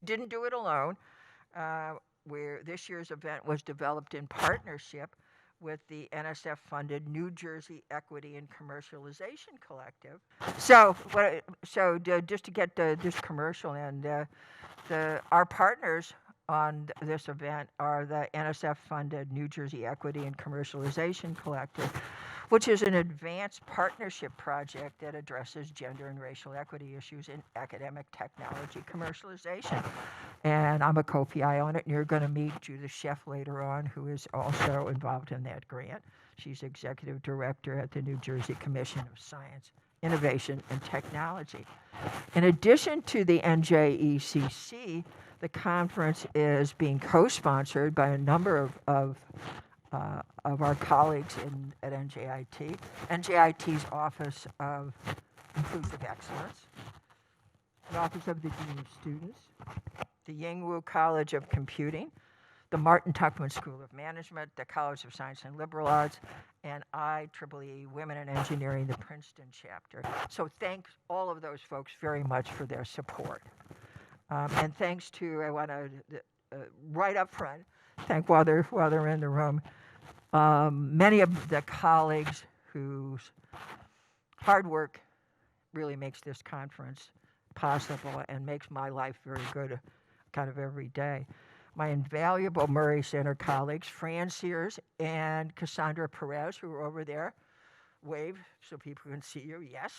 Didn't do it alone. Where this year's event was developed in partnership with the NSF-funded New Jersey Equity and Commercialization Collective. Just to get this commercial in, our partners on this event are the NSF-funded New Jersey Equity and Commercialization Collective, which is an advanced partnership project that addresses gender and racial equity issues in academic technology commercialization. And I'm a co-PI on it, and you're going to meet Judith Sheff later on, who is also involved in that grant. She's executive director at the New Jersey Commission of Science, Innovation, and Technology. In addition to the NJECC, the conference is being co-sponsored by a number of our colleagues at NJIT, NJIT's Office of Inclusive Excellence, the Office of the Dean of Students, the Yingwu College of Computing, the Martin Tuckman School of Management, the College of Science and Liberal Arts, and IEEE Women in Engineering, the Princeton chapter. So thanks all of those folks very much for their support. And thanks to, I want to, right up front, thank while they're in the room, many of the colleagues whose hard work really makes this conference possible and makes my life very good kind of every day. My invaluable Murray Center colleagues, Fran Sears and Cassandra Perez, who are over there. Wave so people can see you, yes.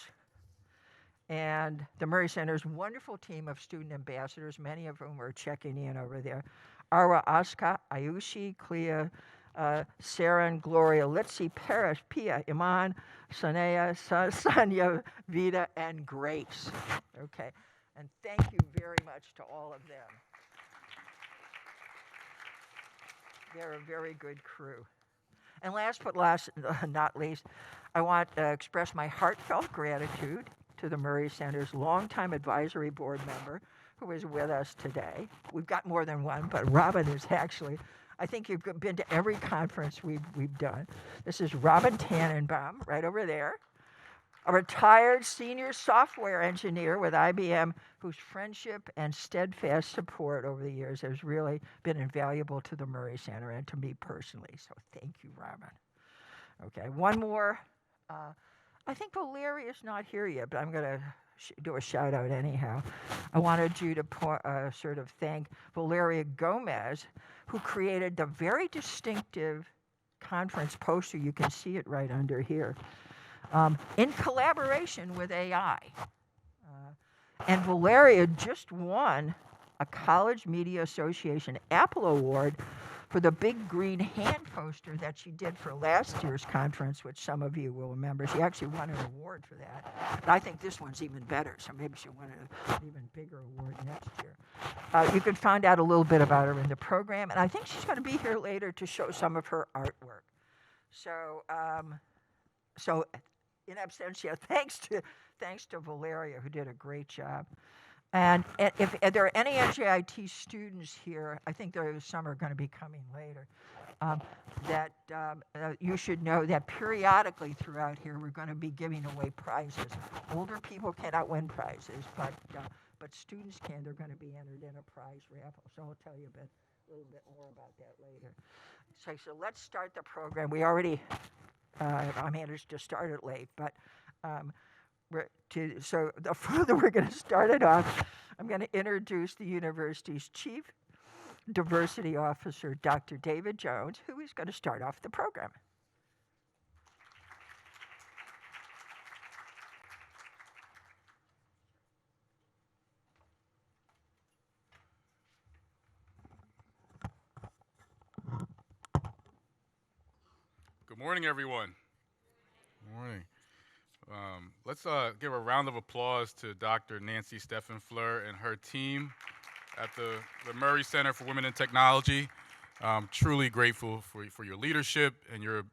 And the Murray Center's wonderful team of student ambassadors, many of whom are checking in over there. Arwa Aska, Ayushi, Clea, Sarah and Gloria, Litsi, Paris, Pia, Iman, Sanaya, Sanya, Vida, and Grace. Okay, and thank you very much to all of them. They're a very good crew. And last but not least, I want to express my heartfelt gratitude to the Murray Center's longtime advisory board member who is with us today. We've got more than one, but Robin is actually, I think you've been to every conference we've done. This is Robin Tannenbaum, right over there, a retired senior software engineer with IBM whose friendship and steadfast support over the years has really been invaluable to the Murray Center and to me personally. So thank you, Robin. Okay, one more. I think Valeria is not here yet, but I'm going to do a shout out anyhow. I wanted you to sort of thank Valeria Gomez, who created the very distinctive conference poster. You can see it right under here, in collaboration with AI. And Valeria just won a College Media Association Apple Award for the big green hand poster that she did for last year's conference, which some of you will remember. She actually won an award for that. But I think this one's even better, so maybe she'll win an even bigger award next year. You can find out a little bit about her in the program, and I think she's going to be here later to show some of her artwork. So in absentia, thanks to Valeria, who did a great job. And if there are any NJIT students here, I think some are going to be coming later, you should know that periodically throughout here we're going to be giving away prizes. Older people cannot win prizes, but students can. They're going to be entered in a prize raffle. So I'll tell you a little bit more about that later. So let's start the program. We already, I managed to start it late, but so the further we're going to start it off, I'm going to introduce the university's Chief Diversity Officer, Dr. David Jones, who is going to start off the program. Good morning, everyone. Good morning. Let's give a round of applause to Dr. Nancy Steffenfleur and her team at the Murray Center for Women in Technology. I'm truly grateful for your leadership and your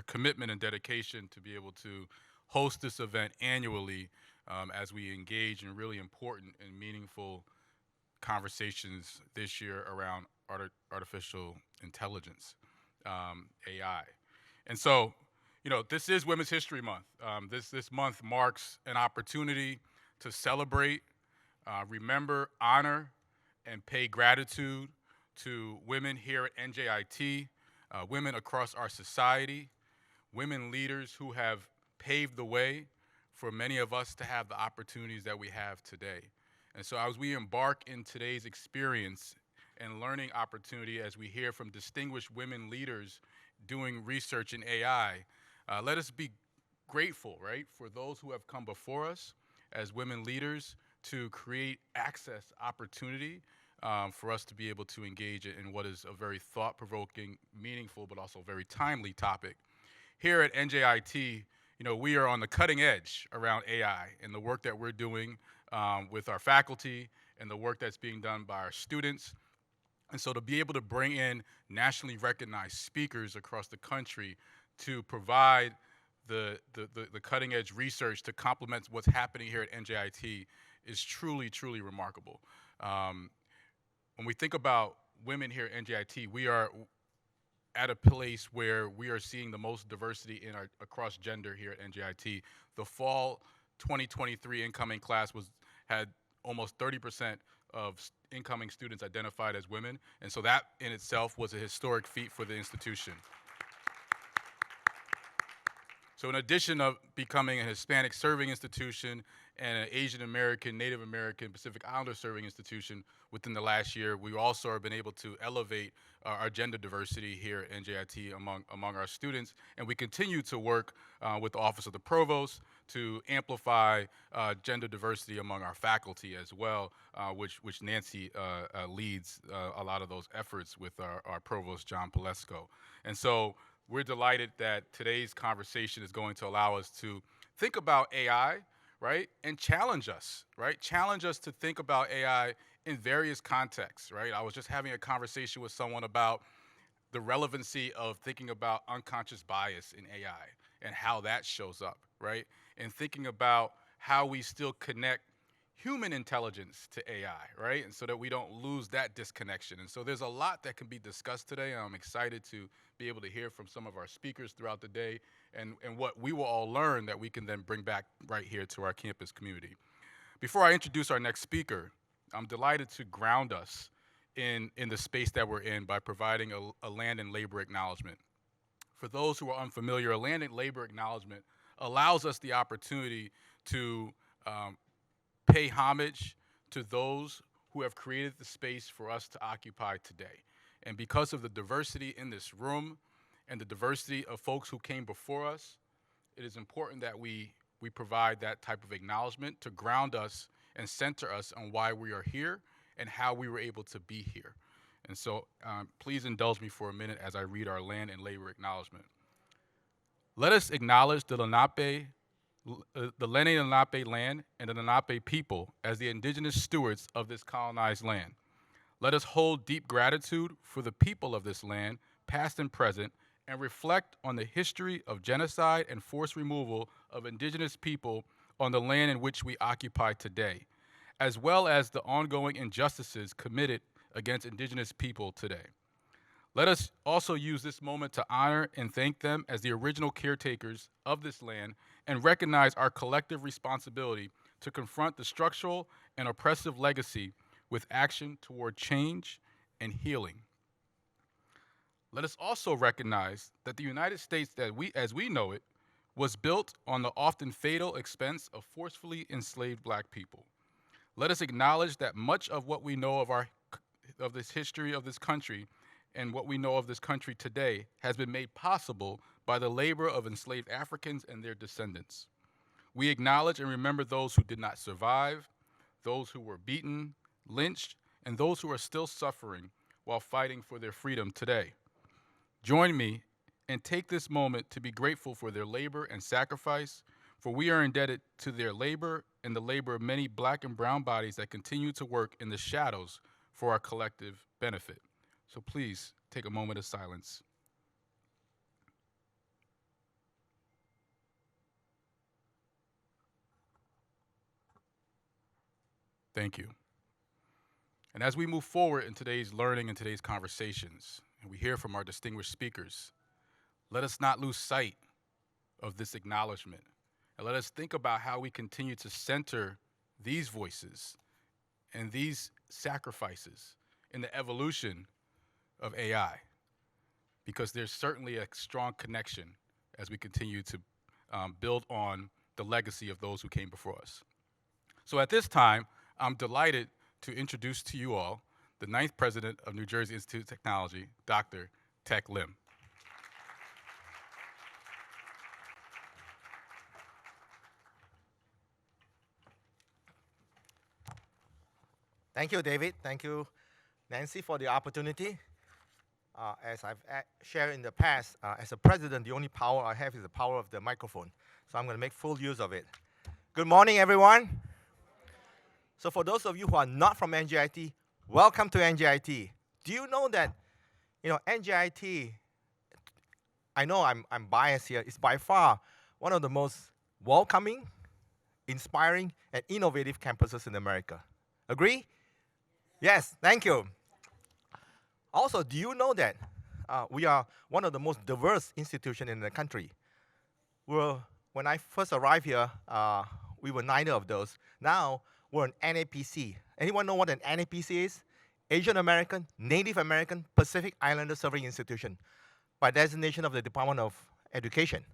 commitment and dedication to be able to host this event annually as we engage in really important and meaningful conversations this year around artificial intelligence, AI. And so, this is Women's History Month. This month marks an opportunity to celebrate, remember, honor, and pay gratitude to women here at NJIT, women across our society, women leaders who have paved the way for many of us to have the opportunities that we have today. And so as we embark in today's experience and learning opportunity, as we hear from distinguished women leaders doing research in AI, let us be grateful, right, for those who have come before us as women leaders to create access opportunity for us to be able to engage in what is a very thought-provoking, meaningful, but also very timely topic. Here at NJIT, we are on the cutting edge around AI and the work that we're doing with our faculty and the work that's being done by our students. And so to be able to bring in nationally recognized speakers across the country to provide the cutting edge research to complement what's happening here at NJIT is truly, truly remarkable. When we think about women here at NJIT, we are at a place where we are seeing the most diversity in our across gender here at NJIT. The fall 2023 incoming class had almost 30% of incoming students identified as women, and so that in itself was a historic feat for the institution. So in addition of becoming a Hispanic serving institution and an Asian American, Native American, Pacific Islander serving institution within the last year, we also have been able to elevate our gender diversity here at NJIT among our students. And we continue to work with the Office of the Provost to amplify gender diversity among our faculty as well, which Nancy leads a lot of those efforts with our Provost, John Palesko. And so we're delighted that today's conversation is going to allow us to think about AI, right, and challenge us, right? Challenge us to think about AI in various contexts, right? I was just having a conversation with someone about the relevancy of thinking about unconscious bias in AI and how that shows up, right? And thinking about how we still connect human intelligence to AI, right? And so that we don't lose that disconnection. And so there's a lot that can be discussed today. And I'm excited to be able to hear from some of our speakers throughout the day and what we will all learn that we can then bring back right here to our campus community. Before I introduce our next speaker, I'm delighted to ground us in the space that we're in by providing a land and labor acknowledgement. For those who are unfamiliar, a land and labor acknowledgement allows us the opportunity to pay homage to those who have created the space for us to occupy today. And because of the diversity in this room and the diversity of folks who came before us, it is important that we provide that type of acknowledgement to ground us and center us on why we are here and how we were able to be here. And so please indulge me for a minute as I read our land and labor acknowledgement. Let us acknowledge the Lenape land and the Lenape people as the indigenous stewards of this colonized land. Let us hold deep gratitude for the people of this land, past and present, and reflect on the history of genocide and forced removal of indigenous people on the land in which we occupy today, as well as the ongoing injustices committed against indigenous people today. Let us also use this moment to honor and thank them as the original caretakers of this land and recognize our collective responsibility to confront the structural and oppressive legacy with action toward change and healing. Let us also recognize that the United States as we know it was built on the often fatal expense of forcefully enslaved Black people. Let us acknowledge that much of what we know of this history of this country and what we know of this country today has been made possible by the labor of enslaved Africans and their descendants. We acknowledge and remember those who did not survive, those who were beaten, lynched, and those who are still suffering while fighting for their freedom today. Join me and take this moment to be grateful for their labor and sacrifice, for we are indebted to their labor and the labor of many Black and brown bodies that continue to work in the shadows for our collective benefit. So please take a moment of silence. Thank you. And as we move forward in today's learning and today's conversations, and we hear from our distinguished speakers, let us not lose sight of this acknowledgement. And let us think about how we continue to center these voices and these sacrifices in the evolution of AI, because there's certainly a strong connection as we continue to build on the legacy of those who came before us. So at this time, I'm delighted to introduce to you all the 9th president of New Jersey Institute of Technology, Dr. Tech Lim. Thank you, David. Thank you, Nancy, for the opportunity. As I've shared in the past, as a president, the only power I have is the power of the microphone. So I'm going to make full use of it. Good morning, everyone. So for those of you who are not from NJIT, welcome to NJIT. Do you know that, NJIT, I know I'm biased here, is by far one of the most welcoming, inspiring, and innovative campuses in America. Agree? Yes, thank you. Also, do you know that we are one of the most diverse institutions in the country? When I first arrived here, we were neither of those. Now, we're an NAPC. Anyone know what an NAPC is? Asian American, Native American, Pacific Islander Serving Institution, by designation of the Department of Education.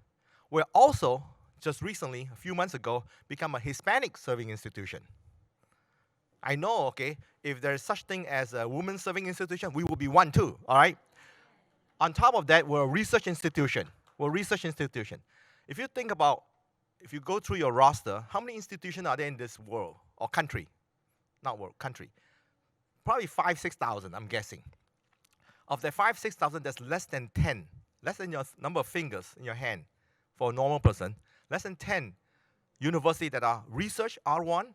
We're also, just recently, a few months ago, become a Hispanic serving institution. I know, okay, if there's such thing as a women serving institution, we will be one too, all right? On top of that, we're a research institution. We're a research institution. If you think about, if you go through your roster, how many institutions are there in this world, or country? Not world, country. Probably 5,000, 6,000, I'm guessing. Of the 5,000, 6,000, there's less than 10, less than your number of fingers in your hand for a normal person, less than 10 universities that are research, R1,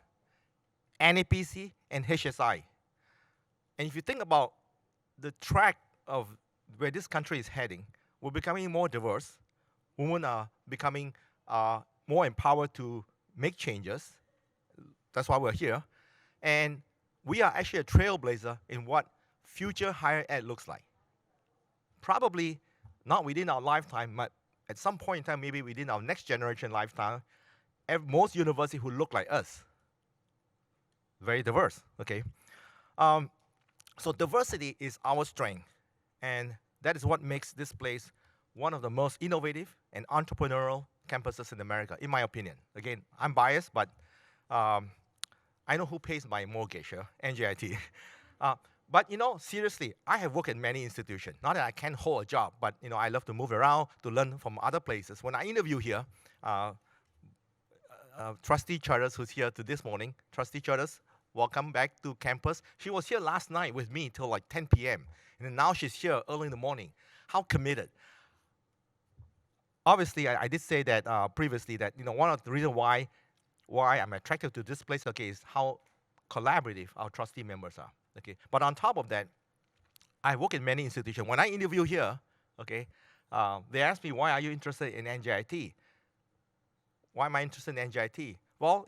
NAPC, and HSI. And if you think about the track of where this country is heading, we're becoming more diverse. Women are becoming more empowered to make changes. That's why we're here. And we are actually a trailblazer in what future higher ed looks like. Probably not within our lifetime, but at some point in time, maybe within our next generation lifetime, most universities will look like us. Very diverse, okay? So diversity is our strength, and that is what makes this place one of the most innovative and entrepreneurial campuses in America, in my opinion. Again, I'm biased, but I know who pays my mortgage here, NJIT. But seriously, I have worked in many institutions. Not that I can't hold a job, but I love to move around, to learn from other places. When I interview here, Trustee Charters, who's here this morning, Trustee Charters, welcome back to campus. She was here last night with me till like 10 p.m. And then now she's here early in the morning. How committed. Obviously, I did say that previously that one of the reasons why I'm attracted to this place, okay, is how collaborative our trustee members are. Okay, but on top of that, I work in many institutions. When I interview here, okay, they ask me, why are you interested in NJIT? Why am I interested in NJIT? Well,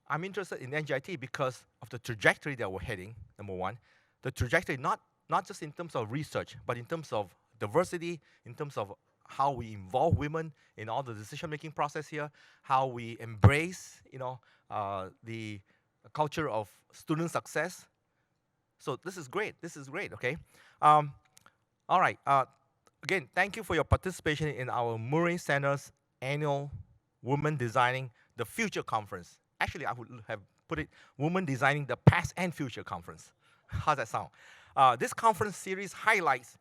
I'm interested in NJIT because of the trajectory that we're heading, number one. The trajectory, not just in terms of research, but in terms of diversity, in terms of how we involve women in all the decision-making process here, how we embrace, the culture of student success. So this is great. This is great, okay? All right. Again, thank you for your participation in our Murray Center's annual Women Designing the Future Conference. Actually, I would have put it Women Designing the Past and Future Conference. How's that sound? This conference series highlights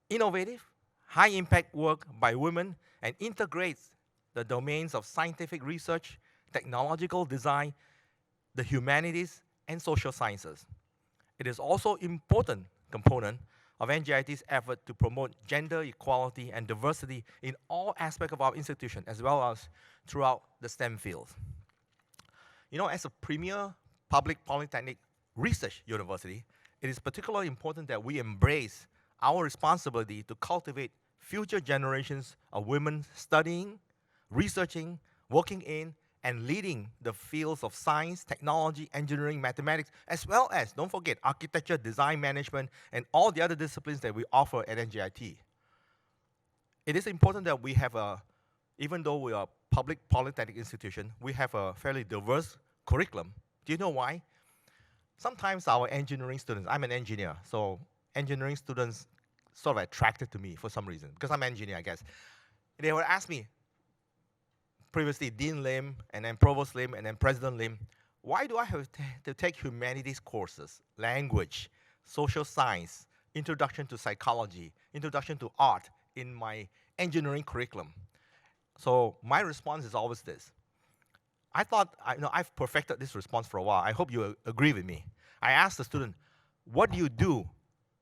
innovative, high-impact work by women and integrates the domains of scientific research, technological design, the humanities, and social sciences. It is also an important component of NJIT's effort to promote gender equality and diversity in all aspects of our institution, as well as throughout the STEM fields. As a premier public polytechnic research university, it is particularly important that we embrace our responsibility to cultivate future generations of women studying, researching, working in, and leading the fields of science, technology, engineering, mathematics, as well as, don't forget, architecture, design management, and all the other disciplines that we offer at NJIT. It is important that we have even though we are a public polytechnic institution, we have a fairly diverse curriculum. Do you know why? sometimes our engineering students, I'm an engineer, so engineering students sort of attracted to me for some reason, because I'm an engineer, I guess. They would ask me, previously Dean Lim, and then Provost Lim, and then President Lim, why do I have to take humanities courses, language, social science, introduction to psychology, introduction to art in my engineering curriculum? So my response is always this. I thought, I've perfected this response for a while. I hope you agree with me. I asked the student, what do you do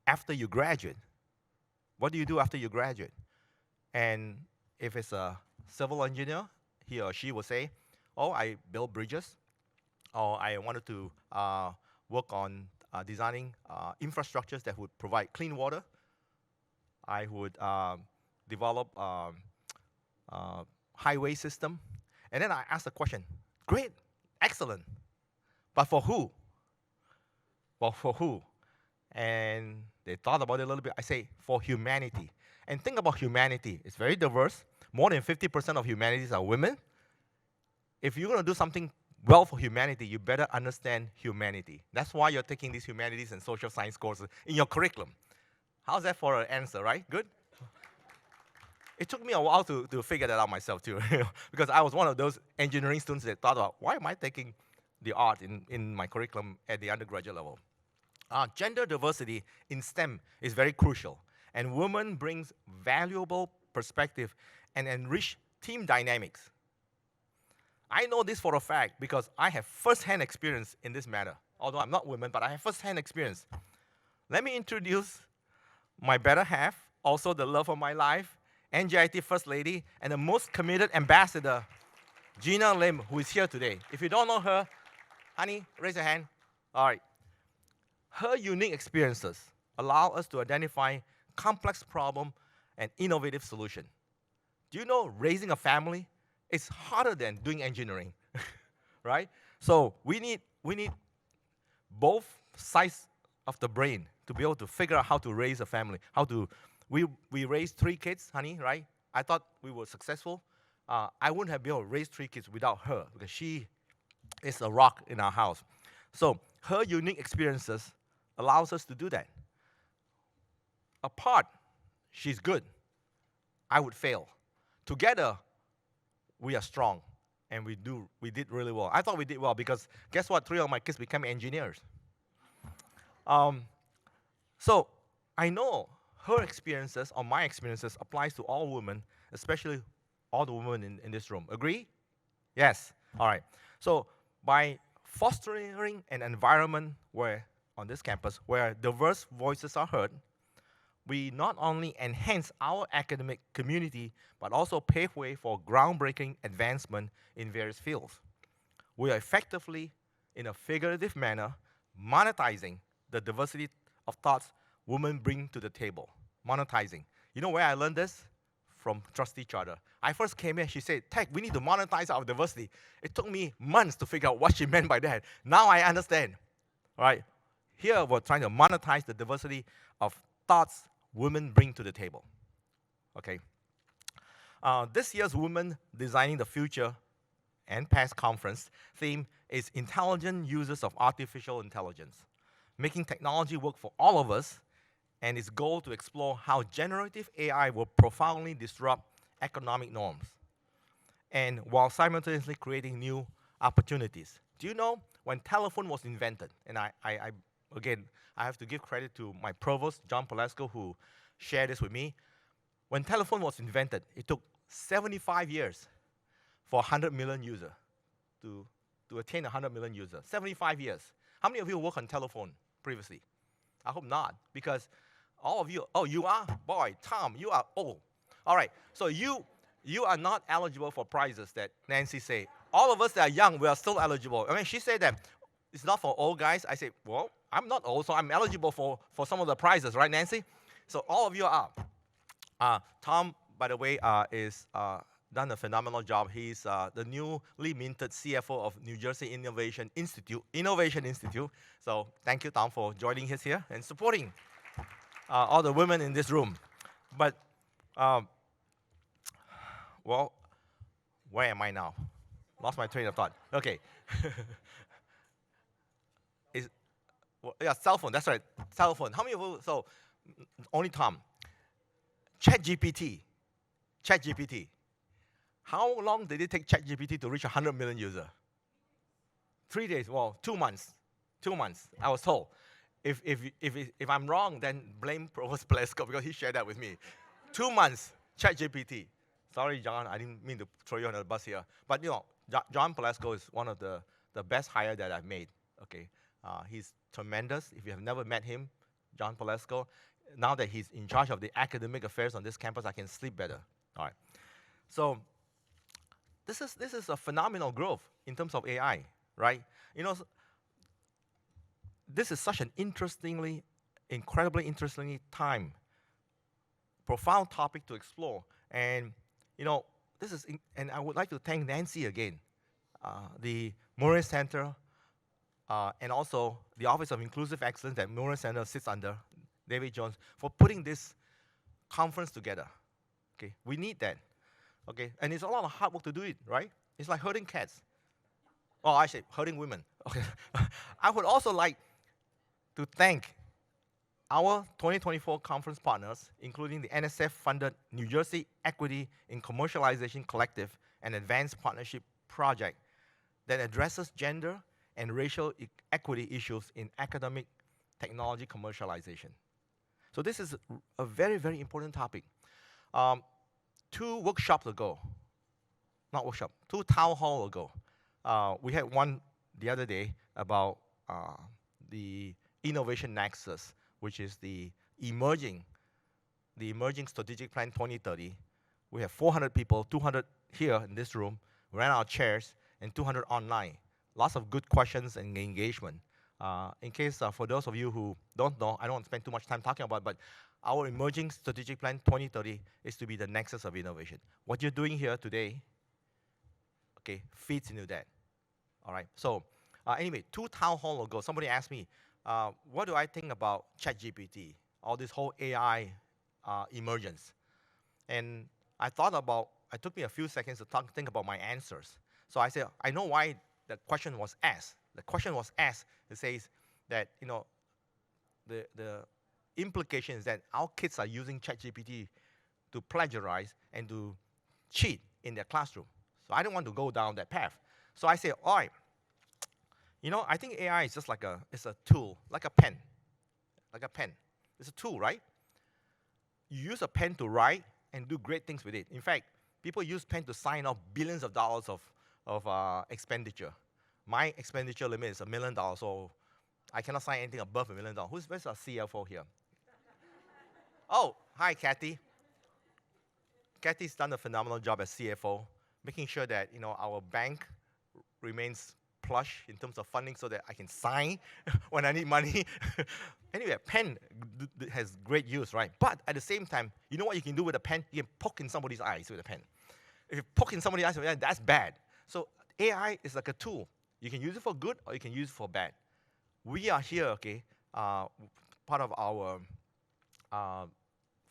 after you graduate? What do you do after you graduate? And if it's a civil engineer, he or she will say, oh, I build bridges, or I wanted to work on designing infrastructures that would provide clean water. I would develop highway system. And then I asked the question, great, excellent, but for who? Well, for who? And they thought about it a little bit. I say, for humanity. And think about humanity. It's very diverse. More than 50% of humanities are women. If you're going to do something well for humanity, you better understand humanity. That's why you're taking these humanities and social science courses in your curriculum. How's that for an answer, right? Good? It took me a while to figure that out myself, too, because I was one of those engineering students that thought about, why am I taking the art in my curriculum at the undergraduate level? Gender diversity in STEM is very crucial, and women brings valuable perspective and enrich team dynamics. I know this for a fact because I have first-hand experience in this matter. Although I'm not women, but I have first-hand experience. Let me introduce my better half, also the love of my life, NJIT First Lady, and the most committed ambassador, Gina Lim, who is here today. If you don't know her, honey, raise your hand. All right. Her unique experiences allow us to identify complex problem and innovative solution. Do you know raising a family is harder than doing engineering, right? So we need both sides of the brain to be able to figure out how to raise a family, we raised 3 kids, honey, right? I thought we were successful. I wouldn't have been able to raise 3 kids without her because she is a rock in our house. So her unique experiences allows us to do that. Apart, she's good. I would fail. Together, we are strong, and we did really well. I thought we did well because guess what? 3 of my kids became engineers. So I know her experiences or my experiences applies to all women, especially all the women in this room. Agree? Yes. All right. So by fostering an environment on this campus where diverse voices are heard, we not only enhance our academic community, but also pave way for groundbreaking advancement in various fields. We are effectively, in a figurative manner, monetizing the diversity of thoughts women bring to the table. Monetizing. You know where I learned this? From Trustee Charter. I first came here, she said, Tech, we need to monetize our diversity. It took me months to figure out what she meant by that. Now I understand. All right? Here we're trying to monetize the diversity of thoughts women bring to the table. Okay. This year's Women Designing the Future and Past conference theme is Intelligent Uses of Artificial Intelligence, making technology work for all of us, and its goal to explore how generative AI will profoundly disrupt economic norms, and while simultaneously creating new opportunities. Do you know when telephone was invented, and again, I have to give credit to my provost, John Palasko, who shared this with me. When telephone was invented, it took 75 years for 100 million users to attain 100 million users. 75 years. How many of you work on telephone previously? I hope not, because all of you, oh, you are? Boy, Tom, you are old. All right, so you are not eligible for prizes that Nancy say. All of us that are young, we are still eligible. I mean, she said that it's not for old guys. I say, well, I'm not old, so I'm eligible for some of the prizes, right, Nancy? So all of you are. Tom, by the way, is done a phenomenal job. He's the newly minted CFO of New Jersey Innovation Institute. So thank you, Tom, for joining us here and supporting all the women in this room. But, well, where am I now? Lost my train of thought. Okay. Yeah, cell phone. That's right. Cell phone. How many of you? So, only Tom. ChatGPT. ChatGPT. How long did it take ChatGPT to reach 100 million users? 3 days. Well, 2 months. 2 months. I was told. If I'm wrong, then blame Provost Plesko because he shared that with me. 2 months. ChatGPT. Sorry, John. I didn't mean to throw you on the bus here. But John Plesko is one of the best hire that I've made. Okay. He's tremendous. If you have never met him, John Plesko, now that he's in charge of the academic affairs on this campus, I can sleep better. All right. So this is a phenomenal growth in terms of AI, right? This is such an incredibly interestingly time, profound topic to explore. And and I would like to thank Nancy again, the Murray Center, and also the Office of Inclusive Excellence that Murray Center sits under, David Jones, for putting this conference together. Okay, we need that. Okay, and it's a lot of hard work to do it, right? It's like herding cats. Oh, I say herding women. Okay, I would also like to thank our 2024 conference partners, including the NSF-funded New Jersey Equity in Commercialization Collective and Advanced Partnership Project that addresses gender and racial equity issues in academic technology commercialization. So this is a very, very important topic. 2 workshops ago, not workshop, 2 town hall ago, we had one the other day about the Innovation Nexus, which is the emerging Strategic Plan 2030. We have 400 people, 200 here in this room, ran our chairs, and 200 online. Lots of good questions and engagement. In case, for those of you who don't know, I don't want to spend too much time talking about it, but our Emerging Strategic Plan 2030 is to be the nexus of innovation. What you're doing here today, okay, feeds into that. All right, so anyway, 2 town hall ago, somebody asked me, what do I think about ChatGPT, all this whole AI emergence? And it took me a few seconds to think about my answers. So I said, I know why the question was asked. The question was asked, it says that, the implication is that our kids are using ChatGPT to plagiarize and to cheat in their classroom. So I didn't want to go down that path. So I said, all right, I think AI is just it's a tool, like a pen. Like a pen. It's a tool, right? You use a pen to write and do great things with it. In fact, people use pen to sign off billions of dollars of expenditure. My expenditure limit is $1 million, so I cannot sign anything above $1 million. Where's our CFO here? Oh, hi, Kathy. Kathy's done a phenomenal job as CFO, making sure that our bank remains plush in terms of funding so that I can sign when I need money. Anyway, a pen has great use, right? But at the same time, you know what you can do with a pen? You can poke in somebody's eyes with a pen. If you poke in somebody's eyes with a pen, that's bad. So AI is like a tool. You can use it for good or you can use it for bad. We are here, okay, part of our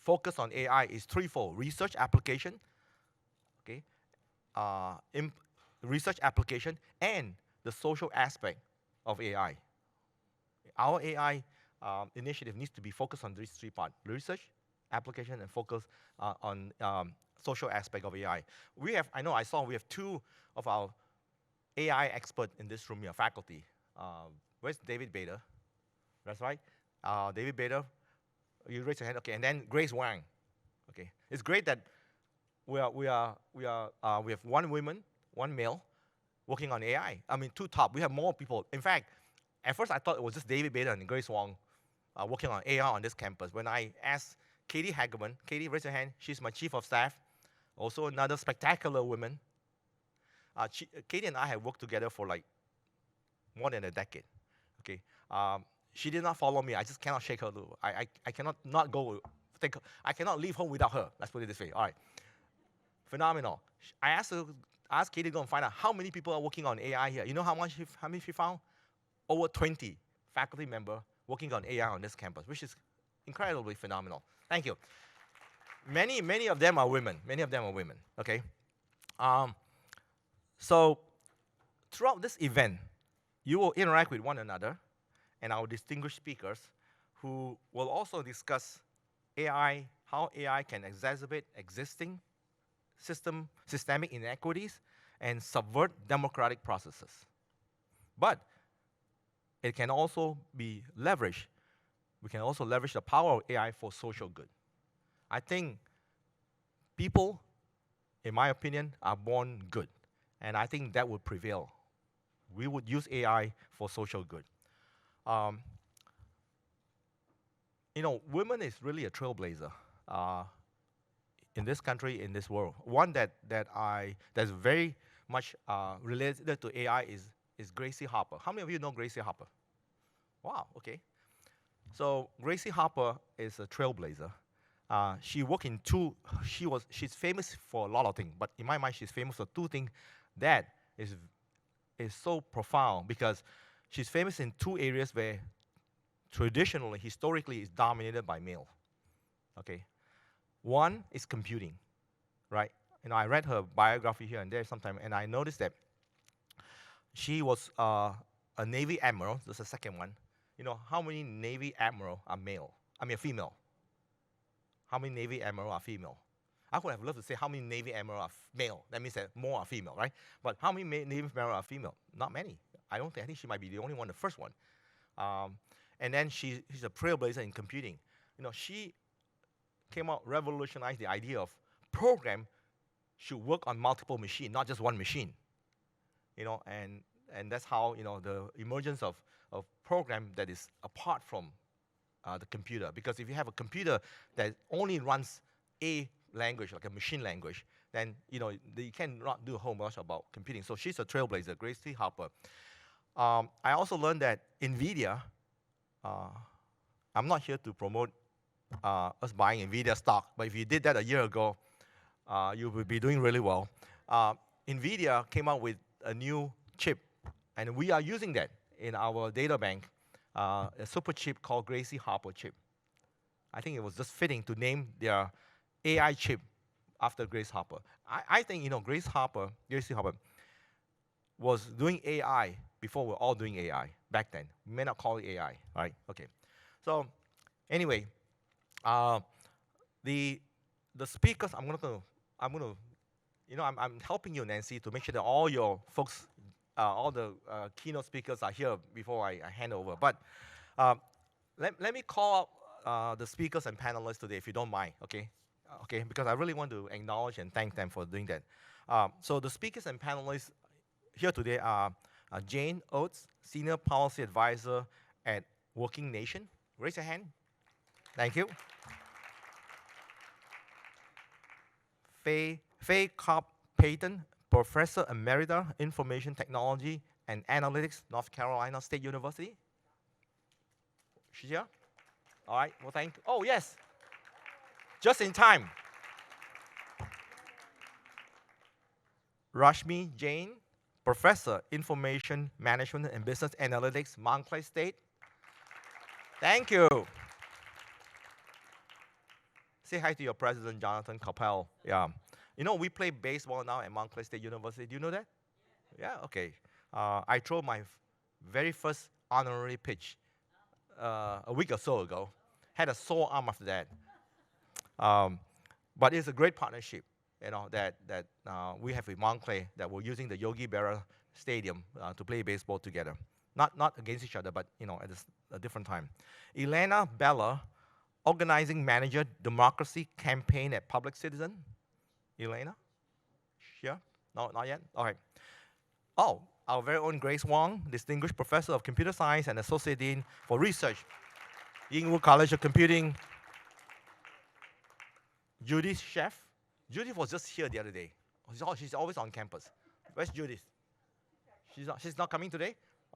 focus on AI is threefold: research application, okay, research application, and the social aspect of AI. Our AI initiative needs to be focused on these 3 parts: research, application, and focus on social aspect of AI. We have 2 of our AI experts in this room here, faculty. Where's David Bader? That's right. David Bader, you raise your hand. Okay, and then Grace Wang. Okay, it's great that we have 1 woman, 1 male, working on AI. I mean, 2 top. We have more people. In fact, at first I thought it was just David Bader and Grace Wang working on AI on this campus. When I asked Katie Hageman, Katie, raise your hand. She's my chief of staff. Also another spectacular woman. Katie and I have worked together for like more than a decade. Okay, she did not follow me. I just cannot shake her. I cannot not go. I cannot leave home without her. Let's put it this way. All right, phenomenal. I asked Katie to go and find out how many people are working on AI here. You know how many she found? Over 20 faculty members working on AI on this campus, which is incredibly phenomenal. Thank you. Many of them are women. Many of them are women. Okay. So throughout this event, you will interact with one another, and our distinguished speakers who will also discuss AI, how AI can exacerbate existing systemic inequities and subvert democratic processes. But it can also be leveraged. We can also leverage the power of AI for social good. I think people, in my opinion, are born good. And I think that would prevail. We would use AI for social good. Women is really a trailblazer in this country, in this world. One that's very much related to AI is Gracie Harper. How many of you know Gracie Harper? Wow, okay. So Gracie Harper is a trailblazer. She worked in she's famous for a lot of things, but in my mind, she's famous for two things that is so profound, because she's famous in two areas where traditionally, historically, is dominated by male. Okay, one is computing, right? I read her biography here and there sometime, and I noticed that she was a Navy admiral. That's the second one. How many Navy admiral are female? How many Navy admiral are female? I would have loved to say how many Navy admiral are male. That means that more are female, right? But how many Navy admiral are female? Not many. I think she might be the only one, the first one. And then she's a trailblazer in computing. She came out, revolutionized the idea of program should work on multiple machines, not just one machine. And that's how the emergence of program that is apart from the computer. Because if you have a computer that only runs a language, like a machine language, then you cannot do a whole bunch about computing. So she's a trailblazer, Gracie Harper. I also learned that NVIDIA, I'm not here to promote us buying NVIDIA stock, but if you did that a year ago, you would be doing really well. NVIDIA came out with a new chip, and we are using that in our data bank, a super chip called Gracie Harper chip. I think it was just fitting to name their AI chip after Grace Harper. I think Gracie Harper was doing AI before we were all doing AI back then. We may not call it AI, right? Okay. So anyway, the speakers, I'm helping you, Nancy, to make sure that all your folks, all the keynote speakers are here before I hand over. But let me call out the speakers and panelists today, if you don't mind, okay? Okay, because I really want to acknowledge and thank them for doing that. So the speakers and panelists here today are Jane Oates, Senior Policy Advisor at Working Nation. Raise your hand. Thank you. Faye Cobb-Payton, Professor Emerita, Information Technology and Analytics, North Carolina State University. She's here? All right, well, thank you. Oh, yes. Just in time. Rashmi Jain, Professor, Information Management and Business Analytics, Montclair State. Thank you. Say hi to your president, Jonathan Coppell. Yeah. We play baseball now at Montclair State University. Do you know that? Yeah, okay. I threw my very first honorary pitch a week or so ago. Had a sore arm after that. But it's a great partnership, that we have with Montclair, that we're using the Yogi Berra Stadium to play baseball together. Not against each other, but at a different time. Elena Bella, Organizing Manager, Democracy Campaign at Public Citizen. Elena? Here? No, not yet? All right. Oh, our very own Grace Wong, Distinguished Professor of Computer Science and Associate Dean for Research, Yingwu College of Computing. Judith Chef. Judith was just here the other day. She's always on campus. Where's Judith? She's not coming today?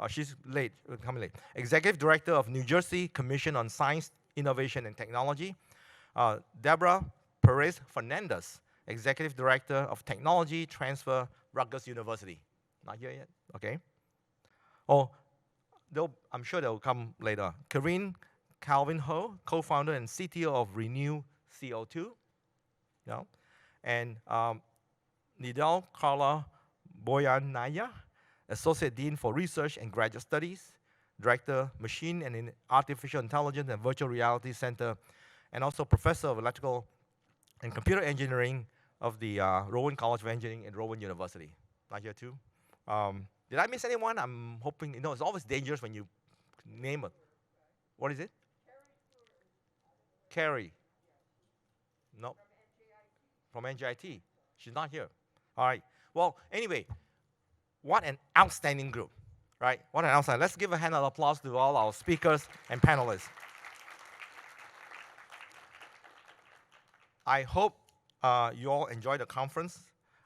She's late, coming late. Executive Director of New Jersey Commission on Science, Innovation, and Technology. Deborah Perez Fernandez, Executive Director of Technology Transfer, Rutgers University. Not here yet? Okay. Oh, I'm sure they'll come later. Corinne Calvin Ho, co-founder and CTO of Renew CO2. No? And Nidal Carla Boyanaya, Associate Dean for Research and Graduate Studies. Director, Machine and Artificial Intelligence and Virtual Reality Center, and also Professor of Electrical and Computer Engineering of the Rowan College of Engineering at Rowan University. Not here too. Did I miss anyone? I'm hoping, it's always dangerous when you name it. What is it? Carrie. No. From NJIT. She's not here. All right. Well, anyway, what an outstanding group, right? What an outstanding. Let's give a hand of applause to all our speakers and panelists. I hope you all enjoyed the conference.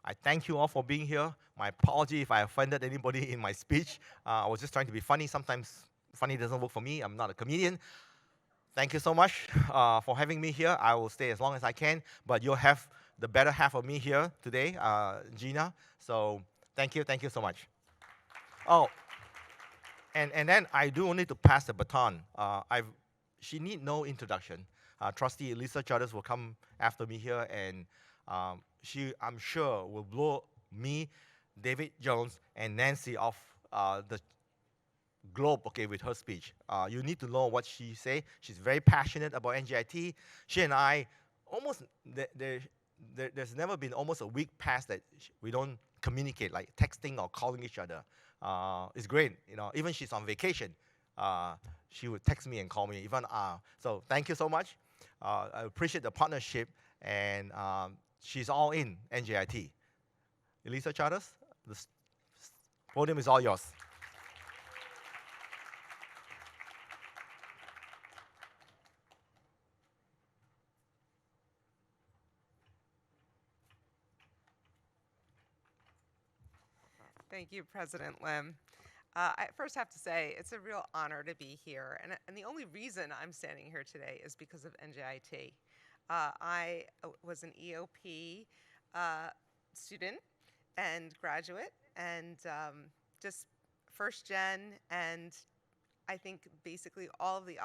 I thank you all for being here. My apology if I offended anybody in my speech. I was just trying to be funny. Sometimes funny doesn't work for me. I'm not a comedian. Thank you so much for having me here. I will stay as long as I can, but you'll have the better half of me here today, Gina. So thank you so much. Oh, and then I do need to pass the baton. She need no introduction. Trustee Lisa Charters will come after me here, and she, I'm sure, will blow me, David Jones, and Nancy off the globe, okay, with her speech. You need to know what she say. She's very passionate about NJIT. She and I, almost, there's never been almost a week past that we don't communicate, like texting or calling each other. It's great, even she's on vacation, she would text me and call me, even, so thank you so much. I appreciate the partnership, and she's all in NJIT. Elisa Charters, the podium is all yours. Thank you, President Lim. I first have to say it's a real honor to be here, and the only reason I'm standing here today is because of NJIT. I was an EOP student and graduate, and just first gen, and I think basically all of the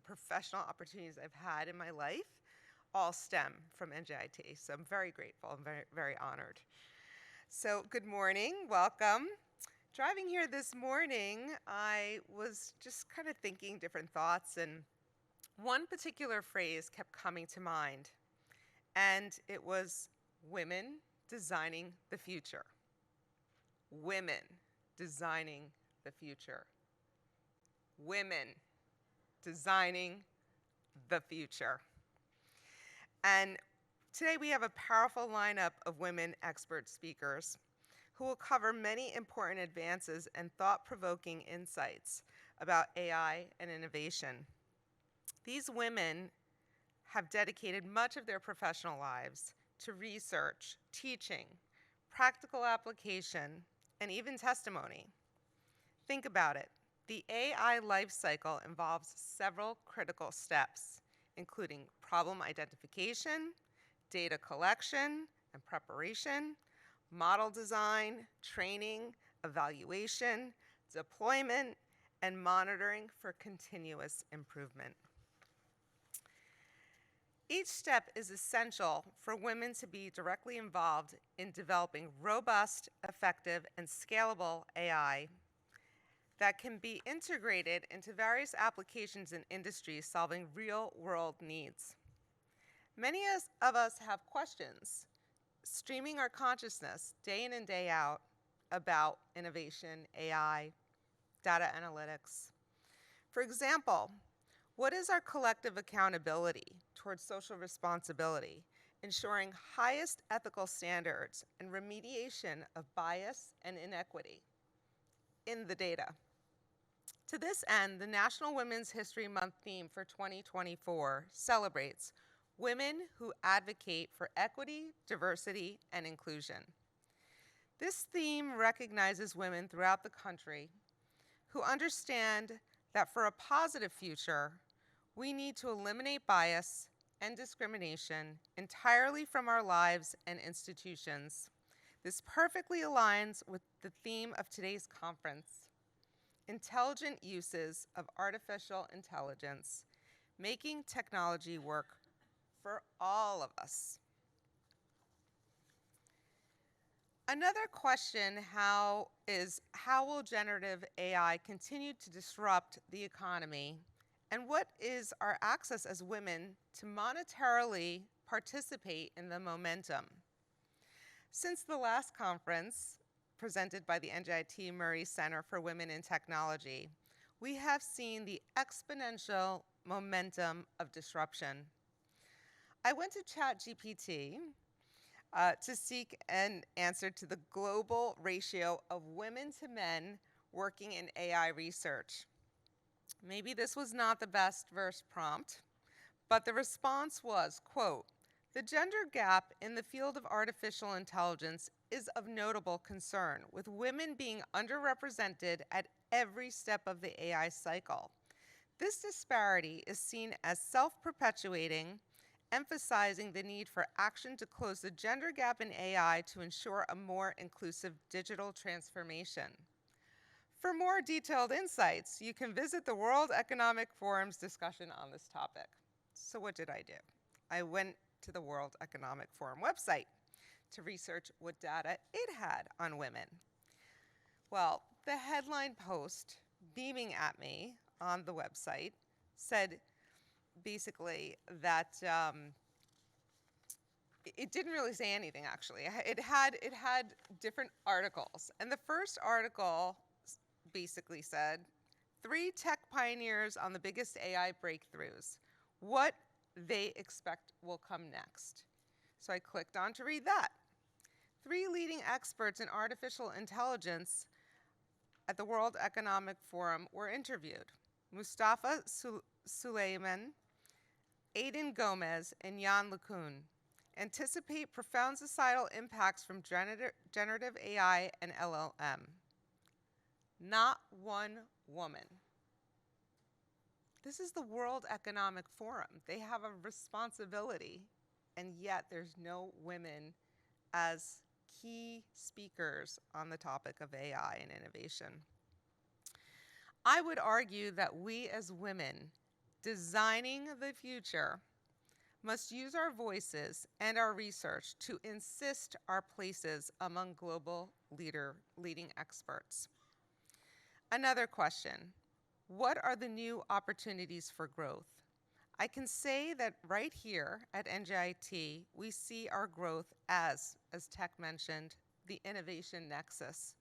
professional opportunities I've had in my life all stem from NJIT. So I'm very grateful. I'm very, very honored. So good morning, welcome. Driving here this morning, I was just kind of thinking different thoughts, and one particular phrase kept coming to mind, and it was women designing the future. Women designing the future. Women designing the future. And today we have a powerful lineup of women expert speakers who will cover many important advances and thought-provoking insights about AI and innovation. These women have dedicated much of their professional lives to research, teaching, practical application, and even testimony. Think about it. The AI life cycle involves several critical steps, including problem identification, data collection and preparation, model design, training, evaluation, deployment, and monitoring for continuous improvement. Each step is essential for women to be directly involved in developing robust, effective, and scalable AI that can be integrated into various applications in industries solving real-world needs. Many of us have questions streaming our consciousness day in and day out about innovation, AI, data analytics. For example, what is our collective accountability towards social responsibility, ensuring highest ethical standards and remediation of bias and inequity in the data? To this end, the National Women's History Month theme for 2024 celebrates women who advocate for equity, diversity, and inclusion. This theme recognizes women throughout the country who understand that for a positive future, we need to eliminate bias and discrimination entirely from our lives and institutions. This perfectly aligns with the theme of today's conference: intelligent uses of artificial intelligence, making technology work for all of us. Another question how will generative AI continue to disrupt the economy, and what is our access as women to monetarily participate in the momentum? Since the last conference presented by the NJIT Murray Center for Women in Technology, we have seen the exponential momentum of disruption. I went to ChatGPT to seek an answer to the global ratio of women to men working in AI research. Maybe this was not the best verse prompt, but the response was, quote, "The gender gap in the field of artificial intelligence is of notable concern, with women being underrepresented at every step of the AI cycle. This disparity is seen as self-perpetuating, emphasizing the need for action to close the gender gap in AI to ensure a more inclusive digital transformation." For more detailed insights, you can visit the World Economic Forum's discussion on this topic. So what did I do? I went to the World Economic Forum website to research what data it had on women. Well, the headline post beaming at me on the website said basically that it didn't really say anything, actually. It had different articles. And the first article basically said, 3 tech pioneers on the biggest AI breakthroughs, what they expect will come next. So I clicked on to read that. 3 leading experts in artificial intelligence at the World Economic Forum were interviewed. Mustafa Suleyman, Aidan Gomez, and Jan LeCun anticipate profound societal impacts from generative AI and LLM. Not one woman. This is the World Economic Forum. They have a responsibility, and yet there's no women as key speakers on the topic of AI and innovation. I would argue that we as women designing the future must use our voices and our research to insist our places among global leading experts. Another question, what are the new opportunities for growth? I can say that right here at NJIT, we see our growth as Tech mentioned, the innovation nexus.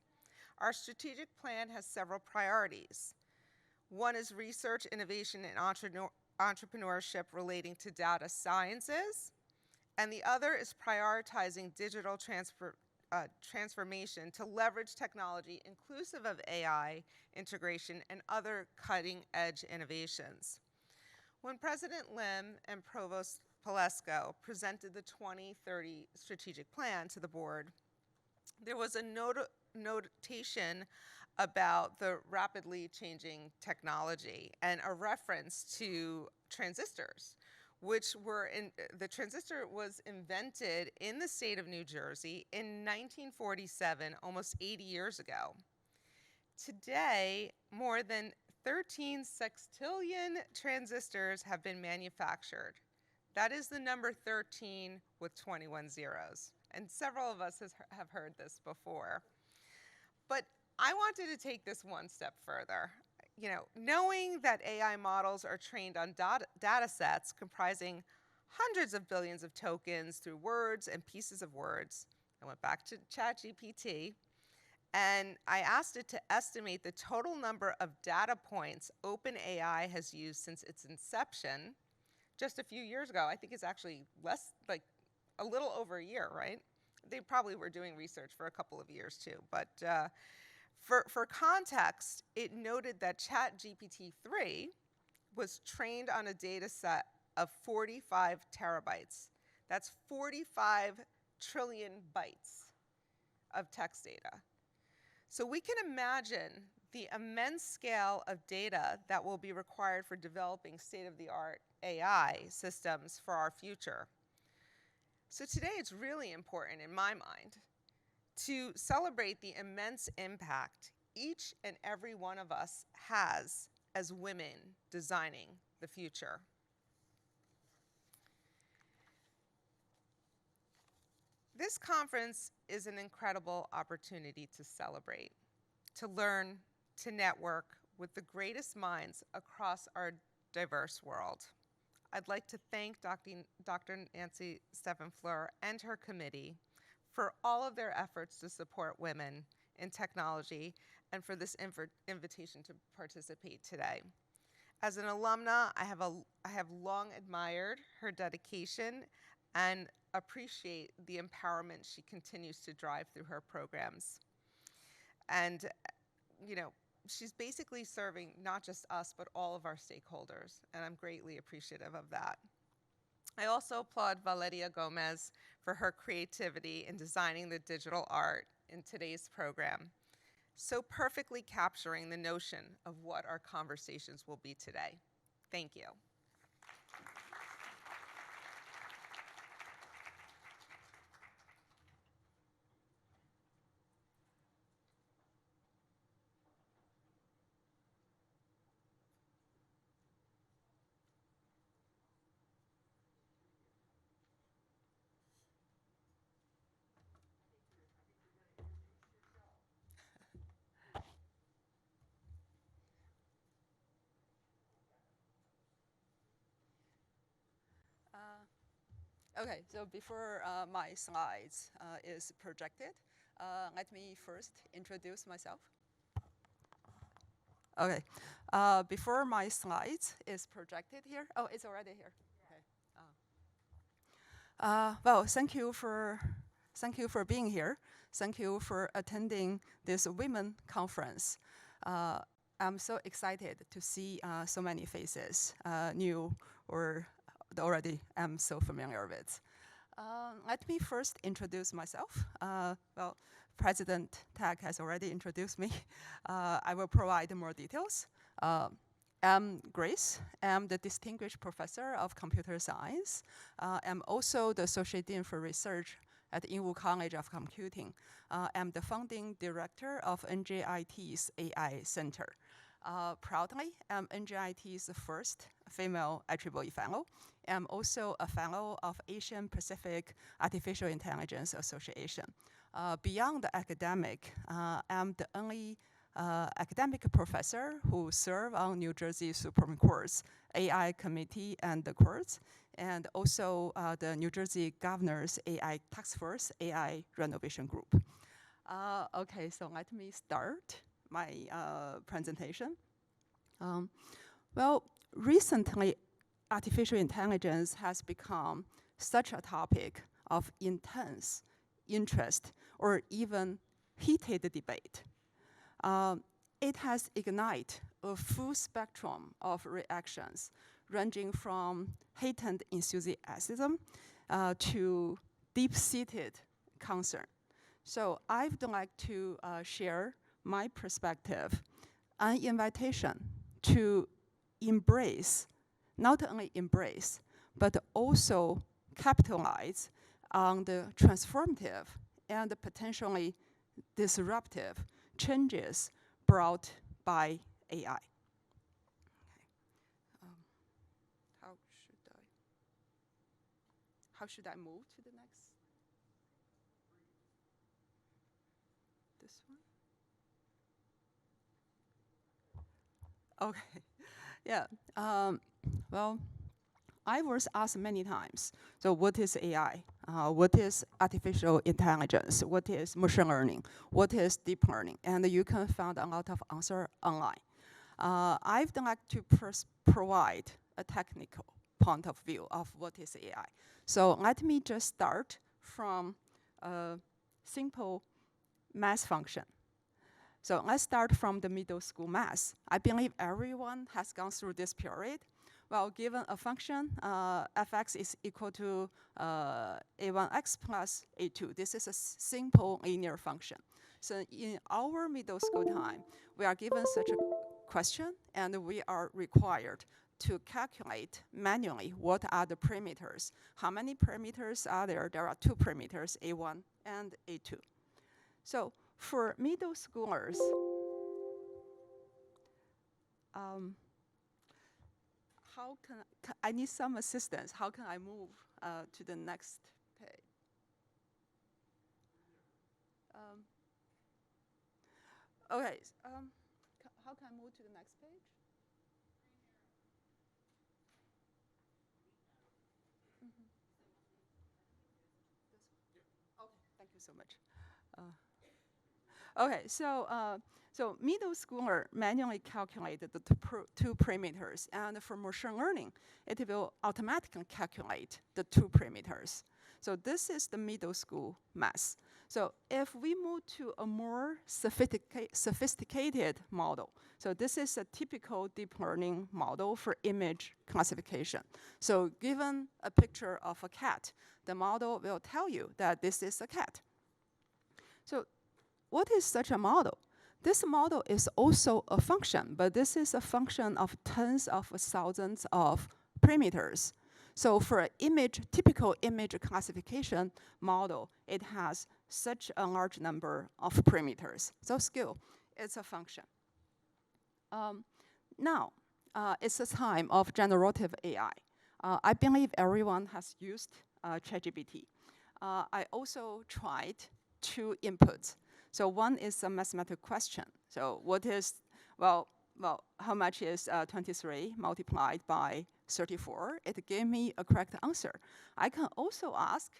Our strategic plan has several priorities. One is research, innovation, and entrepreneurship relating to data sciences, and the other is prioritizing digital transformation to leverage technology inclusive of AI integration and other cutting-edge innovations. When President Lim and Provost Palesko presented the 2030 strategic plan to the board, there was a notation about the rapidly changing technology and a reference to transistors, which the transistor was invented in the state of New Jersey in 1947, almost 80 years ago. Today, more than 13 sextillion transistors have been manufactured. That is the number 13 with 21 zeros. And several of us have heard this before. But I wanted to take this one step further. Knowing that AI models are trained on data sets comprising hundreds of billions of tokens through words and pieces of words, I went back to ChatGPT and I asked it to estimate the total number of data points OpenAI has used since its inception just a few years ago. I think it's actually a little over a year, right? They probably were doing research for a couple of years too, but for context, it noted that ChatGPT-3 was trained on a data set of 45 terabytes. That's 45 trillion bytes of text data. So we can imagine the immense scale of data that will be required for developing state-of-the-art AI systems for our future. So today it's really important in my mind to celebrate the immense impact each and every one of us has as women designing the future. This conference is an incredible opportunity to celebrate, to learn, to network with the greatest minds across our diverse world. I'd like to thank Dr. Nancy Stephan-Fleur and her committee for all of their efforts to support women in technology and for this invitation to participate today. As an alumna, I have long admired her dedication and appreciate the empowerment she continues to drive through her programs. And, you know, she's basically serving not just us, but all of our stakeholders, and I'm greatly appreciative of that. I also applaud Valeria Gomez for her creativity in designing the digital art in today's program, so perfectly capturing the notion of what our conversations will be today. Thank you. Okay, so before my slides is projected, let me first introduce myself. Okay, before my slides is projected here. Oh, it's already here. Okay. Well, thank you for being here. Thank you for attending this women conference. I'm so excited to see so many faces, new or already I'm so familiar with. Let me first introduce myself. Well, President Tag has already introduced me. I will provide more details. I'm Grace. I'm the Distinguished Professor of Computer Science. I'm also the Associate Dean for Research at Inwood College of Computing. I'm the founding director of NJIT's AI Center. Proudly, I'm NJIT's first female IEEE fellow. I'm also a fellow of Asian Pacific Artificial Intelligence Association. Beyond the academic, I'm the only academic professor who serve on New Jersey Supreme Court's AI Committee and the courts, and also the New Jersey Governor's AI Task Force AI Renovation Group. Okay, so let me start my presentation. Well, recently, artificial intelligence has become such a topic of intense interest or even heated debate. It has ignited a full spectrum of reactions, ranging from heightened enthusiasm to deep-seated concern. So I would like to share my perspective, an invitation to embrace, not only embrace, but also capitalize on the transformative and potentially disruptive changes brought by AI. Okay. How should I move to the next? This one? Okay, yeah. Well, I was asked many times, so what is AI? What is artificial intelligence? What is machine learning? What is deep learning? And you can find a lot of answers online. I'd like to provide a technical point of view of what is AI. So let me just start from a simple math function. So let's start from the middle school math. I believe everyone has gone through this period. Well, given a function, fx is equal to a1x plus a2. This is a simple linear function. So in our middle school time, we are given such a question, and we are required to calculate manually what are the parameters. How many parameters are there? There are two parameters, a1 and a2. So for middle schoolers, how can I need some assistance? How can I move to the next page? Okay. How can I move to the next page? Okay, thank you so much. Okay, so middle schooler manually calculated the two parameters, and for machine learning, it will automatically calculate the two parameters. So this is the middle school math. So if we move to a more sophisticated model, so this is a typical deep learning model for image classification. So given a picture of a cat, the model will tell you that this is a cat. So what is such a model? This model is also a function, but this is a function of tens of thousands of parameters. So for an typical image classification model, it has such a large number of parameters. So still, it's a function. Now, it's a time of generative AI. I believe everyone has used ChatGPT. I also tried two inputs. So one is a mathematical question. So what is, well, how much is 23 multiplied by 34? It gave me a correct answer. I can also ask,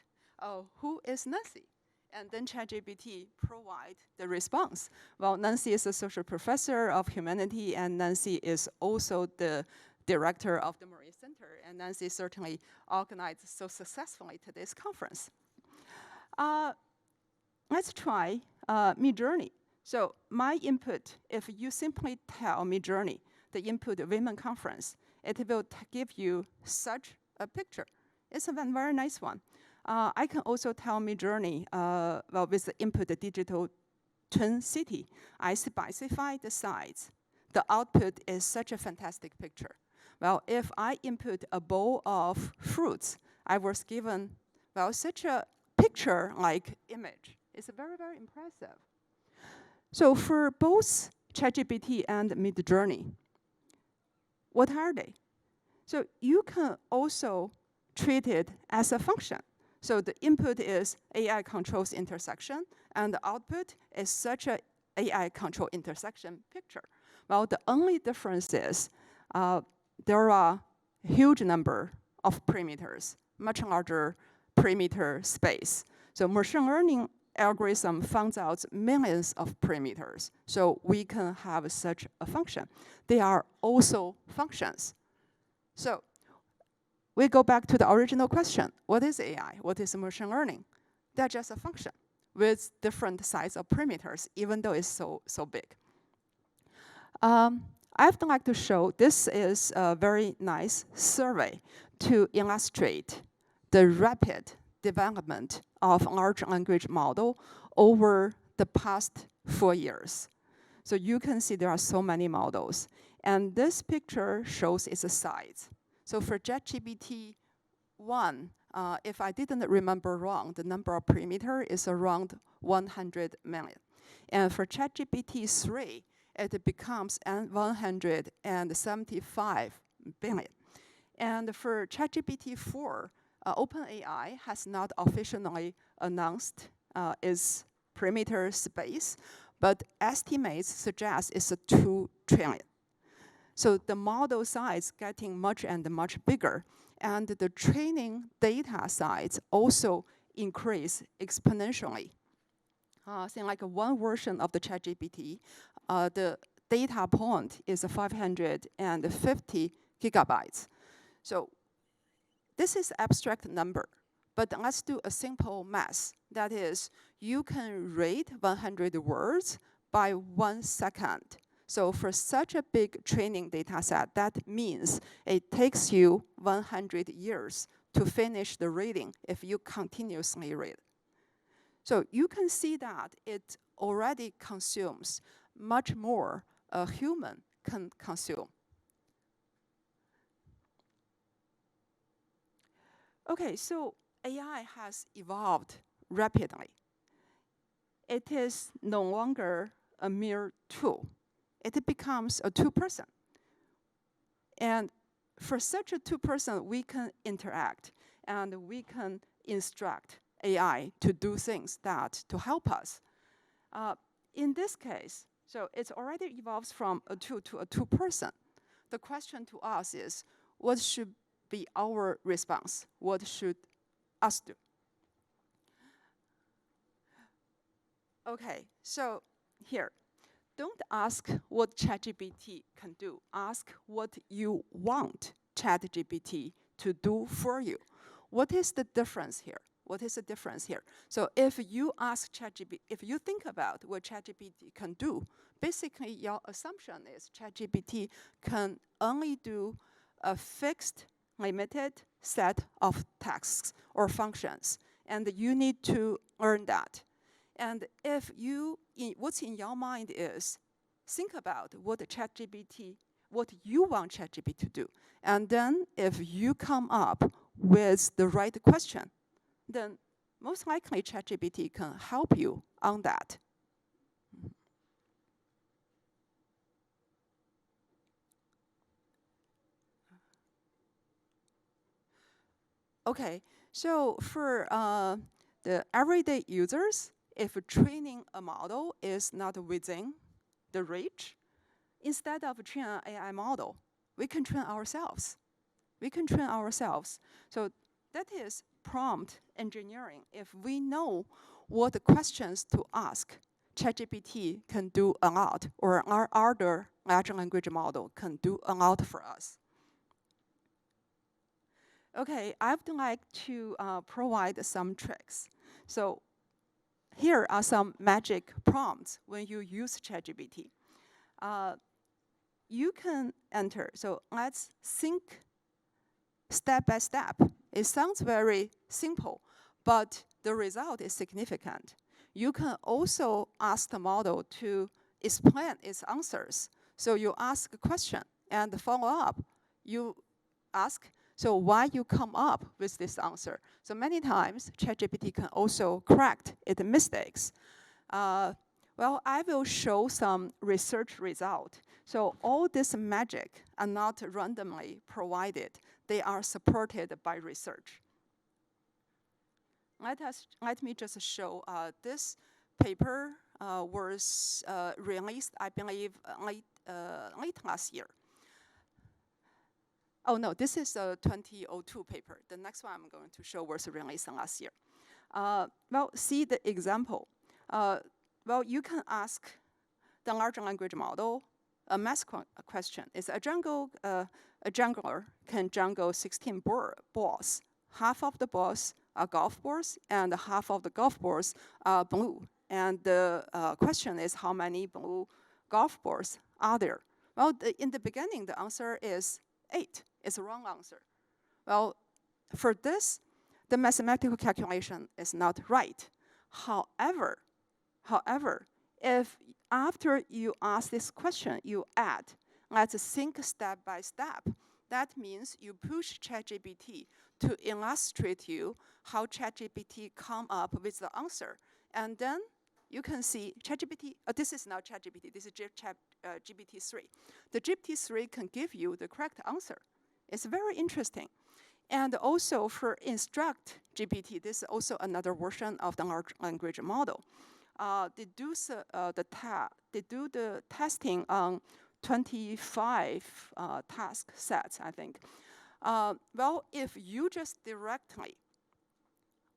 who is Nancy? And then ChatGPT provide the response. Well, Nancy is a social professor of humanity, and Nancy is also the director of the Marie Center, and Nancy certainly organized so successfully today's conference. Let's try Midjourney. So my input, if you simply tell Midjourney the input Women Conference, it will give you such a picture. It's a very nice one. I can also tell Midjourney, well, with the input the digital twin city, I specify the size. The output is such a fantastic picture. Well, if I input a bowl of fruits, I was given, well, such a picture-like image. It's very, very impressive. So for both ChatGPT and Midjourney, what are they? So you can also treat it as a function. So the input is AI controls intersection, and the output is such a AI control intersection picture. Well, the only difference is there are a huge number of parameters, much larger parameter space. So machine learning algorithm finds out millions of parameters, so we can have such a function. They are also functions. So we go back to the original question. What is AI? What is machine learning? They're just a function with different size of parameters, even though it's so big. I'd like to show, this is a very nice survey to illustrate the rapid development of large language model over the past 4 years. So you can see there are so many models. And this picture shows its size. So for ChatGPT 1, if I didn't remember wrong, the number of parameter is around 100 million. And for ChatGPT 3, it becomes 175 billion. And for ChatGPT 4, OpenAI has not officially announced its parameter space, but estimates suggest it's 2 trillion. So the model size getting much and much bigger, and the training data size also increase exponentially. Saying like one version of the ChatGPT, the data point is 550 gigabytes. So this is abstract number, but let's do a simple math. That is, you can read 100 words by 1 second. So for such a big training data set, that means it takes you 100 years to finish the reading if you continuously read. So you can see that it already consumes much more a human can consume. Okay, so AI has evolved rapidly. It is no longer a mere tool. It becomes a two-person. And for such a two-person, we can interact and we can instruct AI to do things that to help us. In this case, So it's already evolves from a two to a two-person. The question to us is, what should be our response? What should us do? Okay, so here, don't ask what ChatGPT can do. Ask what you want ChatGPT to do for you. What is the difference here? What is the difference here? So if you ask ChatGPT, if you think about what ChatGPT can do, basically your assumption is ChatGPT can only do a fixed, limited set of tasks or functions, and you need to learn that. And if you, what's in your mind is, think about what you want ChatGPT to do. And then if you come up with the right question, then most likely ChatGPT can help you on that. Okay, so for the everyday users, if training a model is not within the reach, instead of training an AI model, we can train ourselves. We can train ourselves. So that is prompt engineering. If we know what questions to ask, ChatGPT can do a lot, or our other large language model can do a lot for us. Okay, I would like to provide some tricks. So here are some magic prompts when you use ChatGPT. You can enter, so let's think step by step. It sounds very simple, but the result is significant. You can also ask the model to explain its answers. So you ask a question and follow up. You ask, so why you come up with this answer? So many times, ChatGPT can also correct its mistakes. Well, I will show some research result. So all this magic are not randomly provided. They are supported by research. Let me just show this paper was released, I believe, late last year. Oh no, this is a 2002 paper. The next one I'm going to show was released last year. Well, see the example. Well, you can ask the large language model a math question. Is a jungler can jungle 16 balls. Half of the balls are golf balls, and half of the golf balls are blue. And the question is, how many blue golf balls are there? Well, in the beginning, the answer is 8. It's a wrong answer. Well, for this, the mathematical calculation is not right. However, if after you ask this question, you add, let's think step by step, that means you push ChatGPT to illustrate you how ChatGPT come up with the answer. And then you can see ChatGPT, this is not ChatGPT, this is GPT-3. The GPT-3 can give you the correct answer. It's very interesting. And also for Instruct GPT, this is also another version of the large language model. They do the testing on 25 task sets, I think. Well, if you just directly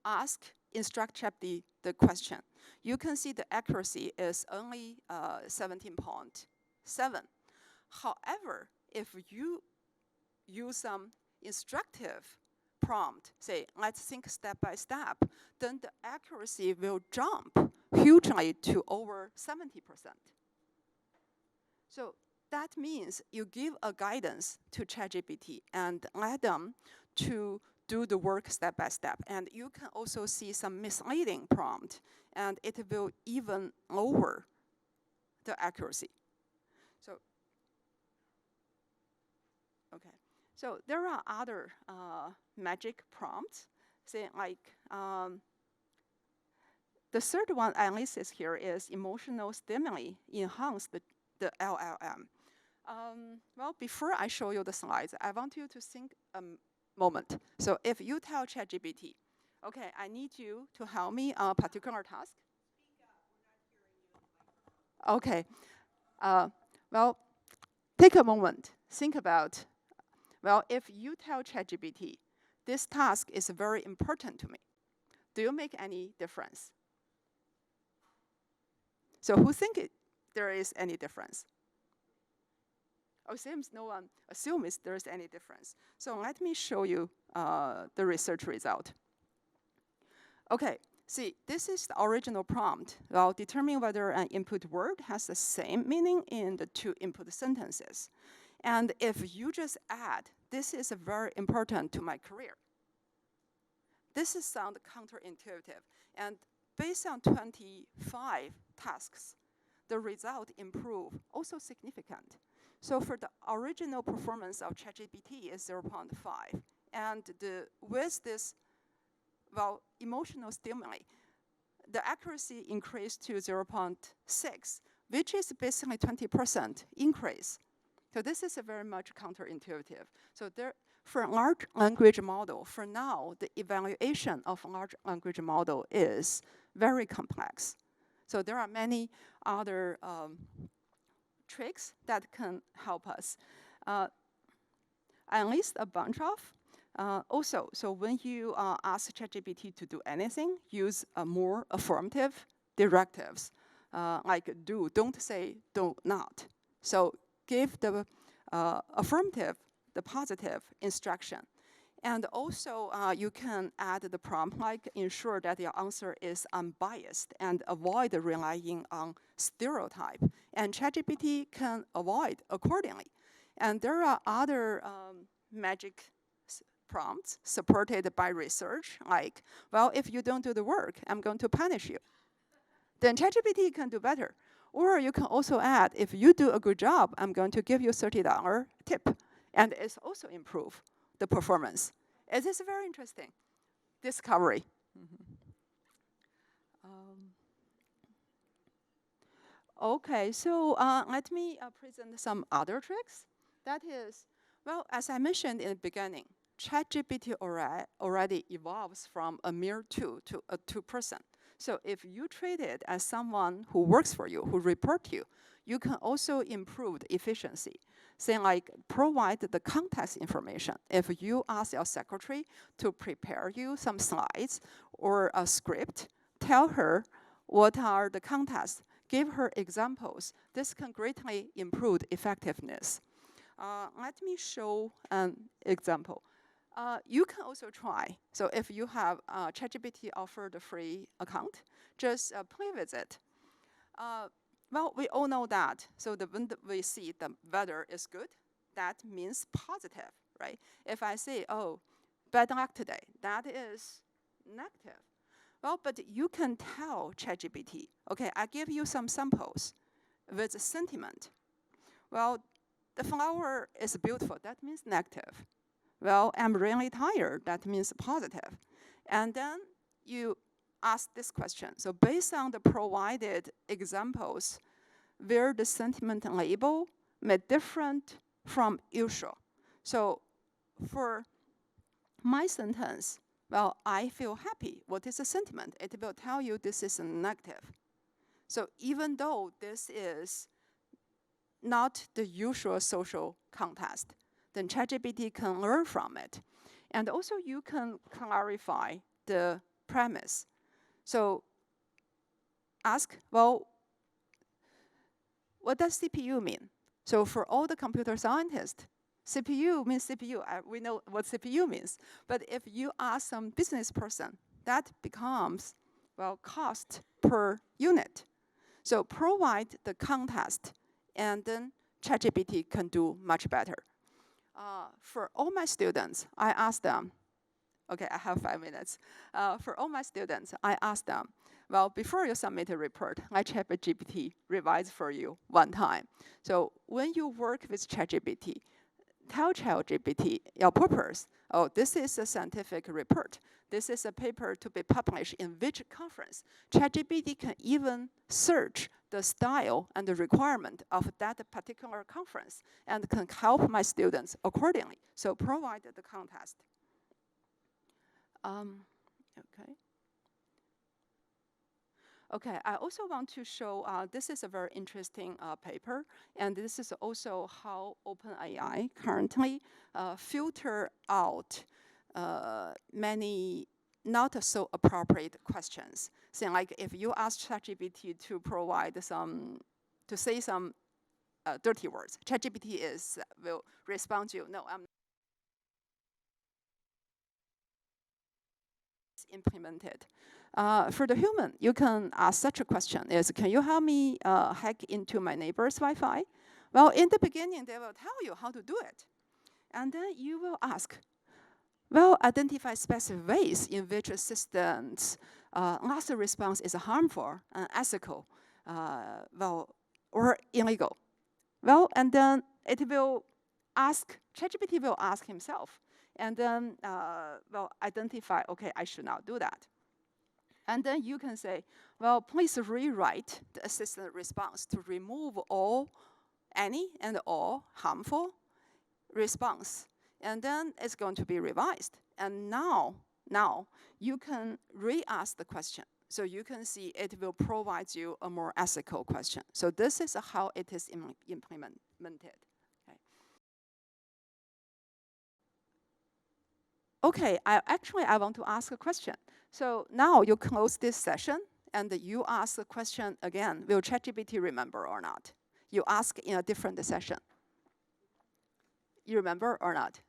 ask Instruct GPT the question, you can see the accuracy is only 17.7. However, if you use some instructive prompt, say, let's think step by step, then the accuracy will jump hugely to over 70%. So that means you give a guidance to ChatGPT and let them to do the work step by step. And you can also see some misleading prompt, and it will even lower the accuracy. So, okay. So there are other magic prompts, say like, the third one I listed here is emotional stimuli enhance the LLM. Well, before I show you the slides, I want you to think a moment. So if you tell ChatGPT, okay, I need you to help me on a particular task. Okay, Well, take a moment, think about, well, if you tell ChatGPT, this task is very important to me, do you make any difference? So who think there is any difference? Oh, seems no one assumes there is any difference. So let me show you the research result. Okay, see, this is the original prompt. Well, determine whether an input word has the same meaning in the two input sentences. And if you just add, this is very important to my career. This is sound counterintuitive. And based on 25 tasks, the result improved, also significant. So for the original performance of ChatGPT is 0.5. And with this, well, emotional stimuli, the accuracy increased to 0.6, which is basically 20% increase. So this is a very much counterintuitive. So for large language model, for now, the evaluation of large language model is very complex. So there are many other tricks that can help us. I list a bunch of. Also, so when you ask ChatGPT to do anything, use more affirmative directives, like do, don't say, do not. So give the affirmative, the positive instruction. And also, you can add the prompt, like ensure that your answer is unbiased and avoid relying on stereotype. And ChatGPT can avoid accordingly. And there are other magic prompts supported by research, like, well, if you don't do the work, I'm going to punish you. Then ChatGPT can do better. Or you can also add, if you do a good job, I'm going to give you $30 tip. And it's also improve the performance. It is very interesting discovery. Okay, so let me present some other tricks. That is, well, as I mentioned in the beginning, ChatGPT already evolves from a mere tool to a two-person. So if you treat it as someone who works for you, who report you, you can also improve the efficiency. Say like provide the context information. If you ask your secretary to prepare you some slides or a script, tell her what are the contexts, give her examples. This can greatly improve effectiveness. Let me show an example. You can also try. So if you have ChatGPT offered a free account, just play with it. Well, we all know that. So when we see the weather is good, that means positive, right? If I say, oh, bad luck today, that is negative. Well, but you can tell ChatGPT, okay, I give you some samples with a sentiment. Well, the flower is beautiful, that means negative. Well, I'm really tired, that means positive. And then you ask this question. So based on the provided examples, where the sentiment label may different from usual. So for my sentence, well, I feel happy. What is the sentiment? It will tell you this is negative. So even though this is not the usual social context, then ChatGPT can learn from it. And also you can clarify the premise. So ask, well, what does CPU mean? So for all the computer scientists, CPU means CPU. We know what CPU means. But if you ask some business person, that becomes, well, cost per unit. So provide the context, and then ChatGPT can do much better. For all my students, I ask them, okay, I have 5 minutes. For all my students, I ask them, well, before you submit a report, let ChatGPT revise for you one time. So when you work with ChatGPT, tell ChatGPT your purpose. Oh, this is a scientific report. This is a paper to be published in which conference. ChatGPT can even search the style and the requirement of that particular conference and can help my students accordingly. So provide the context. Okay. Okay, I also want to show, this is a very interesting paper, and this is also how OpenAI currently filter out many not so appropriate questions. Saying like if you ask ChatGPT to provide to say some dirty words, ChatGPT will respond to you, no, I'm implemented. For the human, you can ask such a question is, can you help me hack into my neighbor's Wi-Fi? Well, in the beginning, they will tell you how to do it. And then you will ask, well, identify specific ways in which assistance last response is harmful, unethical, or illegal. Well, and then it will ask, ChatGPT will ask himself, and then identify, okay, I should not do that. And then you can say, well, please rewrite the assistant response to remove any and all harmful response. And then it's going to be revised. And now you can re-ask the question. So you can see it will provide you a more ethical question. So this is how it is implemented. Okay, I want to ask a question. So now you close this session and you ask the question again. Will ChatGPT remember or not? You ask in a different session. You remember or not?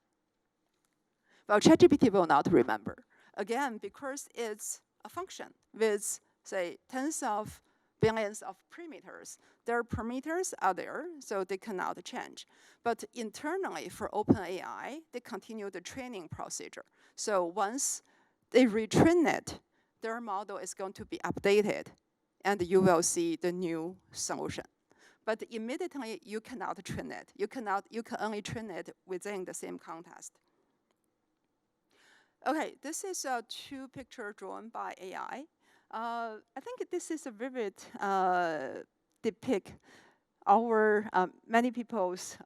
Well, ChatGPT will not remember. Again, because it's a function with, say, tens of billions of parameters. Their parameters are there, so they cannot change. But internally, for OpenAI, they continue the training procedure. So once they retrain it, their model is going to be updated, and you will see the new solution. But immediately, you cannot train it. You can only train it within the same context. Okay, this is a two picture drawn by AI. I think this is a vivid depict our many people's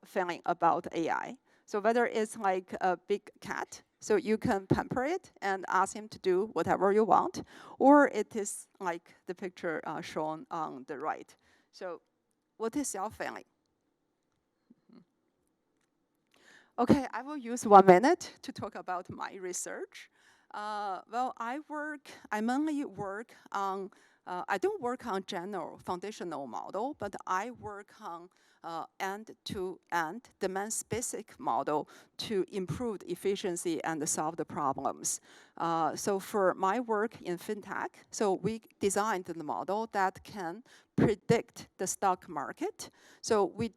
feeling about AI. So whether it's like a big cat, so you can pamper it and ask him to do whatever you want, or it is like the picture shown on the right. So what is your feeling? Okay, I will use 1 minute to talk about my research. Well, I mainly work on, I don't work on general foundational model, but I work on end-to-end domain-specific model to improve the efficiency and solve the problems. So for my work in fintech, so we designed the model that can predict the stock market. So we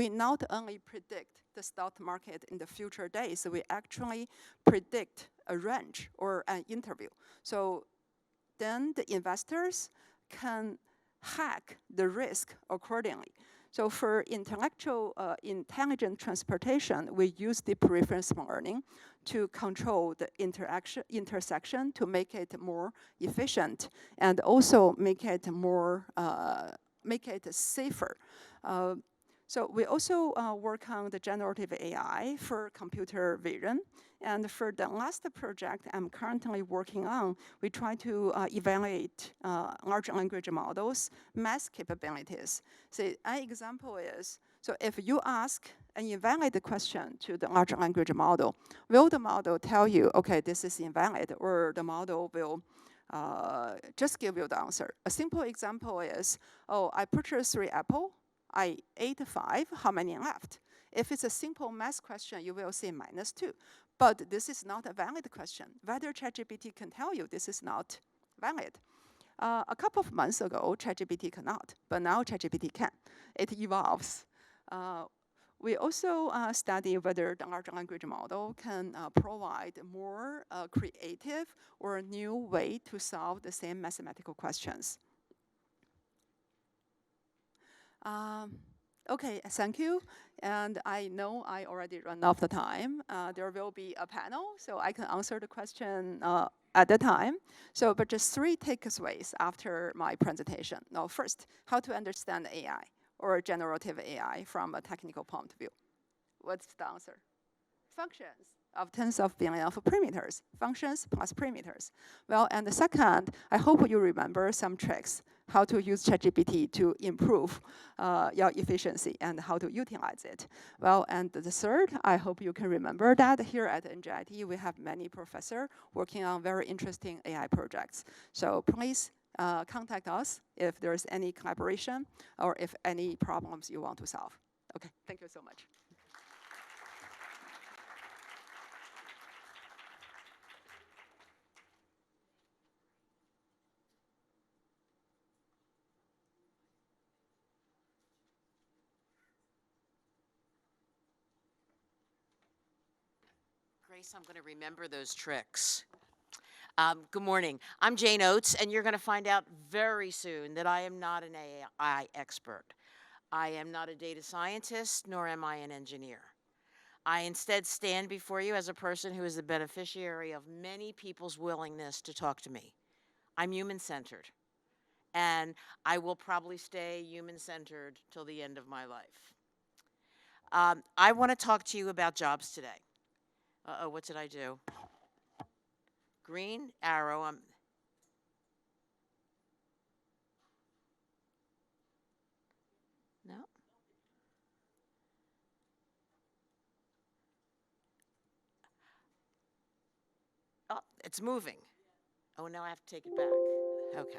not only predict the stock market in the future days, we actually predict a range or an interview. So then the investors can hack the risk accordingly. So for intelligent transportation, we use deep reinforcement learning to control the intersection to make it more efficient and also make it safer. So we also work on the generative AI for computer vision. And for the last project I'm currently working on, we try to evaluate large language models' math capabilities. So an example is, so if you ask an invalid question to the large language model, will the model tell you, okay, this is invalid, or the model will just give you the answer? A simple example is, oh, I purchased 3 apples. I ate 5, how many left? If it's a simple math question, you will say -2. But this is not a valid question. Whether ChatGPT can tell you this is not valid. A couple of months ago, ChatGPT cannot, but now ChatGPT can. It evolves. We also study whether the large language model can provide more creative or new way to solve the same mathematical questions. Okay, thank you. And I know I already run out of time. There will be a panel, so I can answer the question at the time. So, but just 3 takeaways after my presentation. Now, first, how to understand AI or generative AI from a technical point of view. What's the answer? Functions. of tens of billions of parameters, functions plus parameters. Well, and the second, I hope you remember some tricks, how to use ChatGPT to improve your efficiency and how to utilize it. Well, and the third, I hope you can remember that here at NJIT, we have many professors working on very interesting AI projects. So please contact us if there's any collaboration or if any problems you want to solve. Okay, thank you so much. Grace, I'm going to remember those tricks. Good morning. I'm Jane Oates, and you're going to find out very soon that I am not an AI expert. I am not a data scientist, nor am I an engineer. I instead stand before you as a person who is the beneficiary of many people's willingness to talk to me. I'm human-centered, and I will probably stay human-centered till the end of my life. I want to talk to you about jobs today. Uh-oh, what did I do? Green arrow. No? Oh, it's moving. Oh, now I have to take it back. Okay.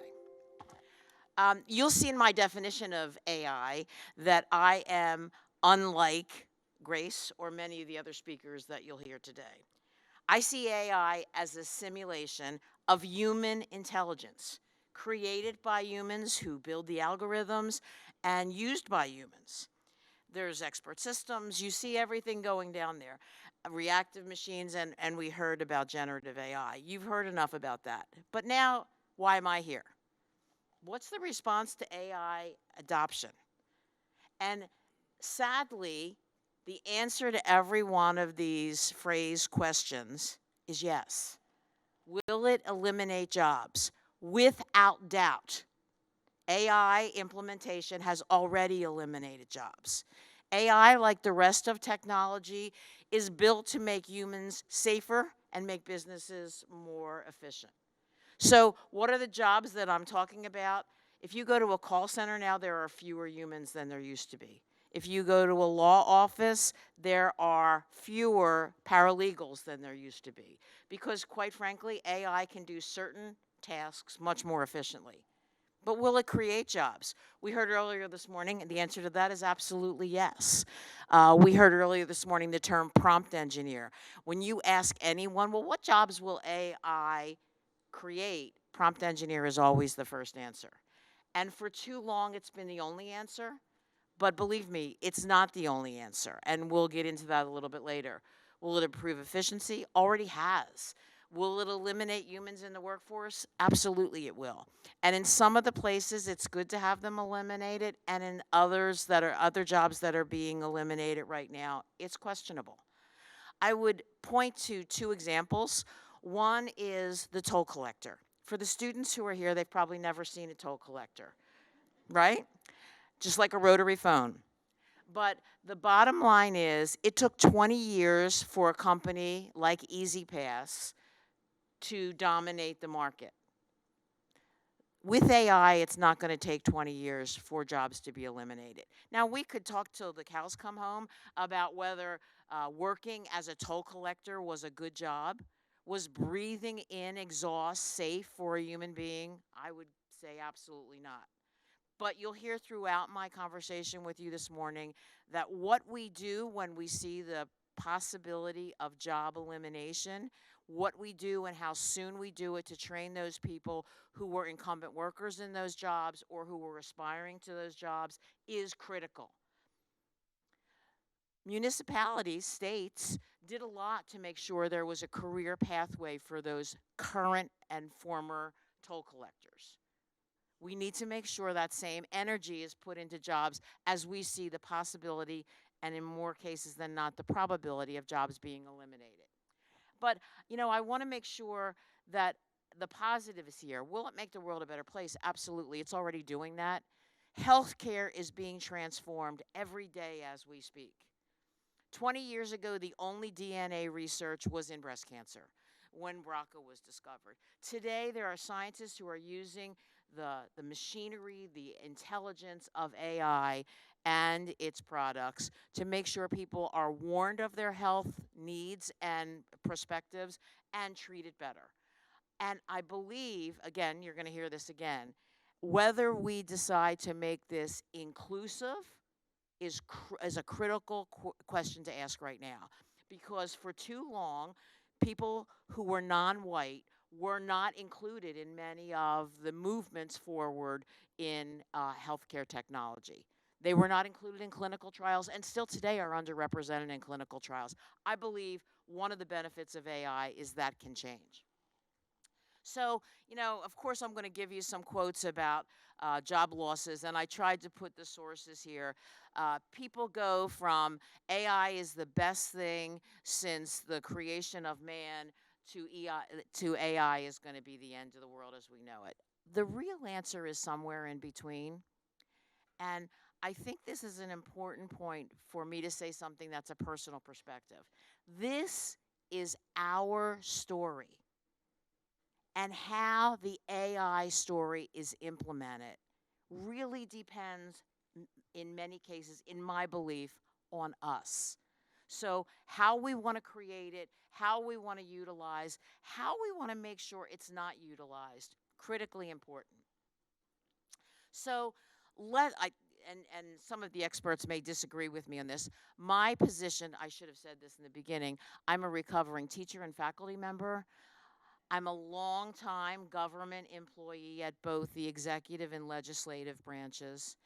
You'll see in my definition of AI that I am unlike Grace or many of the other speakers that you'll hear today. I see AI as a simulation of human intelligence, created by humans who build the algorithms and used by humans. There's expert systems. You see everything going down there. Reactive machines, and we heard about generative AI. You've heard enough about that. But now, why am I here? What's the response to AI adoption? And sadly, the answer to every one of these phrase questions is yes. Will it eliminate jobs? Without doubt. AI implementation has already eliminated jobs. AI, like the rest of technology, is built to make humans safer and make businesses more efficient. So what are the jobs that I'm talking about? If you go to a call center now, there are fewer humans than there used to be. If you go to a law office, there are fewer paralegals than there used to be. Because quite frankly, AI can do certain tasks much more efficiently. But will it create jobs? We heard earlier this morning, and the answer to that is absolutely yes. We heard earlier this morning the term prompt engineer. When you ask anyone, well, what jobs will AI create? Prompt engineer is always the first answer. And for too long, it's been the only answer. But believe me, it's not the only answer. And we'll get into that a little bit later. Will it improve efficiency? Already has. Will it eliminate humans in the workforce? Absolutely it will. And in some of the places, it's good to have them eliminated. And in others that are other jobs that are being eliminated right now, it's questionable. I would point to two examples. One is the toll collector. For the students who are here, they've probably never seen a toll collector, right? Just like a rotary phone. But the bottom line is it took 20 years for a company like EasyPass to dominate the market. With AI, it's not going to take 20 years for jobs to be eliminated. Now, we could talk till the cows come home about whether working as a toll collector was a good job. Was breathing in exhaust safe for a human being? I would say absolutely not. But you'll hear throughout my conversation with you this morning that what we do when we see the possibility of job elimination, what we do and how soon we do it to train those people who were incumbent workers in those jobs or who were aspiring to those jobs is critical. Municipalities, states, did a lot to make sure there was a career pathway for those current and former toll collectors. We need to make sure that same energy is put into jobs as we see the possibility, and in more cases than not, the probability of jobs being eliminated. But, you know, I want to make sure that the positive is here. Will it make the world a better place? Absolutely. It's already doing that. Healthcare is being transformed every day as we speak. 20 years ago, the only DNA research was in breast cancer when BRCA was discovered. Today, there are scientists who are using the machinery, the intelligence of AI and its products to make sure people are warned of their health needs and perspectives and treated better. And I believe, again, you're going to hear this again, whether we decide to make this inclusive is a critical question to ask right now. Because for too long, people who were non-white were not included in many of the movements forward in healthcare technology. They were not included in clinical trials and still today are underrepresented in clinical trials. I believe one of the benefits of AI is that can change. So, of course, I'm going to give you some quotes about job losses, and I tried to put the sources here. People go from AI is the best thing since the creation of man to AI is going to be the end of the world as we know it. The real answer is somewhere in between. And I think this is an important point for me to say something that's a personal perspective. This is our story. And how the AI story is implemented really depends, in many cases, in my belief, on us. So, how we want to create it, how we want to utilize, how we want to make sure it's not utilized, critically important. So, and some of the experts may disagree with me on this. My position, I should have said this in the beginning, I'm a recovering teacher and faculty member. I'm a long-time government employee at both the executive and legislative branches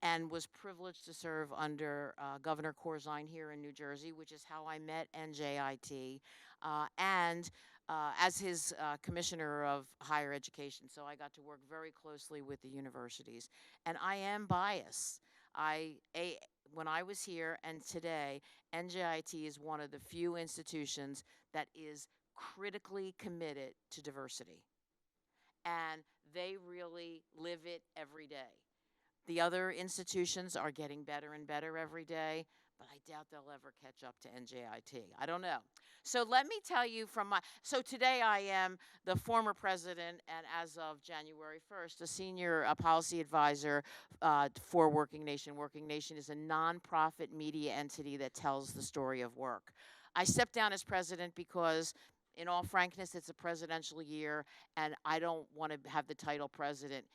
and was privileged to serve under Governor Corzine here in New Jersey, which is how I met NJIT, and as his commissioner of higher education. So I got to work very closely with the universities. And I am biased. When I was here and today, NJIT is one of the few institutions that is critically committed to diversity. And they really live it every day. The other institutions are getting better and better every day, but I doubt they'll ever catch up to NJIT. I don't know. So let me tell you so today I am the former president and as of January 1st, a senior policy advisor for Working Nation. Working Nation is a nonprofit media entity that tells the story of work. I stepped down as president because in all frankness, it's a presidential year, and I don't want to have the title president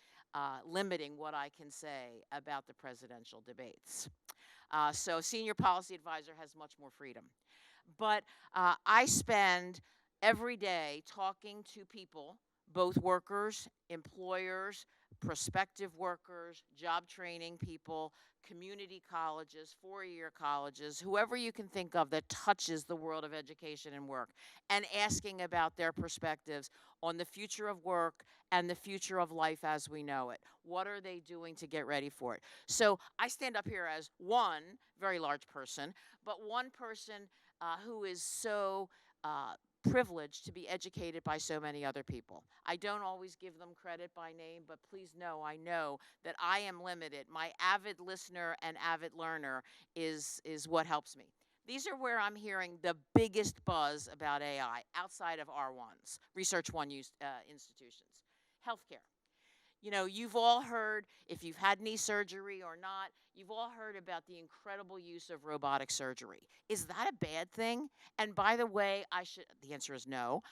limiting what I can say about the presidential debates. So senior policy advisor has much more freedom. But I spend every day talking to people, both workers, employers, prospective workers, job training people, community colleges, four-year colleges, whoever you can think of that touches the world of education and work, and asking about their perspectives on the future of work and the future of life as we know it. What are they doing to get ready for it? So I stand up here as one very large person, but one person who is so privileged to be educated by so many other people. I don't always give them credit by name, but please know, I know that I am limited. My avid listener and avid learner is what helps me. These are where I'm hearing the biggest buzz about AI outside of R1s, Research One institutions. Healthcare. You've all heard, if you've had knee surgery or not, you've all heard about the incredible use of robotic surgery. Is that a bad thing? And by the way, the answer is no.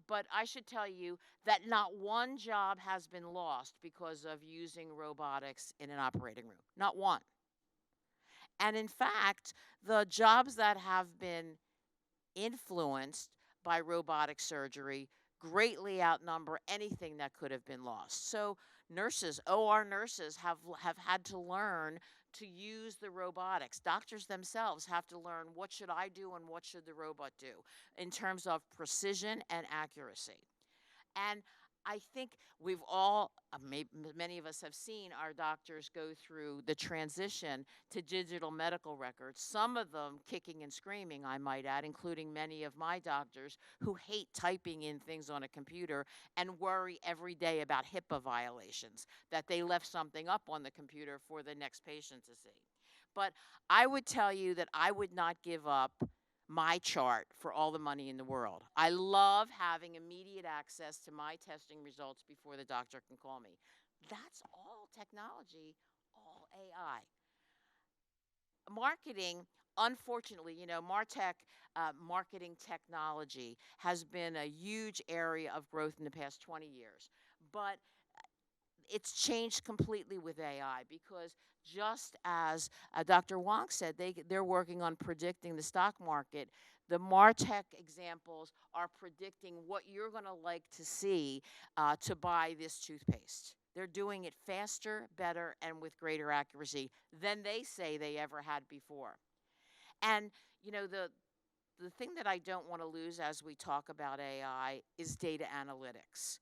But I should tell you that not one job has been lost because of using robotics in an operating room. Not one. And in fact, the jobs that have been influenced by robotic surgery greatly outnumber anything that could have been lost. So nurses, OR nurses have had to learn to use the robotics. Doctors themselves have to learn what should I do and what should the robot do in terms of precision and accuracy. And I think we've all, many of us have seen our doctors go through the transition to digital medical records, some of them kicking and screaming, I might add, including many of my doctors who hate typing in things on a computer and worry every day about HIPAA violations, that they left something up on the computer for the next patient to see. But I would tell you that I would not give up my chart for all the money in the world. I love having immediate access to my testing results before the doctor can call me. That's all technology, all AI. Marketing, unfortunately, MarTech, marketing technology, has been a huge area of growth in the past 20 years. But it's changed completely with AI because just as Dr. Wong said, they're working on predicting the stock market. The MarTech examples are predicting what you're going to like to see to buy this toothpaste. They're doing it faster, better, and with greater accuracy than they say they ever had before. And the thing that I don't want to lose as we talk about AI is data analytics.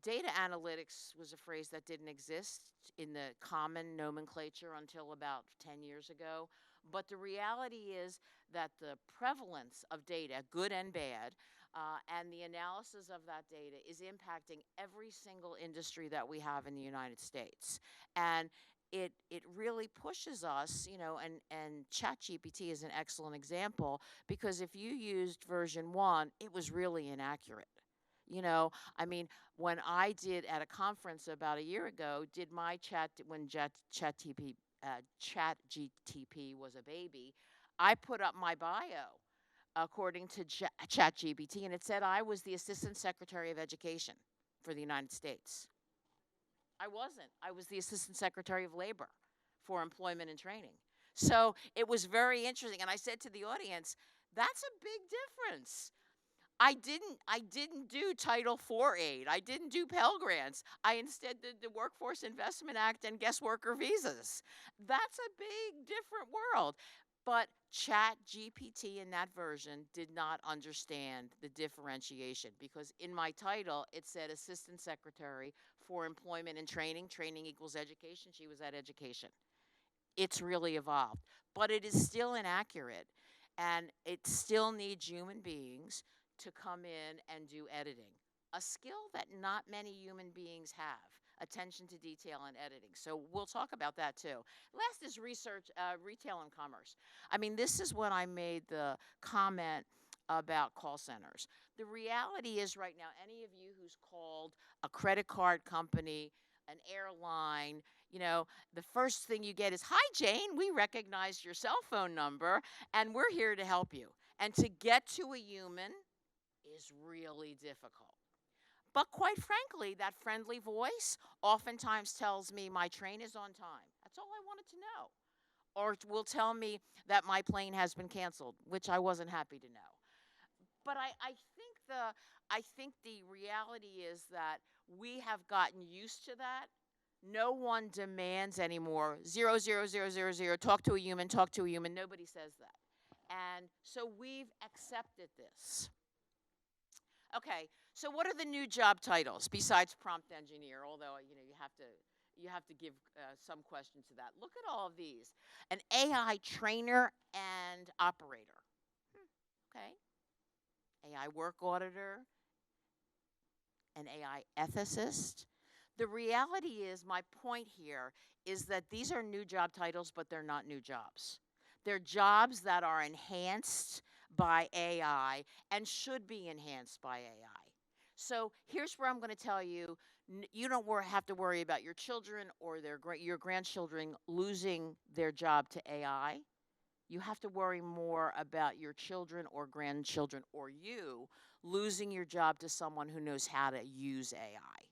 Data analytics was a phrase that didn't exist in the common nomenclature until about 10 years ago. But the reality is that the prevalence of data, good and bad, and the analysis of that data is impacting every single industry that we have in the United States. And it really pushes us, and ChatGPT is an excellent example because if you used version 1, it was really inaccurate. I mean, when I did at a conference about a year ago, did my when ChatGPT was a baby, I put up my bio according to ChatGPT, and it said I was the Assistant Secretary of Education for the United States. I wasn't. I was the Assistant Secretary of Labor for Employment and Training. So it was very interesting, and I said to the audience, that's a big difference. I didn't do Title IV aid. I didn't do Pell Grants. I instead did the Workforce Investment Act and guest worker visas. That's a big different world. But ChatGPT in that version did not understand the differentiation because in my title it said Assistant Secretary for Employment and Training. Training equals education. She was at education. It's really evolved, but it is still inaccurate, and it still needs human beings to come in and do editing, a skill that not many human beings have, attention to detail and editing. So we'll talk about that too. Last is research, retail and commerce. I mean, this is when I made the comment about call centers. The reality is right now, any of you who's called a credit card company, an airline, the first thing you get is, "Hi, Jane, we recognize your cell phone number and we're here to help you." And to get to a human is really difficult. But quite frankly, that friendly voice oftentimes tells me my train is on time. That's all I wanted to know. Or will tell me that my plane has been canceled, which I wasn't happy to know. But I think the reality is that we have gotten used to that. No one demands anymore 00000, talk to a human, talk to a human. Nobody says that. And so we've accepted this. Okay, so what are the new job titles besides prompt engineer? Although you have to give some question to that. Look at all of these: an AI trainer and operator. Okay, AI work auditor, an AI ethicist. The reality is, my point here is that these are new job titles, but they're not new jobs. They're jobs that are enhanced by AI and should be enhanced by AI. So here's where I'm going to tell you, you don't have to worry about your children or your grandchildren losing their job to AI. You have to worry more about your children or grandchildren or you losing your job to someone who knows how to use AI.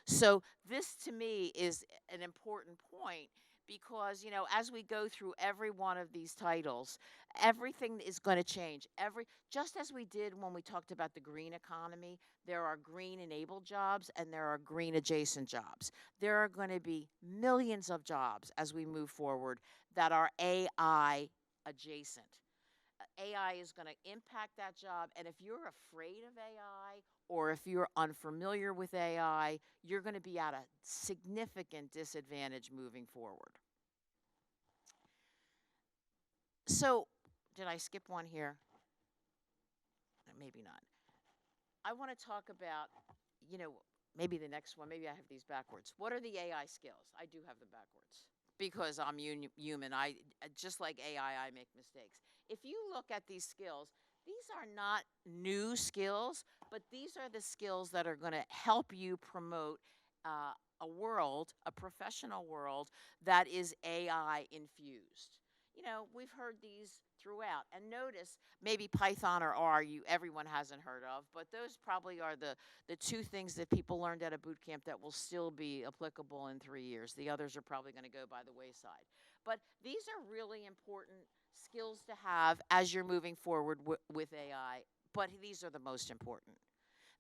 So this to me is an important point because, as we go through every one of these titles, everything is going to change. Just as we did when we talked about the green economy, there are green enabled jobs and there are green adjacent jobs. There are going to be millions of jobs as we move forward that are AI adjacent. AI is going to impact that job, and if you're afraid of AI or if you're unfamiliar with AI, you're going to be at a significant disadvantage moving forward. So, did I skip one here? Maybe not. I want to talk about, maybe the next one, maybe I have these backwards. What are the AI skills? I do have them backwards. because I'm human. Just like AI, I make mistakes. If you look at these skills, these are not new skills, but these are the skills that are going to help you promote a world, a professional world that is AI infused. You know, we've heard these throughout. And notice, maybe Python or R, everyone hasn't heard of, but those probably are the two things that people learned at a boot camp that will still be applicable in 3 years. The others are probably going to go by the wayside. But these are really important skills to have as you're moving forward with AI, but these are the most important.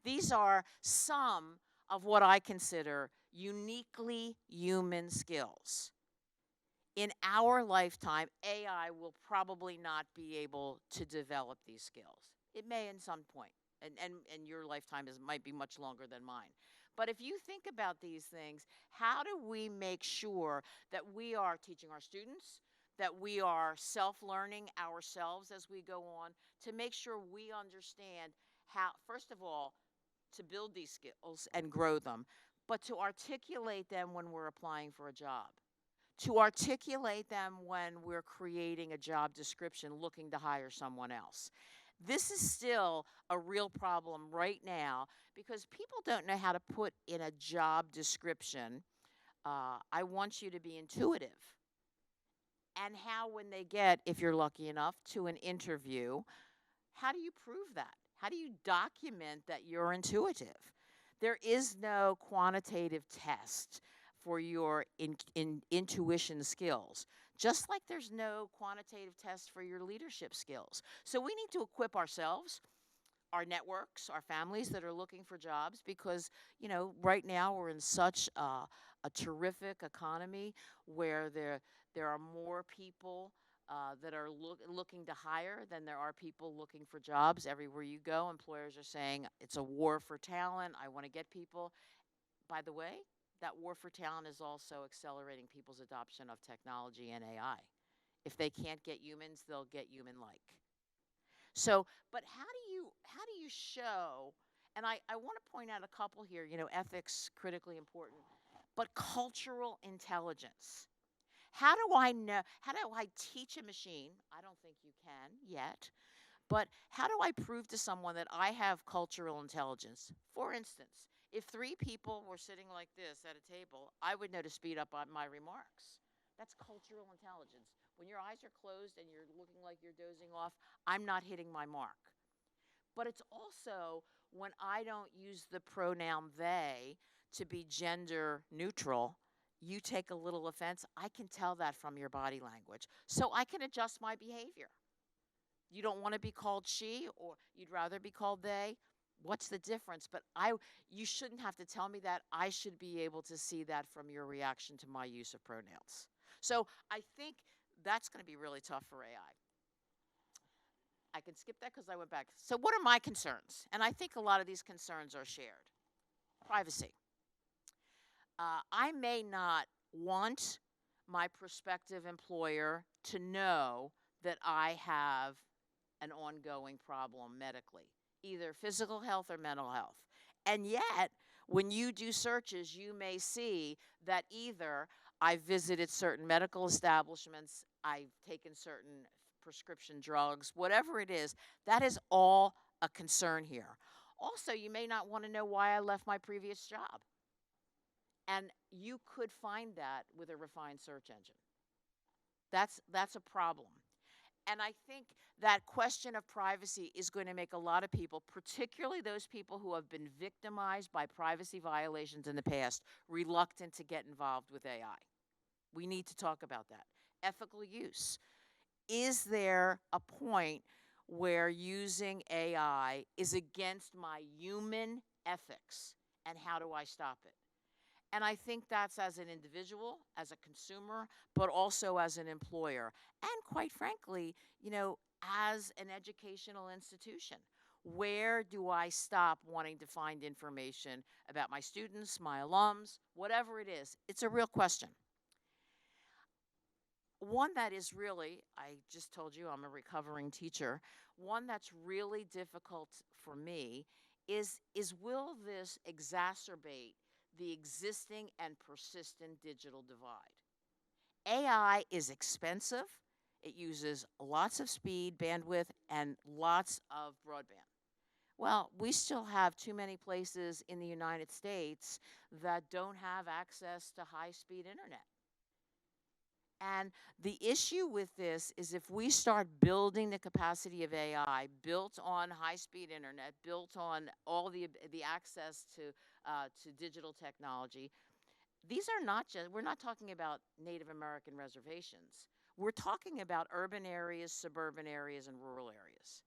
These are some of what I consider uniquely human skills. In our lifetime, AI will probably not be able to develop these skills. It may in some point, and your lifetime might be much longer than mine. But if you think about these things, how do we make sure that we are teaching our students, that we are self-learning ourselves as we go on, to make sure we understand how, first of all, to build these skills and grow them, but to articulate them when we're applying for a job, to articulate them when we're creating a job description looking to hire someone else. This is still a real problem right now because people don't know how to put in a job description, I want you to be intuitive. And how, when they get, if you're lucky enough, to an interview, how do you prove that? How do you document that you're intuitive? There is no quantitative test for your intuition skills, just like there's no quantitative test for your leadership skills. So we need to equip ourselves, our networks, our families that are looking for jobs, because, you know, right now we're in such a terrific economy where there are more people that are looking to hire than there are people looking for jobs. Everywhere you go, employers are saying it's a war for talent. I want to get people. By the way, that war for talent is also accelerating people's adoption of technology and AI. If they can't get humans, they'll get human-like. So, but how do you show, and I want to point out a couple here, you know, ethics, critically important, but cultural intelligence. How do I know, how do I teach a machine? I don't think you can yet, but how do I prove to someone that I have cultural intelligence? For instance, if 3 people were sitting like this at a table, I would know to speed up on my remarks. That's cultural intelligence. When your eyes are closed and you're looking like you're dozing off, I'm not hitting my mark. But it's also when I don't use the pronoun they to be gender neutral, you take a little offense. I can tell that from your body language. So I can adjust my behavior. You don't want to be called she, or you'd rather be called they. What's the difference? But you shouldn't have to tell me that. I should be able to see that from your reaction to my use of pronouns. So I think that's going to be really tough for AI. I can skip that because I went back. So what are my concerns? And I think a lot of these concerns are shared. Privacy. I may not want my prospective employer to know that I have an ongoing problem medically, either physical health or mental health. And yet, when you do searches, you may see that either I've visited certain medical establishments, I've taken certain prescription drugs, whatever it is, that is all a concern here. Also, you may not want to know why I left my previous job. And you could find that with a refined search engine. That's a problem. And I think that question of privacy is going to make a lot of people, particularly those people who have been victimized by privacy violations in the past, reluctant to get involved with AI. We need to talk about that. Ethical use. Is there a point where using AI is against my human ethics? And how do I stop it? And I think that's as an individual, as a consumer, but also as an employer. And quite frankly, you know, as an educational institution. Where do I stop wanting to find information about my students, my alums, whatever it is? It's a real question. One that is really, I just told you I'm a recovering teacher, one that's really difficult for me is will this exacerbate the existing and persistent digital divide? AI is expensive. It uses lots of speed, bandwidth, and lots of broadband. Well, we still have too many places in the United States that don't have access to high speed internet. And the issue with this is if we start building the capacity of AI, built on high-speed internet, built on all the access to digital technology, these are not just, we're not talking about Native American reservations. We're talking about urban areas, suburban areas, and rural areas.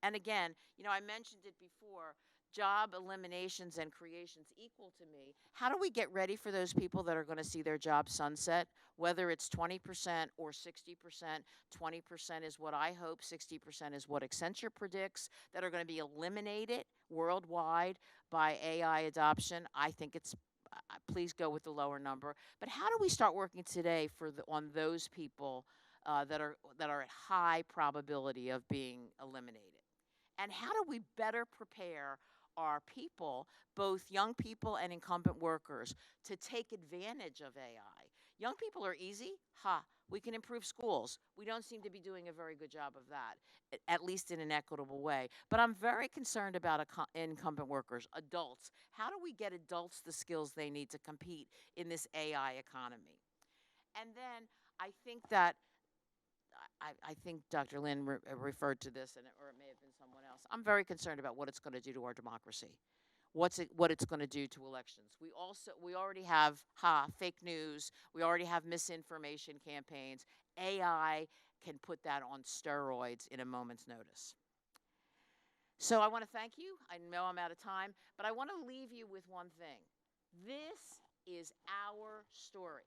And again, I mentioned it before, job eliminations and creations equal to me. How do we get ready for those people that are going to see their job sunset? Whether it's 20% or 60%, 20% is what I hope, 60% is what Accenture predicts, that are going to be eliminated worldwide by AI adoption. I think it's, please go with the lower number. But how do we start working today on those people that are at high probability of being eliminated? And how do we better prepare our people, both young people and incumbent workers, to take advantage of AI? Young people are easy. We can improve schools. We don't seem to be doing a very good job of that, at least in an equitable way. But I'm very concerned about incumbent workers, adults. How do we get adults the skills they need to compete in this AI economy? And then I think that I think Dr. Lin referred to this, or it may have been someone else. I'm very concerned about what it's going to do to our democracy, what it's going to do to elections. We already have fake news. We already have misinformation campaigns. AI can put that on steroids in a moment's notice. So I want to thank you. I know I'm out of time, but I want to leave you with one thing. This is our story.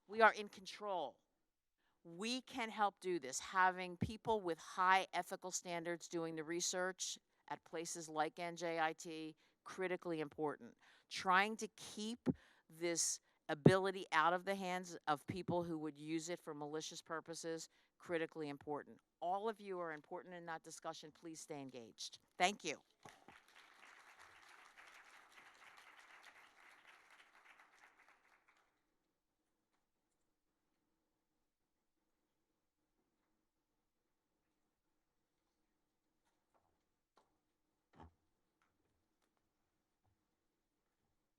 We are in control. We can help do this. Having people with high ethical standards doing the research at places like NJIT, critically important. Trying to keep this ability out of the hands of people who would use it for malicious purposes, critically important. All of you are important in that discussion. Please stay engaged. Thank you.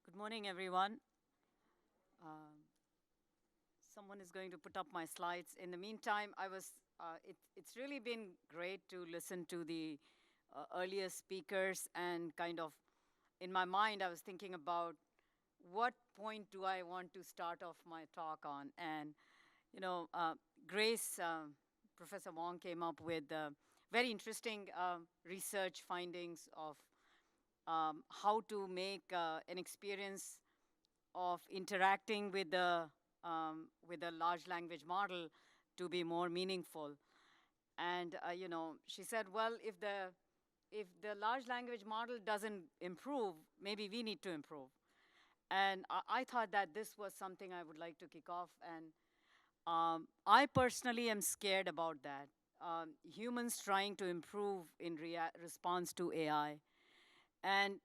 Good morning, everyone. Someone is going to put up my slides. In the meantime, it's really been great to listen to the earlier speakers, and kind of, in my mind, I was thinking about what point do I want to start off my talk on. And, Grace, Professor Wong came up with very interesting research findings of how to make an experience of interacting with a large language model to be more meaningful. And she said, well, if the large language model doesn't improve, maybe we need to improve. And I thought that this was something I would like to kick off. And I personally am scared about that. Humans trying to improve in response to AI. And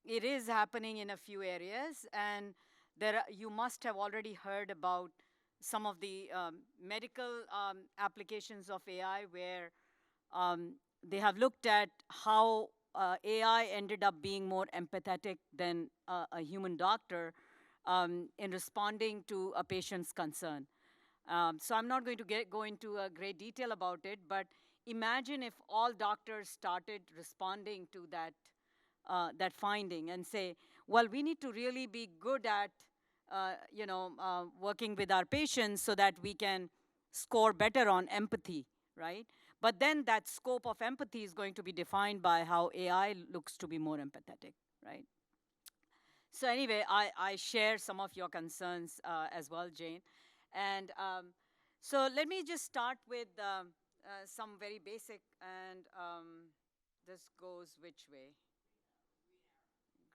it is happening in a few areas. And you must have already heard about some of the medical applications of AI where they have looked at how AI ended up being more empathetic than a human doctor in responding to a patient's concern. So I'm not going to go into a great detail about it, but imagine if all doctors started responding to that finding and say, well, we need to really be good at working with our patients so that we can score better on empathy, right? But then that scope of empathy is going to be defined by how AI looks to be more empathetic, right? So anyway, I share some of your concerns as well, Jane. And so let me just start with some very basic, and this goes which way?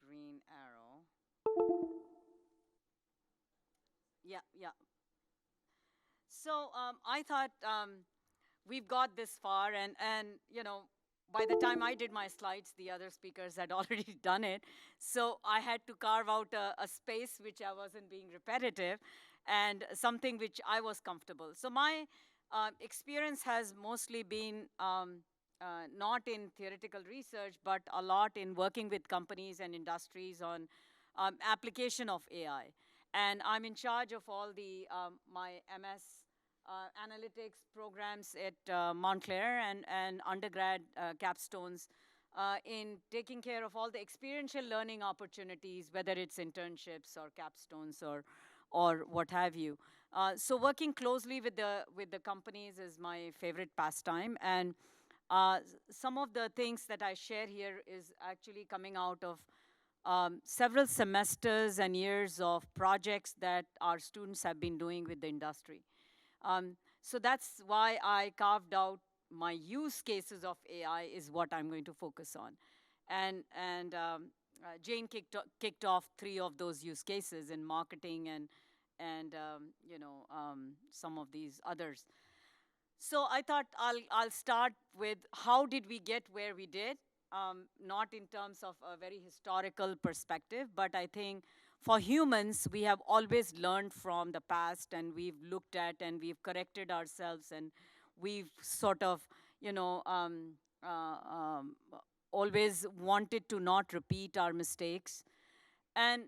Green arrow. Yeah. So I thought we've got this far, and by the time I did my slides, the other speakers had already done it. So I had to carve out a space which I wasn't being repetitive and something which I was comfortable. So my experience has mostly been not in theoretical research, but a lot in working with companies and industries on application of AI. And I'm in charge of all the my MS analytics programs at Montclair and undergrad capstones in taking care of all the experiential learning opportunities, whether it's internships or capstones or what have you. So working closely with the companies is my favorite pastime, and some of the things that I share here is actually coming out of several semesters and years of projects that our students have been doing with the industry. So that's why I carved out my use cases of AI is what I'm going to focus on. And Jane kicked off 3 of those use cases in marketing and some of these others. So I thought I'll start with how did we get where we did, not in terms of a very historical perspective, but I think for humans, we have always learned from the past and we've looked at and we've corrected ourselves and we've sort of, you know, always wanted to not repeat our mistakes. And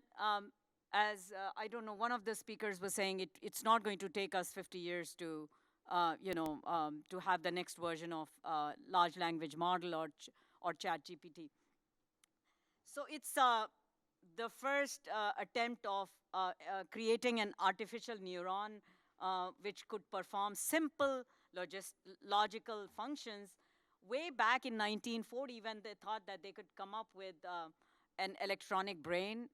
as I don't know, one of the speakers was saying it's not going to take us 50 years to to have the next version of large language model or chat GPT. So it's the first attempt of creating an artificial neuron which could perform simple logical functions way back in 1940 when they thought that they could come up with an electronic brain.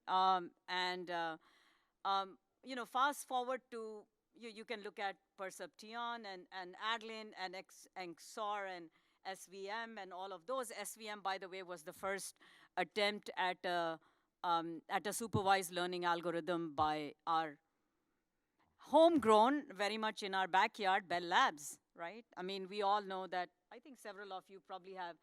Fast forward to you can look at Perception and Adeline and XOR and SVM and all of those. SVM, by the way, was the first attempt at a supervised learning algorithm by our homegrown, very much in our backyard, Bell Labs, right? I mean, we all know that. I think several of you probably have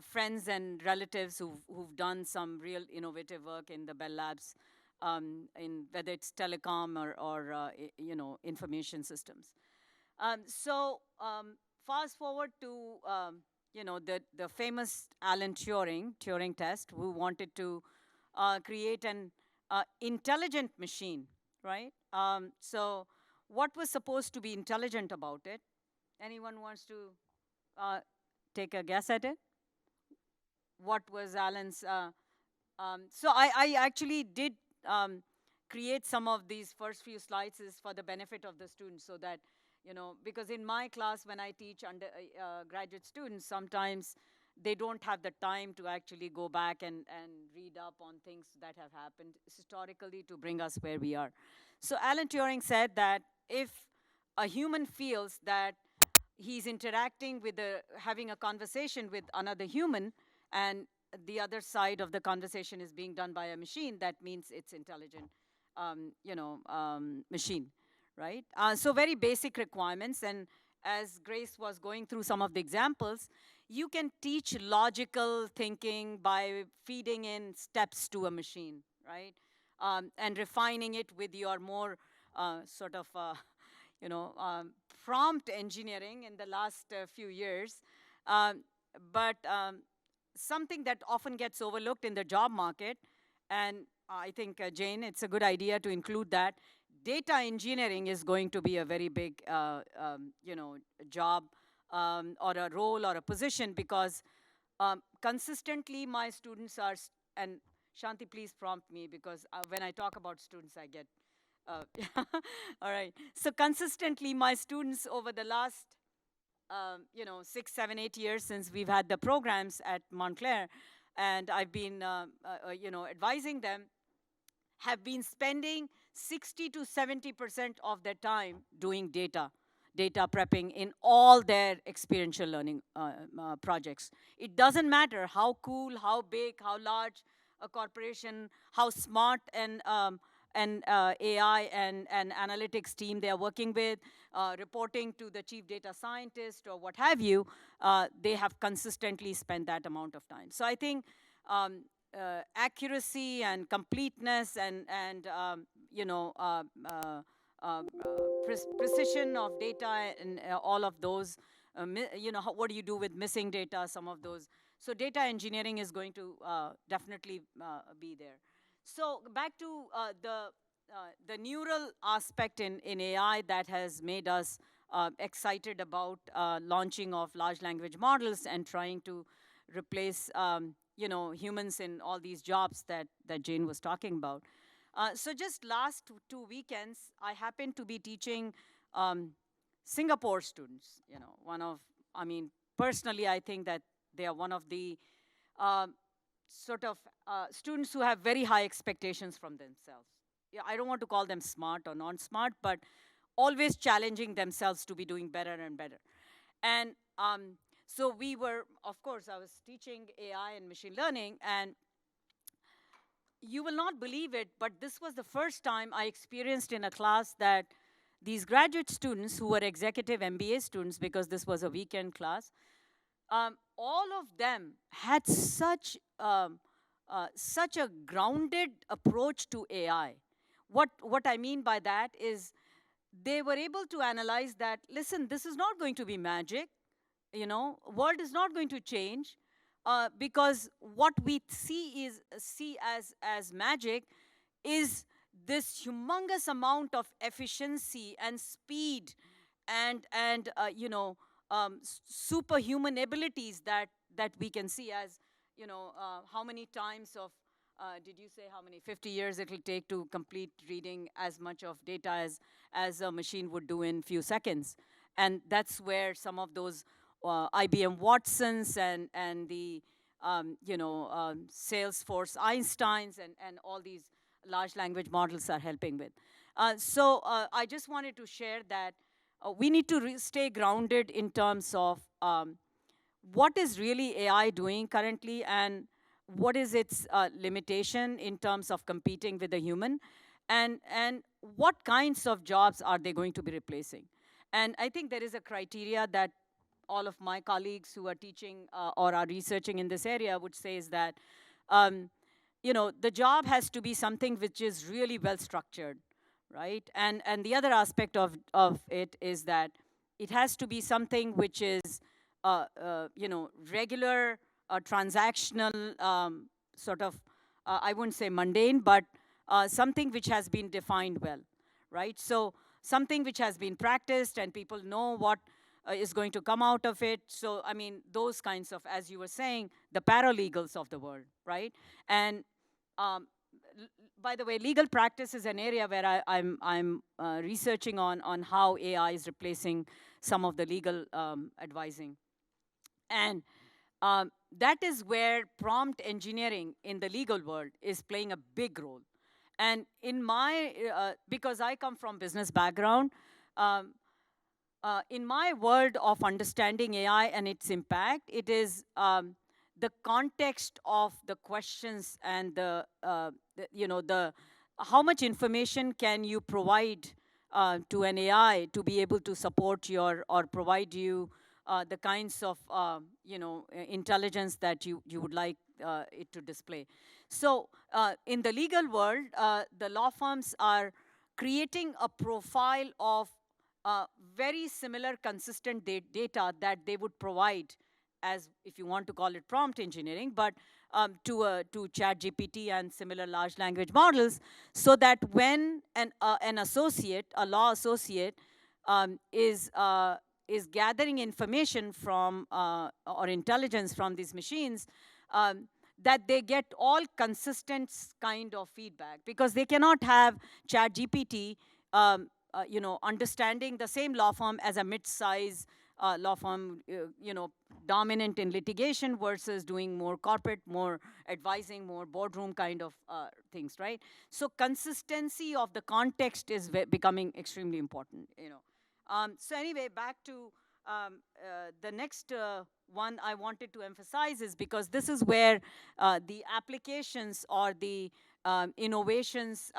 friends and relatives who've done some real innovative work in the Bell Labs, in whether it's telecom or information systems. Fast forward to the famous Alan Turing test, who wanted to create an intelligent machine, right? So what was supposed to be intelligent about it? Anyone wants to take a guess at it? What was Alan's? So I actually did create some of these first few slides is for the benefit of the students, so that, because in my class when I teach graduate students, sometimes they don't have the time to actually go back and read up on things that have happened historically to bring us where we are. So Alan Turing said that if a human feels that he's interacting with having a conversation with another human, and the other side of the conversation is being done by a machine, that means it's intelligent, machine, right? So very basic requirements. And as Grace was going through some of the examples, you can teach logical thinking by feeding in steps to a machine, right? And refining it with your more sort of, prompt engineering in the last few years. But something that often gets overlooked in the job market, and I think, Jane, it's a good idea to include that. Data engineering is going to be a very big, job or a role or a position, because consistently my students are, and Shanti, please prompt me, because when I talk about students, I get, all right. So consistently my students over the last 6, 7, 8 years since we've had the programs at Montclair, and I've been, advising them, have been spending 60 to 70% of their time doing data prepping in all their experiential learning projects. It doesn't matter how cool, how big, how large a corporation, how smart an AI and analytics team they are working with, reporting to the chief data scientist or what have you, they have consistently spent that amount of time. So I think accuracy and completeness and you know, precision of data and all of those, you know, what do you do with missing data, some of those. So data engineering is going to definitely be there. So back to the neural aspect in AI that has made us excited about launching of large language models and trying to replace you know, humans in all these jobs that Jane was talking about. So just last 2 weekends, I happened to be teaching Singapore students. You know, I mean, personally, I think that they are one of the sort of students who have very high expectations from themselves. Yeah, I don't want to call them smart or non-smart, but always challenging themselves to be doing better and better. And so we were, of course, I was teaching AI and machine learning, and you will not believe it, but this was the first time I experienced in a class that these graduate students who were executive MBA students, because this was a weekend class, all of them had such a grounded approach to AI. What I mean by that is they were able to analyze that, listen, this is not going to be magic, you know, world is not going to change, because what we see as magic is this humongous amount of efficiency and speed and you know, superhuman abilities that we can see, as you know, how many times of did you say how many 50 years it will take to complete reading as much of data as a machine would do in few seconds. And that's where some of those IBM Watsons and the you know, Salesforce Einsteins and all these large language models are helping with. So I just wanted to share that we need to stay grounded in terms of what is really AI doing currently and what is its limitation in terms of competing with the human, and what kinds of jobs are they going to be replacing. And I think there is a criteria that all of my colleagues who are teaching or are researching in this area would say is that, you know, the job has to be something which is really well structured, right? And the other aspect of it is that it has to be something which is, you know, regular, transactional, sort of, I wouldn't say mundane, but something which has been defined well, right? So something which has been practiced and people know what is going to come out of it. So, I mean, those kinds of, as you were saying, the paralegals of the world, right? And by the way, legal practice is an area where I'm researching on how AI is replacing some of the legal advising. And that is where prompt engineering in the legal world is playing a big role. And in my, because I come from business background, in my world of understanding AI and its impact, it is the context of the questions and you know, how much information can you provide to an AI to be able to support your or provide you the kinds of you know, intelligence that you would like it to display. So in the legal world, the law firms are creating a profile of very similar consistent data that they would provide as, if you want to call it prompt engineering, but to ChatGPT and similar large language models, so that when an associate, a law associate, is gathering information from or intelligence from these machines, that they get all consistent kind of feedback, because they cannot have ChatGPT you know, understanding the same law firm as a mid-size law firm, you know, dominant in litigation versus doing more corporate, more advising, more boardroom kind of things, right? So consistency of the context is becoming extremely important, you know. So anyway, back to the next one I wanted to emphasize is, because this is where the applications or the innovations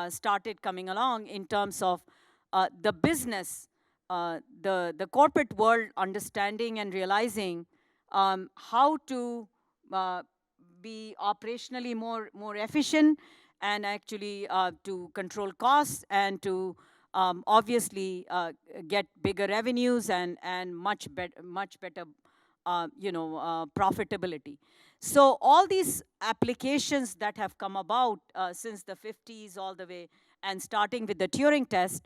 started coming along in terms of the business, the corporate world understanding and realizing how to be operationally more efficient and actually to control costs and to obviously get bigger revenues and much better profitability. So all these applications that have come about since the 50s all the way and starting with the Turing test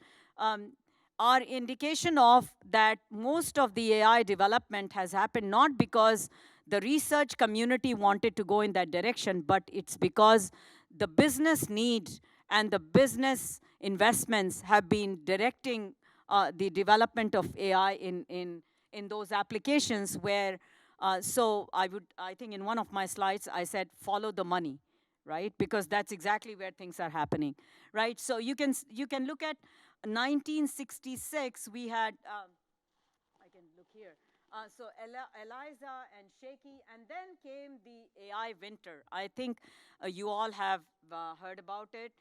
are indication of that most of the AI development has happened not because the research community wanted to go in that direction, but it's because the business need and the business investments have been directing the development of AI in those applications where, so I think in one of my slides, I said, follow the money, right? Because that's exactly where things are happening, right? So you can look at 1966, we had, I can look here. So Eliza and Shaky, and then came the AI winter. I think you all have heard about it.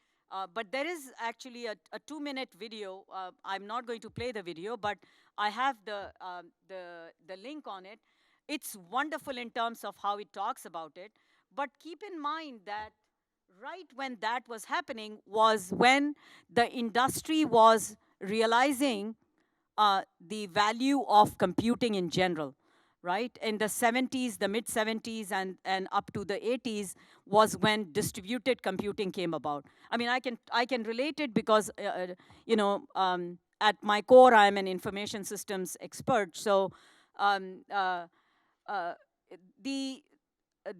But there is actually a 2-minute video. I'm not going to play the video, but I have the link on it. It's wonderful in terms of how it talks about it. But keep in mind that right when that was happening was when the industry was realizing the value of computing in general, right? In the 70s, the mid 70s and up to the 80s was when distributed computing came about. I mean, I can relate it because, at my core, I'm an information systems expert. So the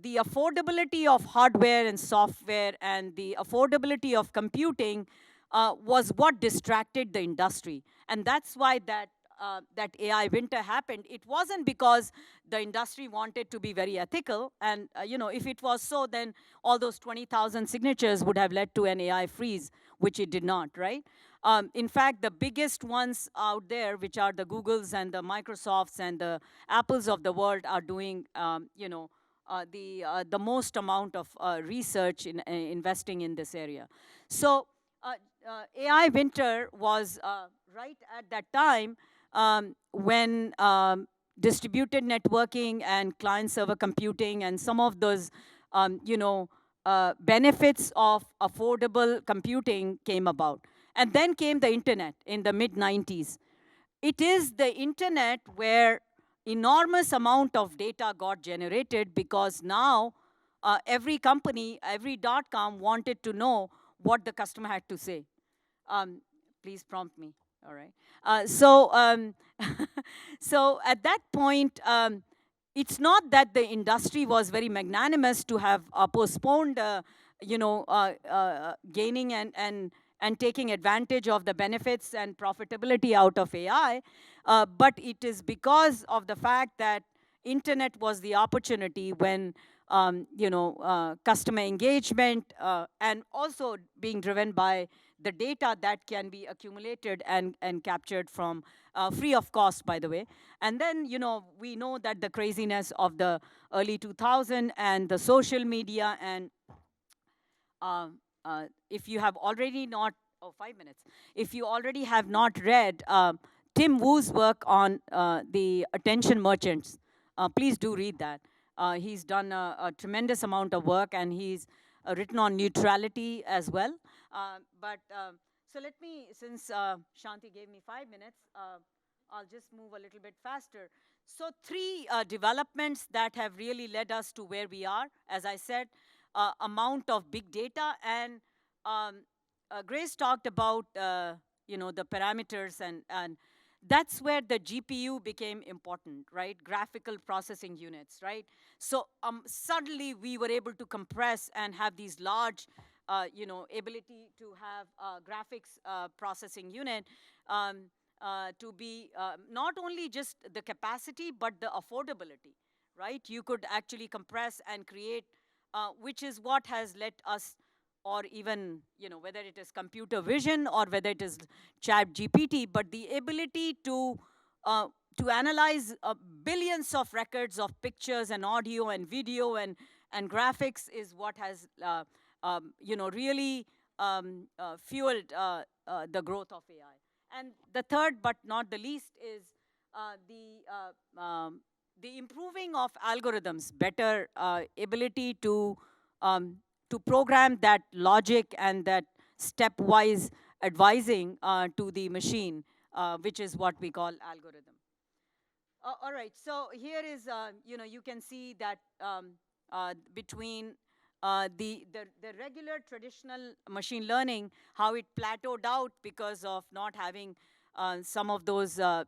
the affordability of hardware and software and the affordability of computing was what distracted the industry. And that's why that AI winter happened. It wasn't because the industry wanted to be very ethical. And, if it was so, then all those 20,000 signatures would have led to an AI freeze, which it did not, right? In fact, the biggest ones out there, which are the Googles and the Microsofts and the Apples of the world, are doing, the most amount of research in investing in this area. So AI winter was right at that time when distributed networking and client-server computing and some of those, benefits of affordable computing came about. And then came the internet in the mid-90s. It is the internet where enormous amount of data got generated because now every company, every .com wanted to know what the customer had to say. Please prompt me, all right? So at that point, it's not that the industry was very magnanimous to have postponed, gaining and taking advantage of the benefits and profitability out of AI, but it is because of the fact that internet was the opportunity when customer engagement and also being driven by the data that can be accumulated and captured from free of cost, by the way. And then, we know that the craziness of the early 2000s and the social media and if you have already not, 5 minutes. If you already have not read Tim Wu's work on the attention merchants, please do read that. He's done a tremendous amount of work, and he's written on neutrality as well. So let me, since Shanti gave me 5 minutes, I'll just move a little bit faster. So 3 developments that have really led us to where we are. As I said, amount of big data, and Grace talked about the parameters, and that's where the GPU became important, right? Graphical processing units, right? So suddenly we were able to compress and have these large, ability to have graphics processing unit to be not only just the capacity, but the affordability, right? You could actually compress and create, which is what has led us, or even, whether it is computer vision or whether it is chat GPT, but the ability to analyze billions of records of pictures and audio and video and graphics is what has, really fueled the growth of AI. And the third, but not the least, is the improving of algorithms, better ability to program that logic and that stepwise advising to the machine, which is what we call algorithm. All right, so here is, you can see that between the regular traditional machine learning, how it plateaued out because of not having some of those, the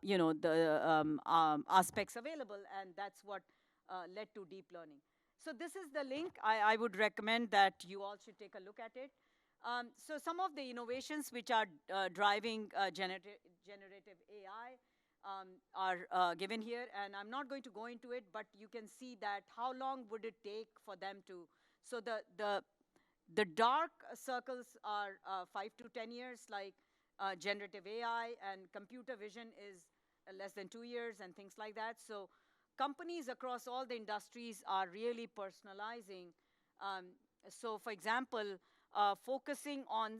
aspects available, and that's what led to deep learning. So this is the link. I would recommend that you all should take a look at it. So some of the innovations which are driving generative AI are given here, and I'm not going to go into it, but you can see that how long would it take for them to, so the dark circles are 5 to 10 years, like generative AI, and computer vision is less than 2 years and things like that. So companies across all the industries are really personalizing. So for example, focusing on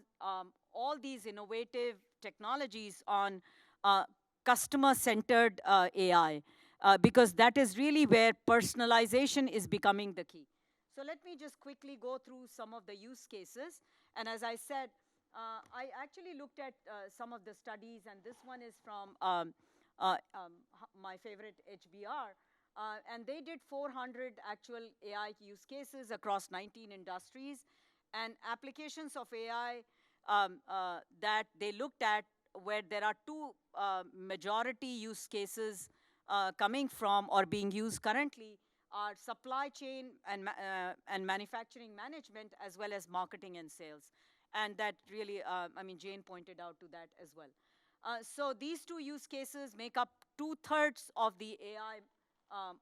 all these innovative technologies on customer-centered AI, because that is really where personalization is becoming the key. So let me just quickly go through some of the use cases. And as I said, I actually looked at some of the studies, and this one is from my favorite HBR. And they did 400 actual AI use cases across 19 industries. And applications of AI that they looked at, where there are two majority use cases coming from or being used currently, are supply chain and manufacturing management, as well as marketing and sales. And that really, Jane pointed out to that as well. So these two use cases make up 2/3 of the AI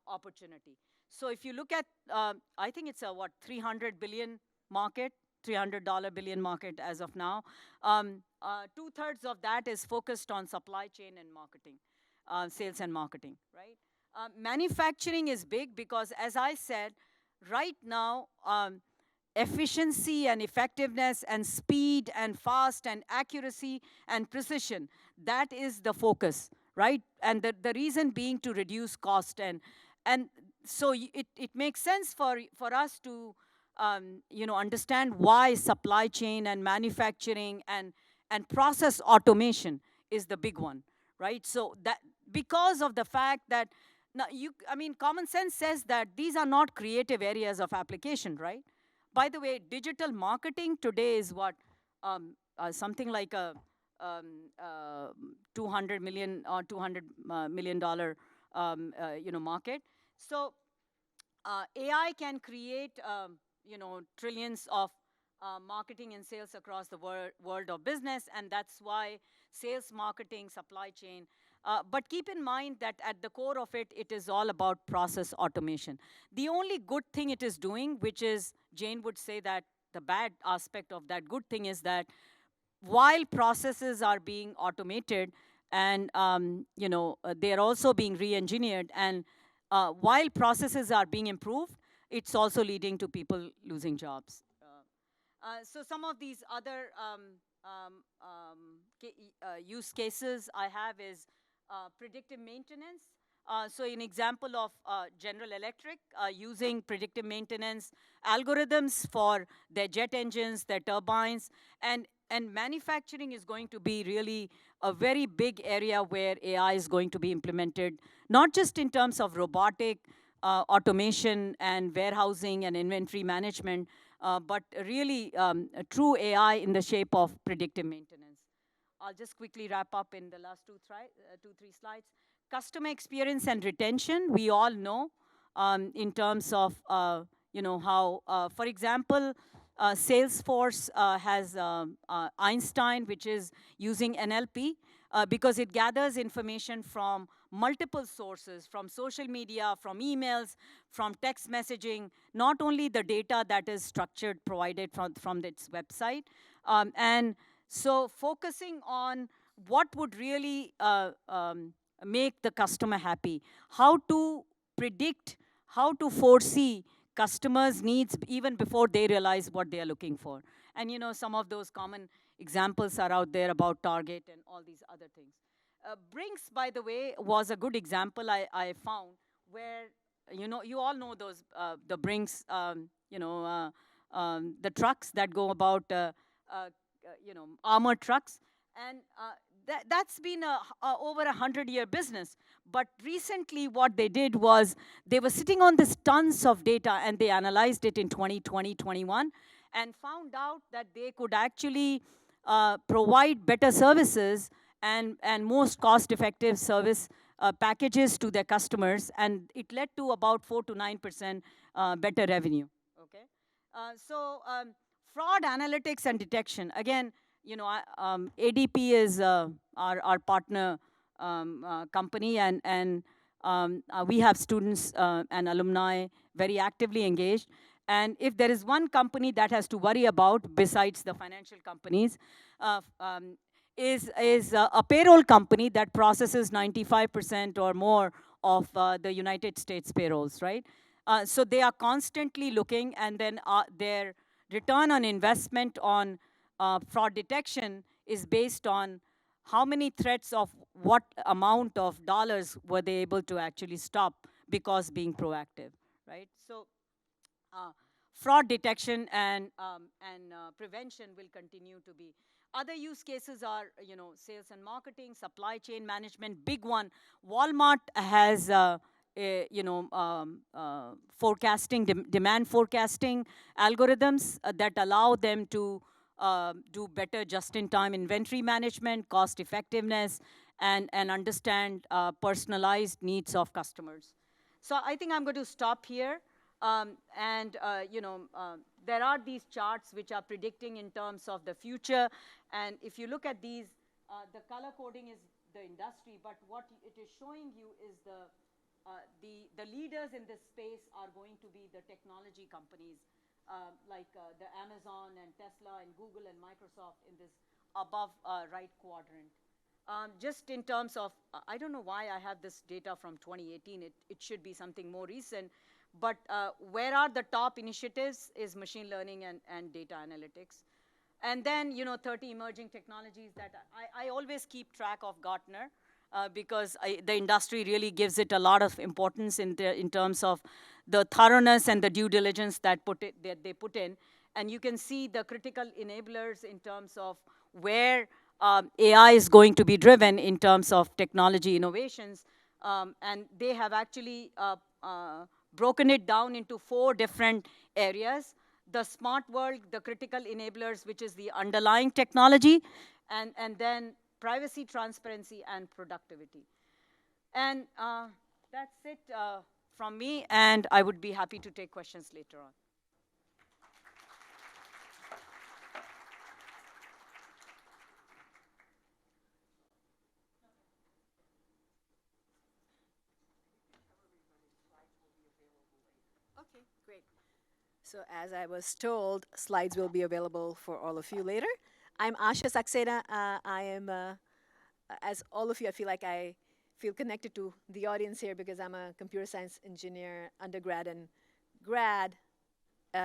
opportunity. So if you look at, I think it's a, what, 300 billion market, $300 billion market as of now. 2/3 of that is focused on supply chain and marketing, sales and marketing, right? Manufacturing is big because, as I said, right now, efficiency and effectiveness and speed and fast and accuracy and precision, that is the focus, right? And the reason being to reduce cost. And so it makes sense for us to understand why supply chain and manufacturing and process automation is the big one, right? So that, because of the fact that, now common sense says that these are not creative areas of application, right? By the way, digital marketing today is what, something like a 200 million or $200 million market. So AI can create trillions of marketing and sales across the world of business, and that's why sales, marketing, supply chain. But keep in mind that at the core of it, it is all about process automation. The only good thing it is doing, which is, Jane would say that the bad aspect of that good thing is that while processes are being automated and they're also being re-engineered, and while processes are being improved, it's also leading to people losing jobs. So some of these other use cases I have is predictive maintenance. So an example of General Electric using predictive maintenance algorithms for their jet engines, their turbines, and manufacturing is going to be really a very big area where AI is going to be implemented, not just in terms of robotic automation and warehousing and inventory management, but really true AI in the shape of predictive maintenance. I'll just quickly wrap up in the last two, three slides. Customer experience and retention, we all know in terms of, how, for example, Salesforce has Einstein, which is using NLP because it gathers information from multiple sources, from social media, from emails, from text messaging, not only the data that is structured, provided from its website. And so focusing on what would really make the customer happy, how to predict, how to foresee customers' needs even before they realize what they are looking for. And some of those common examples are out there about Target and all these other things. Brinks, by the way, was a good example I found where, you all know those, the Brinks, the trucks that go about, armored trucks. And that's been over 100-year business. But recently what they did was they were sitting on this tons of data, and they analyzed it in 2020, 21, and found out that they could actually provide better services and most cost-effective service packages to their customers, and it led to about 4 to 9% better revenue. Okay, fraud analytics and detection. Again, ADP is our partner company, and we have students and alumni very actively engaged. And if there is one company that has to worry about, besides the financial companies, is a payroll company that processes 95% or more of the United States payrolls, right? So they are constantly looking, and then their return on investment on fraud detection is based on how many threats of what amount of dollars were they able to actually stop because being proactive, right? So fraud detection and prevention will continue to be. Other use cases are, sales and marketing, supply chain management. Big one, Walmart has, forecasting, demand forecasting algorithms that allow them to do better just-in-time inventory management, cost effectiveness, and understand personalized needs of customers. So I think I'm going to stop here. There are these charts which are predicting in terms of the future. And if you look at these, the color coding is the industry, but what it is showing you is the leaders in this space are going to be the technology companies, like the Amazon and Tesla and Google and Microsoft in this above right quadrant. Just in terms of, I don't know why I have this data from 2018. It should be something more recent. But where are the top initiatives is machine learning and data analytics. And then, 30 emerging technologies that I always keep track of Gartner, because the industry really gives it a lot of importance in terms of the thoroughness and the due diligence that they put in. And you can see the critical enablers in terms of where AI is going to be driven in terms of technology innovations. And they have actually broken it down into 4 different areas. The smart world, the critical enablers, which is the underlying technology, and then privacy, transparency, and productivity. And that's it from me, and I would be happy to take questions later on. Okay, great. So as I was told, slides will be available for all of you later. I'm Asha Saxena. I am, as all of you, I feel like I feel connected to the audience here because I'm a computer science engineer, undergrad and grad.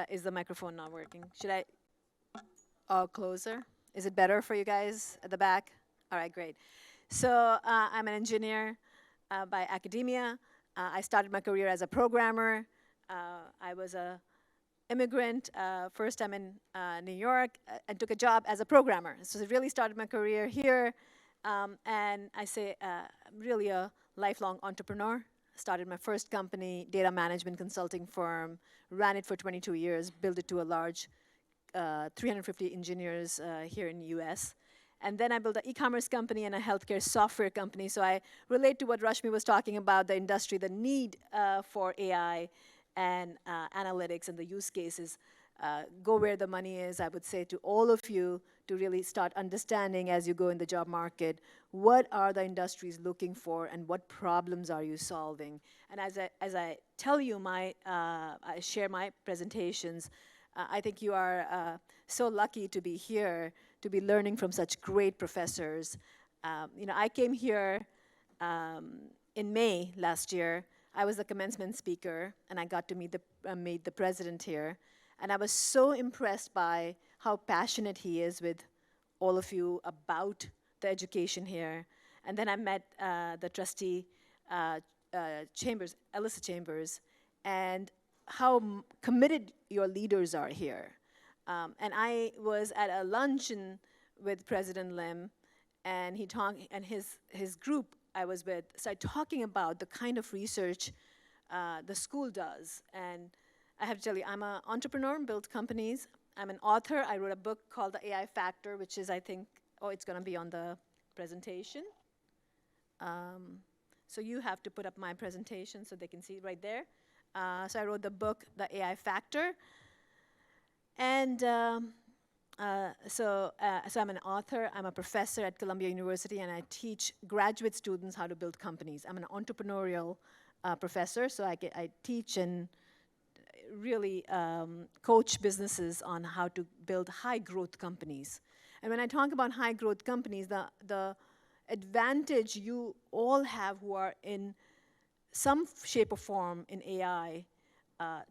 Is the microphone not working? Should I? Oh, closer? Is it better for you guys at the back? All right, great. So I'm an engineer by academia. I started my career as a programmer. I was a immigrant, first time in New York, and took a job as a programmer. So it really started my career here. And I say I'm really a lifelong entrepreneur. Started my first company, data management consulting firm, ran it for 22 years, built it to a large 350 engineers here in the US. And then I built an e-commerce company and a healthcare software company. So I relate to what Rashmi was talking about, the industry, the need for AI and analytics and the use cases. Go where the money is, I would say to all of you to really start understanding as you go in the job market, what are the industries looking for and what problems are you solving? And as I tell you, I share my presentations, I think you are so lucky to be here, to be learning from such great professors. I came here in May last year. I was the commencement speaker, and I got to meet the president here. And I was so impressed by how passionate he is with all of you about the education here. And then I met the trustee Chambers, Alyssa Chambers, and how committed your leaders are here. And I was at a luncheon with President Lim, and his group I was with started talking about the kind of research the school does. And I have to tell you, I'm an entrepreneur, built companies. I'm an author. I wrote a book called The AI Factor, which is, I think, it's going to be on the presentation. So you have to put up my presentation so they can see it right there. So I wrote the book, The AI Factor. And so I'm an author, I'm a professor at Columbia University, and I teach graduate students how to build companies. I'm an entrepreneurial professor, so I teach and really coach businesses on how to build high-growth companies. And when I talk about high-growth companies, the advantage you all have who are in some shape or form in AI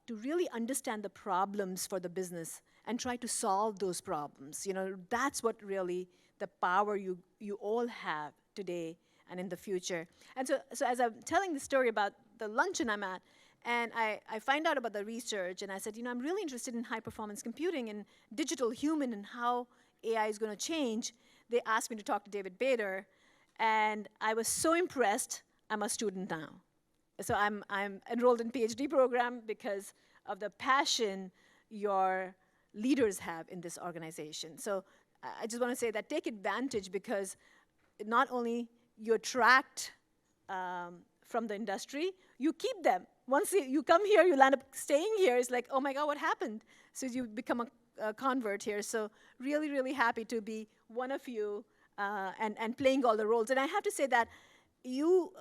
to really understand the problems for the business and try to solve those problems. You know, that's what really the power you all have today and in the future. And so as I'm telling the story about the luncheon I'm at, and I find out about the research, and I said, you know, I'm really interested in high-performance computing and digital human and how AI is going to change. They asked me to talk to David Bader, and I was so impressed, I'm a student now. So I'm enrolled in PhD program because of the passion your leaders have in this organization. So I just want to say that take advantage, because not only you attract from the industry, you keep them. Once you come here, you land up staying here. It's like, oh my God, what happened? So you become a convert here. So really, really happy to be one of you and playing all the roles. And I have to say that you,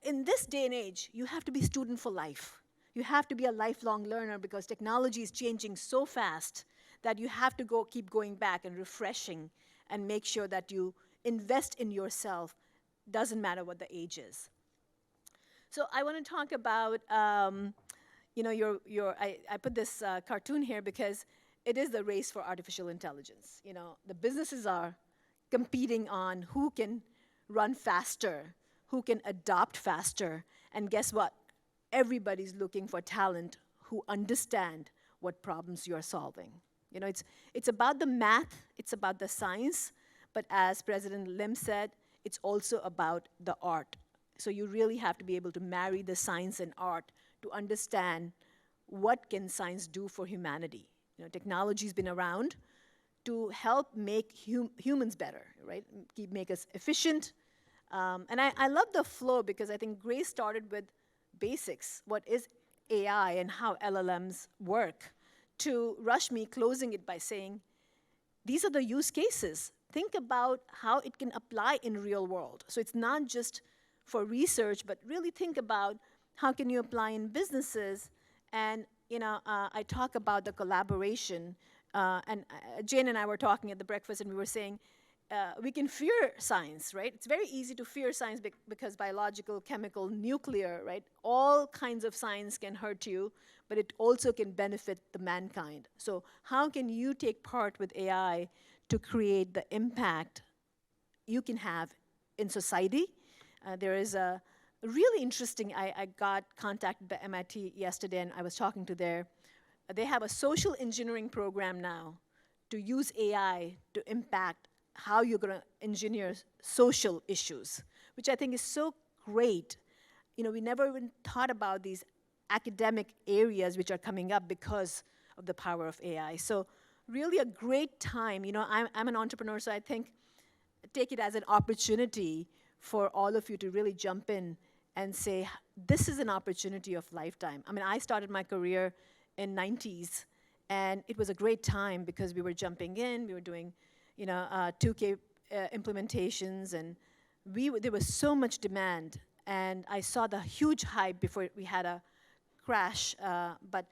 in this day and age, you have to be student for life. You have to be a lifelong learner, because technology is changing so fast that you have to keep going back and refreshing and make sure that you invest in yourself, doesn't matter what the age is. So I want to talk about, you know, I put this cartoon here because it is the race for artificial intelligence. You know, the businesses are competing on who can run faster, who can adopt faster, and guess what? Everybody's looking for talent who understand what problems you are solving. You know, it's about the math, it's about the science, but as President Lim said, it's also about the art. So you really have to be able to marry the science and art to understand what can science do for humanity. You know, technology's been around to help make humans better, right? Make us efficient. And I love the flow, because I think Grace started with basics. What is AI and how LLMs work, to Rashmi closing it by saying, these are the use cases. Think about how it can apply in real world. So it's not just for research, but really think about how can you apply in businesses. And you know, I talk about the collaboration. And Jane and I were talking at the breakfast, and we were saying, we can fear science, right? It's very easy to fear science because biological, chemical, nuclear, right? All kinds of science can hurt you, but it also can benefit the mankind. So how can you take part with AI to create the impact you can have in society? There is a really interesting, I got contacted by MIT yesterday, and I was talking to they have a social engineering program now to use AI to impact how you're going to engineer social issues, which I think is so great. You know, we never even thought about these academic areas which are coming up because of the power of AI. So really a great time. You know, I'm an entrepreneur, so I think take it as an opportunity for all of you to really jump in and say, this is an opportunity of lifetime. I mean, I started my career in 90s, and it was a great time because we were jumping in, we were doing, you know, 2K implementations, and there was so much demand, and I saw the huge hype before we had a crash, but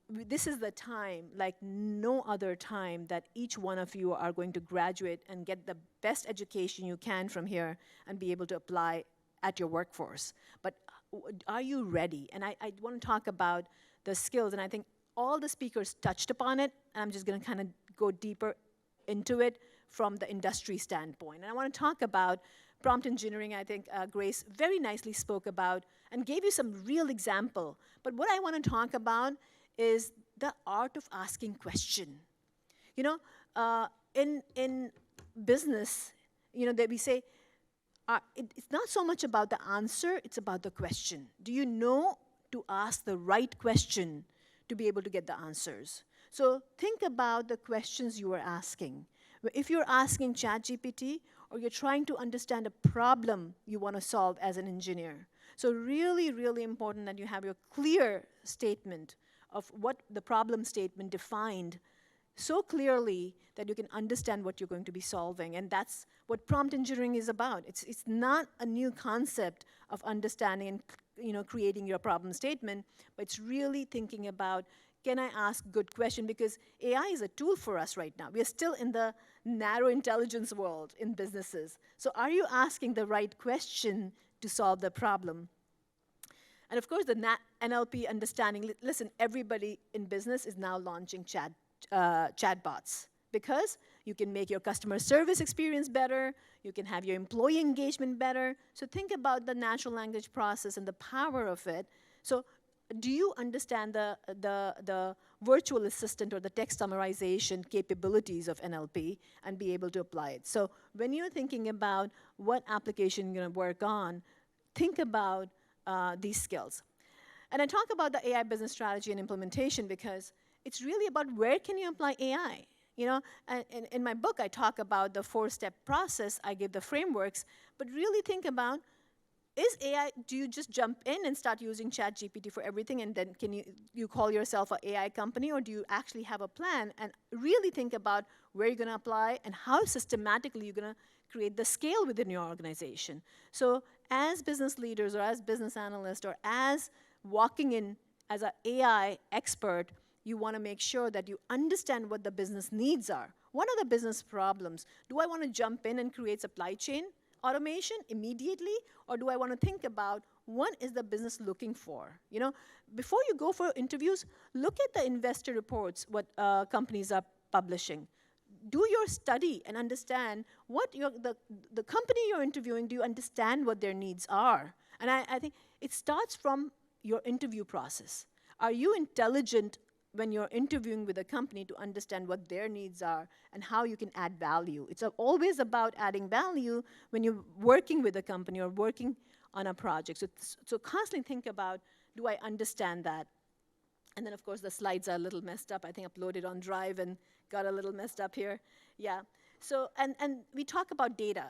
this is the time, like no other time, that each one of you are going to graduate and get the best education you can from here and be able to apply at your workforce. But are you ready? And I want to talk about the skills, and I think all the speakers touched upon it, and I'm just going to kind of go deeper into it from the industry standpoint. And I want to talk about prompt engineering. I think Grace very nicely spoke about and gave you some real example. But what I want to talk about is the art of asking question. You know, in business, you know, that we say, it's not so much about the answer, it's about the question. Do you know to ask the right question to be able to get the answers? So think about the questions you are asking. If you're asking ChatGPT, or you're trying to understand a problem you want to solve as an engineer. So really, really important that you have your clear statement of what the problem statement defined so clearly that you can understand what you're going to be solving. And that's what prompt engineering is about. It's not a new concept of understanding and, you know, creating your problem statement, but it's really thinking about, can I ask good question? Because AI is a tool for us right now. We are still in the narrow intelligence world in businesses. So are you asking the right question to solve the problem? And of course, the NLP understanding, listen, everybody in business is now launching chatbots, because you can make your customer service experience better, you can have your employee engagement better. So think about the natural language process and the power of it. So do you understand the virtual assistant or the text summarization capabilities of NLP and be able to apply it? So when you're thinking about what application you're going to work on, think about these skills. And I talk about the AI business strategy and implementation because it's really about where can you apply AI. You know, and in my book, I talk about the 4-step process. I give the frameworks, but really think about, is AI, do you just jump in and start using ChatGPT for everything, and then can you call yourself an AI company, or do you actually have a plan and really think about where you're going to apply and how systematically you're going to create the scale within your organization? So as business leaders or as business analysts or as walking in as an AI expert, you want to make sure that you understand what the business needs are. What are the business problems? Do I want to jump in and create supply chain automation immediately, or do I want to think about what is the business looking for? You know, before you go for interviews, look at the investor reports, what companies are publishing. Do your study and understand what the company you're interviewing, do you understand what their needs are? And I think it starts from your interview process. Are you intelligent when you're interviewing with a company to understand what their needs are and how you can add value? It's always about adding value when you're working with a company or working on a project. So constantly think about, do I understand that? And then, of course, the slides are a little messed up. I think uploaded on Drive and got a little messed up here. Yeah. So, and we talk about data.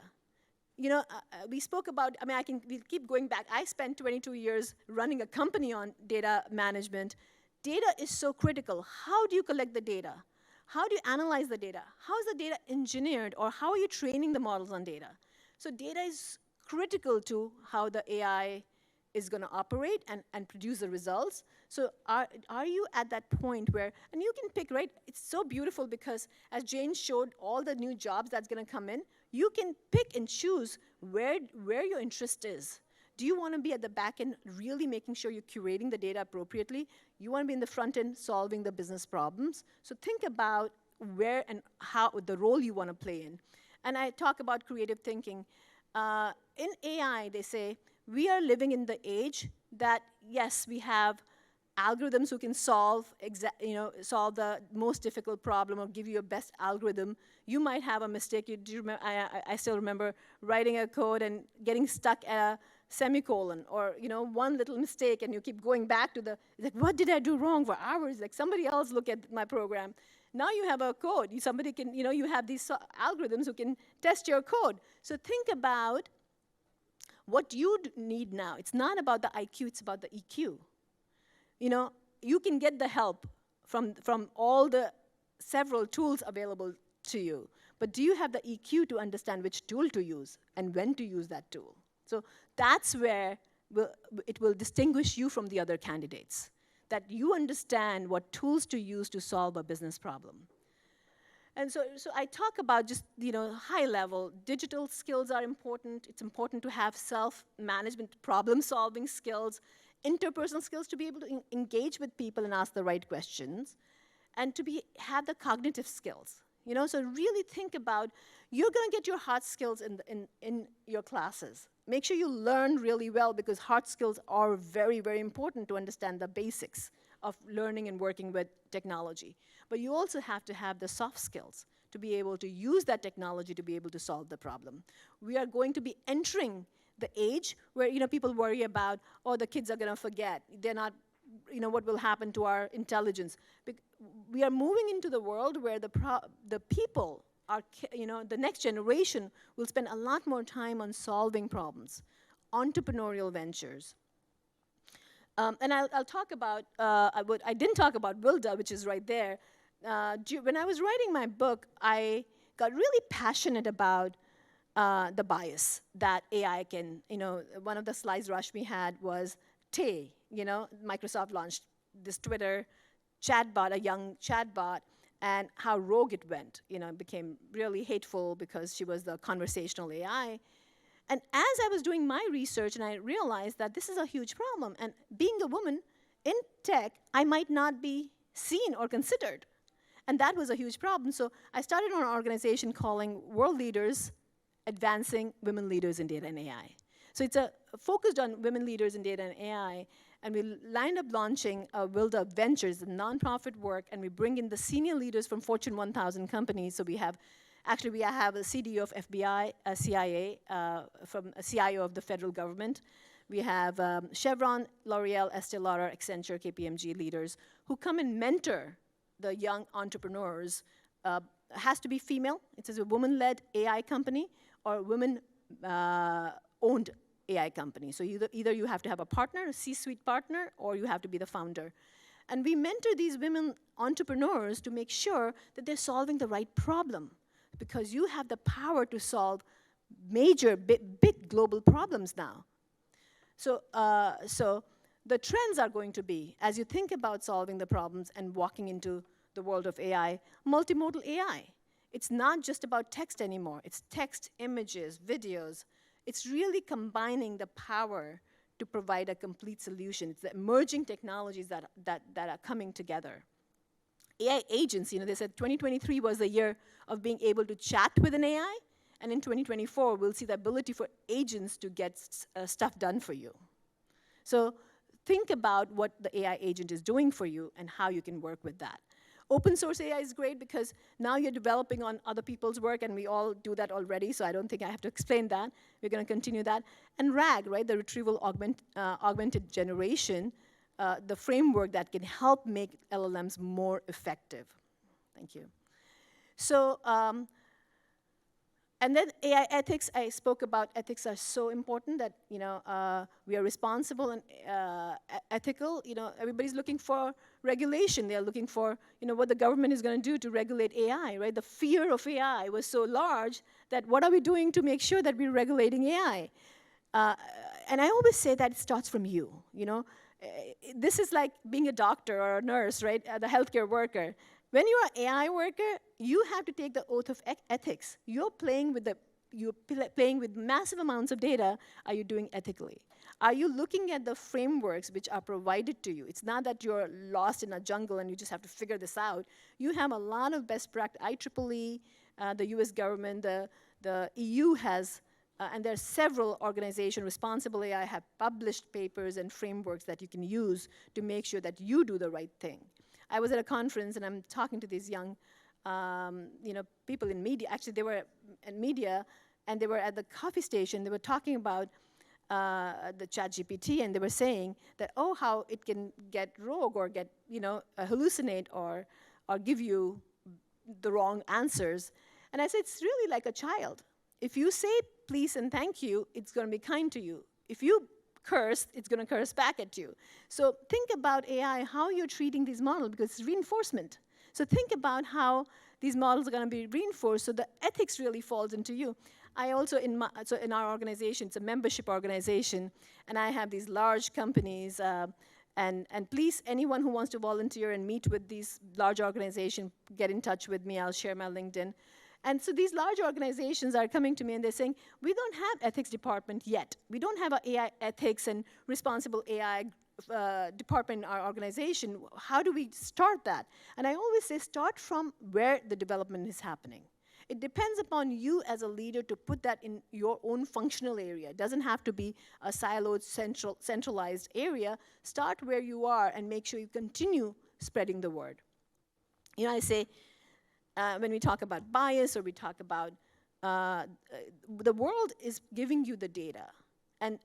You know, we spoke about, I mean, we'll keep going back. I spent 22 years running a company on data management. Data is so critical. How do you collect the data? How do you analyze the data? How is the data engineered, or how are you training the models on data? So data is critical to how the AI is going to operate and produce the results. So are you at that point where, and you can pick, right? It's so beautiful because as Jane showed all the new jobs that's going to come in, you can pick and choose where your interest is. Do you want to be at the back end really making sure you're curating the data appropriately? You want to be in the front end solving the business problems. So think about where and how, the role you want to play in. And I talk about creative thinking. In AI, they say, we are living in the age that, yes, we have algorithms who can solve the most difficult problem or give you a best algorithm. You might have a mistake. I still remember writing a code and getting stuck at a semicolon, or one little mistake, and you keep going back to like, what did I do wrong for hours? Like, somebody else look at my program. Now you have a code. Somebody can, you have these algorithms who can test your code. So think about what you need now. It's not about the IQ, it's about the EQ. You can get the help from all the several tools available to you, but do you have the EQ to understand which tool to use and when to use that tool? So that's where it will distinguish you from the other candidates, that you understand what tools to use to solve a business problem. And so I talk about just, high level, digital skills are important. It's important to have self-management, problem-solving skills, interpersonal skills to be able to engage with people and ask the right questions. and to have the cognitive skills. So really think about, you're going to get your hard skills in your classes. Make sure you learn really well, because hard skills are very, very important to understand the basics of learning and working with technology. But you also have to have the soft skills to be able to use that technology to be able to solve the problem. We are going to be entering the age where people worry about, oh, the kids are going to forget. They're not, what will happen to our intelligence? We are moving into the world where the people are, the next generation will spend a lot more time on solving problems, entrepreneurial ventures. And I'll talk about, I didn't talk about Wilda, which is right there. When I was writing my book, I got really passionate about the bias that AI can, one of the slides Rashmi had was Tay, Microsoft launched this Twitter chatbot, a young chatbot, and how rogue it went. It became really hateful because she was the conversational AI. And as I was doing my research, and I realized that this is a huge problem, and being a woman in tech, I might not be seen or considered. And that was a huge problem. So I started an organization calling World Leaders Advancing Women Leaders in Data and AI. So it's focused on women leaders in data and AI, and we lined up launching Wilda Ventures, a nonprofit work, and we bring in the senior leaders from Fortune 1000 companies. So we have, actually we have a CDO of FBI, a CIA, from a CIO of the federal government. We have Chevron, L'Oreal, Estee Lauder, Accenture, KPMG leaders who come and mentor the young entrepreneurs. Has to be female. It is a woman-led AI company or women-owned AI company. So either you have to have a partner, a C-suite partner, or you have to be the founder. And we mentor these women entrepreneurs to make sure that they're solving the right problem, because you have the power to solve major, big global problems now. So the trends are going to be, as you think about solving the problems and walking into the world of AI, multimodal AI. It's not just about text anymore. It's text, images, videos. It's really combining the power to provide a complete solution. It's the emerging technologies that are coming together. AI agents, they said 2023 was the year of being able to chat with an AI, and in 2024, we'll see the ability for agents to get stuff done for you. So think about what the AI agent is doing for you and how you can work with that. Open source AI is great because now you're developing on other people's work, and we all do that already, so I don't think I have to explain that. We're going to continue that. And RAG, right, the retrieval augmented generation, the framework that can help make LLMs more effective. Thank you. So, and then AI ethics, I spoke about ethics are so important that, we are responsible and ethical. Everybody's looking for regulation. They're looking for, what the government is going to do to regulate AI, right? The fear of AI was so large that what are we doing to make sure that we're regulating AI? And I always say that it starts from you, This is like being a doctor or a nurse, right? The healthcare worker. When you're an AI worker, you have to take the oath of ethics. You're playing with massive amounts of data. Are you doing ethically? Are you looking at the frameworks which are provided to you? It's not that you're lost in a jungle and you just have to figure this out. You have a lot of best practice. IEEE, the US government, the EU has, and there are several organizations, Responsible AI, have published papers and frameworks that you can use to make sure that you do the right thing. I was at a conference, and I'm talking to these young people in media. Actually, they were in media, and they were at the coffee station. They were talking about the ChatGPT, and they were saying that, oh, how it can get rogue or get, hallucinate or give you the wrong answers. And I said, it's really like a child. If you say please and thank you, it's going to be kind to you. If you curse, it's going to curse back at you. So think about AI, how you're treating these models, because it's reinforcement. So think about how these models are going to be reinforced, so the ethics really falls into you. I also, in our organization, it's a membership organization, and I have these large companies, and please, anyone who wants to volunteer and meet with these large organizations, get in touch with me. I'll share my LinkedIn. And so these large organizations are coming to me and they're saying, we don't have ethics department yet. We don't have an AI ethics and responsible AI department, our organization, how do we start that? And I always say start from where the development is happening. It depends upon you as a leader to put that in your own functional area. It doesn't have to be a siloed, centralized area. Start where you are and make sure you continue spreading the word. You know, I say, when we talk about bias or we talk about, the world is giving you the data. And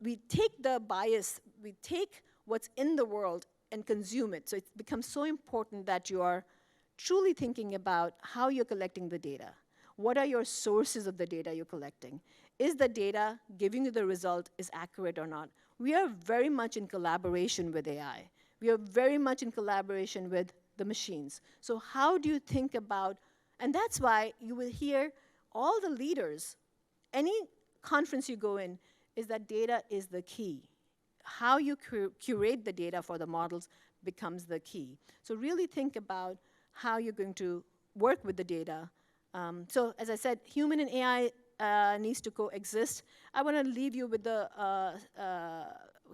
we take the bias, we take what's in the world and consume it. So it becomes so important that you are truly thinking about how you're collecting the data. What are your sources of the data you're collecting? Is the data giving you the result is accurate or not? We are very much in collaboration with AI. We are very much in collaboration with the machines. So how do you think about, and that's why you will hear all the leaders, any conference you go in, is that data is the key. How you curate the data for the models becomes the key. So really think about how you're going to work with the data. So as I said, human and AI needs to coexist. I want to leave you with the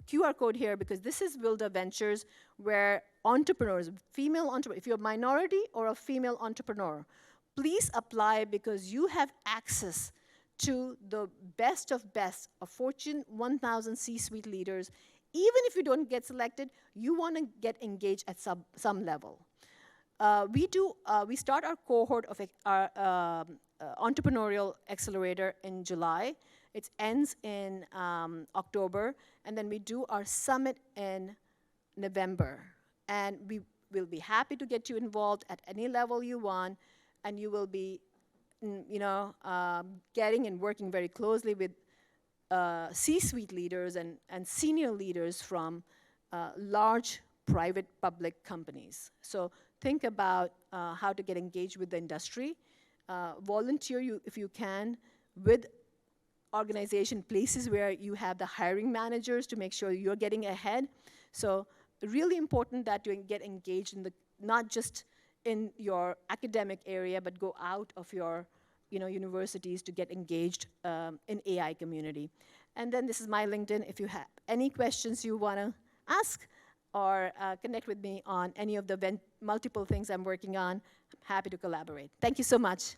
QR code here because this is Wilda Ventures where entrepreneurs, female entrepreneurs, if you're a minority or a female entrepreneur, please apply because you have access to the best of best of Fortune 1000 C-suite leaders. Even if you don't get selected, you want to get engaged at some level. We start our cohort of our entrepreneurial accelerator in July. It ends in October, and then we do our summit in November. And we will be happy to get you involved at any level you want, and you will be, getting and working very closely with C-suite leaders and senior leaders from large private public companies. So think about how to get engaged with the industry. Volunteer if you can with organization places where you have the hiring managers to make sure you're getting ahead. So really important that you get engaged in not just in your academic area, but go out of your universities to get engaged in AI community. And then this is my LinkedIn. If you have any questions you want to ask or connect with me on any of the multiple things I'm working on, I'm happy to collaborate. Thank you so much.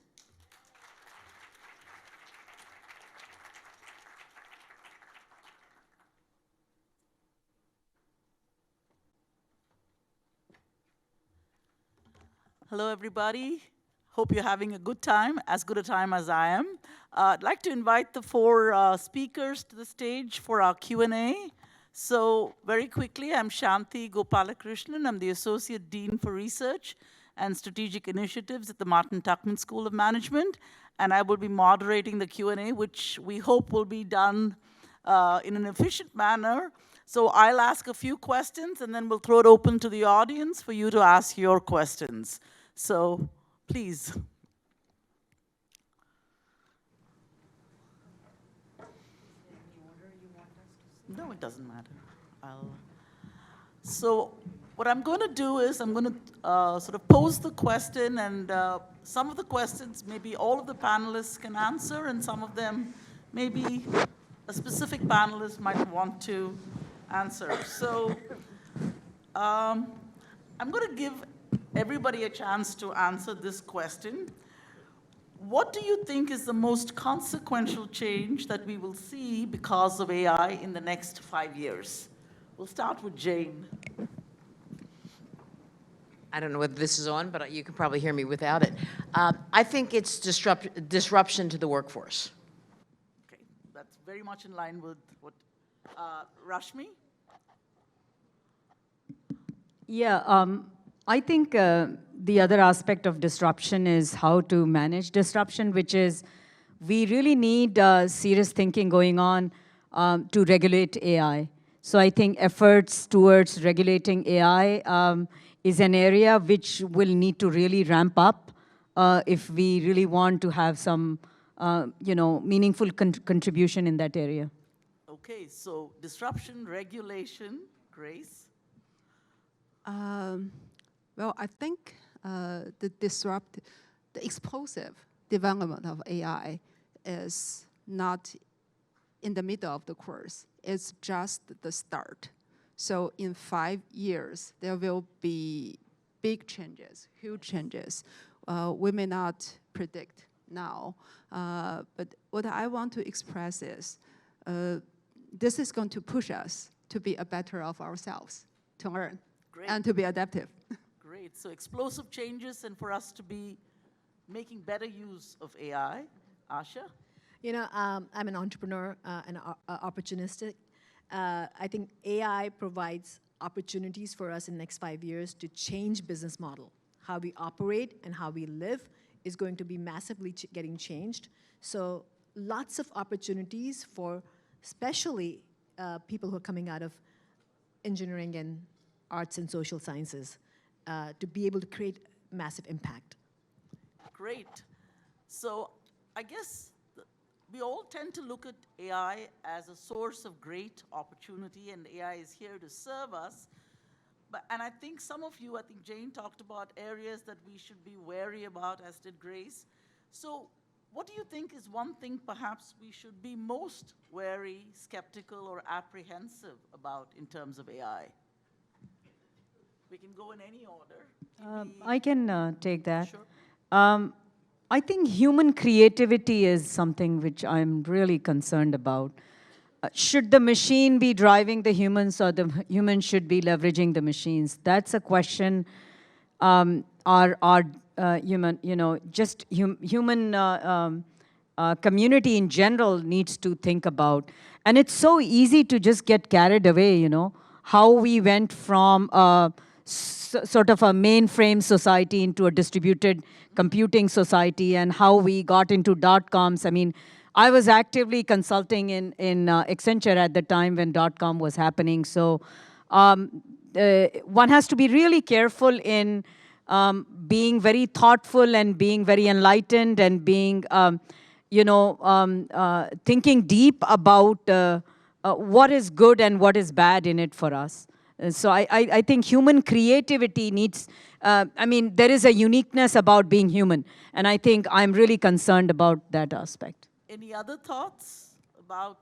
Hello, everybody. Hope you're having a good time, as good a time as I am. I'd like to invite the four speakers to the stage for our Q&A. So very quickly, I'm Shanti Gopalakrishnan. I'm the Associate Dean for Research and Strategic Initiatives at the Martin Tuckman School of Management. And I will be moderating the Q&A, which we hope will be done in an efficient manner. So I'll ask a few questions, and then we'll throw it open to the audience for you to ask your questions. So please. No, it doesn't matter. So what I'm going to do is I'm going to sort of pose the question, and some of the questions maybe all of the panelists can answer, and some of them maybe a specific panelist might want to answer. So I'm going to give everybody a chance to answer this question. What do you think is the most consequential change that we will see because of AI in the next 5 years? We'll start with Jane. I don't know whether this is on, but you can probably hear me without it. I think it's disruption to the workforce. Okay, that's very much in line with what Rashmi? Yeah, I think the other aspect of disruption is how to manage disruption, which is we really need serious thinking going on to regulate AI. So I think efforts towards regulating AI is an area which will need to really ramp up if we really want to have some meaningful contribution in that area. Okay, so disruption, regulation, Grace? Well, I think the explosive development of AI is not in the middle of the course. It's just the start. So in 5 years, there will be big changes, huge changes. We may not predict now, but what I want to express is this is going to push us to be a better of ourselves, to learn, Great. and to be adaptive. Great. So explosive changes and for us to be making better use of AI. Asha? You know, I'm an entrepreneur and opportunistic. I think AI provides opportunities for us in the next 5 years to change business model. How we operate and how we live is going to be massively getting changed. So lots of opportunities for especially people who are coming out of engineering and arts and social sciences to be able to create massive impact. Great. So I guess we all tend to look at AI as a source of great opportunity, and AI is here to serve us. And I think some of you, I think Jane talked about areas that we should be wary about, as did Grace. So what do you think is one thing perhaps we should be most wary, skeptical, or apprehensive about in terms of AI? We can go in any order. I can take that. Sure. I think human creativity is something which I'm really concerned about. Should the machine be driving the humans, or the humans should be leveraging the machines? That's a question our human, human community in general needs to think about. And it's so easy to just get carried away, how we went from sort of a mainframe society into a distributed computing society, and how we got into dot-coms. I mean, I was actively consulting in Accenture at the time when dot-com was happening. So one has to be really careful in being very thoughtful and being very enlightened and being, thinking deep about what is good and what is bad in it for us. So I think human creativity needs, there is a uniqueness about being human. And I think I'm really concerned about that aspect. Any other thoughts about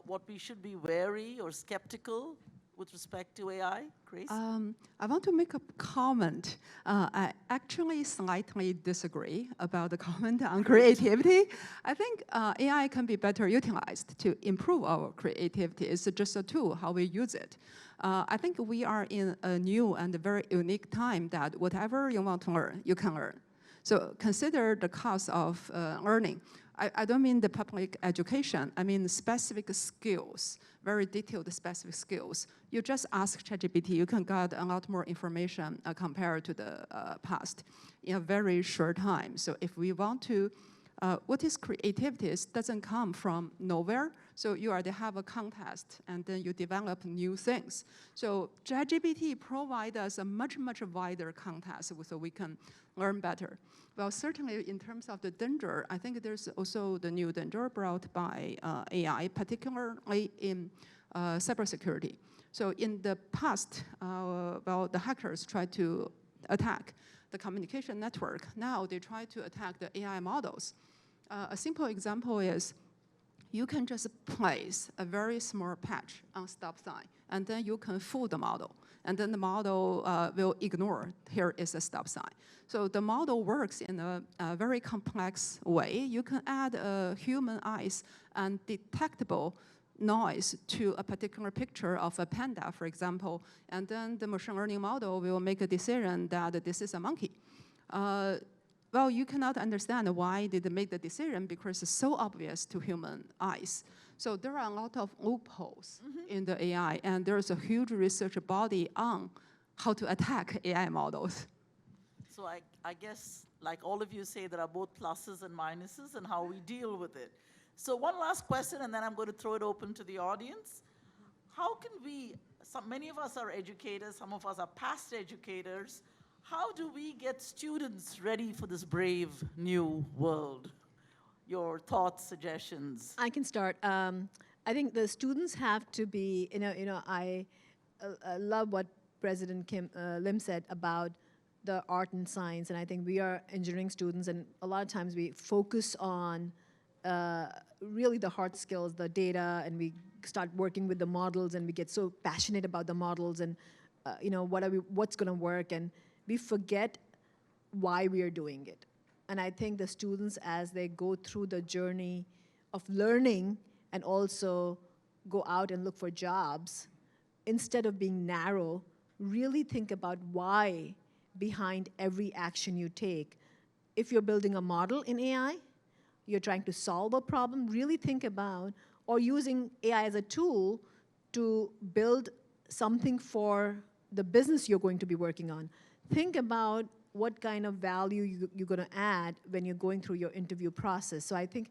what we should be wary or skeptical with respect to AI? Grace? I want to make a comment. I actually slightly disagree about the comment on creativity. I think AI can be better utilized to improve our creativity. It's just a tool, how we use it. I think we are in a new and very unique time that whatever you want to learn, you can learn. So consider the cost of learning. I don't mean the public education. I mean specific skills, very detailed specific skills. You just ask ChatGPT, you can get a lot more information compared to the past in a very short time. So if we want to, what is creativity? It doesn't come from nowhere. So you already have a contest, and then you develop new things. So ChatGPT provides us a much, much wider context so we can learn better. Well, certainly in terms of the danger, I think there's also the new danger brought by AI, particularly in cybersecurity. So in the past, the hackers tried to attack the communication network. Now they try to attack the AI models. A simple example is you can just place a very small patch on stop sign, and then you can fool the model. And then the model will ignore, here is a stop sign. So the model works in a very complex way. You can add human eyes and detectable noise to a particular picture of a panda, for example, and then the machine learning model will make a decision that this is a monkey. Well, you cannot understand why they made the decision because it's so obvious to human eyes. So there are a lot of loopholes in the AI, and there's a huge research body on how to attack AI models. So I guess, like all of you say, there are both pluses and minuses and how we deal with it. So one last question, and then I'm going to throw it open to the audience. How can we, many of us are educators, some of us are past educators, how do we get students ready for this brave new world? Your thoughts, suggestions? I can start. I think the students have to be, I love what President Lim said about the art and science, and I think we are engineering students, and a lot of times we focus on really the hard skills, the data, and we start working with the models, and we get so passionate about the models, and what's going to work, and we forget why we are doing it. And I think the students, as they go through the journey of learning and also go out and look for jobs, instead of being narrow, really think about why behind every action you take. If you're building a model in AI, you're trying to solve a problem, really think about, or using AI as a tool to build something for the business you're going to be working on. Think about what kind of value you're going to add when you're going through your interview process. So I think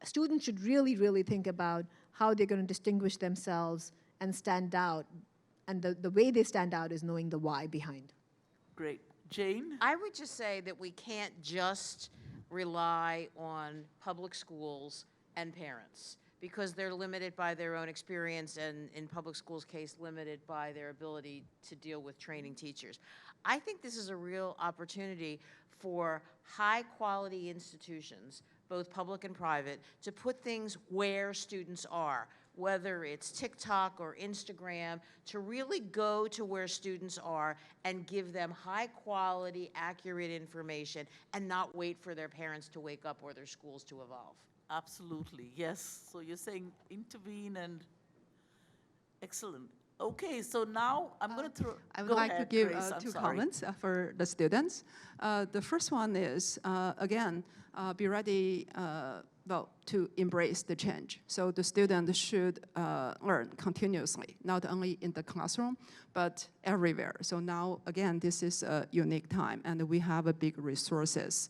students should really, really think about how they're going to distinguish themselves and stand out. And the way they stand out is knowing the why behind. Great. Jane? I would just say that we can't just rely on public schools and parents, because they're limited by their own experience, and in public schools' case, limited by their ability to deal with training teachers. I think this is a real opportunity for high-quality institutions, both public and private, to put things where students are, whether it's TikTok or Instagram, to really go to where students are and give them high-quality, accurate information, and not wait for their parents to wake up or their schools to evolve. Absolutely, yes. So you're saying intervene and, excellent. Okay, so now I'm going to throw. I would go like ahead, to give Grace, I'm two sorry. comments for the students. The first one is, again, be ready to embrace the change. So the student should learn continuously, not only in the classroom, but everywhere. So now, again, this is a unique time, and we have a big resources.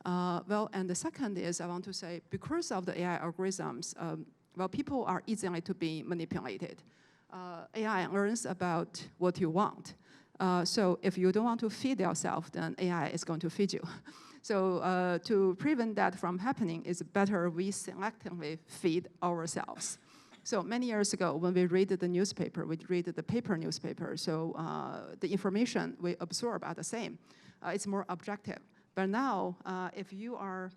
And the second is, I want to say, because of the AI algorithms, people are easily to be manipulated. AI learns about what you want. So if you don't want to feed yourself, then AI is going to feed you. So to prevent that from happening, it's better we selectively feed ourselves. So many years ago, when we read the newspaper, we read the paper newspaper. So the information we absorb are the same. It's more objective. But now, if you are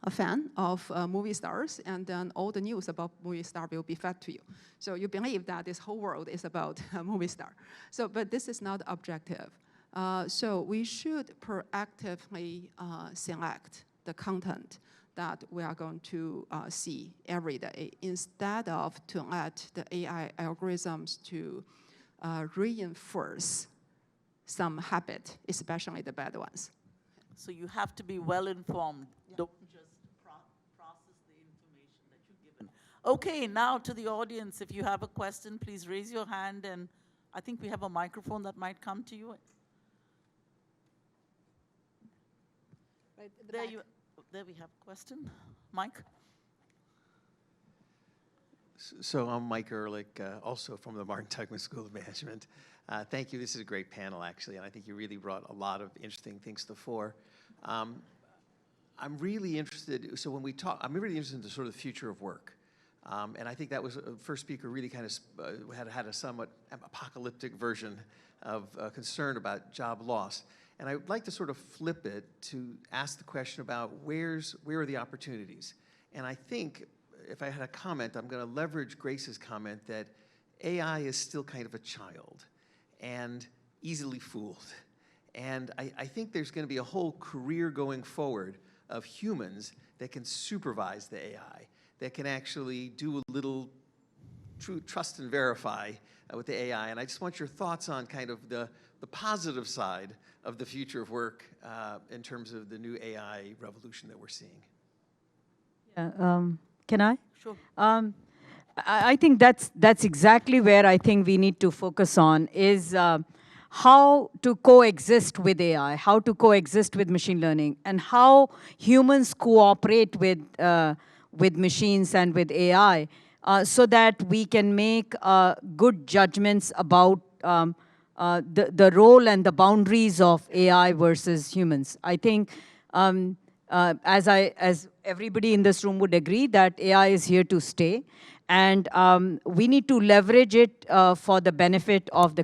a fan of movie stars, and then all the news about movie star will be fed to you. So you believe that this whole world is about a movie star. So, but this is not objective. So we should proactively select the content that we are going to see every day, instead of to let the AI algorithms to reinforce some habit, especially the bad ones. So you have to be well informed. Yeah. Don't just process the information that you're given. Okay, now to the audience, if you have a question, please raise your hand, and I think we have a microphone that might come to you. Right, there we have a question. Mike? So I'm Mike Ehrlich, also from the Martin Tugman School of Management. Thank you. This is a great panel, actually, and I think you really brought a lot of interesting things to the fore. I'm really interested, so when we talk, I'm really interested in the sort of future of work. And I think that was, first speaker really kind of had a somewhat apocalyptic version of concern about job loss. And I would like to sort of flip it to ask the question about where are the opportunities? And I think, if I had a comment, I'm going to leverage Grace's comment that AI is still kind of a child and easily fooled. And I think there's going to be a whole career going forward of humans that can supervise the AI, that can actually do a little trust and verify with the AI. And I just want your thoughts on kind of the positive side of the future of work in terms of the new AI revolution that we're seeing. Yeah, can I? Sure. I think that's exactly where I think we need to focus on is how to coexist with AI, how to coexist with machine learning, and how humans cooperate with machines and with AI, so that we can make good judgments about the role and the boundaries of AI versus humans. I think, as everybody in this room would agree, that AI is here to stay, and we need to leverage it for the benefit of the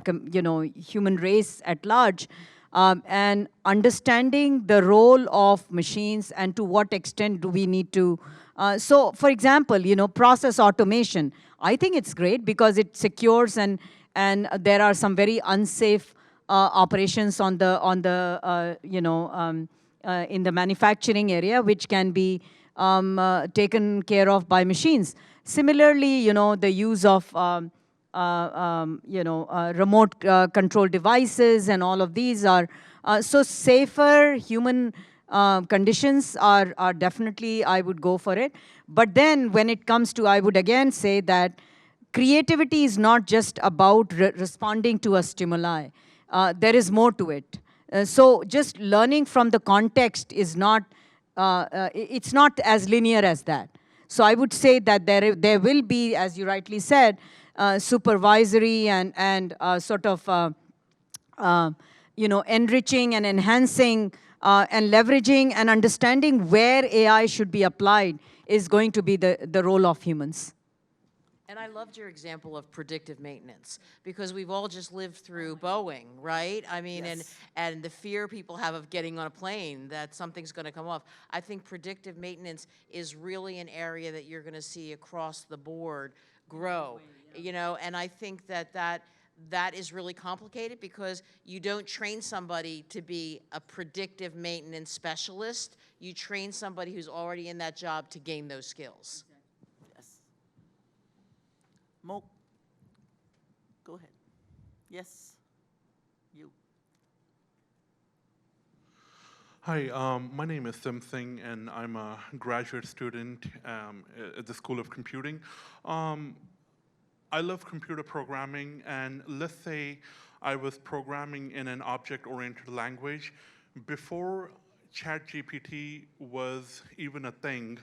human race at large. and understanding the role of machines and to what extent do we need to. So, for example, process automation. I think it's great because it secures and there are some very unsafe operations on the in the manufacturing area, which can be taken care of by machines. Similarly, the use of remote control devices and all of these are so safer. Human conditions are definitely, I would go for it. But then when it comes to, I would again say that creativity is not just about responding to a stimuli. There is more to it. So just learning from the context is not, it's not as linear as that. So I would say that there will be, as you rightly said, supervisory and sort of enriching and enhancing and leveraging and understanding where AI should be applied is going to be the role of humans. And I loved your example of predictive maintenance, because we've all just lived through Boeing, right? I mean, Yes. and the fear people have of getting on a plane that something's going to come off. I think predictive maintenance is really an area that you're going to see across the board grow, and I think that is really complicated because you don't train somebody to be a predictive maintenance specialist. You train somebody who's already in that job to gain those skills. Yes. Mo, go ahead. Yes, you. Hi, my name is Sim Singh, and I'm a graduate student at the School of Computing. I love computer programming, and let's say I was programming in an object-oriented language. Before ChatGPT was even a thing,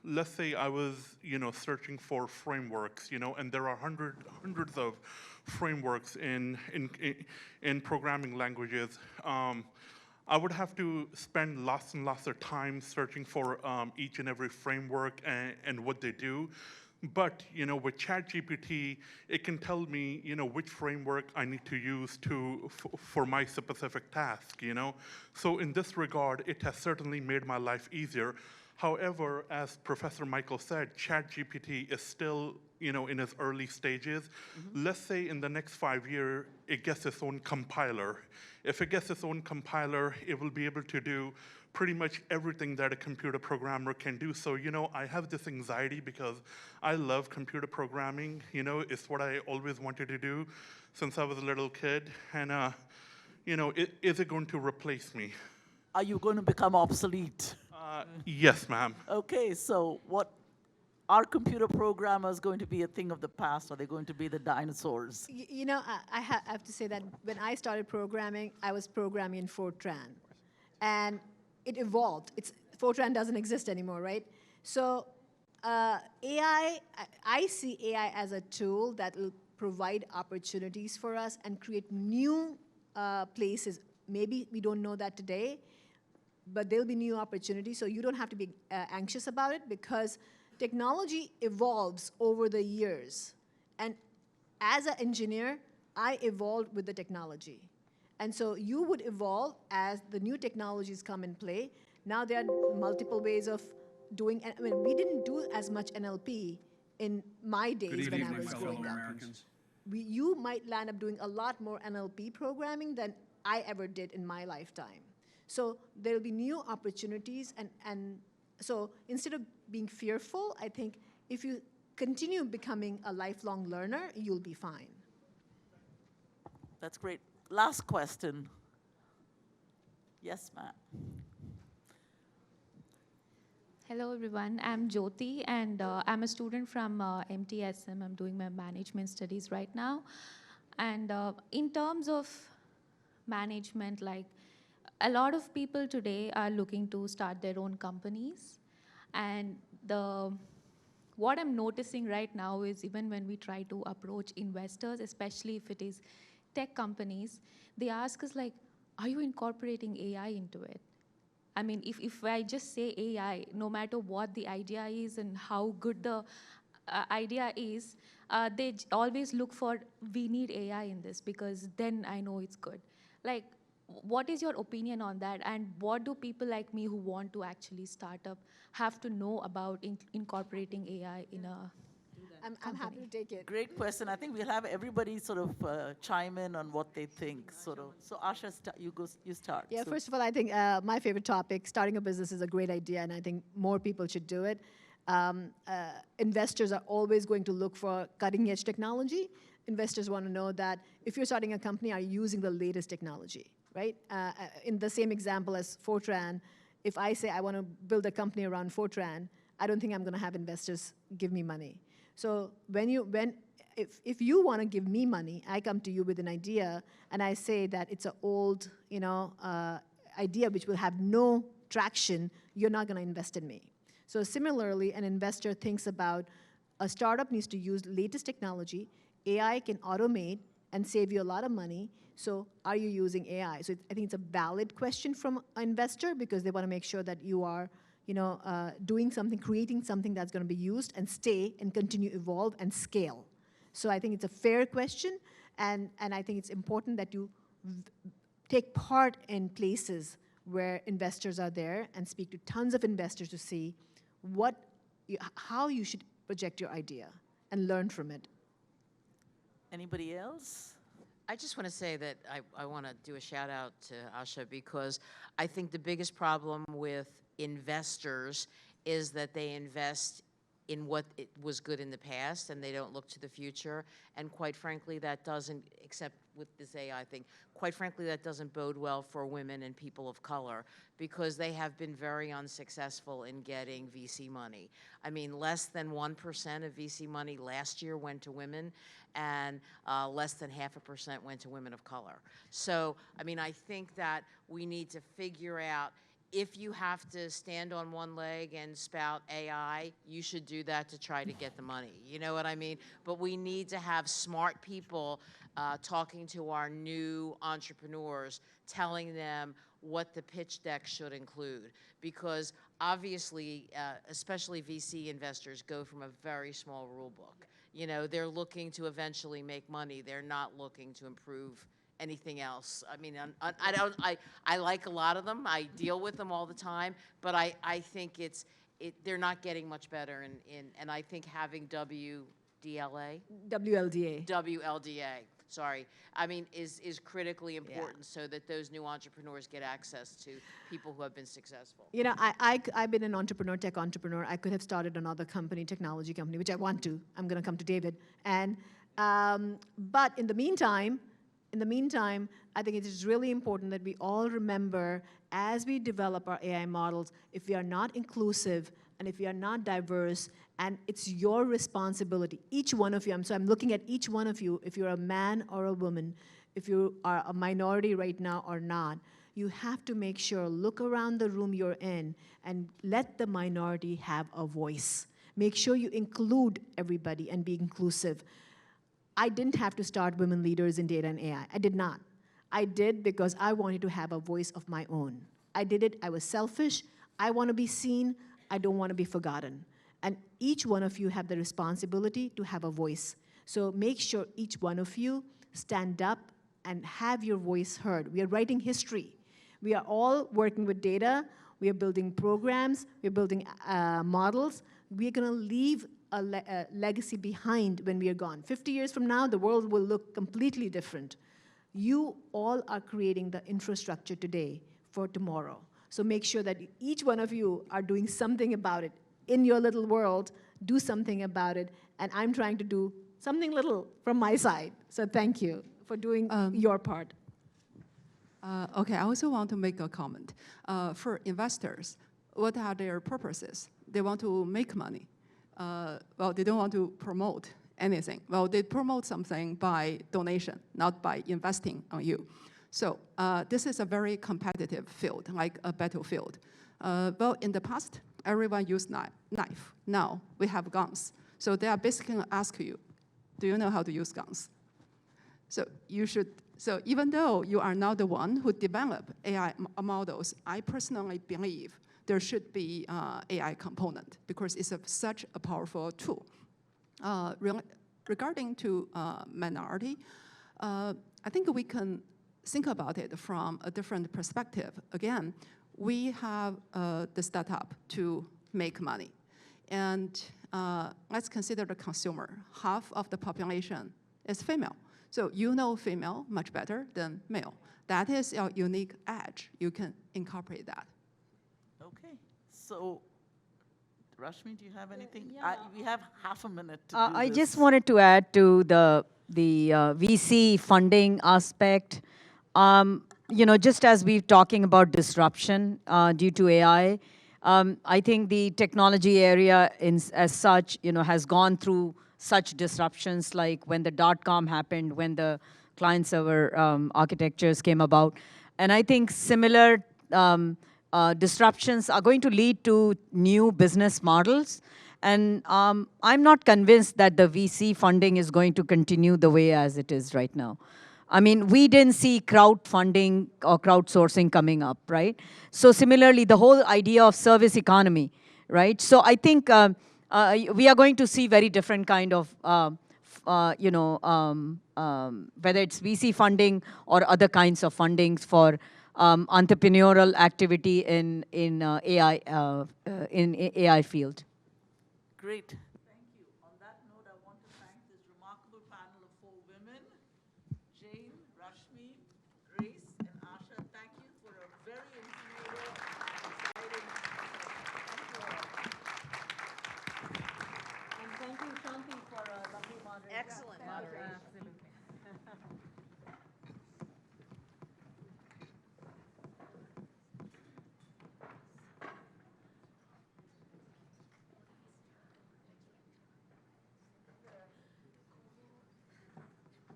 let's say I was, searching for frameworks, and there are hundreds of frameworks in programming languages. I would have to spend lots and lots of time searching for each and every framework and what they do. But with ChatGPT, it can tell me which framework I need to use for my specific task. So in this regard, it has certainly made my life easier. However, as Professor Michael said, ChatGPT is still in its early stages. Let's say in the next 5 years, it gets its own compiler. If it gets its own compiler, it will be able to do pretty much everything that a computer programmer can do. So, I have this anxiety because I love computer programming. It's what I always wanted to do since I was a little kid. And, is it going to replace me? Are you going to become obsolete? Yes, ma'am. Okay, so are computer programmers going to be a thing of the past? Are they going to be the dinosaurs? I have to say that when I started programming, I was programming in Fortran. And it evolved. Fortran doesn't exist anymore, right? So AI, I see AI as a tool that will provide opportunities for us and create new places. Maybe we don't know that today, but there'll be new opportunities. So you don't have to be anxious about it, because technology evolves over the years. And as an engineer, I evolved with the technology. And so you would evolve as the new technologies come in play. Now there are multiple ways of doing, we didn't do as much NLP in my days when I was growing up. You might land up doing a lot more NLP programming than I ever did in my lifetime. So there'll be new opportunities, and so instead of being fearful, I think if you continue becoming a lifelong learner, you'll be fine. That's great. Last question. Yes, ma'am. Hello, everyone. I'm Jyoti, and I'm a student from MTSM. I'm doing my management studies right now. And in terms of management, like a lot of people today are looking to start their own companies. And what I'm noticing right now is even when we try to approach investors, especially if it is tech companies, they ask us like, are you incorporating AI into it? I mean, if I just say AI, no matter what the idea is and how good the idea is, they always look for, we need AI in this because then I know it's good. Like, what is your opinion on that? And what do people like me who want to actually start up have to know about incorporating AI in a I'm happy to take it. Great question. I think we'll have everybody sort of chime in on what they think, sort of. So Asha, you start. Yeah, So- first of all, I think my favorite topic, starting a business, is a great idea, and I think more people should do it. Investors are always going to look for cutting-edge technology. Investors want to know that if you're starting a company, are you using the latest technology, right? In the same example as Fortran, if I say I want to build a company around Fortran, I don't think I'm going to have investors give me money. So if you want to give me money, I come to you with an idea, and I say that it's an old, idea which will have no traction, you're not going to invest in me. So similarly, an investor thinks about a startup needs to use latest technology. AI can automate and save you a lot of money. So are you using AI? So I think it's a valid question from an investor because they want to make sure that you are doing something, creating something that's going to be used and stay and continue to evolve and scale. So I think it's a fair question, and I think it's important that you take part in places where investors are there and speak to tons of investors to see how you should project your idea and learn from it. Anybody else? I just want to say that I want to do a shout out to Asha because I think the biggest problem with investors is that they invest in what it was good in the past and they don't look to the future. And quite frankly, that doesn't, except with this AI thing, quite frankly, that doesn't bode well for women and people of color because they have been very unsuccessful in getting VC money. I mean, less than 1% of VC money last year went to women, and less than 0.5% went to women of color. So, I mean, I think that we need to figure out if you have to stand on one leg and spout AI, you should do that to try to get the money. You know what I mean? But we need to have smart people talking to our new entrepreneurs, telling them what the pitch deck should include. Because obviously, especially VC investors go from a very small rule book. You know, they're looking to eventually make money. They're not looking to improve anything else. I mean, I like a lot of them. I deal with them all the time, but I think they're not getting much better. And I think having WLDA, sorry, I mean, is critically important so that those new entrepreneurs get access to people who have been successful. You know, I've been an entrepreneur, tech entrepreneur. I could have started another company, technology company, which I want to. I'm going to come to David. And but in the meantime, I think it is really important that we all remember as we develop our AI models, if we are not inclusive and if we are not diverse, and it's your responsibility, each one of you, I'm looking at each one of you, if you're a man or a woman, if you are a minority right now or not, you have to make sure, look around the room you're in and let the minority have a voice. Make sure you include everybody and be inclusive. I didn't have to start Women Leaders in Data and AI. I did not. I did because I wanted to have a voice of my own. I did it. I was selfish. I want to be seen. I don't want to be forgotten. And each one of you have the responsibility to have a voice. So make sure each one of you stand up and have your voice heard. We are writing history. We are all working with data. We are building programs. We are building models. We are going to leave a legacy behind when we are gone. 50 years from now, the world will look completely different. You all are creating the infrastructure today for tomorrow. So make sure that each one of you are doing something about it. In your little world, do something about it. And I'm trying to do something little from my side. So thank you for doing your part. Okay, I also want to make a comment. For investors, what are their purposes? They want to make money. Well, they don't want to promote anything. Well, they promote something by donation, not by investing on you. So this is a very competitive field, like a battlefield. Well, in the past, everyone used knife. Now we have guns. So they are basically going to ask you, do you know how to use guns? So you should. So even though you are not the one who developed AI models, I personally believe there should be AI component because it's such a powerful tool. Regarding to minority, I think we can think about it from a different perspective. Again, we have the startup to make money. And let's consider the consumer. Half of the population is female. So you know female much better than male. That is your unique edge. You can incorporate that. Okay, so Rashmi, do you have anything? Yeah. We have half a minute to do I this. just wanted to add to the VC funding aspect. Just as we're talking about disruption due to AI, I think the technology area as such, has gone through such disruptions like when the dot-com happened, when the client-server architectures came about. And I think similar disruptions are going to lead to new business models. And I'm not convinced that the VC funding is going to continue the way as it is right now. I mean, we didn't see crowdfunding or crowdsourcing coming up, right? So similarly, the whole idea of service economy, right? So I think we are going to see very different kind of, whether it's VC funding or other kinds of fundings for entrepreneurial activity in AI field. Great. Thank you. On that note, I want to thank this remarkable panel of 4 women, Jane, Rashmi, Grace, and Asha. Thank you for a very informative and exciting And thank you, Shanti, for a lovely moderation. Excellent moderation. Absolutely.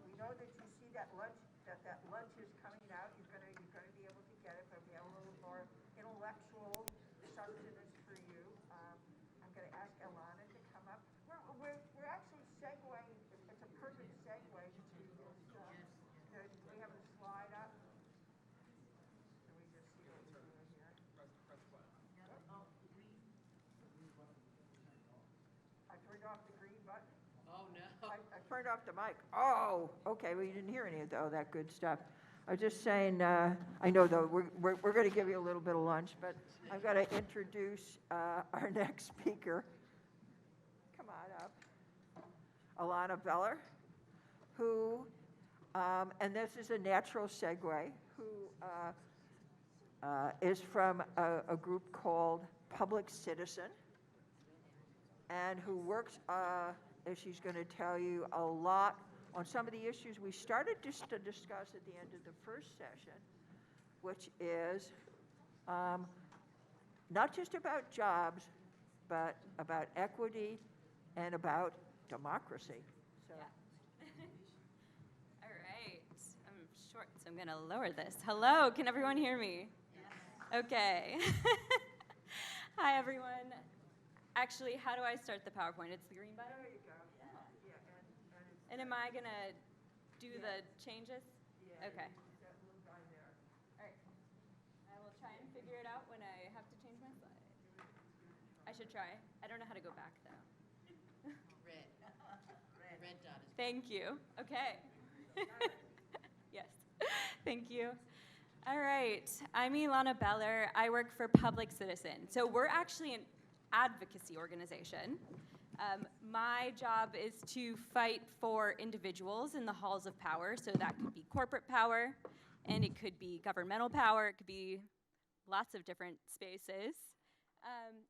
We know that you see that lunch, that lunch is coming out. You're gonna be able to get it, but we have a little more intellectual sustenance for you. I'm gonna ask Ilana to come up. We're actually segueing. It's a perfect segue to this. Do we have a slide up? Can we just see what we're doing here? I turned off the green button. Oh, no. I turned off the mic. Oh, okay. Well, you didn't hear any of that good stuff. I was just saying, I know, though, we're going to give you a little bit of lunch, but I've got to introduce our next speaker. Come on up. Alana Beller, who, and this is a natural segue, who is from a group called Public Citizen, and who works, as she's going to tell you, a lot on some of the issues we started just to discuss at the end of the first session, which is not just about jobs, but about equity and about democracy. So. All right. I'm short, so I'm going to lower this. Hello, can everyone hear me? Yes. Okay. Hi, everyone. Actually, how do I start the PowerPoint? It's the green button? There you go. Yeah, and am I going to do the changes? Yeah. Okay. That little guy there. All right. I will try and figure it out when I have to change my slide. I should try. I don't know how to go back, though. Red. Red dot is. Thank you. Okay. Yes. Thank you. All right. I'm Ilana Beller. I work for Public Citizen. So we're actually an advocacy organization. My job is to fight for individuals in the halls of power. So that could be corporate power, and it could be governmental power. It could be lots of different spaces.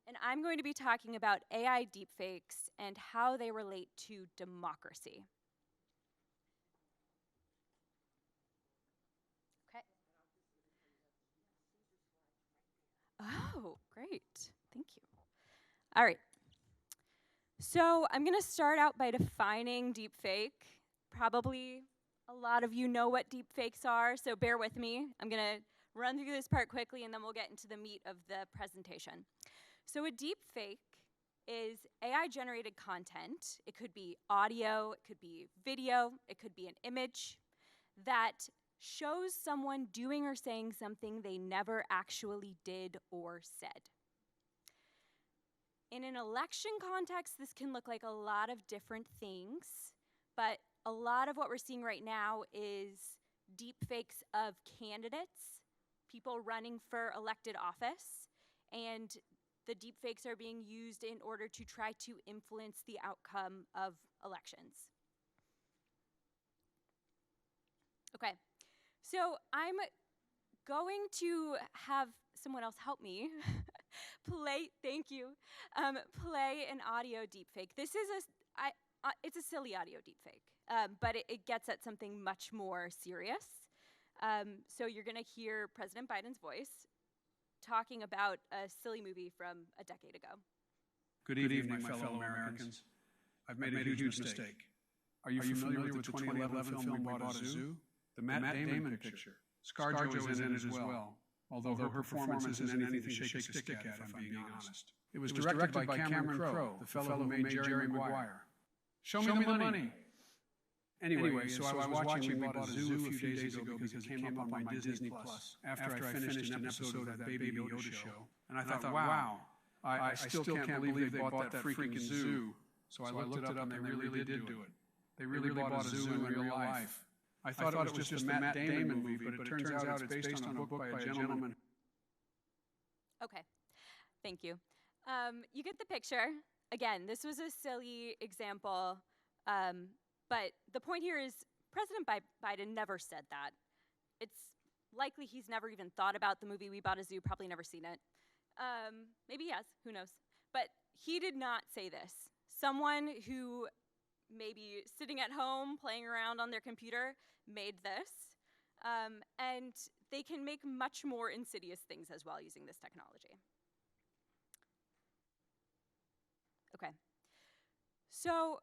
And I'm going to be talking about AI deepfakes and how they relate to democracy. Okay. Oh, great. Thank you. All right. So I'm going to start out by defining deepfake. Probably a lot of you know what deepfakes are, so bear with me. I'm going to run through this part quickly, and then we'll get into the meat of the presentation. So a deepfake is AI-generated content. It could be audio, it could be video, it could be an image that shows someone doing or saying something they never actually did or said. In an election context, this can look like a lot of different things, but a lot of what we're seeing right now is deepfakes of candidates, people running for elected office, and the deepfakes are being used in order to try to influence the outcome of elections. Okay, so I'm going to have someone else help me play an audio deepfake. This is it's a silly audio deepfake, but it gets at something much more serious. So you're gonna hear President Biden's voice talking about a silly movie from a decade ago. Good evening, my fellow Americans. I've made a huge mistake. Are you familiar with the 2011 film We Bought a Zoo? The Matt Damon picture. ScarJo is in it as well, although her performance isn't anything to shake a stick at, if I'm being honest. It was directed by Cameron Crowe, the fellow who made Jerry Maguire. Show me the money! Anyway, so I was watching We Bought a Zoo a few days ago because it came up on my Disney Plus after I finished an episode of that Baby Yoda show. And I thought, wow, I still can't believe they bought that freaking zoo. So I looked it up and they really did do it. They really bought a zoo in real life. I thought it was just a Matt Damon movie, but it turns out it's based on a book by a gentleman. Okay, thank you. You get the picture. Again, this was a silly example, but the point here is President Biden never said that. It's likely he's never even thought about the movie We Bought a Zoo, probably never seen it. Maybe he has, who knows. But he did not say this. Someone who maybe sitting at home playing around on their computer made this, and they can make much more insidious things as well using this technology. Okay, so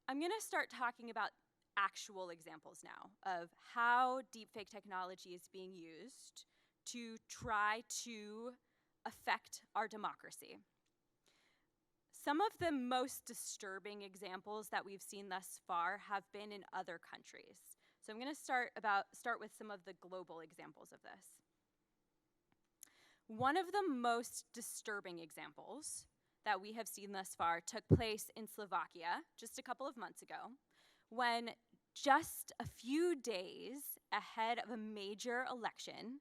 I'm gonna start talking about actual examples now of how deepfake technology is being used to try to affect our democracy. Some of the most disturbing examples that we've seen thus far have been in other countries. So I'm gonna start with some of the global examples of this. One of the most disturbing examples that we have seen thus far took place in Slovakia just a couple of months ago, when just a few days ahead of a major election,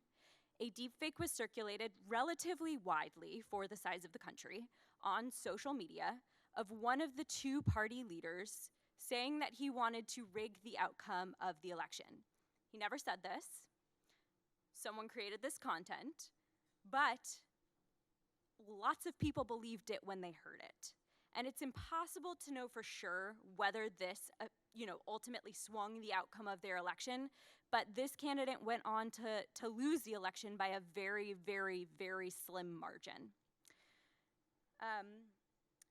a deepfake was circulated relatively widely for the size of the country on social media of one of the two party leaders saying that he wanted to rig the outcome of the election. He never said this. Someone created this content, but lots of people believed it when they heard it. And it's impossible to know for sure whether this ultimately swung the outcome of their election, but this candidate went on to lose the election by a very, very, very slim margin.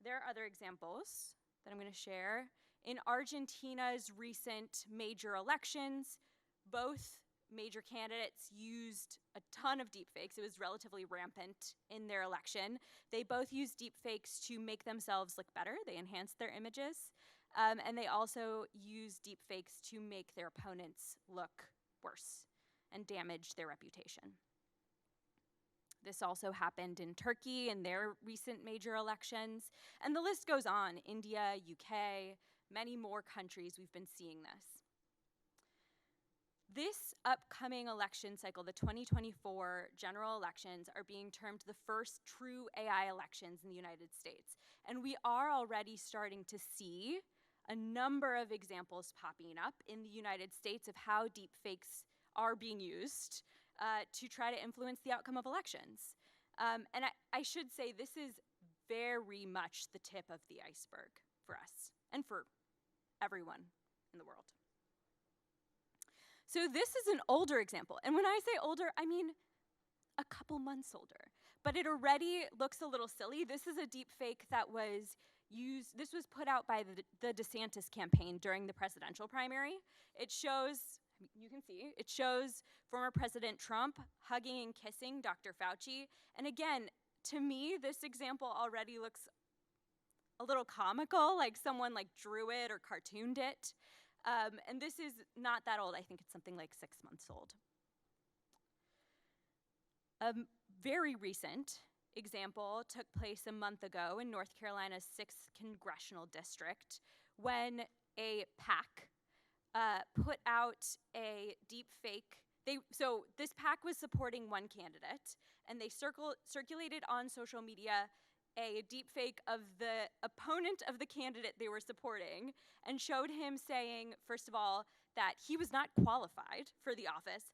There are other examples that I'm gonna share. In Argentina's recent major elections, both major candidates used a ton of deepfakes. It was relatively rampant in their election. They both used deepfakes to make themselves look better. They enhanced their images. And they also used deepfakes to make their opponents look worse and damage their reputation. This also happened in Turkey in their recent major elections. And the list goes on. India, UK, many more countries, we've been seeing this. This upcoming election cycle, the 2024 general elections, are being termed the first true AI elections in the United States. And we are already starting to see a number of examples popping up in the United States of how deepfakes are being used to try to influence the outcome of elections. And I should say this is very much the tip of the iceberg for us and for everyone in the world. So this is an older example. And when I say older, I mean a couple months older. But it already looks a little silly. This is a deepfake that was used, this was put out by the DeSantis campaign during the presidential primary. It shows, you can see, it shows former President Trump hugging and kissing Dr. Fauci. And again, to me, this example already looks a little comical, like someone drew it or cartooned it. And this is not that old. I think it's something like 6 months old. A very recent example took place a month ago in North Carolina's 6th congressional district when a PAC put out a deep fake. So this PAC was supporting one candidate, and they circulated on social media a deep fake of the opponent of the candidate they were supporting, and showed him saying, first of all, that he was not qualified for the office,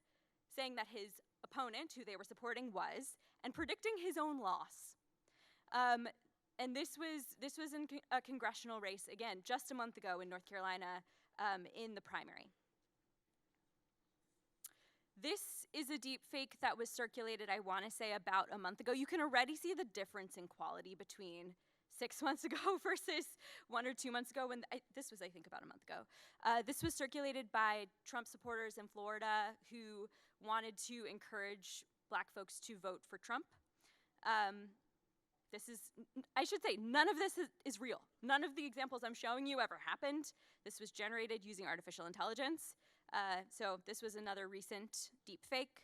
saying that his opponent, who they were supporting, was, and predicting his own loss. And this was in a congressional race, again, just a month ago in North Carolina, in the primary. This is a deep fake that was circulated, I want to say, about a month ago. You can already see the difference in quality between 6 months ago versus 1 or 2 months ago. This was, I think, about a month ago. This was circulated by Trump supporters in Florida who wanted to encourage black folks to vote for Trump. I should say, none of this is real. None of the examples I'm showing you ever happened. This was generated using artificial intelligence. So this was another recent deep fake.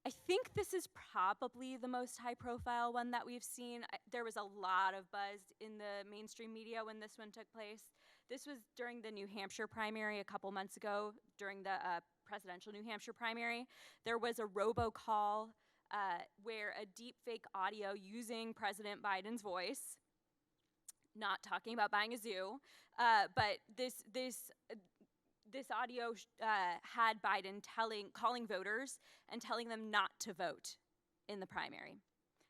I think this is probably the most high-profile one that we've seen. There was a lot of buzz in the mainstream media when this one took place. This was during the New Hampshire primary a couple months ago, during the presidential New Hampshire primary. There was a robocall where a deep fake audio using President Biden's voice, not talking about buying a zoo, but this audio had Biden calling voters and telling them not to vote in the primary.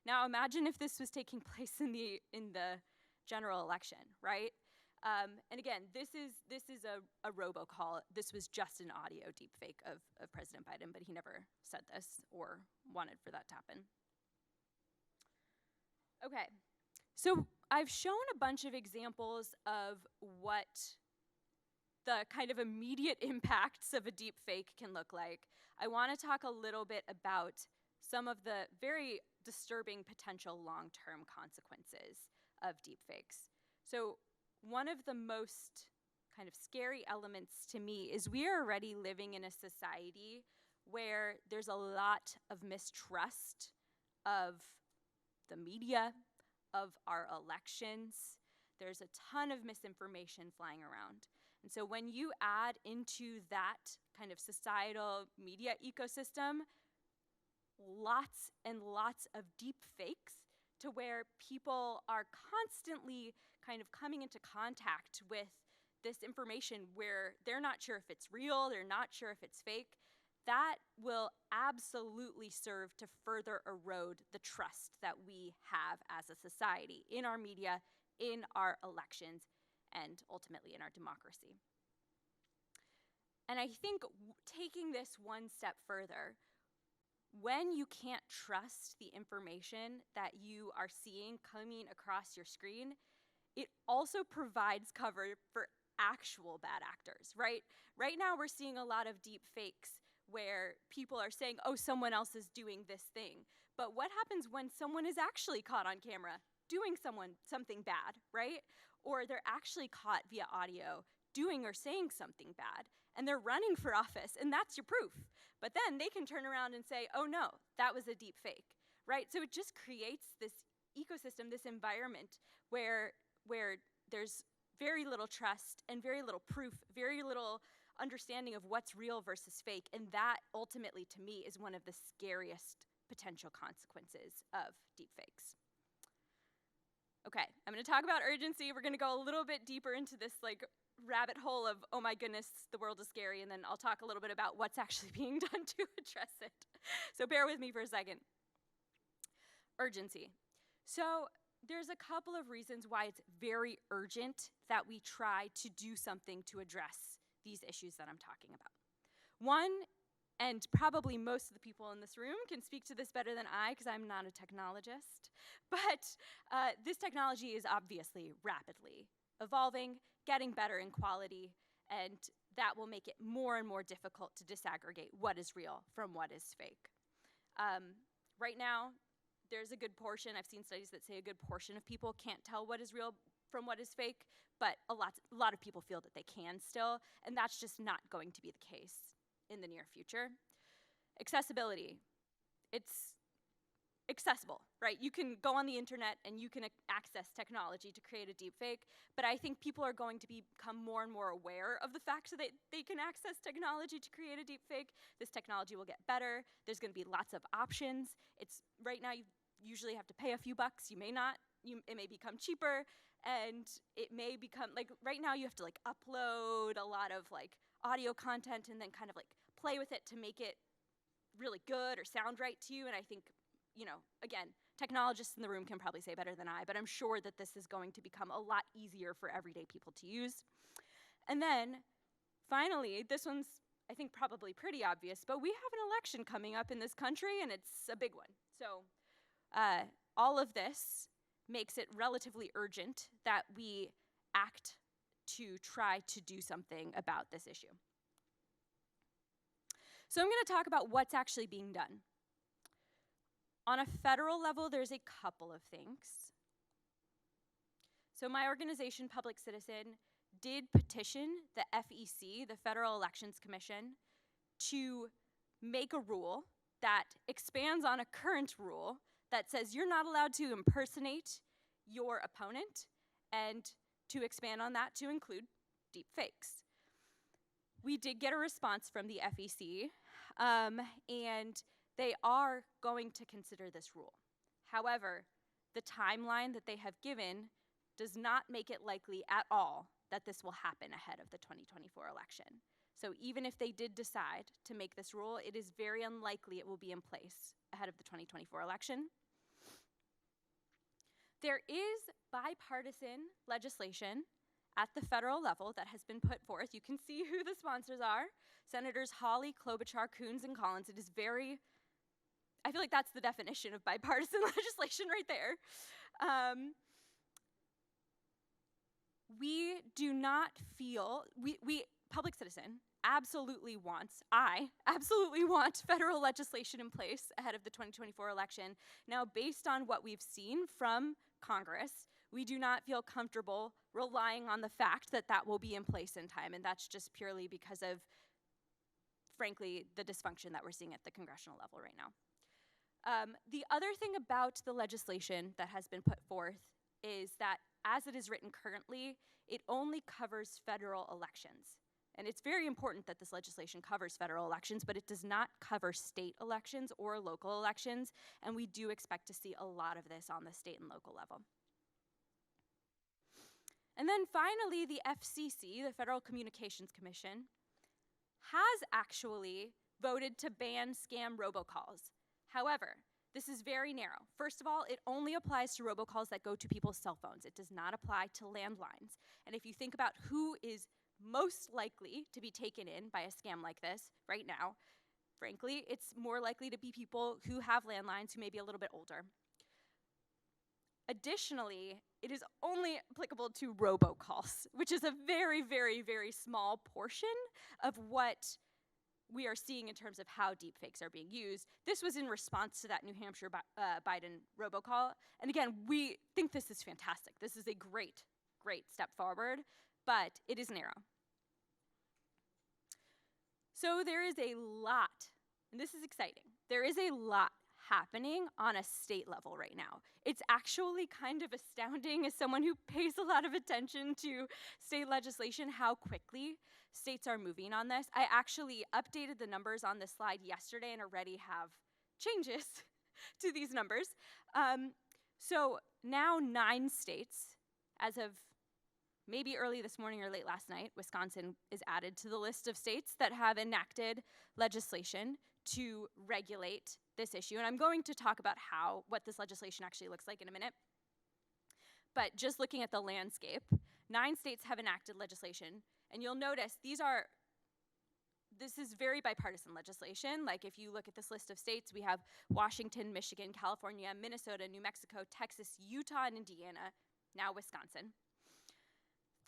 Now imagine if this was taking place in the general election, right? And again, this is a robocall. This was just an audio deepfake of President Biden, but he never said this or wanted for that to happen. Okay, so I've shown a bunch of examples of what the kind of immediate impacts of a deep fake can look like. I want to talk a little bit about some of the very disturbing potential long-term consequences of deep fakes. So one of the most kind of scary elements to me is we are already living in a society where there's a lot of mistrust of the media, of our elections. There's a ton of misinformation flying around. And so when you add into that kind of societal media ecosystem lots and lots of deep fakes to where people are constantly kind of coming into contact with this information where they're not sure if it's real, they're not sure if it's fake, that will absolutely serve to further erode the trust that we have as a society in our media, in our elections, and ultimately in our democracy. And I think taking this one step further, when you can't trust the information that you are seeing coming across your screen, it also provides cover for actual bad actors, right? Right now we're seeing a lot of deep fakes where people are saying, oh, someone else is doing this thing. But what happens when someone is actually caught on camera doing something bad, right? Or they're actually caught via audio doing or saying something bad, and they're running for office, and that's your proof. But then they can turn around and say, oh no, that was a deep fake, right? So it just creates this ecosystem, this environment where there's very little trust and very little proof, very little understanding of what's real versus fake, and that ultimately, to me, is one of the scariest potential consequences of deepfakes. Okay, I'm gonna talk about urgency. We're gonna go a little bit deeper into this rabbit hole of, oh my goodness, the world is scary, and then I'll talk a little bit about what's actually being done to address it. So bear with me for a second. Urgency. So there's a couple of reasons why it's very urgent that we try to do something to address these issues that I'm talking about. One, and probably most of the people in this room can speak to this better than I because I'm not a technologist, but this technology is obviously rapidly evolving, getting better in quality, and that will make it more and more difficult to disaggregate what is real from what is fake. Right now, there's a good portion, I've seen studies that say a good portion of people can't tell what is real from what is fake, but a lot of people feel that they can still, and that's just not going to be the case in the near future. Accessibility. It's accessible, right? You can go on the internet and you can access technology to create a deepfake, but I think people are going to become more and more aware of the fact that they can access technology to create a deepfake. This technology will get better. There's going to be lots of options. It's right now you usually have to pay a few bucks. You may not. It may become cheaper, and it may become like right now you have to like upload a lot of like audio content and then kind of like play with it to make it really good or sound right to you. And I think, you know, again, technologists in the room can probably say better than I, but I'm sure that this is going to become a lot easier for everyday people to use. And then finally, this one's I think probably pretty obvious, but we have an election coming up in this country and it's a big one. So all of this makes it relatively urgent that we act to try to do something about this issue. So I'm going to talk about what's actually being done. On a federal level, there's a couple of things. So my organization, Public Citizen, did petition the FEC, the Federal Elections Commission, to make a rule that expands on a current rule that says you're not allowed to impersonate your opponent, and to expand on that to include deep fakes. We did get a response from the FEC, and they are going to consider this rule. However, the timeline that they have given does not make it likely at all that this will happen ahead of the 2024 election. So even if they did decide to make this rule, it is very unlikely it will be in place ahead of the 2024 election. There is bipartisan legislation at the federal level that has been put forth. You can see who the sponsors are. Senators Hawley, Klobuchar, Coons, and Collins. It is very, I feel like that's the definition of bipartisan legislation right there. We do not feel, we Public Citizen absolutely wants, I absolutely want federal legislation in place ahead of the 2024 election. Now, based on what we've seen from Congress, we do not feel comfortable relying on the fact that that will be in place in time, and that's just purely because of, frankly, the dysfunction that we're seeing at the congressional level right now. The other thing about the legislation that has been put forth is that as it is written currently, it only covers federal elections. And it's very important that this legislation covers federal elections, but it does not cover state elections or local elections, and we do expect to see a lot of this on the state and local level. And then finally, the FCC, the Federal Communications Commission, has actually voted to ban scam robocalls. However, this is very narrow. First of all, it only applies to robocalls that go to people's cell phones. It does not apply to landlines. And if you think about who is most likely to be taken in by a scam like this right now, frankly, it's more likely to be people who have landlines who may be a little bit older. Additionally, it is only applicable to robocalls, which is a very, very, very small portion of what we are seeing in terms of how deepfakes are being used. This was in response to that New Hampshire Biden robocall. And again, we think this is fantastic. This is a great, great step forward, but it is narrow. So there is a lot, and this is exciting, there is a lot happening on a state level right now. It's actually kind of astounding as someone who pays a lot of attention to state legislation how quickly states are moving on this. I actually updated the numbers on this slide yesterday and already have changes to these numbers. So now 9 states, as of maybe early this morning or late last night, Wisconsin is added to the list of states that have enacted legislation to regulate this issue. And I'm going to talk about what this legislation actually looks like in a minute. But just looking at the landscape, 9 states have enacted legislation. And you'll notice this is very bipartisan legislation. Like if you look at this list of states, we have Washington, Michigan, California, Minnesota, New Mexico, Texas, Utah, and Indiana, now Wisconsin.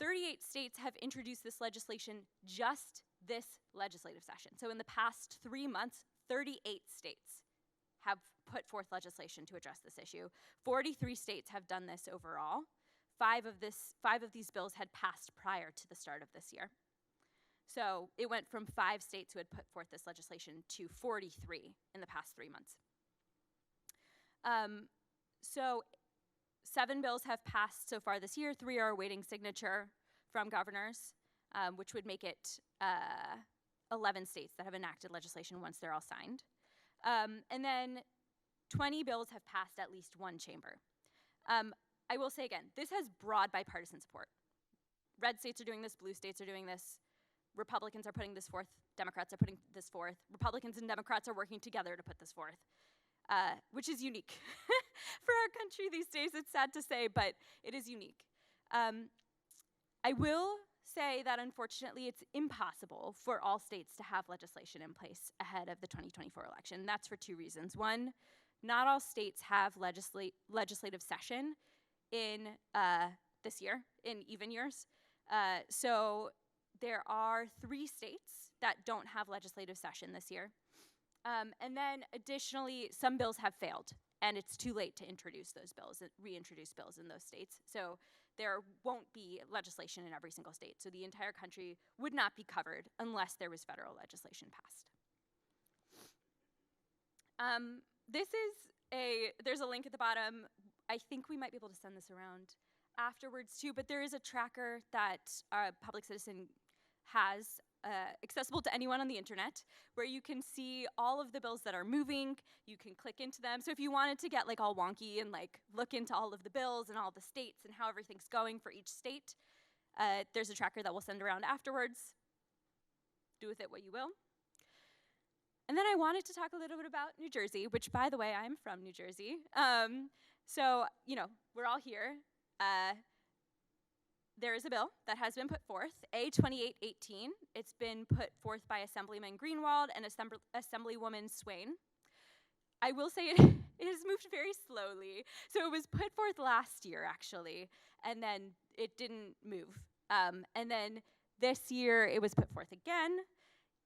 38 states have introduced this legislation just this legislative session. So in the past 3 months, 38 states have put forth legislation to address this issue. 43 states have done this overall. 5 of these bills had passed prior to the start of this year. So it went from 5 states who had put forth this legislation to 43 in the past 3 months. So 7 bills have passed so far this year. 3 are awaiting signature from governors, which would make it 11 states that have enacted legislation once they're all signed. And then 20 bills have passed at least one chamber. I will say again, this has broad bipartisan support. Red states are doing this, blue states are doing this, Republicans are putting this forth, Democrats are putting this forth, Republicans and Democrats are working together to put this forth, which is unique for our country these days. It's sad to say, but it is unique. I will say that unfortunately it's impossible for all states to have legislation in place ahead of the 2024 election. That's for 2 reasons. One, not all states have legislative session in this year, in even years. So there are 3 states that don't have legislative session this year. And then additionally, some bills have failed, and it's too late to introduce those bills, reintroduce bills in those states. So there won't be legislation in every single state. So the entire country would not be covered unless there was federal legislation passed. There's a link at the bottom. I think we might be able to send this around afterwards too, but there is a tracker that Public Citizen has accessible to anyone on the internet, where you can see all of the bills that are moving. You can click into them. So if you wanted to get like all wonky and like look into all of the bills and all the states and how everything's going for each state, there's a tracker that we'll send around afterwards. Do with it what you will. And then I wanted to talk a little bit about New Jersey, which, by the way, I'm from New Jersey. So, you know, we're all here. There is a bill that has been put forth, A2818. It's been put forth by Assemblyman Greenwald and Assemblywoman Swain. I will say it has moved very slowly. So it was put forth last year, actually, and then it didn't move. And then this year it was put forth again,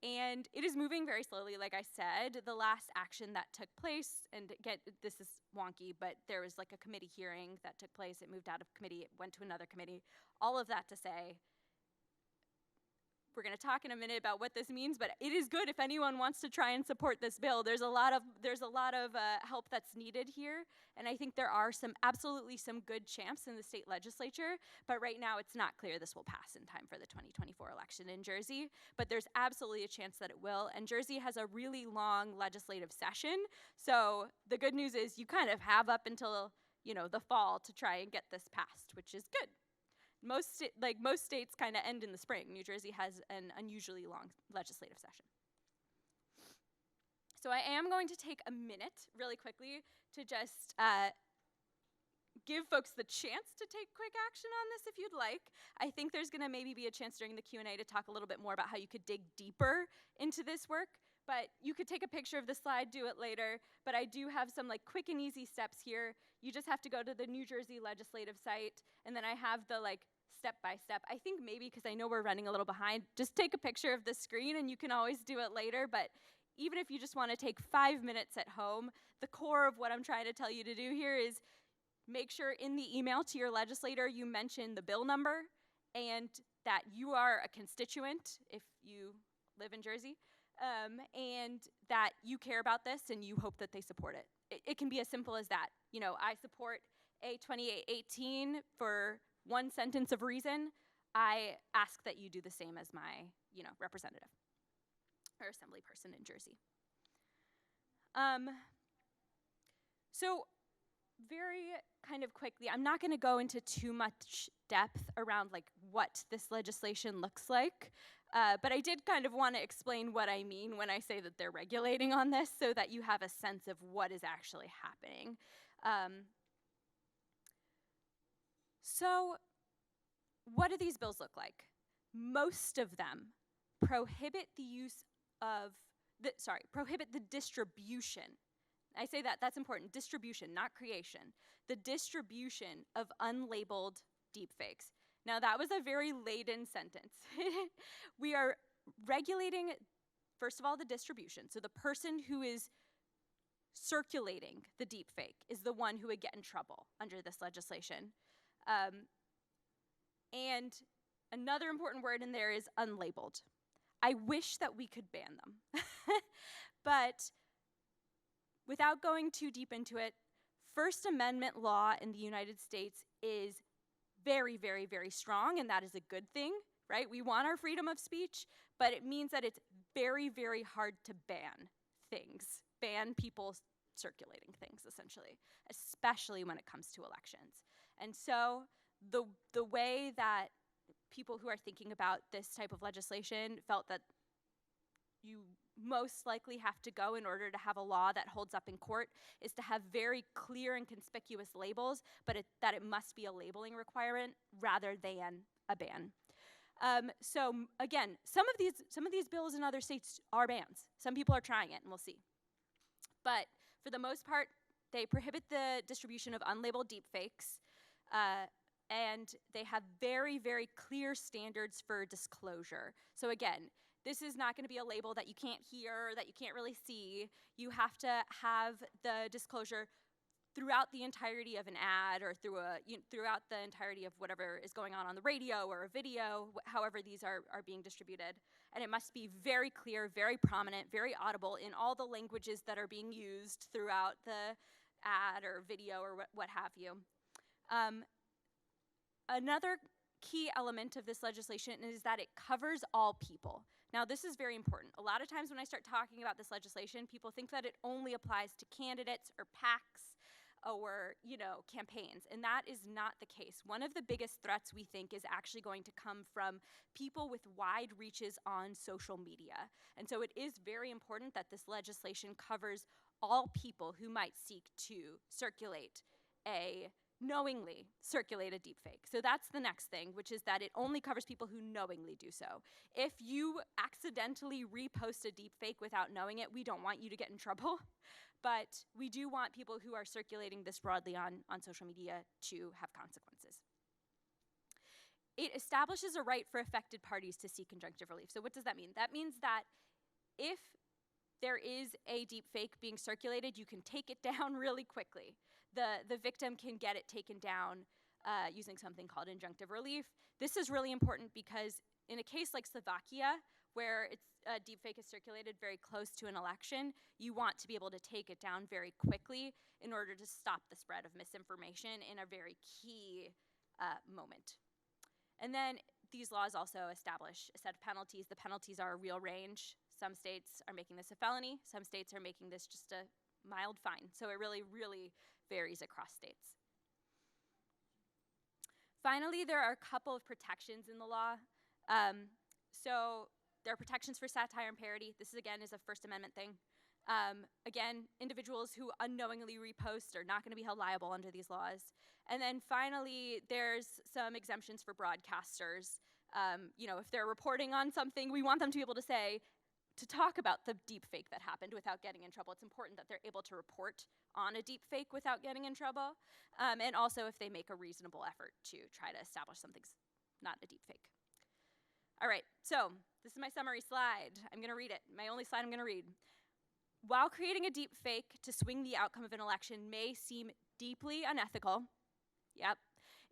and it is moving very slowly, like I said. The last action that took place, and again, this is wonky, but there was like a committee hearing that took place. It moved out of committee, it went to another committee. All of that to say, we're going to talk in a minute about what this means, but it is good if anyone wants to try and support this bill. There's a lot of help that's needed here, and I think there are absolutely some good champs in the state legislature, but right now it's not clear this will pass in time for the 2024 election in Jersey, but there's absolutely a chance that it will, and Jersey has a really long legislative session, so the good news is you kind of have up until, you know, the fall to try and get this passed, which is good. Most states kind of end in the spring. New Jersey has an unusually long legislative session. So I am going to take a minute really quickly to just give folks the chance to take quick action on this if you'd like. I think there's gonna maybe be a chance during the Q&A to talk a little bit more about how you could dig deeper into this work, but you could take a picture of the slide, do it later, but I do have some like quick and easy steps here. You just have to go to the New Jersey legislative site, and then I have the like step-by-step. I think maybe because I know we're running a little behind, just take a picture of the screen and you can always do it later, but even if you just want to take 5 minutes at home, the core of what I'm trying to tell you to do here is make sure in the email to your legislator you mention the bill number and that you are a constituent if you live in Jersey, and that you care about this and you hope that they support it. It can be as simple as that. You know, I support A2818 for one sentence of reason. I ask that you do the same as my, you know, representative or assembly person in Jersey. So very kind of quickly, I'm not gonna go into too much depth around like what this legislation looks like, but I did kind of wanna explain what I mean when I say that they're regulating on this so that you have a sense of what is actually happening. So what do these bills look like? Most of them prohibit the use of, prohibit the distribution. I say that, that's important, distribution, not creation. The distribution of unlabeled deepfakes. Now that was a very laden sentence. We are regulating, first of all, the distribution. So the person who is circulating the deepfake is the one who would get in trouble under this legislation. And another important word in there is unlabeled. I wish that we could ban them. But without going too deep into it, First Amendment law in the United States is very, very, very strong, and that is a good thing, right? We want our freedom of speech, but it means that it's very, very hard to ban things, ban people circulating things, essentially, especially when it comes to elections. And so the way that people who are thinking about this type of legislation felt that you most likely have to go in order to have a law that holds up in court is to have very clear and conspicuous labels, but that it must be a labeling requirement rather than a ban. Again, some of these bills in other states are bans. Some people are trying it, and we'll see. But for the most part, they prohibit the distribution of unlabeled deepfakes, and they have very, very clear standards for disclosure. So again, this is not going to be a label that you can't hear, that you can't really see. You have to have the disclosure throughout the entirety of an ad or throughout the entirety of whatever is going on the radio or a video, however these are being distributed. And it must be very clear, very prominent, very audible in all the languages that are being used throughout the ad or video or what have you. Another key element of this legislation is that it covers all people. Now, this is very important. A lot of times when I start talking about this legislation, people think that it only applies to candidates or PACs or, campaigns, and that is not the case. One of the biggest threats we think is actually going to come from people with wide reaches on social media. And so it is very important that this legislation covers all people who might seek to knowingly circulate a deepfake. So that's the next thing, which is that it only covers people who knowingly do so. If you accidentally repost a deepfake without knowing it, we don't want you to get in trouble, but we do want people who are circulating this broadly on social media to have consequences. It establishes a right for affected parties to seek conjunctive relief. So what does that mean? That means that if there is a deepfake being circulated, you can take it down really quickly. The victim can get it taken down using something called injunctive relief. This is really important because in a case like Slovakia, where a deepfake is circulated very close to an election, you want to be able to take it down very quickly in order to stop the spread of misinformation in a very key moment. And then these laws also establish a set of penalties. The penalties are a real range. Some states are making this a felony. Some states are making this just a mild fine. So it really, really varies across states. Finally, there are a couple of protections in the law. So there are protections for satire and parody. This, again, is a First Amendment thing. Again, individuals who unknowingly repost are not going to be held liable under these laws. And then finally, there's some exemptions for broadcasters. If they're reporting on something, we want them to be able to talk about the deepfake that happened without getting in trouble. It's important that they're able to report on a deepfake without getting in trouble. And also if they make a reasonable effort to try to establish something's not a deepfake. All right, so this is my summary slide. I'm going to read it. My only slide I'm going to read. While creating a deepfake to swing the outcome of an election may seem deeply unethical,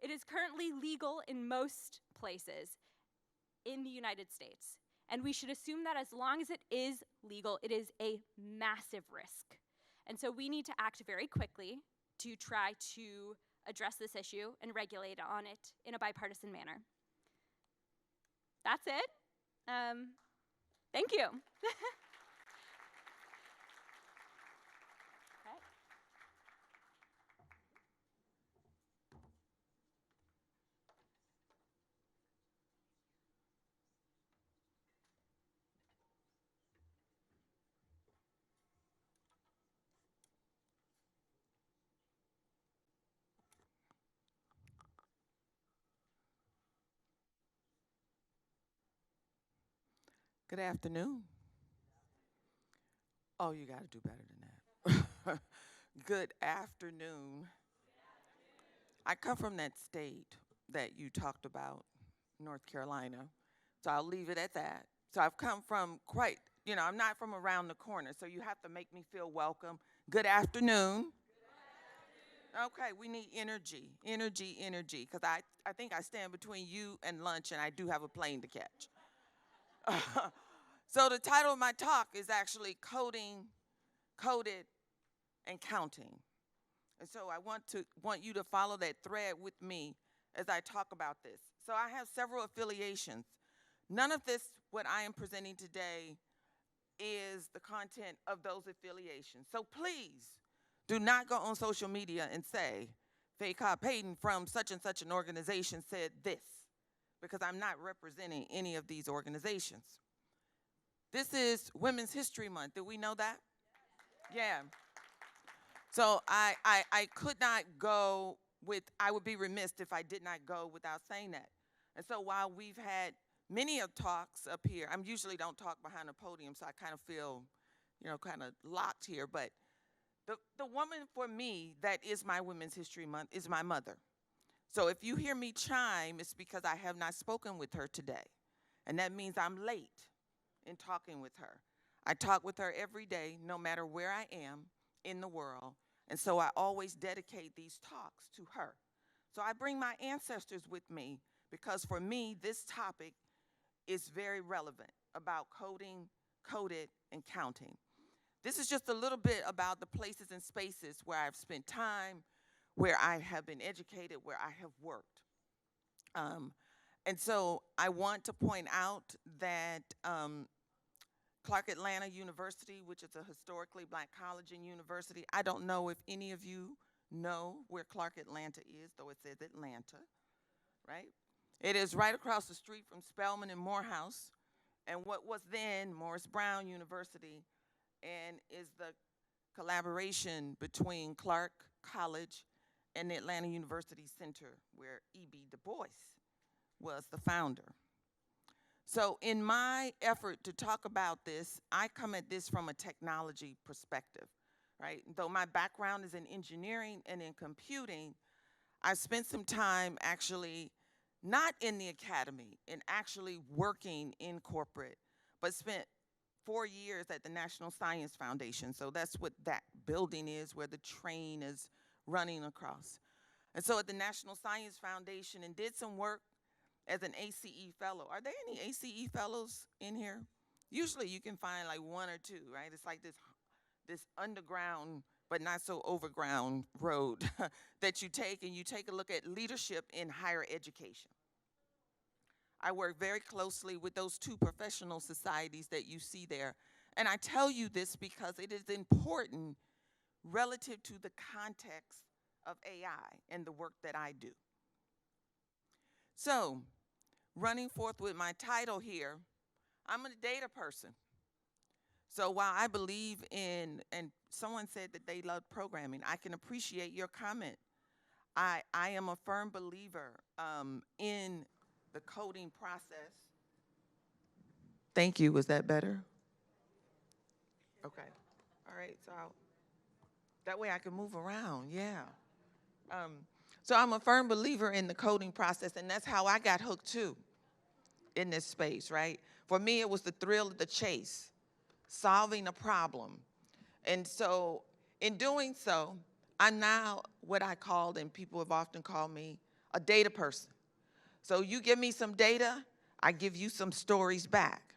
it is currently legal in most places in the United States. And we should assume that as long as it is legal, it is a massive risk. And so we need to act very quickly to try to address this issue and regulate on it in a bipartisan manner. That's it. Thank you. Good afternoon. Oh, you got to do better than that. Good afternoon. I come from that state that you talked about, North Carolina, so I'll leave it at that. So I've come from I'm not from around the corner, so you have to make me feel welcome. Good afternoon. Okay, we need energy, because I think I stand between you and lunch, and I do have a plane to catch. So the title of my talk is actually Coding, Coded, and Counting. And so I want you to follow that thread with me as I talk about this. So I have several affiliations. None of this, what I am presenting today, is the content of those affiliations. So please do not go on social media and say, Faye Cobb Payton from such and such an organization said this, because I'm not representing any of these organizations. This is Women's History Month. Did we know that? Yeah. So I could not go with, I would be remiss if I did not go without saying that. And so while we've had many of talks up here, I usually don't talk behind a podium, so I kind of feel, kind of locked here. But the woman for me that is my Women's History Month is my mother. So if you hear me chime, it's because I have not spoken with her today. And that means I'm late in talking with her. I talk with her every day, no matter where I am in the world. And so I always dedicate these talks to her. So I bring my ancestors with me because for me, this topic is very relevant about coding, coded, and counting. This is just a little bit about the places and spaces where I've spent time, where I have been educated, where I have worked. And so I want to point out that Clark Atlanta University, which is a historically black college and university, I don't know if any of you know where Clark Atlanta is, though it says Atlanta, right? It is right across the street from Spelman and Morehouse, and what was then Morris Brown University, and is the collaboration between Clark College and the Atlanta University Center, where E.B. Du Bois was the founder. So in my effort to talk about this, I come at this from a technology perspective, right? Though my background is in engineering and in computing, I spent some time actually not in the academy and actually working in corporate, but spent 4 years at the National Science Foundation. So that's what that building is, where the train is running across. And so at the National Science Foundation, and did some work as an ACE fellow. Are there any ACE fellows in here? Usually you can find like one or two, right? It's like this underground, but not so overground road that you take, and you take a look at leadership in higher education. I work very closely with those two professional societies that you see there. And I tell you this because it is important relative to the context of AI and the work that I do. So, running forth with my title here, I'm a data person. So while I believe in, and someone said that they love programming, I can appreciate your comment. I am a firm believer in the coding process. Thank you, was that better? Okay, all right, so that way I can move around, yeah. So I'm a firm believer in the coding process, and that's how I got hooked too in this space, right? For me, it was the thrill of the chase, solving a problem. And so in doing so, I'm now what I called, and people have often called me, a data person. So you give me some data, I give you some stories back.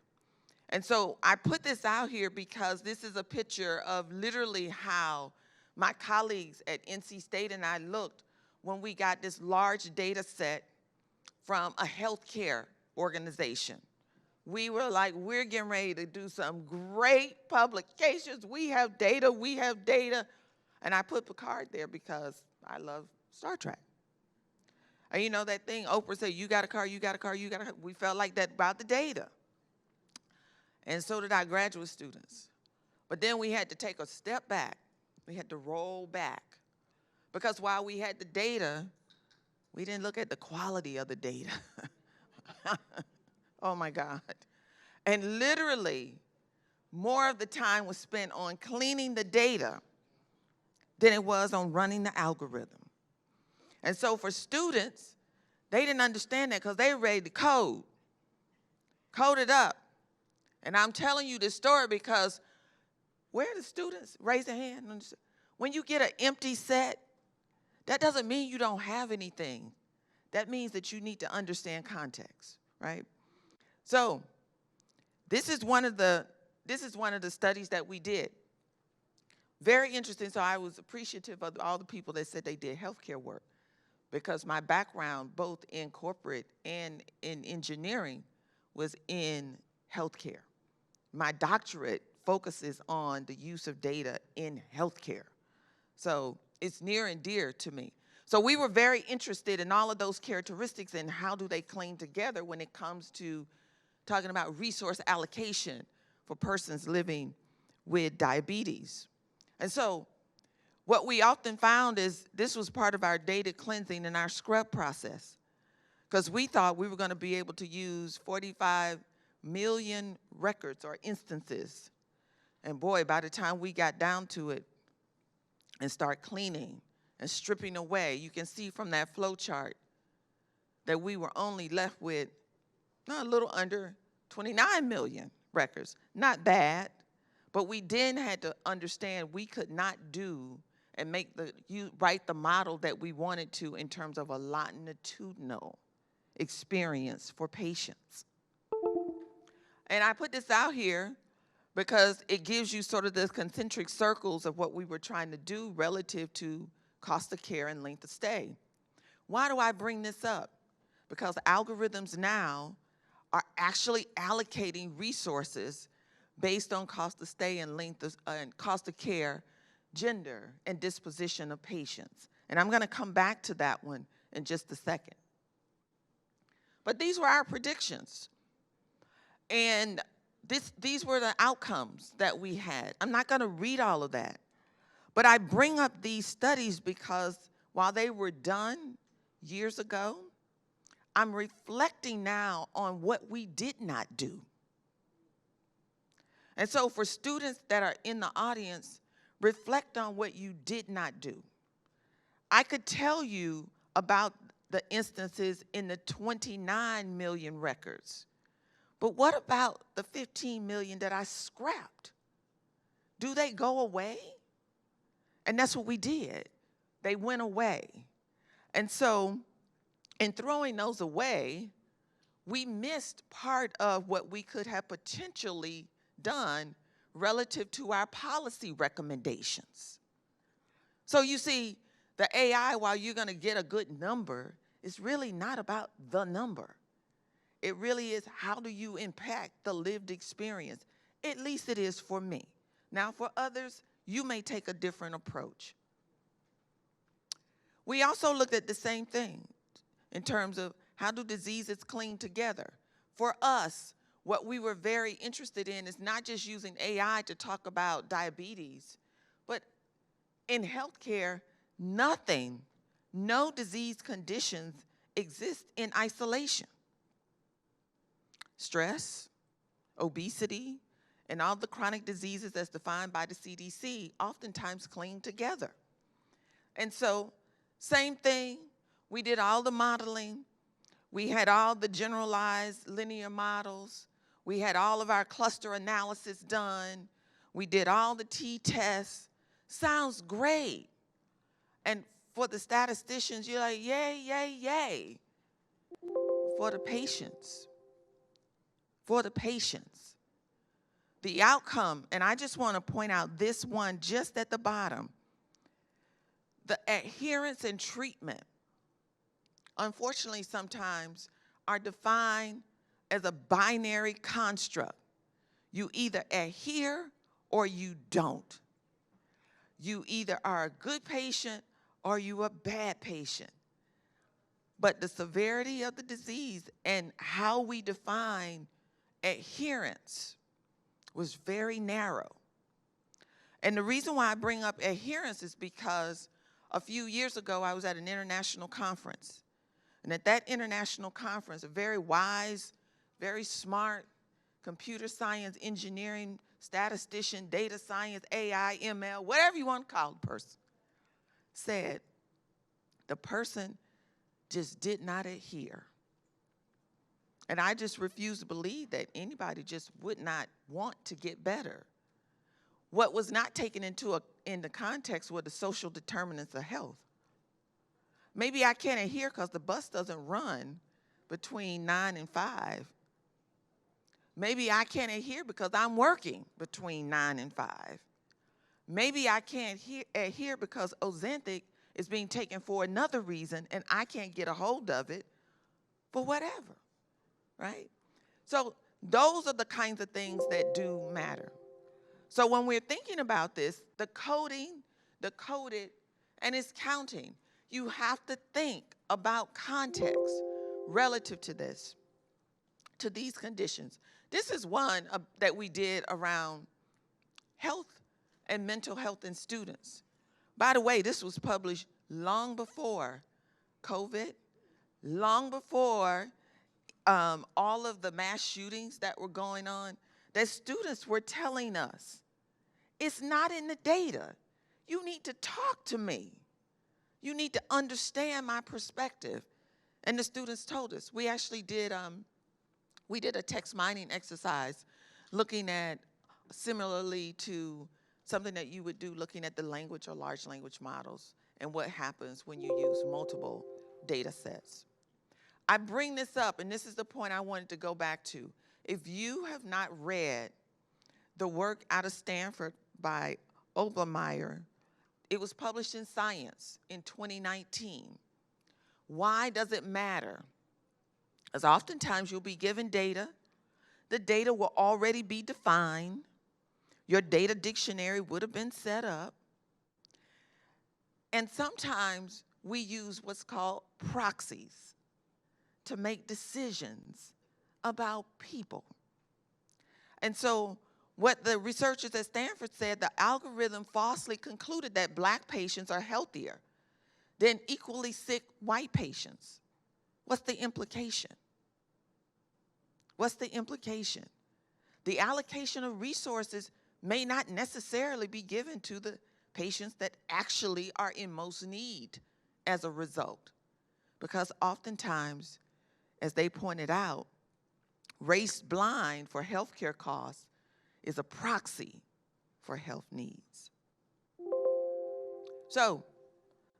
And so I put this out here because this is a picture of literally how my colleagues at NC State and I looked when we got this large data set from a healthcare organization. We were like, we're getting ready to do some great publications. We have data, we have data. And I put Picard there because I love Star Trek. And you know that thing Oprah said, you got a car, you got a car, you got a car. We felt like that about the data. And so did our graduate students. But then we had to take a step back. We had to roll back. Because while we had the data, we didn't look at the quality of the data. Oh my God. And literally, more of the time was spent on cleaning the data than it was on running the algorithm. And so for students, they didn't understand that because they were ready to code it up. And I'm telling you this story because where are the students? Raise their hand. When you get an empty set, that doesn't mean you don't have anything. That means that you need to understand context, right? So this is one of the studies that we did. very interesting. So I was appreciative of all the people that said they did healthcare work, because my background, both in corporate and in engineering, was in healthcare. My doctorate focuses on the use of data in healthcare. So it's near and dear to me. So we were very interested in all of those characteristics and how do they cling together when it comes to talking about resource allocation for persons living with diabetes. And so what we often found is this was part of our data cleansing and our scrub process, because we thought we were going to be able to use 45 million records or instances. And boy, by the time we got down to it and start cleaning and stripping away, you can see from that flow chart that we were only left with a little under 29 million records. Not bad, but we then had to understand we could not do and write the model that we wanted to in terms of a longitudinal experience for patients. And I put this out here because it gives you sort of the concentric circles of what we were trying to do relative to cost of care and length of stay. Why do I bring this up? Because algorithms now are actually allocating resources based on cost of stay and length of, and cost of care, gender, and disposition of patients. And I'm going to come back to that one in just a second. But these were our predictions. And these were the outcomes that we had. I'm not going to read all of that. But I bring up these studies because while they were done years ago, I'm reflecting now on what we did not do. And so for students that are in the audience, reflect on what you did not do. I could tell you about the instances in the 29 million records. But what about the 15 million that I scrapped? Do they go away? And that's what we did. They went away. And so in throwing those away, we missed part of what we could have potentially done relative to our policy recommendations. So you see, the AI, while you're going to get a good number, is really not about the number. It really is, how do you impact the lived experience? At least it is for me. Now for others, you may take a different approach. We also looked at the same thing in terms of how do diseases cling together. For us, what we were very interested in is not just using AI to talk about diabetes, but in healthcare, no disease conditions exist in isolation. Stress, obesity, and all the chronic diseases as defined by the CDC oftentimes cling together. And so, same thing, we did all the modeling, we had all the generalized linear models, we had all of our cluster analysis done, we did all the t-tests. Sounds great. And for the statisticians, you're like, yay, yay, yay. For the patients, the outcome, and I just want to point out this one just at the bottom, the adherence and treatment, unfortunately sometimes are defined as a binary construct. You either adhere or you don't. You either are a good patient or you a bad patient. But the severity of the disease and how we define adherence was very narrow. And the reason why I bring up adherence is because a few years ago I was at an international conference. And at that international conference, a very wise, very smart computer science, engineering, statistician, data science, AI, ML, whatever you want to call the person, said the person just did not adhere. And I just refuse to believe that anybody just would not want to get better. What was not taken into the context were the social determinants of health. Maybe I can't adhere because the bus doesn't run between 9 and 5. Maybe I can't adhere because I'm working between 9 and 5. Maybe I can't adhere because Ozempic is being taken for another reason and I can't get a hold of it for whatever, right? So those are the kinds of things that do matter. So when we're thinking about this, the coding, the coded, and it's counting, you have to think about context relative to this, to these conditions. This is one that we did around health and mental health in students. By the way, this was published long before COVID, long before all of the mass shootings that were going on, that students were telling us, it's not in the data. You need to talk to me. You need to understand my perspective. And the students told us. We actually did, we did a text mining exercise looking at, similarly to something that you would do looking at the language or large language models and what happens when you use multiple data sets. I bring this up, and this is the point I wanted to go back to. If you have not read the work out of Stanford by Obermeyer, it was published in Science in 2019. Why does it matter? Because oftentimes you'll be given data. The data will already be defined. Your data dictionary would have been set up. And sometimes we use what's called proxies to make decisions about people. And so what the researchers at Stanford said, the algorithm falsely concluded that Black patients are healthier than equally sick white patients. What's the implication? What's the implication? The allocation of resources may not necessarily be given to the patients that actually are in most need as a result. Because oftentimes, as they pointed out, race blind for healthcare costs is a proxy for health needs. So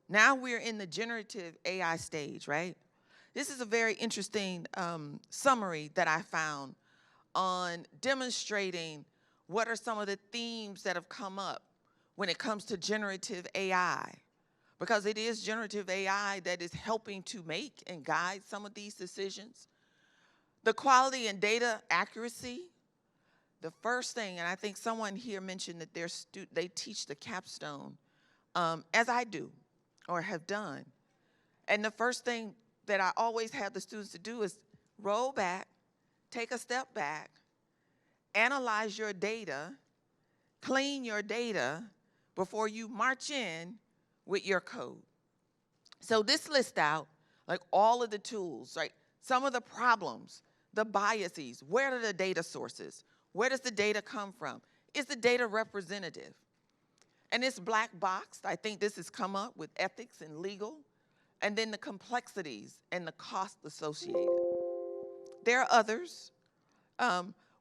now we're in the generative AI stage, right? This is a very interesting summary that I found on demonstrating what are some of the themes that have come up when it comes to generative AI. Because it is generative AI that is helping to make and guide some of these decisions. The quality and data accuracy, the first thing, and I think someone here mentioned that they teach the capstone, as I do, or have done. And the first thing that I always have the students to do is roll back, take a step back, analyze your data, clean your data before you march in with your code. So this lists out like all of the tools, right? Some of the problems, the biases, where are the data sources? Where does the data come from? Is the data representative? And it's black boxed. I think this has come up with ethics and legal, and then the complexities and the cost associated. There are others.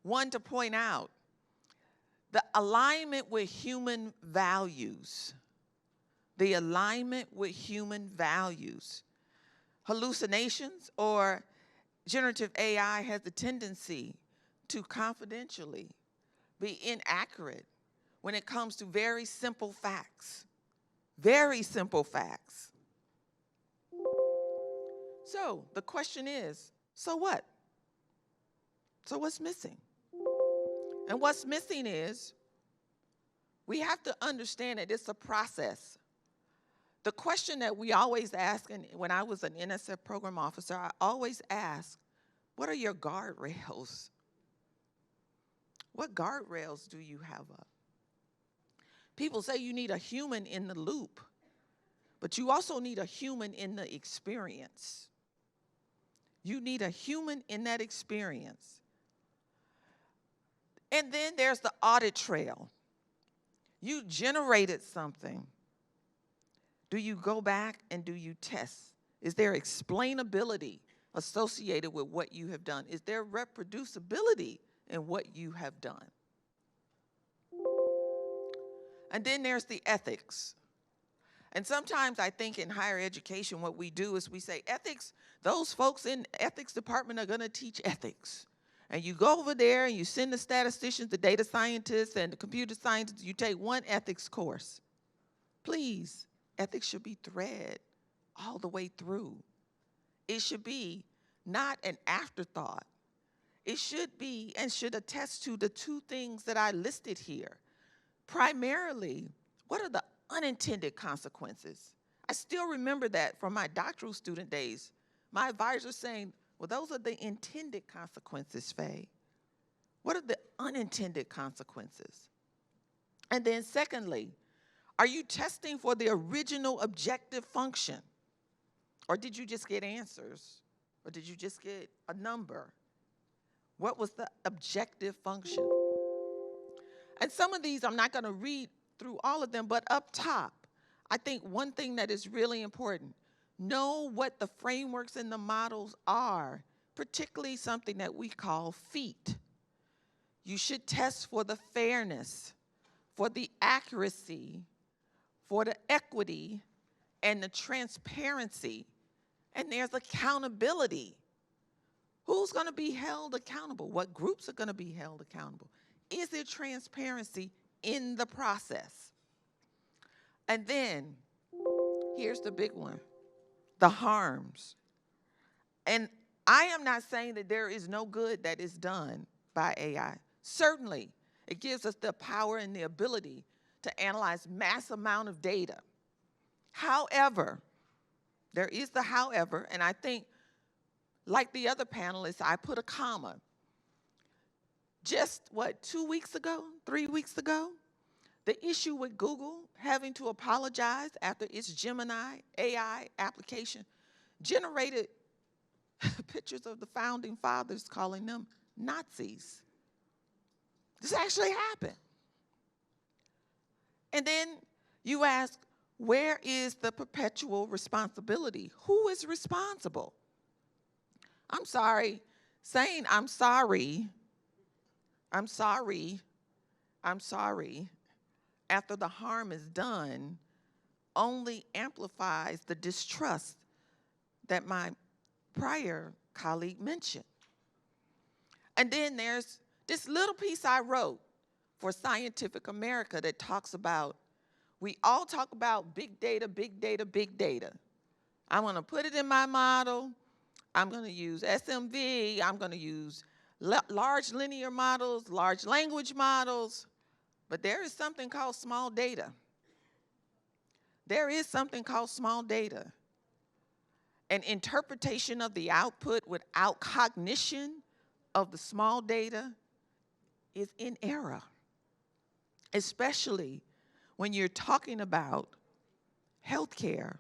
One to point out, the alignment with human values. The alignment with human values. Hallucinations or generative AI has the tendency to confidentially be inaccurate when it comes to very simple facts. Very simple facts. So the question is, so what? So what's missing? And what's missing is we have to understand that it's a process. The question that we always ask, and when I was an NSF program officer, I always ask, what are your guardrails? What guardrails do you have up? People say you need a human in the loop, but you also need a human in the experience. You need a human in that experience. And then there's the audit trail. You generated something. Do you go back and do you test? Is there explainability associated with what you have done? Is there reproducibility in what you have done? And then there's the ethics. And sometimes I think in higher education what we do is we say ethics, those folks in ethics department are going to teach ethics. And you go over there and you send the statisticians, the data scientists, and the computer scientists, you take one ethics course. Please, ethics should be thread all the way through. It should be not an afterthought. It should be and should attest to the two things that I listed here. Primarily, what are the unintended consequences? I still remember that from my doctoral student days. My advisor saying, well, those are the intended consequences, Faye. What are the unintended consequences? And then secondly, are you testing for the original objective function? Or did you just get answers? Or did you just get a number? What was the objective function? And some of these, I'm not going to read through all of them, but up top, I think one thing that is really important, know what the frameworks and the models are, particularly something that we call FEAT. You should test for the fairness, for the accuracy, for the equity, and the transparency. And there's accountability. Who's going to be held accountable? What groups are going to be held accountable? Is there transparency in the process? And then, here's the big one, the harms. And I am not saying that there is no good that is done by AI. Certainly, it gives us the power and the ability to analyze mass amount of data. However, there is the however, and I think, like the other panelists, I put a comma. Just, 2 weeks ago, 3 weeks ago, the issue with Google having to apologize after its Gemini AI application generated pictures of the founding fathers calling them Nazis. This actually happened. And then you ask, where is the perpetual responsibility? Who is responsible? I'm sorry, saying I'm sorry after the harm is done only amplifies the distrust that my prior colleague mentioned. And then there's this little piece I wrote for Scientific America that talks about, we all talk about big data, big data, big data. I'm going to put it in my model. I'm going to use SMV. I'm going to use large linear models, large language models. But there is something called small data. There is something called small data. An interpretation of the output without cognition of the small data is in error, especially when you're talking about healthcare,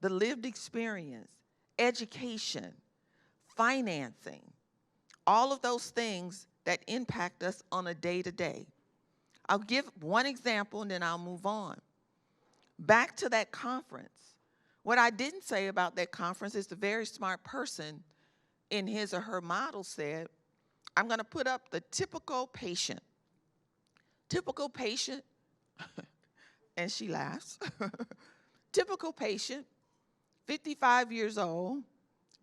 the lived experience, education, financing, all of those things that impact us on a day-to-day. I'll give one example and then I'll move on. Back to that conference. What I didn't say about that conference is the very smart person in his or her model said, I'm going to put up the typical patient. Typical patient, and she laughs. Typical patient, 55 years old,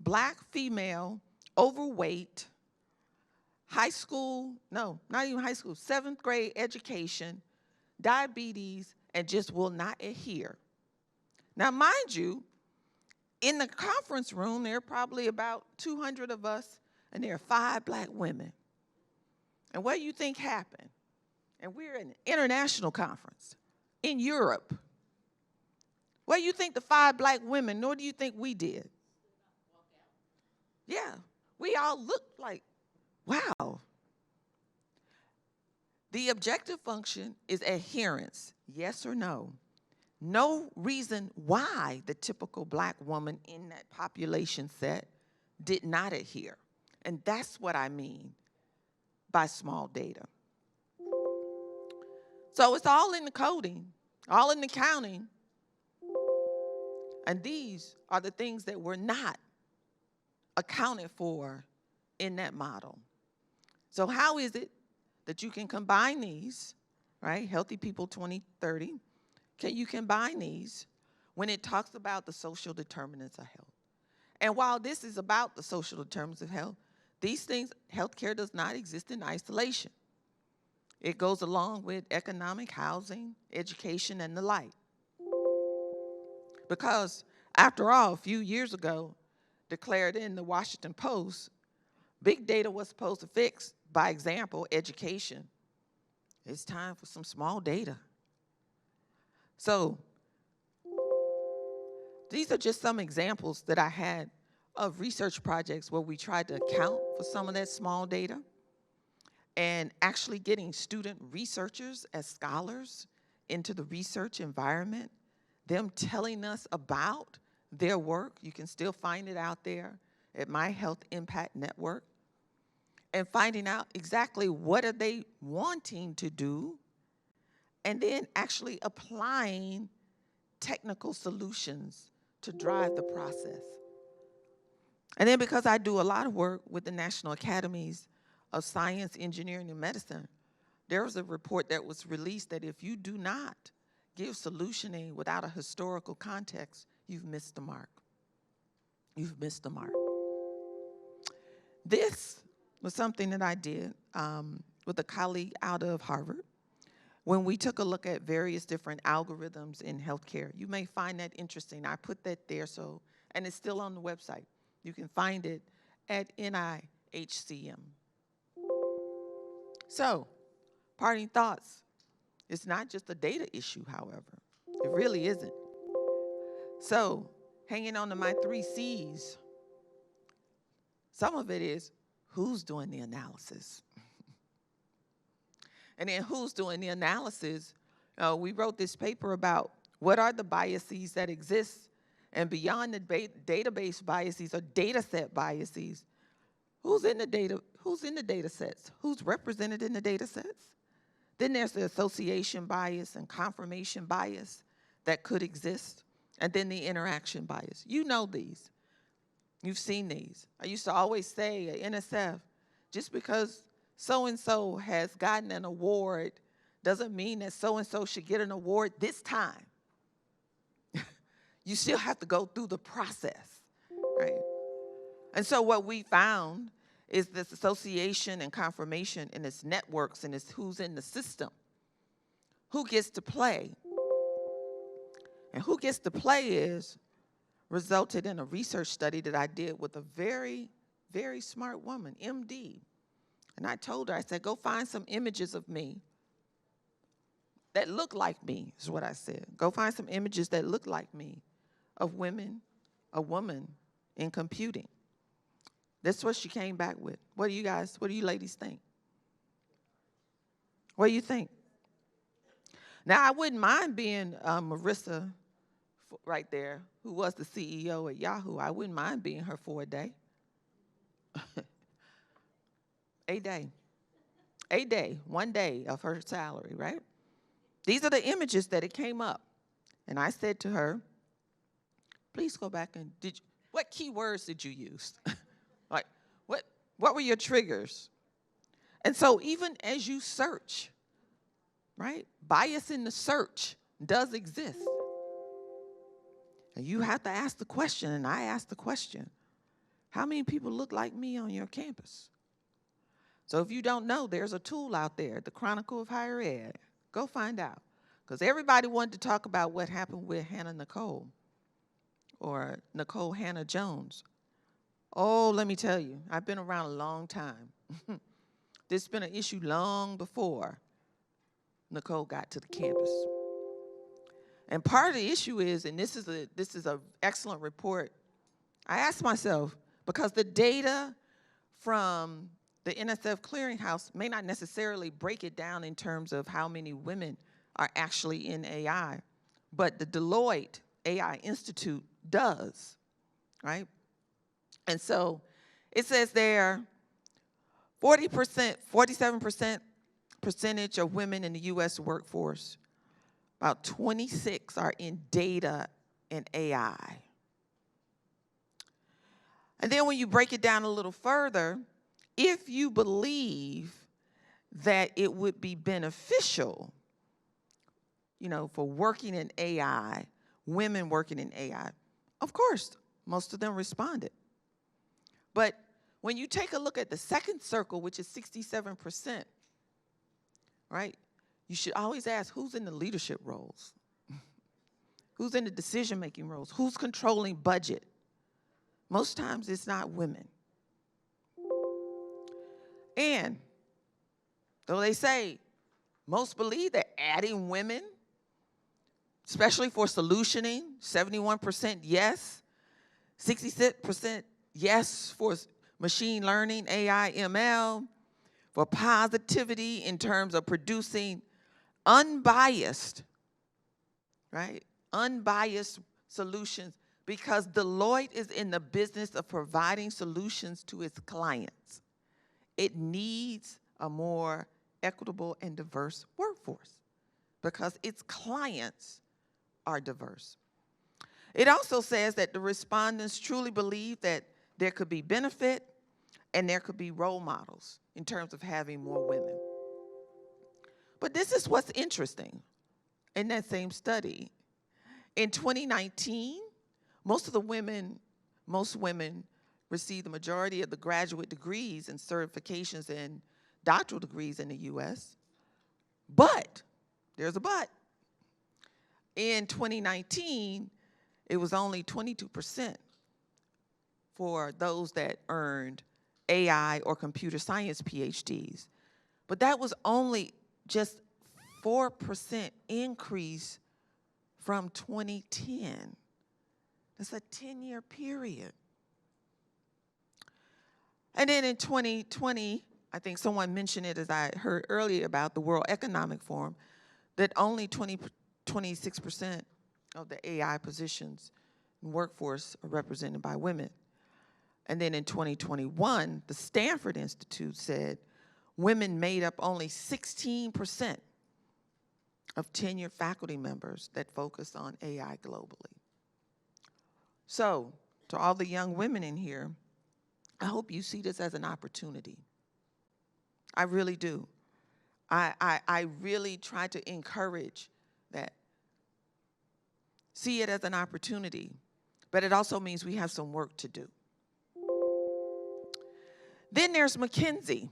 black female, overweight, high school, no, not even high school, 7th grade education, diabetes, and just will not adhere. Now, mind you, in the conference room, there are probably about 200 of us, and there are 5 black women. And what do you think happened? And we're in an international conference in Europe. What do you think the 5 black women, nor do you think we did? Yeah, we all looked like, wow. The objective function is adherence, yes or no. No reason why the typical black woman in that population set did not adhere. And that's what I mean by small data. So it's all in the coding, all in the counting. And these are the things that were not accounted for in that model. So how is it that you can combine these, right? Healthy People 2030. Can you combine these when it talks about the social determinants of health? And while this is about the social determinants of health, these things, healthcare does not exist in isolation. It goes along with economic, housing, education, and the like. Because, after all, a few years ago, declared in the Washington Post, big data was supposed to fix, by example, education. It's time for some small data. So, these are just some examples that I had of research projects where we tried to account for some of that small data and actually getting student researchers as scholars into the research environment, them telling us about their work. You can still find it out there at My Health Impact Network, and finding out exactly what are they wanting to do, and then actually applying technical solutions to drive the process. And then because I do a lot of work with the National Academies of Science, Engineering, and Medicine, there was a report that was released that if you do not give solutioning without a historical context, you've missed the mark. You've missed the mark. This was something that I did with a colleague out of Harvard when we took a look at various different algorithms in healthcare. You may find that interesting. I put that there, and it's still on the website. You can find it at NIHCM. So, parting thoughts. It's not just a data issue, however. It really isn't. So, hanging on to my 3 C's, some of it is who's doing the analysis? And then who's doing the analysis? We wrote this paper about what are the biases that exist, and beyond the database biases or data set biases, who's in the data sets? Who's represented in the data sets? Then there's the association bias and confirmation bias that could exist, and then the interaction bias. You know these. You've seen these. I used to always say at NSF, just because so-and-so has gotten an award doesn't mean that so-and-so should get an award this time. You still have to go through the process, right? And so what we found is this association and confirmation and its networks and it's who's in the system. Who gets to play? And who gets to play is resulted in a research study that I did with a very, very smart woman, MD. And I told her, I said, go find some images of me that look like me, is what I said. Go find some images that look like me of women, a woman in computing. That's what she came back with. What do you ladies think? What do you think? Now, I wouldn't mind being Marissa right there, who was the CEO at Yahoo. I wouldn't mind being her for a day. A day, 1 day of her salary, right? These are the images that it came up. And I said to her, please go back and, what keywords did you use? Like, what were your triggers? And so even as you search, right, bias in the search does exist. And you have to ask the question, and I asked the question, how many people look like me on your campus? So if you don't know, there's a tool out there, the Chronicle of Higher Ed. Go find out. Because everybody wanted to talk about what happened with Hannah Nicole or Nicole Hannah Jones. Oh, let me tell you, I've been around a long time. This has been an issue long before Nicole got to the campus. And part of the issue is, and this is an excellent report, I asked myself, because the data from the NSF Clearinghouse may not necessarily break it down in terms of how many women are actually in AI, but the Deloitte AI Institute does, right? And so it says there 47% percentage of women in the US workforce, about 26 are in data and AI. And then when you break it down a little further, if you believe that it would be beneficial, for working in AI, women working in AI, of course, most of them responded. But when you take a look at the second circle, which is 67%, right? You should always ask, who's in the leadership roles? Who's in the decision-making roles? Who's controlling budget? Most times it's not women. And though they say most believe that adding women, especially for solutioning, 71% yes, 66% yes for machine learning, AI, ML, for positivity in terms of producing unbiased, right? Unbiased solutions, because Deloitte is in the business of providing solutions to its clients. It needs a more equitable and diverse workforce because its clients are diverse. It also says that the respondents truly believe that there could be benefit and there could be role models in terms of having more women. But this is what's interesting in that same study. In 2019, most women received the majority of the graduate degrees and certifications and doctoral degrees in the US. But, there's a but, in 2019, it was only 22% for those that earned AI or computer science PhDs. But that was only just 4% increase from 2010. That's a 10-year period. And then in 2020, I think someone mentioned it as I heard earlier about the World Economic Forum, that only 26% of the AI positions in workforce are represented by women. And then in 2021, the Stanford Institute said women made up only 16% of tenured faculty members that focus on AI globally. So, to all the young women in here, I hope you see this as an opportunity. I really do. I really try to encourage that. See it as an opportunity, but it also means we have some work to do. Then there's McKinsey.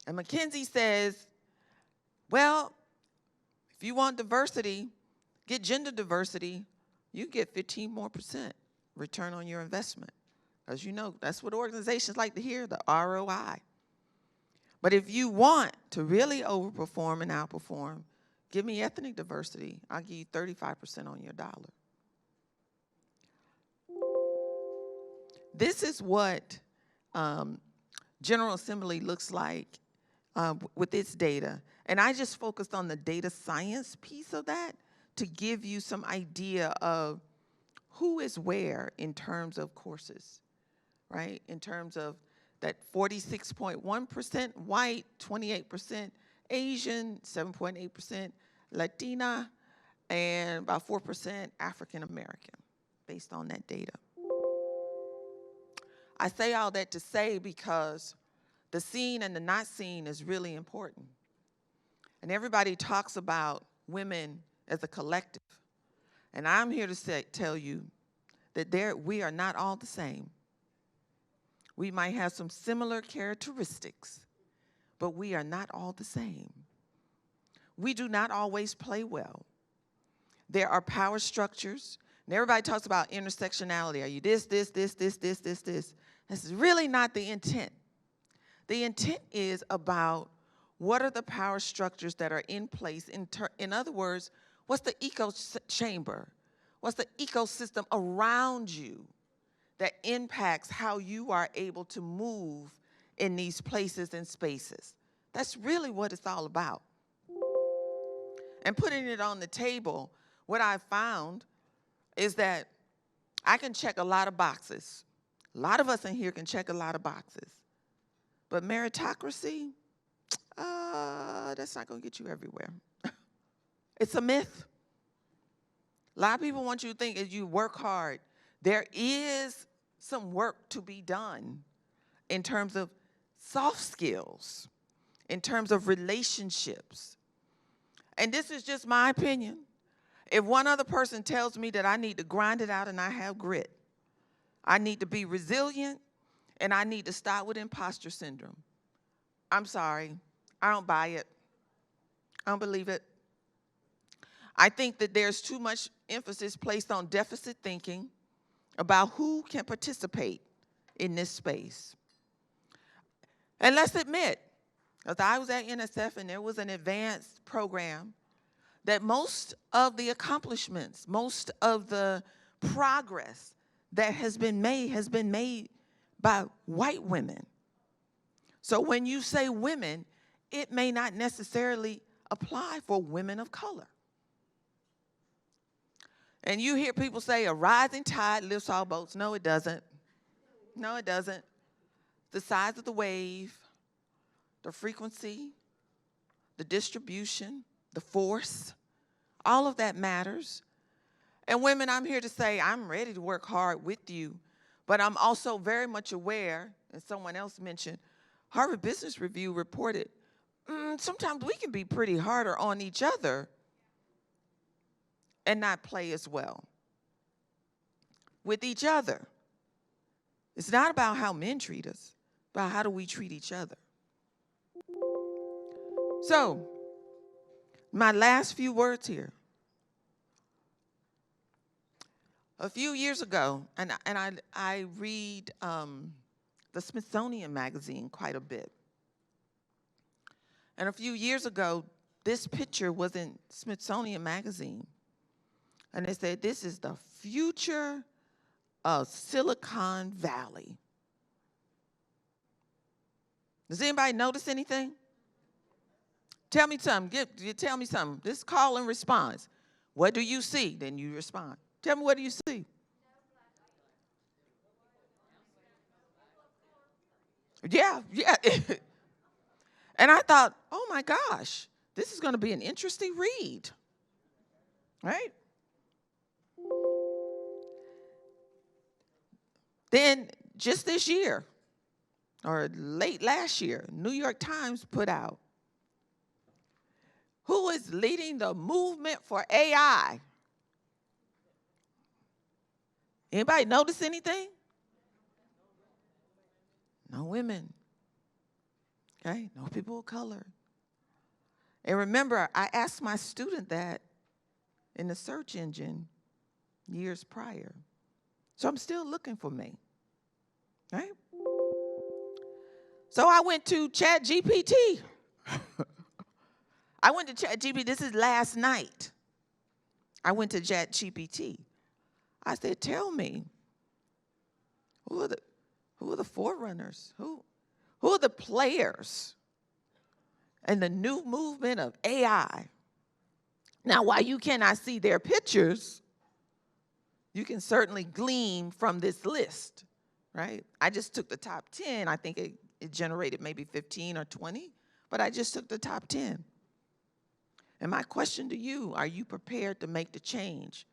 And McKinsey says, well, if you want diversity, get gender diversity, you get 15% more return on your investment. As you know, that's what organizations like to hear, the ROI. But if you want to really overperform and outperform, give me ethnic diversity. I'll give you 35% on your dollar. This is what General Assembly looks like with its data. And I just focused on the data science piece of that to give you some idea of who is where in terms of courses, right? In terms of that 46.1% white, 28% Asian, 7.8% Latina, and about 4% African American, based on that data. I say all that to say because the seen and the not seen is really important. And everybody talks about women as a collective. And I'm here to tell you that we are not all the same. We might have some similar characteristics, but we are not all the same. We do not always play well. There are power structures, and everybody talks about intersectionality. Are you this, this, this, this, this, this, this? This is really not the intent. The intent is about what are the power structures that are in place. In other words, what's the echo chamber? What's the ecosystem around you that impacts how you are able to move in these places and spaces? That's really what it's all about. And putting it on the table, what I found is that I can check a lot of boxes. A lot of us in here can check a lot of boxes. But meritocracy, that's not going to get you everywhere. It's a myth. A lot of people want you to think as you work hard, there is some work to be done in terms of soft skills, in terms of relationships. And this is just my opinion. If one other person tells me that I need to grind it out and I have grit, I need to be resilient, and I need to stop with imposter syndrome. I'm sorry. I don't buy it. I don't believe it. I think that there's too much emphasis placed on deficit thinking about who can participate in this space. And let's admit, because I was at NSF and there was an advanced program, that most of the accomplishments, most of the progress that has been made by white women. So when you say women, it may not necessarily apply for women of color. And you hear people say a rising tide lifts all boats. No, it doesn't. No, it doesn't. The size of the wave, the frequency, the distribution, the force, all of that matters. And women, I'm here to say I'm ready to work hard with you, but I'm also very much aware, and someone else mentioned, Harvard Business Review reported, sometimes we can be pretty harder on each other and not play as well with each other. It's not about how men treat us, but how do we treat each other. So, my last few words here. A few years ago, and I read the Smithsonian magazine quite a bit. And a few years ago, this picture was in Smithsonian magazine. And they said, this is the future of Silicon Valley. Does anybody notice anything? Tell me something. Tell me something. This call and response. What do you see? Then you respond. Tell me, what do you see? Yeah. And I thought, oh my gosh, this is going to be an interesting read, right? Then just this year, or late last year, New York Times put out, who is leading the movement for AI? Anybody notice anything? No women. Okay, no people of color. And remember, I asked my student that in the search engine years prior. So I'm still looking for me, right? So I went to ChatGPT. I went to ChatGPT, this is last night. I went to ChatGPT. I said, tell me, who are the forerunners? Who are the players in the new movement of AI? Now, while you cannot see their pictures, you can certainly glean from this list, right? I just took the top 10. I think it generated maybe 15 or 20, but I just took the top 10. And my question to you, are you prepared to make the change?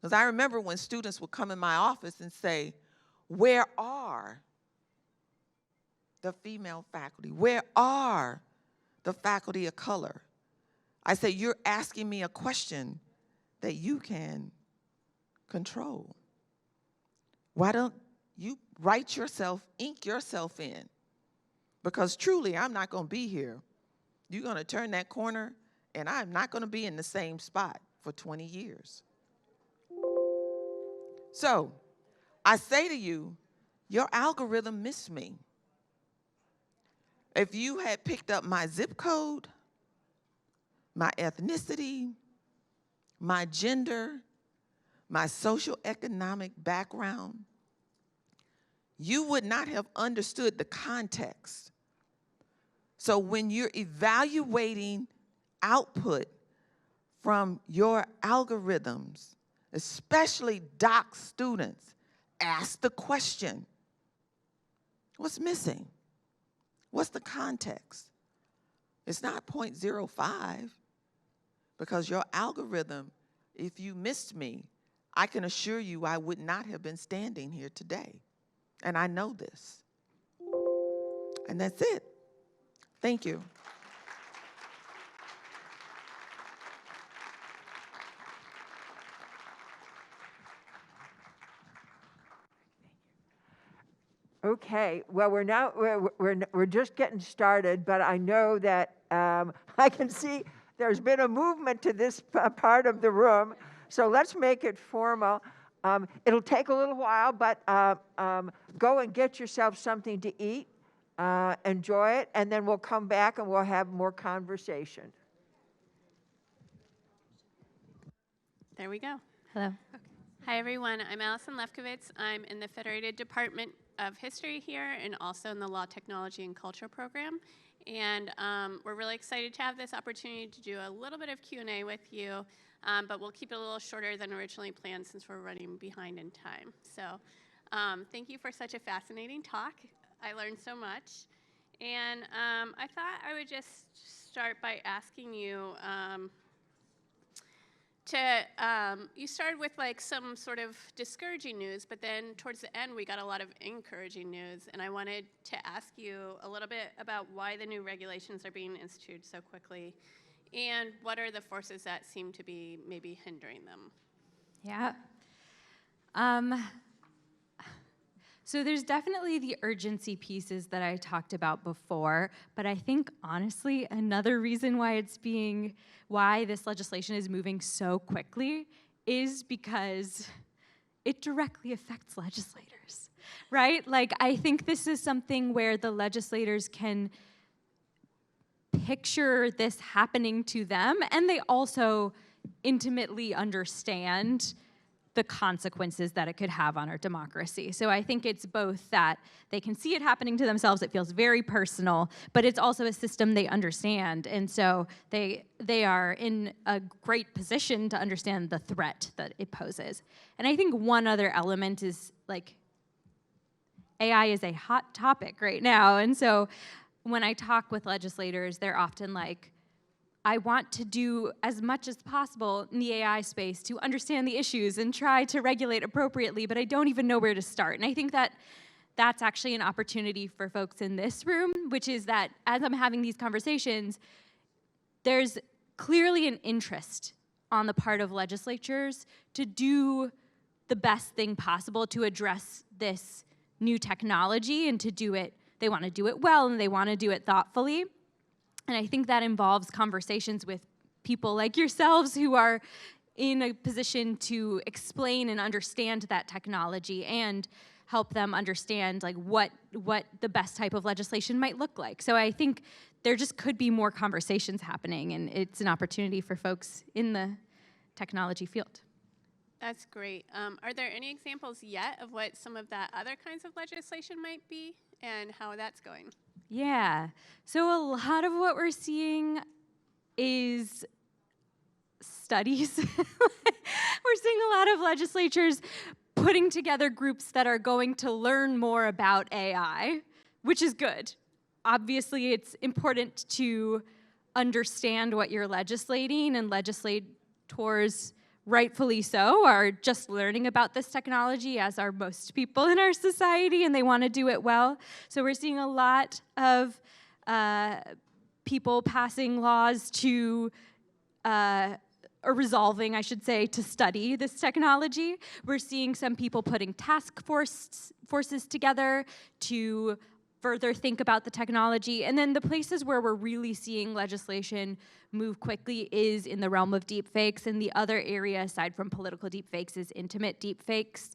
Because I remember when students would come in my office and say, where are the female faculty? Where are the faculty of color? I say, you're asking me a question that you can control. Why don't you write yourself, ink yourself in? Because truly, I'm not going to be here. You're going to turn that corner, and I'm not going to be in the same spot for 20 years. So I say to you, your algorithm missed me. If you had picked up my zip code, my ethnicity, my gender, my socioeconomic background, you would not have understood the context. So when you're evaluating output from your algorithms, especially doc students, ask the question, what's missing? What's the context? It's not 0.05, because your algorithm, if you missed me, I can assure you I would not have been standing here today. And I know this. And that's it. Thank you. Okay, well, we're just getting started, but I know that I can see there's been a movement to this part of the room, so let's make it formal. It'll take a little while, but go and get yourself something to eat, enjoy it, and then we'll come back and we'll have more conversation. There we go. Hello. Hi, everyone. I'm Allison Lefkowitz. I'm in the Federated Department of History here and also in the Law, Technology, and Culture program. And we're really excited to have this opportunity to do a little bit of Q&A with you, but we'll keep it a little shorter than originally planned since we're running behind in time. So thank you for such a fascinating talk. I learned so much. And I thought I would just start by asking you, you started with like some sort of discouraging news, but then towards the end we got a lot of encouraging news, and I wanted to ask you a little bit about why the new regulations are being instituted so quickly, and what are the forces that seem to be maybe hindering them? Yeah. So there's definitely the urgency pieces that I talked about before, but I think honestly another reason why this legislation is moving so quickly is because it directly affects legislators, right? Like, I think this is something where the legislators can picture this happening to them, and they also intimately understand the consequences that it could have on our democracy. So I think it's both that they can see it happening to themselves, it feels very personal, but it's also a system they understand. And so they are in a great position to understand the threat that it poses. And I think one other element is, like, AI is a hot topic right now. And so when I talk with legislators, they're often like, I want to do as much as possible in the AI space to understand the issues and try to regulate appropriately, but I don't even know where to start. And I think that that's actually an opportunity for folks in this room, which is that as I'm having these conversations, there's clearly an interest on the part of legislatures to do the best thing possible to address this new technology and to do it. They want to do it well and they want to do it thoughtfully. And I think that involves conversations with people like yourselves who are in a position to explain and understand that technology and help them understand, like, what the best type of legislation might look like. So I think there just could be more conversations happening, and it's an opportunity for folks in the technology field. That's great. Are there any examples yet of what some of that other kinds of legislation might be and how that's going? Yeah, so a lot of what we're seeing is studies. We're seeing a lot of legislatures putting together groups that are going to learn more about AI, which is good. Obviously, it's important to understand what you're legislating, and legislators, rightfully so, are just learning about this technology, as are most people in our society, and they want to do it well. So we're seeing a lot of people passing laws to, or resolving, I should say, to study this technology. We're seeing some people putting task forces together to further think about the technology. And then the places where we're really seeing legislation move quickly is in the realm of deepfakes, and the other area aside from political deepfakes is intimate deepfakes.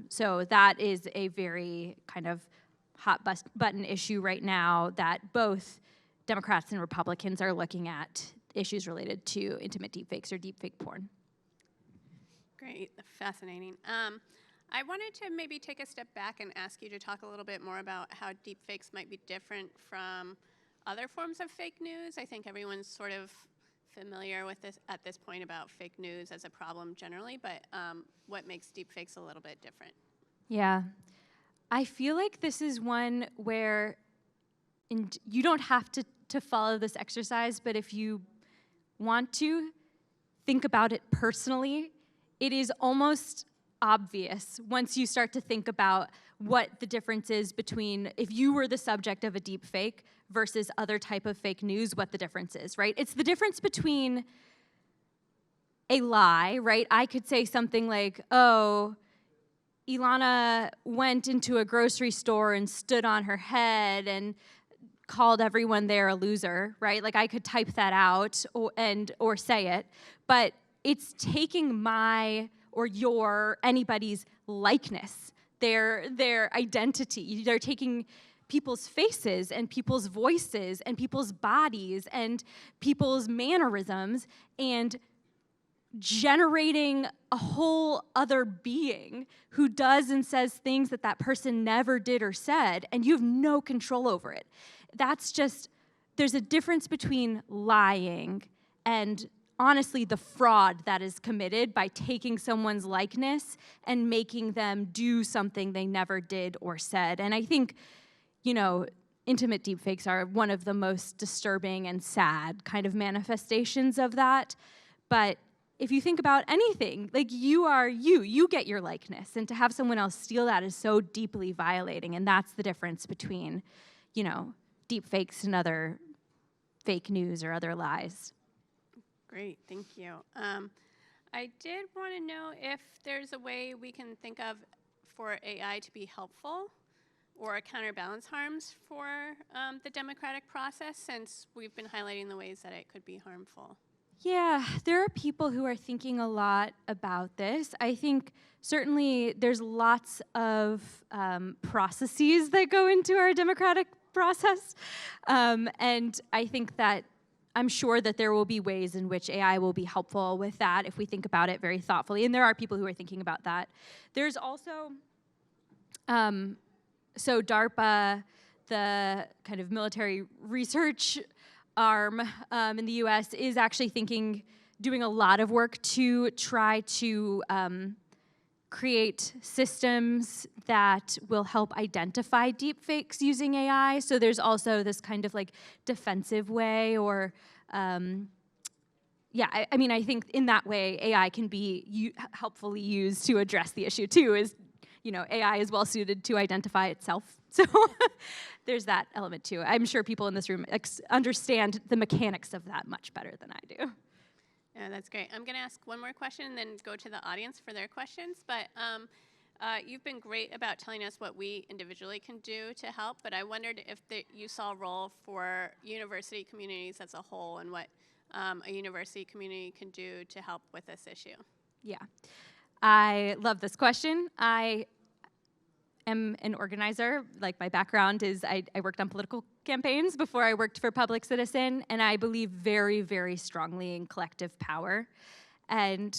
So that is a very kind of hot button issue right now that both Democrats and Republicans are looking at, issues related to intimate deepfakes or deepfake porn. Great, fascinating. I wanted to maybe take a step back and ask you to talk a little bit more about how deepfakes might be different from other forms of fake news. I think everyone's sort of familiar with this at this point about fake news as a problem generally, but what makes deepfakes a little bit different? Yeah, I feel like this is one where you don't have to follow this exercise, but if you want to think about it personally, it is almost obvious once you start to think about what the difference is between if you were the subject of a deep fake versus other type of fake news, what the difference is, right? It's the difference between a lie, right? I could say something like, oh, Ilana went into a grocery store and stood on her head and called everyone there a loser, right? Like I could type that out or say it, but it's taking my or your anybody's likeness, their identity. They're taking people's faces and people's voices and people's bodies and people's mannerisms and generating a whole other being who does and says things that that person never did or said, and you have no control over it. That's just, there's a difference between lying and honestly the fraud that is committed by taking someone's likeness and making them do something they never did or said. And I think, you know, intimate deepfakes are one of the most disturbing and sad kind of manifestations of that. But if you think about anything, like you are you get your likeness, and to have someone else steal that is so deeply violating, and that's the difference between, you know, deepfakes and other fake news or other lies. Great, thank you. I did want to know if there's a way we can think of for AI to be helpful or counterbalance harms for the democratic process, since we've been highlighting the ways that it could be harmful. Yeah, there are people who are thinking a lot about this. I think certainly there's lots of processes that go into our democratic process. And I think that I'm sure that there will be ways in which AI will be helpful with that if we think about it very thoughtfully. And there are people who are thinking about that. There's also, so DARPA, the kind of military research arm in the US, is actually doing a lot of work to try to create systems that will help identify deepfakes using AI. So there's also this kind of like defensive way, or yeah, I mean, I think in that way, AI can be helpfully used to address the issue too, is, you know, AI is well suited to identify itself. So there's that element too. I'm sure people in this room understand the mechanics of that much better than I do. Yeah, that's great. I'm going to ask one more question and then go to the audience for their questions. But you've been great about telling us what we individually can do to help. But I wondered if you saw a role for university communities as a whole, and what a university community can do to help with this issue. Yeah, I love this question. I am an organizer. Like, my background is I worked on political campaigns before I worked for Public Citizen, and I believe very, very strongly in collective power. And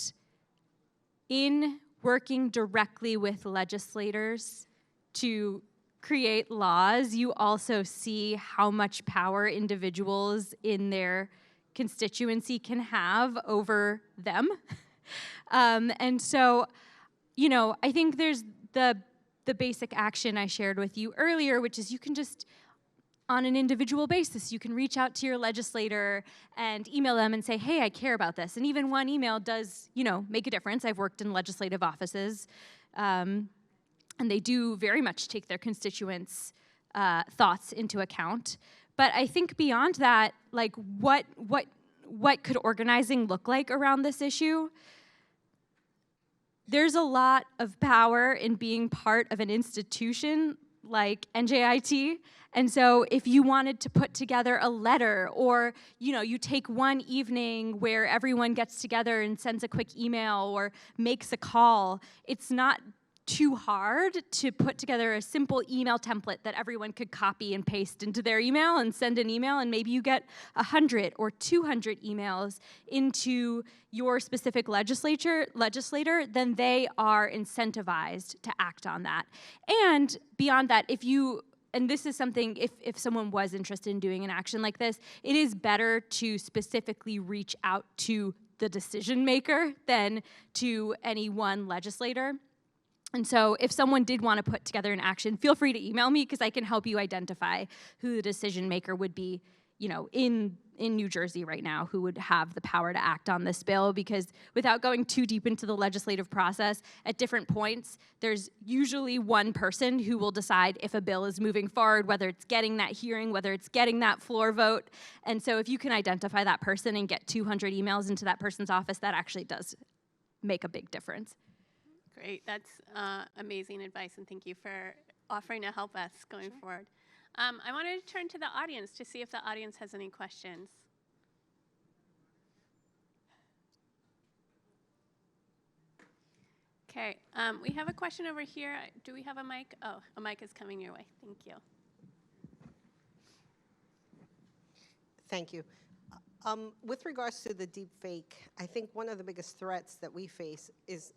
in working directly with legislators to create laws, you also see how much power individuals in their constituency can have over them. And so, you know, I think there's the basic action I shared with you earlier, which is you can just, on an individual basis, you can reach out to your legislator and email them and say, hey, I care about this. And even one email does, you know, make a difference. I've worked in legislative offices, and they do very much take their constituents' thoughts into account. But I think beyond that, like, what could organizing look like around this issue? There's a lot of power in being part of an institution like NJIT. And so if you wanted to put together a letter, or, you know, you take one evening where everyone gets together and sends a quick email or makes a call, it's not too hard to put together a simple email template that everyone could copy and paste into their email and send an email, and maybe you get 100 or 200 emails into your specific legislator, then they are incentivized to act on that. And beyond that, and this is something, if someone was interested in doing an action like this, it is better to specifically reach out to the decision maker than to any one legislator. And so if someone did want to put together an action, feel free to email me, because I can help you identify who the decision maker would be, you know, in New Jersey right now, who would have the power to act on this bill. Because without going too deep into the legislative process, at different points, there's usually one person who will decide if a bill is moving forward, whether it's getting that hearing, whether it's getting that floor vote. And so if you can identify that person and get 200 emails into that person's office, that actually does make a big difference. Great. That's amazing advice, and thank you for offering to help us going forward. I wanted to turn to the audience to see if the audience has any questions. Okay, we have a question over here. Do we have a mic? Oh, a mic is coming your way. Thank you. Thank you. With regards to the deep fake, I think one of the biggest threats that we face is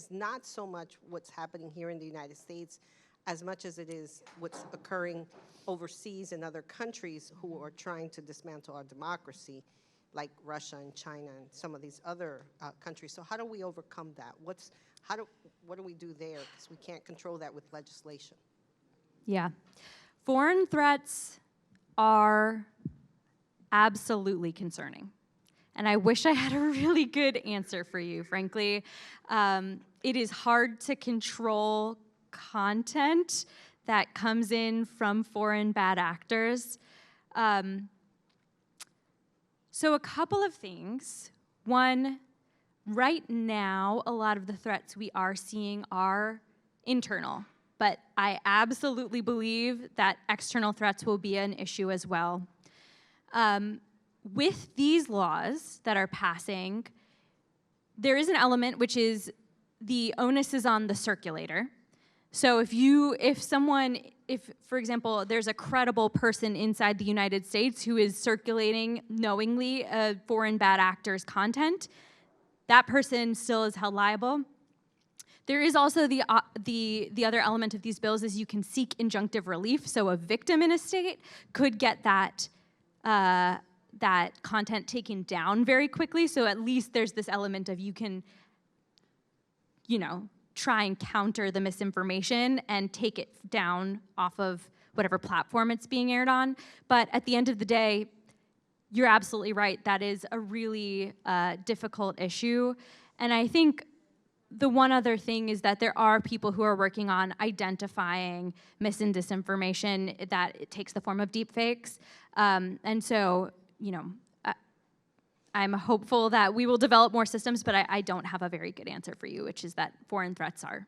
not so much what's happening here in the United States as much as it is what's occurring overseas in other countries who are trying to dismantle our democracy, like Russia and China and some of these other countries. So how do we overcome that? What do we do there? Because we can't control that with legislation. Yeah. Foreign threats are absolutely concerning. And I wish I had a really good answer for you, frankly. It is hard to control content that comes in from foreign bad actors. So a couple of things. One, right now, a lot of the threats we are seeing are internal, but I absolutely believe that external threats will be an issue as well. With these laws that are passing, there is an element which is the onus is on the circulator. So if, for example, there's a credible person inside the United States who is circulating knowingly a foreign bad actor's content, that person still is held liable. There is also the other element of these bills is you can seek injunctive relief. So a victim in a state could get that content taken down very quickly. So at least there's this element of you can, try and counter the misinformation and take it down off of whatever platform it's being aired on. But at the end of the day, you're absolutely right. That is a really difficult issue. And I think the one other thing is that there are people who are working on identifying mis and disinformation that it takes the form of deepfakes. And so, I'm hopeful that we will develop more systems, but I don't have a very good answer for you, which is that foreign threats are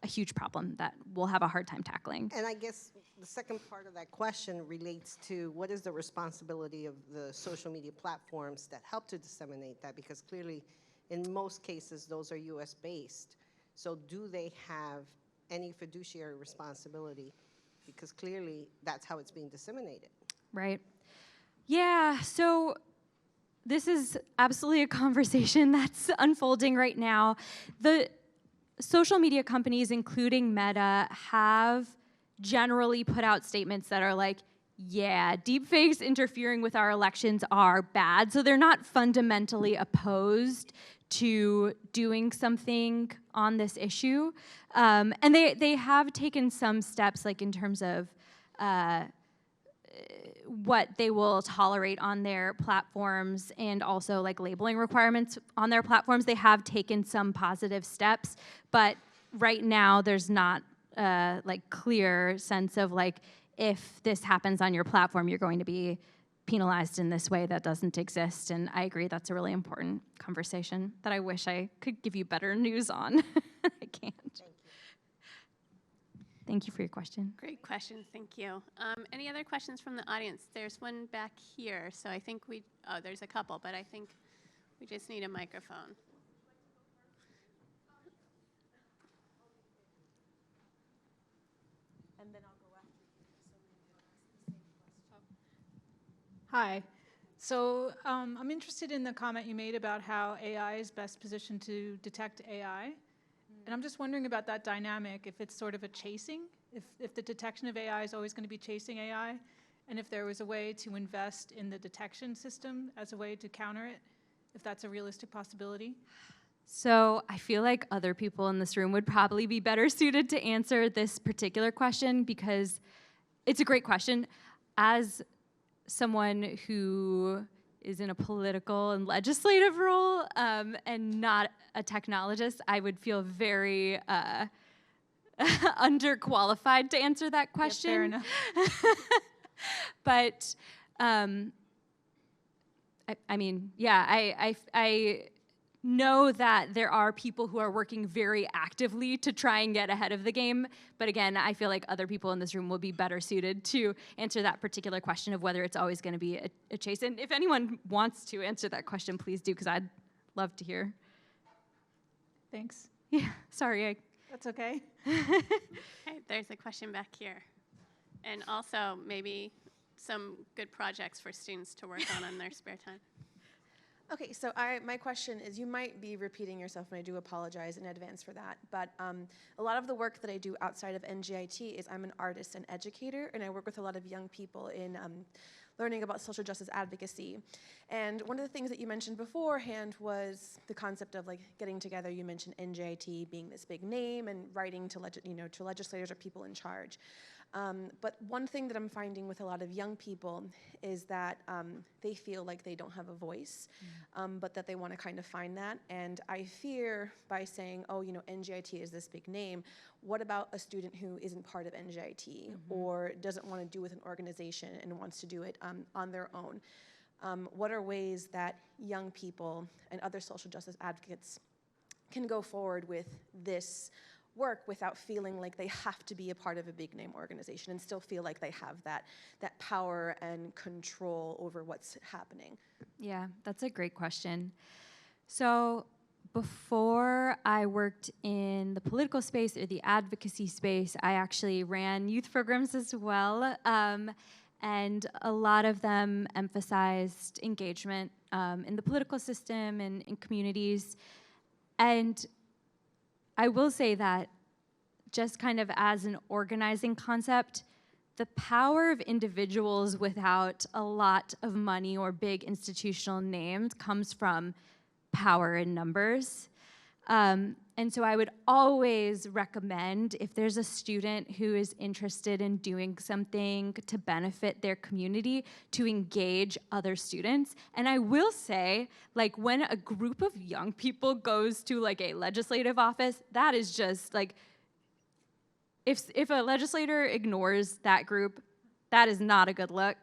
a huge problem that we'll have a hard time tackling. And I guess the second part of that question relates to what is the responsibility of the social media platforms that help to disseminate that? Because clearly, in most cases, those are US based. So do they have any fiduciary responsibility? Because clearly, that's how it's being disseminated. Right. Yeah, so this is absolutely a conversation that's unfolding right now. The social media companies, including Meta, have generally put out statements that are like, yeah, deepfakes interfering with our elections are bad. So they're not fundamentally opposed to doing something on this issue. And they have taken some steps, like in terms of what they will tolerate on their platforms and also like labeling requirements on their platforms. They have taken some positive steps, but right now there's not like clear sense of like, if this happens on your platform, you're going to be penalized in this way. That doesn't exist. And I agree that's a really important conversation that I wish I could give you better news on. I can't. Thank you for your question. Great question, thank you. Any other questions from the audience? There's one back here, so I think there's a couple, but I think we just need a microphone. And then I'll go after. Hi. So I'm interested in the comment you made about how AI is best positioned to detect AI. And I'm just wondering about that dynamic, if it's sort of a chasing, if the detection of AI is always going to be chasing AI, and if there was a way to invest in the detection system as a way to counter it, if that's a realistic possibility. So I feel like other people in this room would probably be better suited to answer this particular question because it's a great question. As someone who is in a political and legislative role and not a technologist, I would feel very underqualified to answer that question. Yeah, fair enough. But I mean, yeah, know that there are people who are working very actively to try and get ahead of the game. But again, I feel like other people in this room will be better suited to answer that particular question of whether it's always going to be a chase. And if anyone wants to answer that question, please do, because I'd love to hear. Thanks. Yeah, sorry. That's okay. Okay, there's a question back here. And also maybe some good projects for students to work on their spare time. Okay, so my question is, you might be repeating yourself, and I do apologize in advance for that, but a lot of the work that I do outside of NJIT is I'm an artist and educator, and I work with a lot of young people in learning about social justice advocacy. And one of the things that you mentioned beforehand was the concept of like getting together. You mentioned NJIT being this big name and writing to legislators or people in charge. But one thing that I'm finding with a lot of young people is that they feel like they don't have a voice, but that they want to kind of find that. And I fear by saying, oh, NJIT is this big name, what about a student who isn't part of NJIT or doesn't want to do with an organization and wants to do it on their own? What are ways that young people and other social justice advocates can go forward with this work without feeling like they have to be a part of a big name organization and still feel like they have that power and control over what's happening? Yeah, that's a great question. So before I worked in the political space or the advocacy space, I actually ran youth programs as well. And a lot of them emphasized engagement in the political system and in communities. And I will say that just kind of as an organizing concept, the power of individuals without a lot of money or big institutional names comes from power in numbers. And so I would always recommend, if there's a student who is interested in doing something to benefit their community, to engage other students. And I will say, like, when a group of young people goes to like a legislative office, that is just like, if a legislator ignores that group, that is not a good look.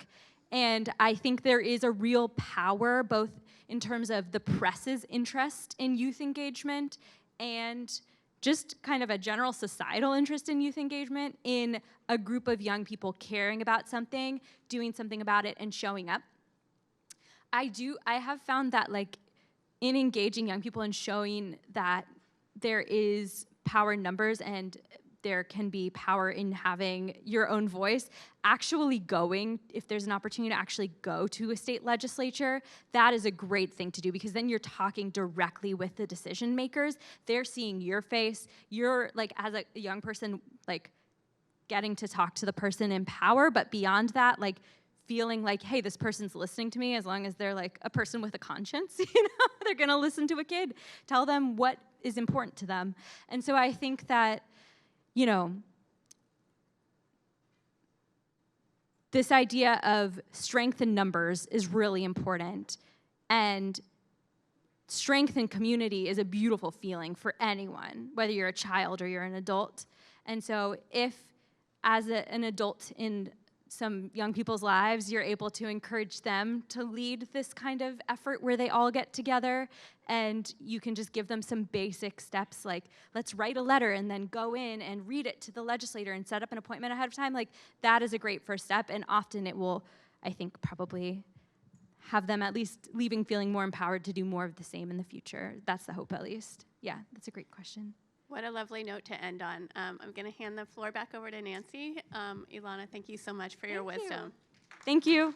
And I think there is a real power, both in terms of the press's interest in youth engagement and just kind of a general societal interest in youth engagement, in a group of young people caring about something, doing something about it, and showing up. I have found that, like, in engaging young people and showing that there is power in numbers and there can be power in having your own voice, actually going, if there's an opportunity to actually go to a state legislature, that is a great thing to do, because then you're talking directly with the decision makers. They're seeing your face. You're, like, as a young person, like, getting to talk to the person in power, but beyond that, like, feeling like, hey, this person's listening to me, as long as they're like a person with a conscience, they're gonna listen to a kid, tell them what is important to them. And so I think that, this idea of strength in numbers is really important. And strength in community is a beautiful feeling for anyone, whether you're a child or you're an adult. And so if, as an adult in some young people's lives, you're able to encourage them to lead this kind of effort where they all get together, and you can just give them some basic steps, like, let's write a letter and then go in and read it to the legislator and set up an appointment ahead of time, like, that is a great first step. And often it will, I think, probably have them at least leaving feeling more empowered to do more of the same in the future. That's the hope, at least. Yeah, that's a great question. What a lovely note to end on. I'm going to hand the floor back over to Nancy. Ilana, thank you so much for your wisdom. Thank you.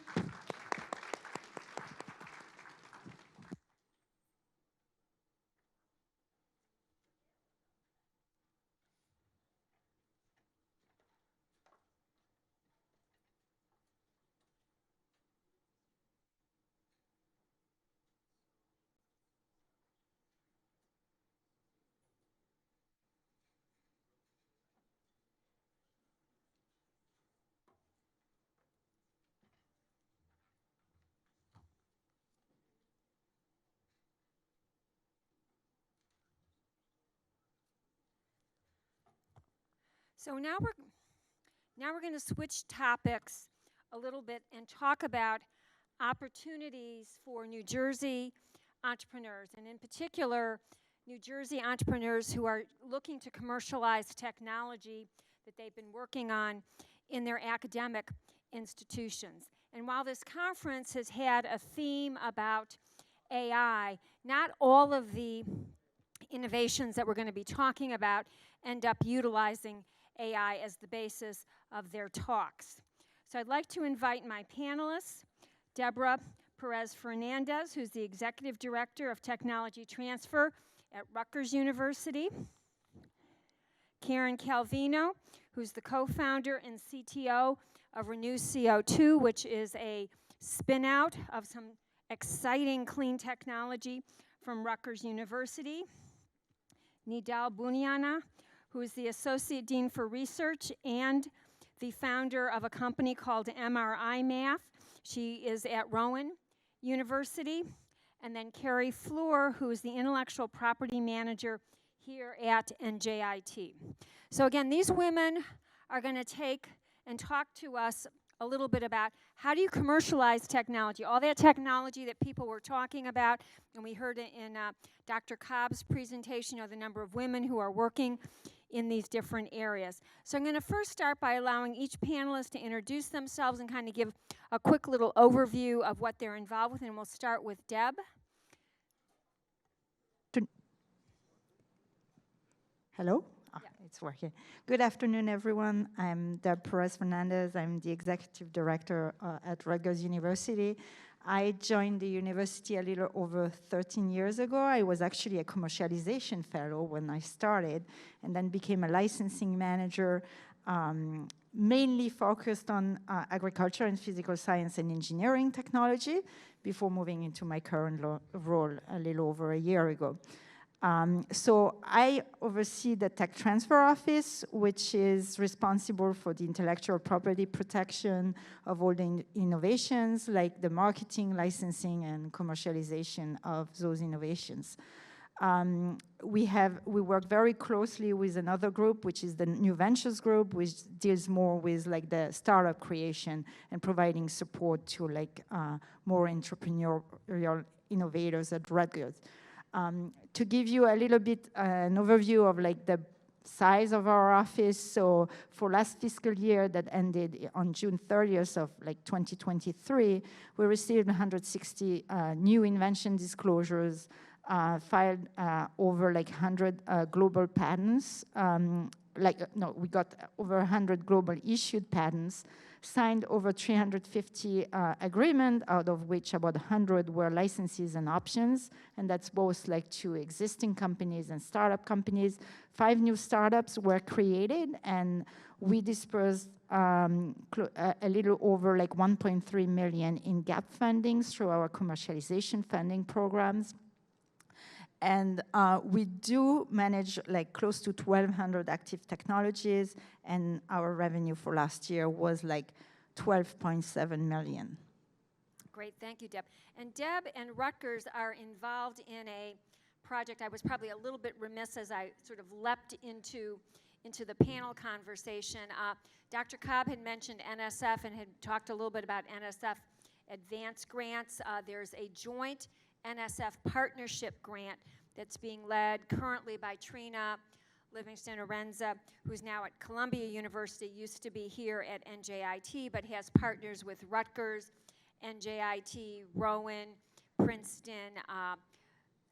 So now we're going to switch topics a little bit and talk about opportunities for New Jersey entrepreneurs, and in particular, New Jersey entrepreneurs who are looking to commercialize technology that they've been working on in their academic institutions. And while this conference has had a theme about AI, not all of the innovations that we're going to be talking about end up utilizing AI as the basis of their talks. So I'd like to invite my panelists, Deborah Perez-Fernandez, who's the Executive Director of Technology Transfer at Rutgers University, Karen Calvino, who's the co-founder and CTO of Renew CO2, which is a spin-out of some exciting clean technology from Rutgers University, Nidal Bunyana, who is the Associate Dean for Research and the founder of a company called MRI Math. She is at Rowan University. And then Carrie Fleur, who is the Intellectual Property Manager here at NJIT. So again, these women are going to take and talk to us a little bit about how do you commercialize technology, all that technology that people were talking about, and we heard it in Dr. Cobb's presentation, the number of women who are working in these different areas. So I'm going to first start by allowing each panelist to introduce themselves and kind of give a quick little overview of what they're involved with, and we'll start with Deb. Hello? It's working. Good afternoon, everyone. I'm Deb Perez-Fernandez. I'm the Executive Director at Rutgers University. I joined the university a little over 13 years ago. I was actually a commercialization fellow when I started, and then became a licensing manager, mainly focused on agriculture and physical science and engineering technology before moving into my current role a little over a year ago. So I oversee the Tech Transfer Office, which is responsible for the intellectual property protection of all the innovations, like the marketing, licensing, and commercialization of those innovations. We work very closely with another group, which is the New Ventures group, which deals more with like the startup creation and providing support to like more entrepreneurial innovators at Rutgers. To give you a little bit an overview of like the size of our office, so for last fiscal year that ended on June 30th of like 2023, we received 160 new invention disclosures, filed over like 100 global patents, we got over 100 global issued patents, signed over 350 agreements, out of which about 100 were licenses and options, and that's both like to existing companies and startup companies. 5 new startups were created, and we dispersed a little over like 1.3 million in gap fundings through our commercialization funding programs. And we do manage like close to 1,200 active technologies, and our revenue for last year was like 12.7 million. Great, thank you, Deb. And Deb and Rutgers are involved in a project. I was probably a little bit remiss as I sort of leapt into the panel conversation. Dr. Cobb had mentioned NSF and had talked a little bit about NSF advanced grants. There's a joint NSF partnership grant that's being led currently by Trina Livingston-Arenza, who's now at Columbia University, used to be here at NJIT, but has partners with Rutgers, NJIT, Rowan, Princeton,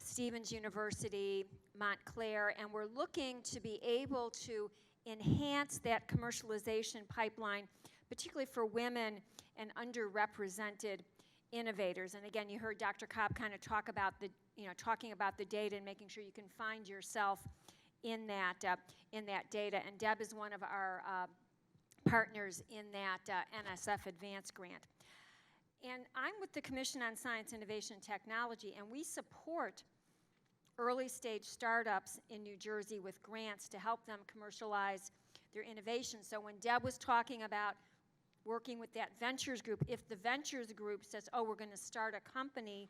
Stevens University, Montclair, and we're looking to be able to enhance that commercialization pipeline, particularly for women and underrepresented innovators. And again, you heard Dr. Cobb kind of talk about the, talking about the data and making sure you can find yourself in that data. And Deb is one of our partners in that NSF Advance Grant. And I'm with the Commission on Science, Innovation, and Technology, and we support early stage startups in New Jersey with grants to help them commercialize their innovation. So when Deb was talking about working with that ventures group, if the ventures group says, oh, we're going to start a company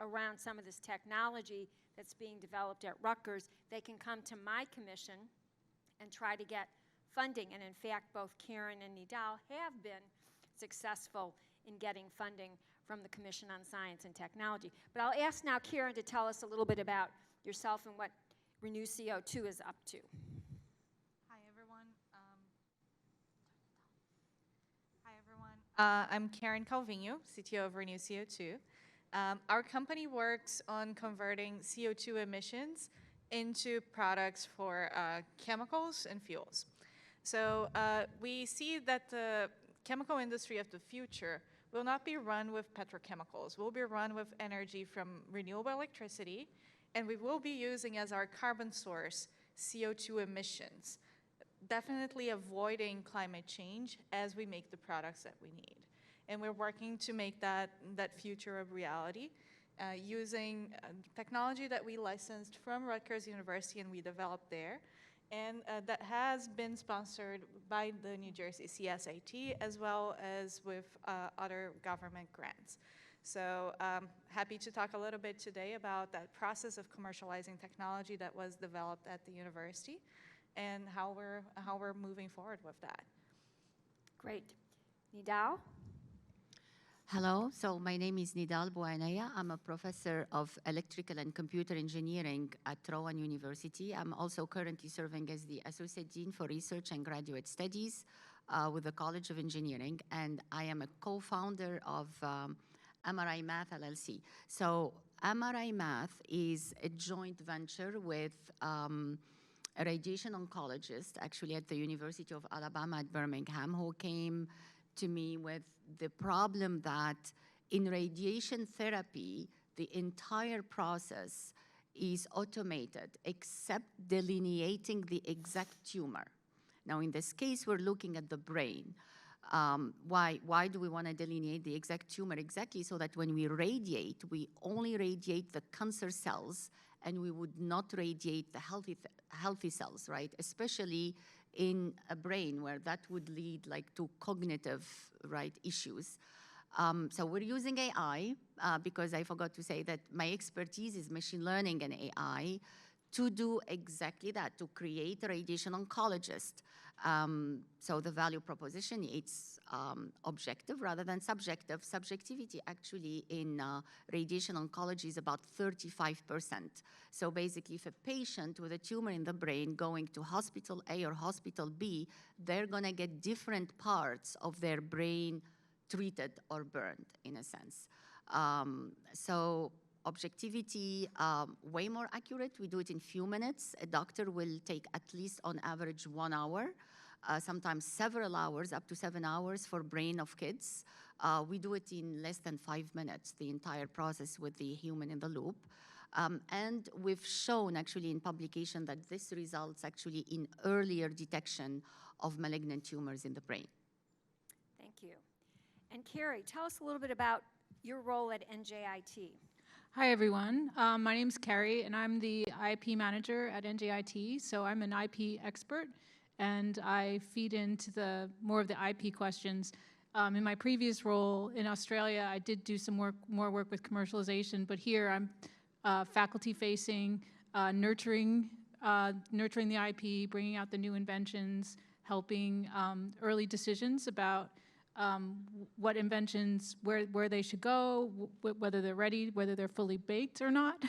around some of this technology that's being developed at Rutgers, they can come to my commission and try to get funding. And in fact, both Karen and Nidal have been successful in getting funding from the Commission on Science and Technology. But I'll ask now Karen to tell us a little bit about yourself and what Renew CO2 is up to. Hi, everyone. I'm Karen Calvinho, CTO of Renew CO2. Our company works on converting CO2 emissions into products for chemicals and fuels. So we see that the chemical industry of the future will not be run with petrochemicals. We'll be run with energy from renewable electricity, and we will be using as our carbon source CO2 emissions, definitely avoiding climate change as we make the products that we need. And we're working to make that future a reality using technology that we licensed from Rutgers University and we developed there, and that has been sponsored by the New Jersey CSIT as well as with other government grants. So happy to talk a little bit today about that process of commercializing technology that was developed at the university and how we're moving forward with that. Great. Nidal? Hello, so my name is Nidal Bouanaya. I'm a professor of electrical and computer engineering at Rowan University. I'm also currently serving as the Associate Dean for Research and Graduate Studies with the College of Engineering, and I am a co-founder of MRI Math LLC. So MRI Math is a joint venture with a radiation oncologist, actually at the University of Alabama at Birmingham, who came to me with the problem that in radiation therapy, the entire process is automated except delineating the exact tumor. Now, in this case, we're looking at the brain. Why do we want to delineate the exact tumor? Exactly so that when we radiate, we only radiate the cancer cells and we would not radiate the healthy cells, right? Especially in a brain where that would lead to cognitive, right, issues. So we're using AI because I forgot to say that my expertise is machine learning and AI to do exactly that, to create a radiation oncologist. So the value proposition, it's objective rather than subjective. Subjectivity actually in radiation oncology is about 35%. So basically if a patient with a tumor in the brain going to hospital A or hospital B, they're gonna get different parts of their brain treated or burned in a sense. So objectivity, way more accurate. We do it in few minutes. A doctor will take at least on average 1 hour, sometimes several hours, up to 7 hours for brain of kids. We do it in less than 5 minutes, the entire process with the human in the loop. And we've shown actually in publication that this results actually in earlier detection of malignant tumors in the brain. Thank you. And Carrie, tell us a little bit about your role at NJIT. Hi, everyone. My name's Carrie, and I'm the IP manager at NJIT. So I'm an IP expert, and I feed into more of the IP questions. In my previous role in Australia, I did do some more work with commercialization, but here I'm faculty-facing, nurturing the IP, bringing out the new inventions, helping early decisions about what inventions, where they should go, whether they're ready, whether they're fully baked or not.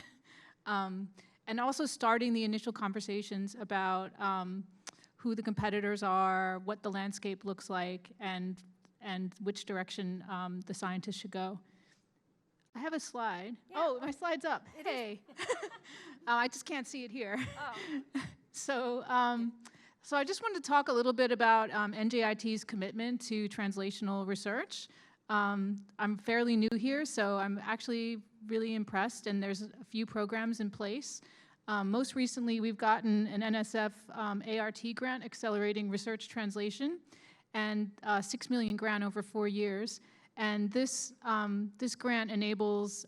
And also starting the initial conversations about who the competitors are, what the landscape looks like, and which direction the scientists should go. I have a slide. Yeah. Oh, my slide's up. Hey. I just can't see it here. Oh. So I just wanted to talk a little bit about NJIT's commitment to translational research. I'm fairly new here, so I'm actually really impressed, and there's a few programs in place. Most recently, we've gotten an NSF ART grant accelerating research translation, and $6 million grant over 4 years. And this grant enables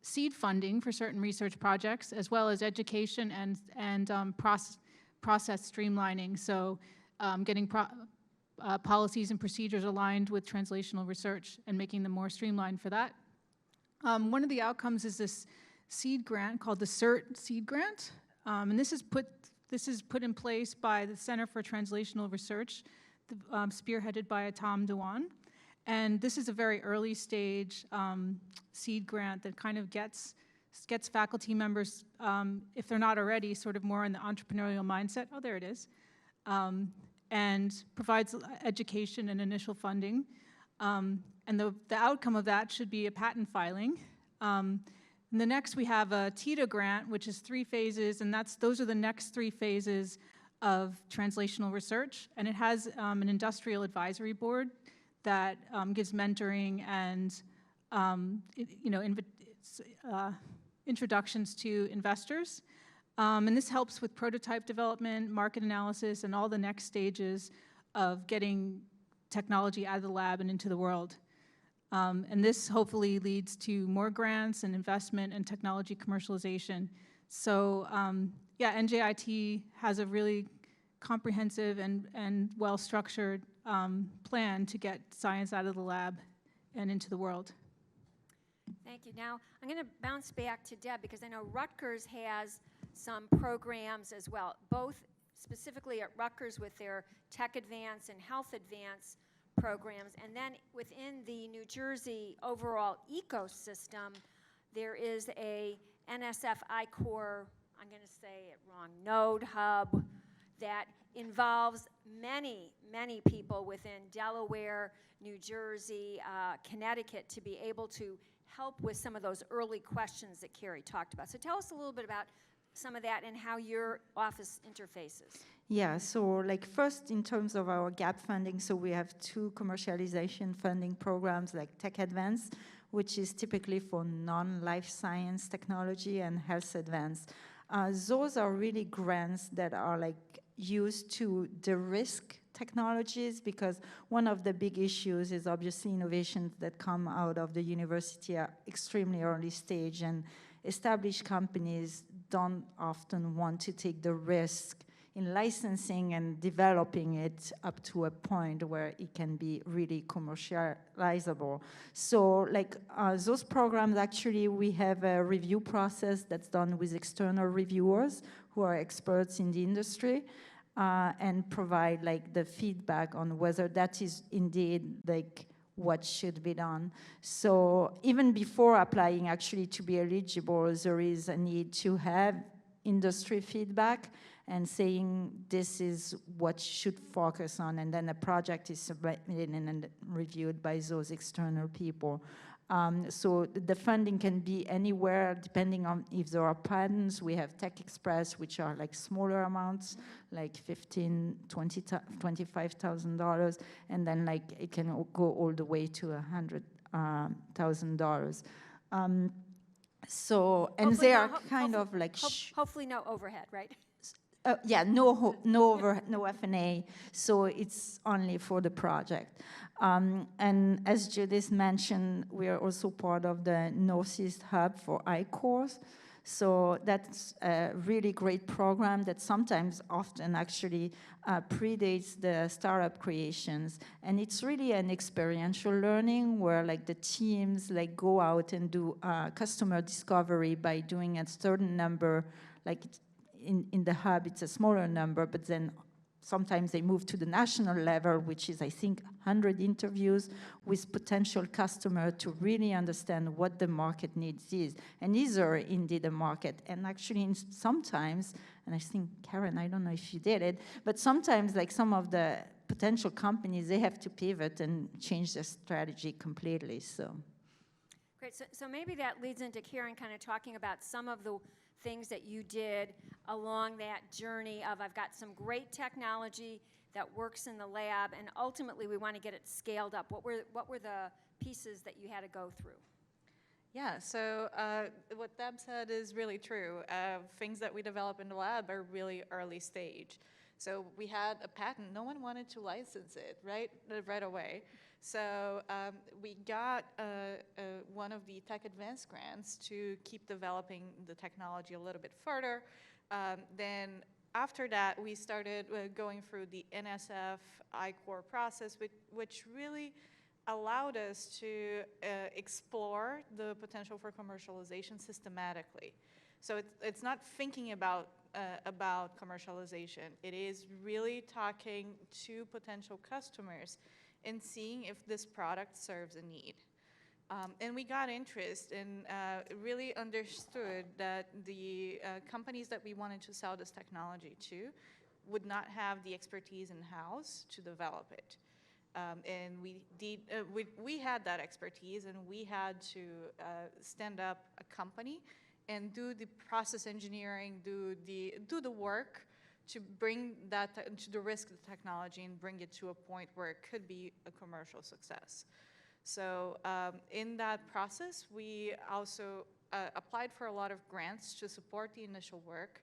seed funding for certain research projects, as well as education and process streamlining, so getting policies and procedures aligned with translational research and making them more streamlined for that. One of the outcomes is this seed grant called the CERT seed grant, and this is put in place by the Center for Translational Research, spearheaded by Tom Dewan. And this is a very early stage seed grant that kind of gets faculty members, if they're not already, sort of more in the entrepreneurial mindset. Oh, there it is. And provides education and initial funding. And the outcome of that should be a patent filing. And the next we have a TITA grant, which is 3 phases, and those are the next 3 phases of translational research. And it has an industrial advisory board that gives mentoring and introductions to investors. And this helps with prototype development, market analysis, and all the next stages of getting technology out of the lab and into the world. And this hopefully leads to more grants and investment and technology commercialization. So yeah, NJIT has a really comprehensive and well-structured plan to get science out of the lab and into the world. Thank you. Now, I'm going to bounce back to Deb because I know Rutgers has some programs as well, both specifically at Rutgers with their Tech Advance and Health Advance programs, and then within the New Jersey overall ecosystem, there is a NSF I-Core, I'm going to say it wrong, node hub that involves many, many people within Delaware, New Jersey, Connecticut to be able to help with some of those early questions that Carrie talked about. So tell us a little bit about some of that and how your office interfaces. Yeah, so like first in terms of our gap funding, so we have 2 commercialization funding programs like Tech Advance, which is typically for non-life science technology, and Health Advance. Those are really grants that are like used to de-risk technologies, because one of the big issues is obviously innovations that come out of the university are extremely early stage, and established companies don't often want to take the risk in licensing and developing it up to a point where it can be really commercializable. So like those programs, actually we have a review process that's done with external reviewers who are experts in the industry and provide like the feedback on whether that is indeed like what should be done. So even before applying actually to be eligible, there is a need to have industry feedback and saying this is what should focus on, and then a project is submitted and reviewed by those external people. So the funding can be anywhere depending on if there are patents. We have Tech Express, which are like smaller amounts, like $15,000, $25,000, and then like it can go all the way to $100,000. So, and Hopefully they are no, kind of like hopefully no overhead, right? yeah, no F&A, so it's only for the project. And as Judith mentioned, we are also part of the Northeast Hub for I-Cores. So that's a really great program that sometimes often actually predates the startup creations. And it's really an experiential learning where like the teams like go out and do customer discovery by doing a certain number, like in the hub, it's a smaller number, but then sometimes they move to the national level, which is, I think, 100 interviews with potential customer to really understand what the market needs is. And is there indeed a market? And actually, sometimes, and I think, Karen, I don't know if you did it, but sometimes, like some of the potential companies, they have to pivot and change their strategy completely, so. Great, so maybe that leads into Karen kind of talking about some of the things that you did along that journey of I've got some great technology that works in the lab, and ultimately we want to get it scaled up. What were the pieces that you had to go through? Yeah, so what Deb said is really true. Things that we develop in the lab are really early stage. So we had a patent. No one wanted to license it right away. So we got one of the Tech Advance grants to keep developing the technology a little bit further. Then after that, we started going through the NSF I-Core process, which really allowed us to explore the potential for commercialization systematically. So it's not thinking about commercialization. It is really talking to potential customers and seeing if this product serves a need. And we got interest and really understood that the companies that we wanted to sell this technology to would not have the expertise in-house to develop it. And we had that expertise, and we had to stand up a company and do the process engineering, do the work to bring that to the risk of the technology and bring it to a point where it could be a commercial success. So in that process, we also applied for a lot of grants to support the initial work.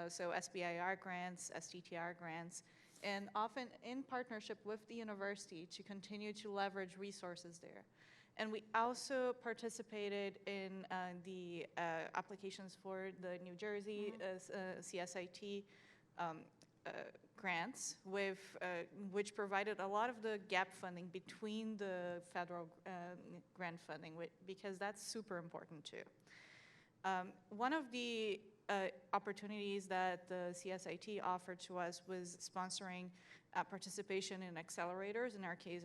So SBIR grants, STTR grants, and often in partnership with the university to continue to leverage resources there. And we also participated in the applications for the New Jersey CSIT grants, which provided a lot of the gap funding between the federal grant funding, because that's super important too. One of the opportunities that the CSIT offered to us was sponsoring participation in accelerators. In our case,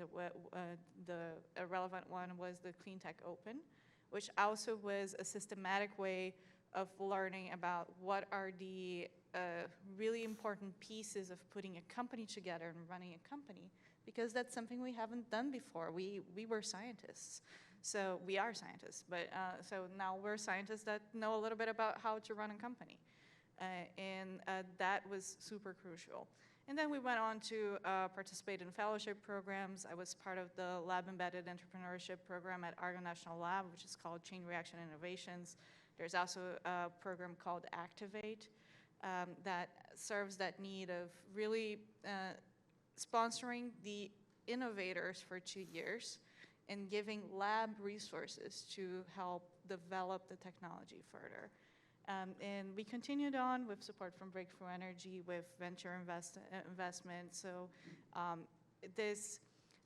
the relevant one was the Clean Tech Open, which also was a systematic way of learning about what are the really important pieces of putting a company together and running a company, because that's something we haven't done before. We were scientists. So we are scientists, but so now we're scientists that know a little bit about how to run a company. And that was super crucial. And then we went on to participate in fellowship programs. I was part of the Lab Embedded Entrepreneurship Program at Argonne National Lab, which is called Chain Reaction Innovations. There's also a program called Activate that serves that need of really sponsoring the innovators for 2 years and giving lab resources to help develop the technology further. And we continued on with support from Breakthrough Energy, with venture investment. So this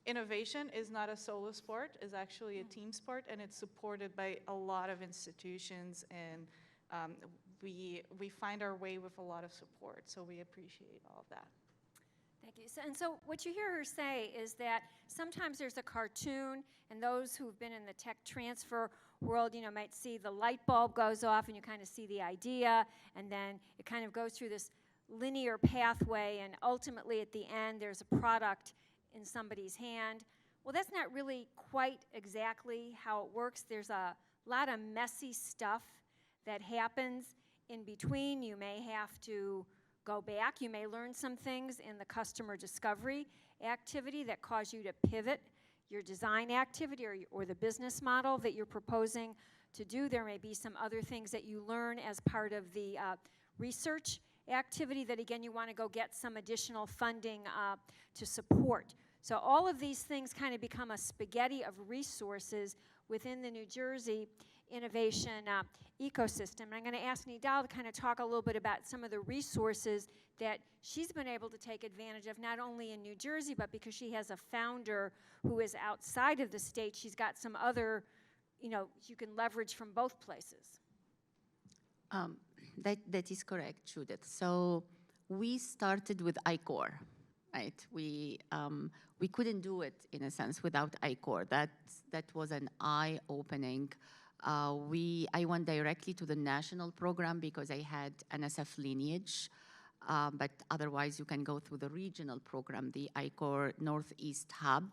innovation is not a solo sport, it's actually a team sport, and it's supported by a lot of institutions, and we find our way with a lot of support, so we appreciate all of that. Thank you. So what you hear her say is that sometimes there's a cartoon, and those who've been in the tech transfer world, you know, might see the light bulb goes off, and you kind of see the idea, and then it kind of goes through this linear pathway, and ultimately at the end there's a product in somebody's hand. Well, that's not really quite exactly how it works. There's a lot of messy stuff that happens in between. You may have to go back. You may learn some things in the customer discovery activity that cause you to pivot your design activity or the business model that you're proposing to do. There may be some other things that you learn as part of the research activity that, again, you want to go get some additional funding to support. So all of these things kind of become a spaghetti of resources within the New Jersey innovation ecosystem. And I'm going to ask Nidal to kind of talk a little bit about some of the resources that she's been able to take advantage of, not only in New Jersey, but because she has a founder who is outside of the state, she's got some other, you know, you can leverage from both places. That is correct, Judith. So we started with I-Core, right? We couldn't do it, in a sense, without I-Core. That was an eye-opening. I went directly to the national program because I had NSF lineage, but otherwise you can go through the regional program, the I-Core Northeast Hub,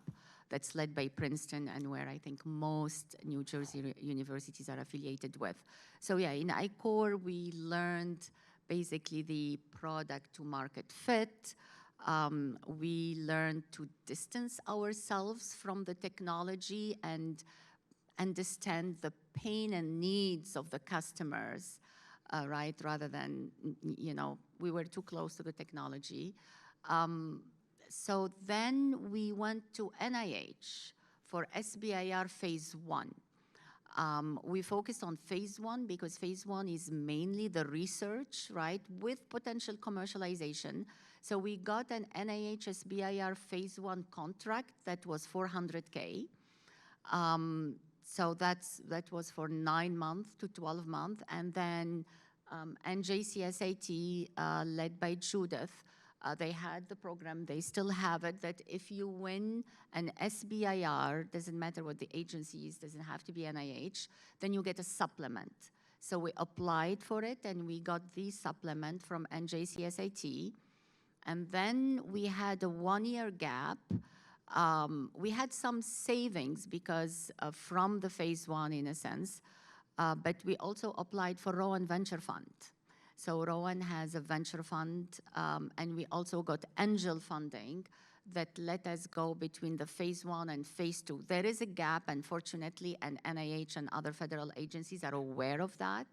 that's led by Princeton and where I think most New Jersey universities are affiliated with. So yeah, in I-Core we learned basically the product to market fit. We learned to distance ourselves from the technology and understand the pain and needs of the customers, right? Rather than, you know, we were too close to the technology. So then we went to NIH for SBIR phase 1. We focused on phase 1 because phase 1 is mainly the research, right, with potential commercialization. So we got an NIH SBIR phase 1 contract that was $400K. So that was for 9 months to 12 months. And then NJCSIT, led by Judith, They had the program, they still have it, that if you win an SBIR, doesn't matter what the agency is, doesn't have to be NIH, then you get a supplement. So we applied for it and we got the supplement from NJCSIT. And then we had a 1-year gap. We had some savings because from the phase 1 in a sense, but we also applied for Rowan Venture Fund. So Rowan has a venture fund, and we also got angel funding that let us go between the phase 1 and phase 2. There is a gap, unfortunately, and NIH and other federal agencies are aware of that,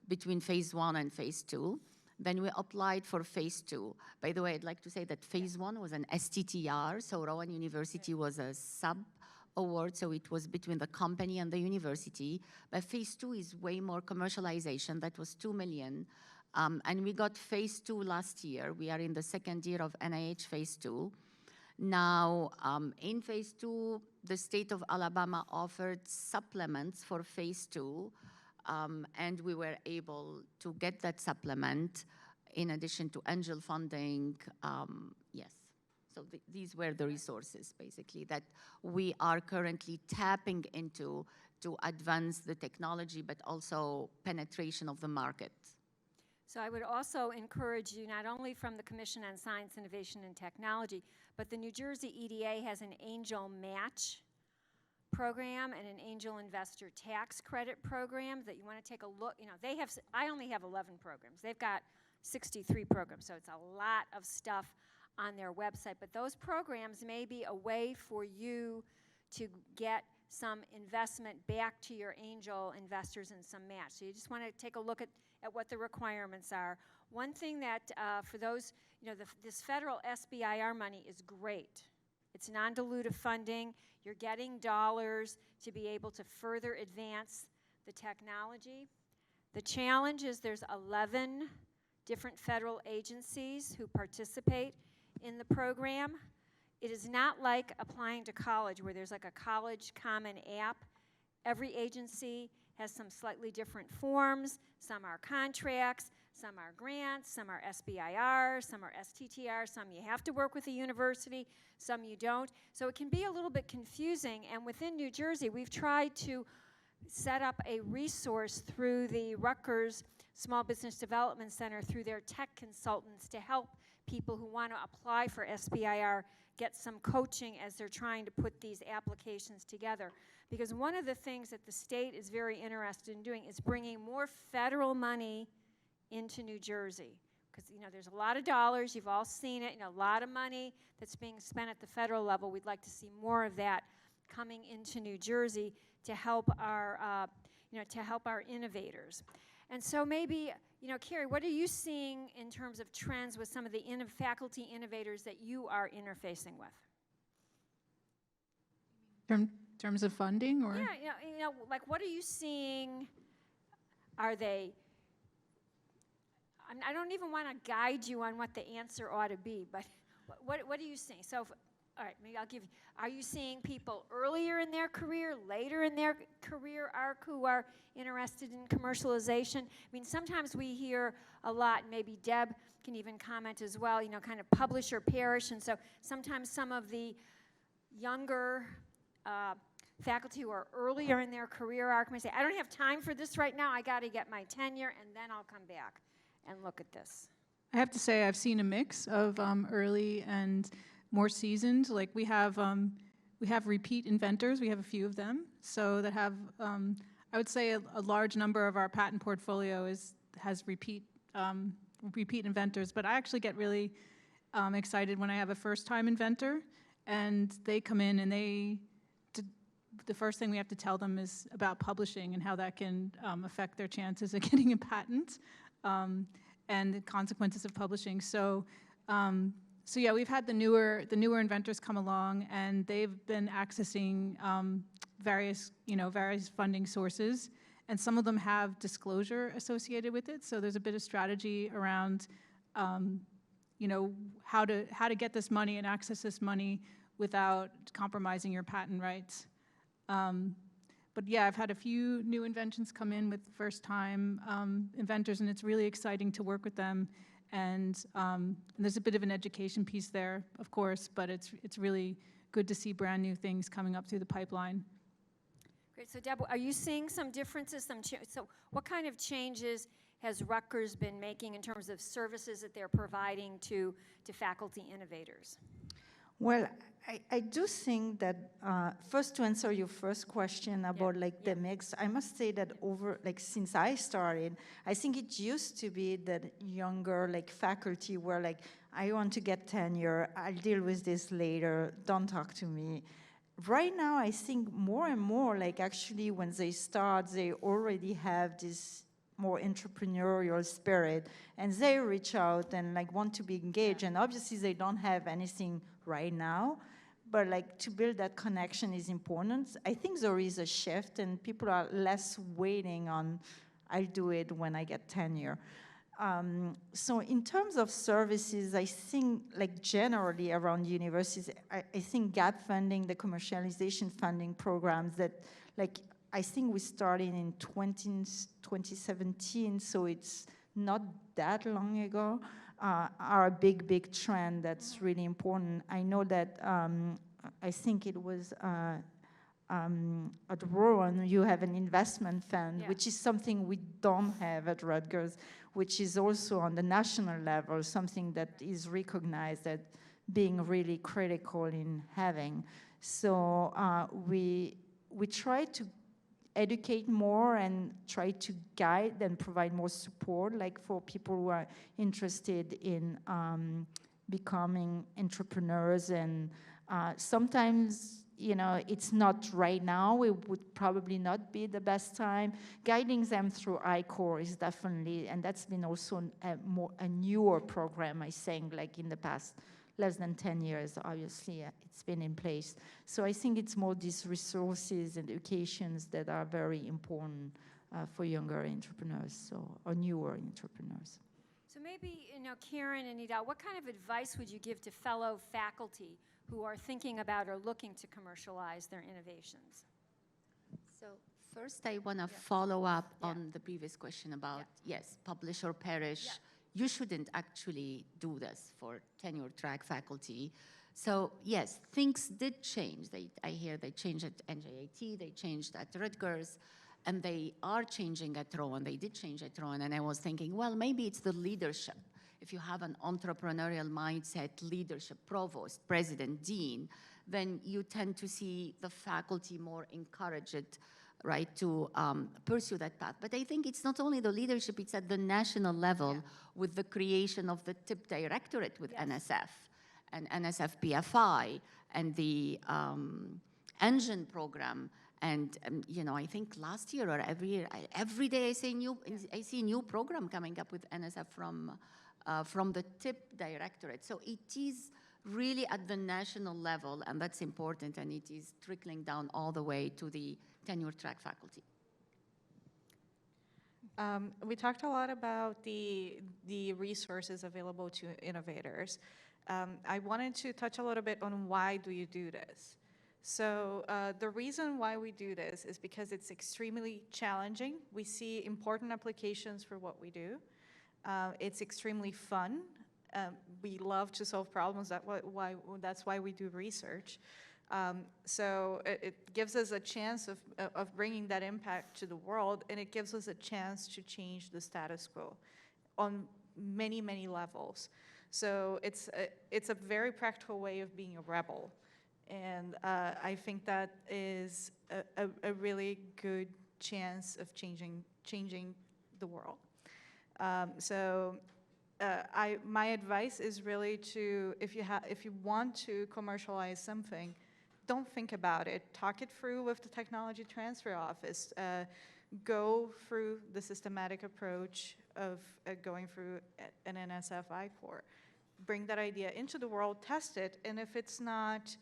between phase 1 and phase 2. Then we applied for phase 2. By the way, I'd like to say that phase 1 was an STTR, so Rowan University was a sub-award, so it was between the company and the university. But phase 2 is way more commercialization. That was $2 million. And we got phase 2 last year. We are in the second year of NIH phase 2. Now, in phase 2, the state of Alabama offered supplements for phase 2, and we were able to get that supplement in addition to angel funding. Yes. So these were the resources, basically, that we are currently tapping into to advance the technology, but also penetration of the market. So I would also encourage you, not only from the Commission on Science, Innovation, and Technology, but the New Jersey EDA has an angel match program and an angel investor tax credit program that you want to take a look. You know, they have, I only have 11 programs. They've got 63 programs, so it's a lot of stuff on their website. But those programs may be a way for you to get some investment back to your angel investors and some match. So you just want to take a look at what the requirements are. One thing that for those, you know, this federal SBIR money is great. It's non-dilutive funding. You're getting dollars to be able to further advance the technology. The challenge is there's 11 different federal agencies who participate in the program. It is not like applying to college where there's like a college common app. Every agency has some slightly different forms. Some are contracts, some are grants, some are SBIR, some are STTR, some you have to work with a university, some you don't. So it can be a little bit confusing, and within New Jersey, we've tried to set up a resource through the Rutgers Small Business Development Center through their tech consultants to help people who want to apply for SBIR get some coaching as they're trying to put these applications together. Because one of the things that the state is very interested in doing is bringing more federal money into New Jersey. Because, you know, there's a lot of dollars, you've all seen it, you know, a lot of money that's being spent at the federal level. We'd like to see more of that coming into New Jersey to help our, you know, to help our innovators. And so maybe, you know, Carrie, what are you seeing in terms of trends with some of the faculty innovators that you are interfacing with? In terms of funding, or? Yeah, you know, like what are you seeing? Are they, I don't even want to guide you on what the answer ought to be, but what are you seeing? So, all right, maybe I'll give you, are you seeing people earlier in their career, later in their career arc who are interested in commercialization? I mean, sometimes we hear a lot, maybe Deb can even comment as well, you know, kind of publish or perish, and so sometimes some of the younger faculty who are earlier in their career arc may say, I don't have time for this right now, I got to get my tenure, and then I'll come back and look at this. I have to say I've seen a mix of early and more seasoned. Like we have repeat inventors. We have a few of them. So that have, I would say a large number of our patent portfolio has repeat inventors. But I actually get really excited when I have a first-time inventor and they come in and the first thing we have to tell them is about publishing and how that can affect their chances of getting a patent. And the consequences of publishing. So yeah, we've had the newer inventors come along, and they've been accessing various funding sources, and some of them have disclosure associated with it. So there's a bit of strategy around, you know, how to get this money and access this money without compromising your patent rights. But yeah, I've had a few new inventions come in with first-time inventors, and it's really exciting to work with them And there's a bit of an education piece there, of course, but it's really good to see brand new things coming up through the pipeline. Great. So, Deb, are you seeing some differences? So, what kind of changes has Rutgers been making in terms of services that they're providing to faculty innovators? Well, I do think that, first to answer your first question about the mix, I must say that since I started, I think it used to be that younger faculty were I want to get tenure, I'll deal with this later, don't talk to me. Right now, I think more and more, actually when they start, they already have this more entrepreneurial spirit, and they reach out and want to be engaged, and obviously they don't have anything right now, but to build that connection is important. I think there is a shift, and people are less waiting on, I'll do it when I get tenure. So in terms of services, I think generally around universities, I think gap funding, the commercialization funding programs that I think we started in 2017, so it's not that long ago, are a big trend that's really important. I know that I think it was at Rowan, you have an investment fund, which is something we don't have at Rutgers, which is also on the national level, something that is recognized as being really critical in having. So we try to educate more and try to guide and provide more support, for people who are interested in becoming entrepreneurs. And sometimes, it's not right now. It would probably not be the best time. Guiding them through I-Core is definitely, and that's been also a newer program, I think, in the past less than 10 years, obviously, it's been in place. So I think it's more these resources and educations that are very important for younger entrepreneurs or newer entrepreneurs. So maybe, Karen and Nidal, what kind of advice would you give to fellow faculty who are thinking about or looking to commercialize their innovations? So first, I want to follow up on the previous question about, yes, publish or perish. You shouldn't actually do this for tenure track faculty. So yes, things did change. I hear they changed at NJIT, they changed at Rutgers, and they are changing at Rowan. They did change at Rowan, and I was thinking, well, maybe it's the leadership. If you have an entrepreneurial mindset, leadership, provost, president, dean, then you tend to see the faculty more encouraged, right, to pursue that path. But I think it's not only the leadership, it's at the national level with the creation of the TIP directorate with NSF and NSF PFI and the Engine program. And I think last year or every year, every day I see a new program coming up with NSF from the TIP directorate. So it is really at the national level, and that's important, and it is trickling down all the way to the tenure track faculty. We talked a lot about the resources available to innovators. I wanted to touch a little bit on why do you do this. So the reason why we do this is because it's extremely challenging. We see important applications for what we do. It's extremely fun. We love to solve problems. That's why we do research. So it gives us a chance of bringing that impact to the world, and it gives us a chance to change the status quo on many, many levels. So it's a very practical way of being a rebel. And I think that is a really good chance of changing the world. My advice is really to, if you want to commercialize something, don't think about it. Talk it through with the Technology Transfer Office. Go through the systematic approach of going through an NSF I-Core. Bring that idea into the world, test it, and if it's not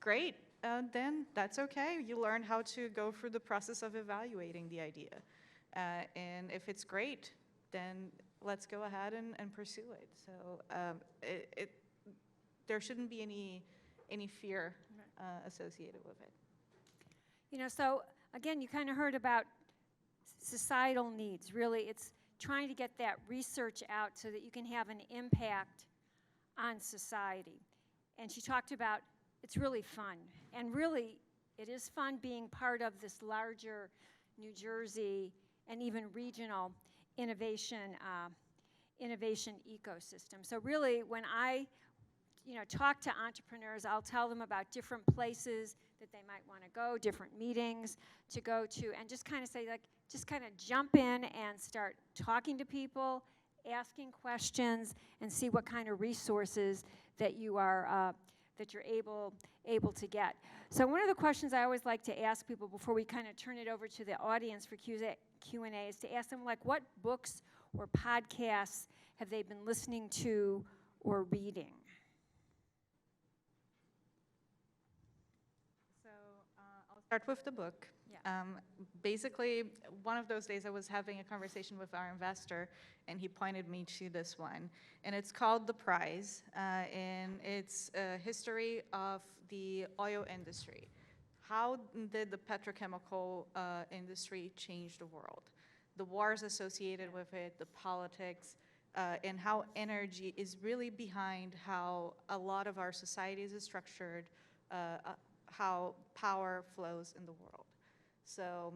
great, then that's okay. You learn how to go through the process of evaluating the idea. And if it's great, then let's go ahead and pursue it. So there shouldn't be any fear associated with it. So again, you kind of heard about societal needs. Really, it's trying to get that research out so that you can have an impact on society. And she talked about it's really fun. And really, it is fun being part of this larger New Jersey and even regional innovation ecosystem. So really, when I talk to entrepreneurs, I'll tell them about different places that they might want to go, different meetings to go to, and just kind of say, like, just kind of jump in and start talking to people, asking questions, and see what kind of resources that you are that you're able to get. So one of the questions I always like to ask people before we kind of turn it over to the audience for Q&A is to ask them, like, what books or podcasts have they been listening to or reading? So I'll start with the book. Yeah. Basically, one of those days I was having a conversation with our investor, and he pointed me to this one. And it's called The Prize, and it's a history of the oil industry. How did the petrochemical industry change the world? The wars associated with it, the politics, and how energy is really behind how a lot of our societies is structured, how power flows in the world. So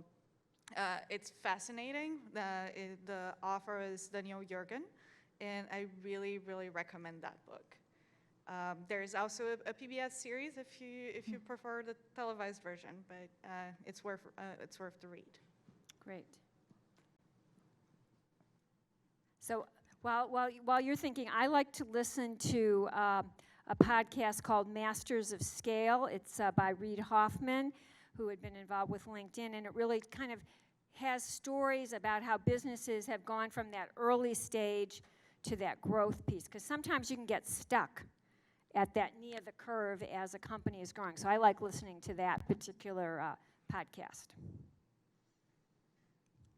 it's fascinating. The author is Daniel Jürgen, and I really, really recommend that book. There is also a PBS series if you prefer the televised version, but it's worth the read. Great. So while you're thinking, I like to listen to a podcast called Masters of Scale. It's by Reid Hoffman, who had been involved with LinkedIn, and it really kind of has stories about how businesses have gone from that early stage to that growth piece, because sometimes you can get stuck at that knee of the curve as a company is growing. So I like listening to that particular podcast.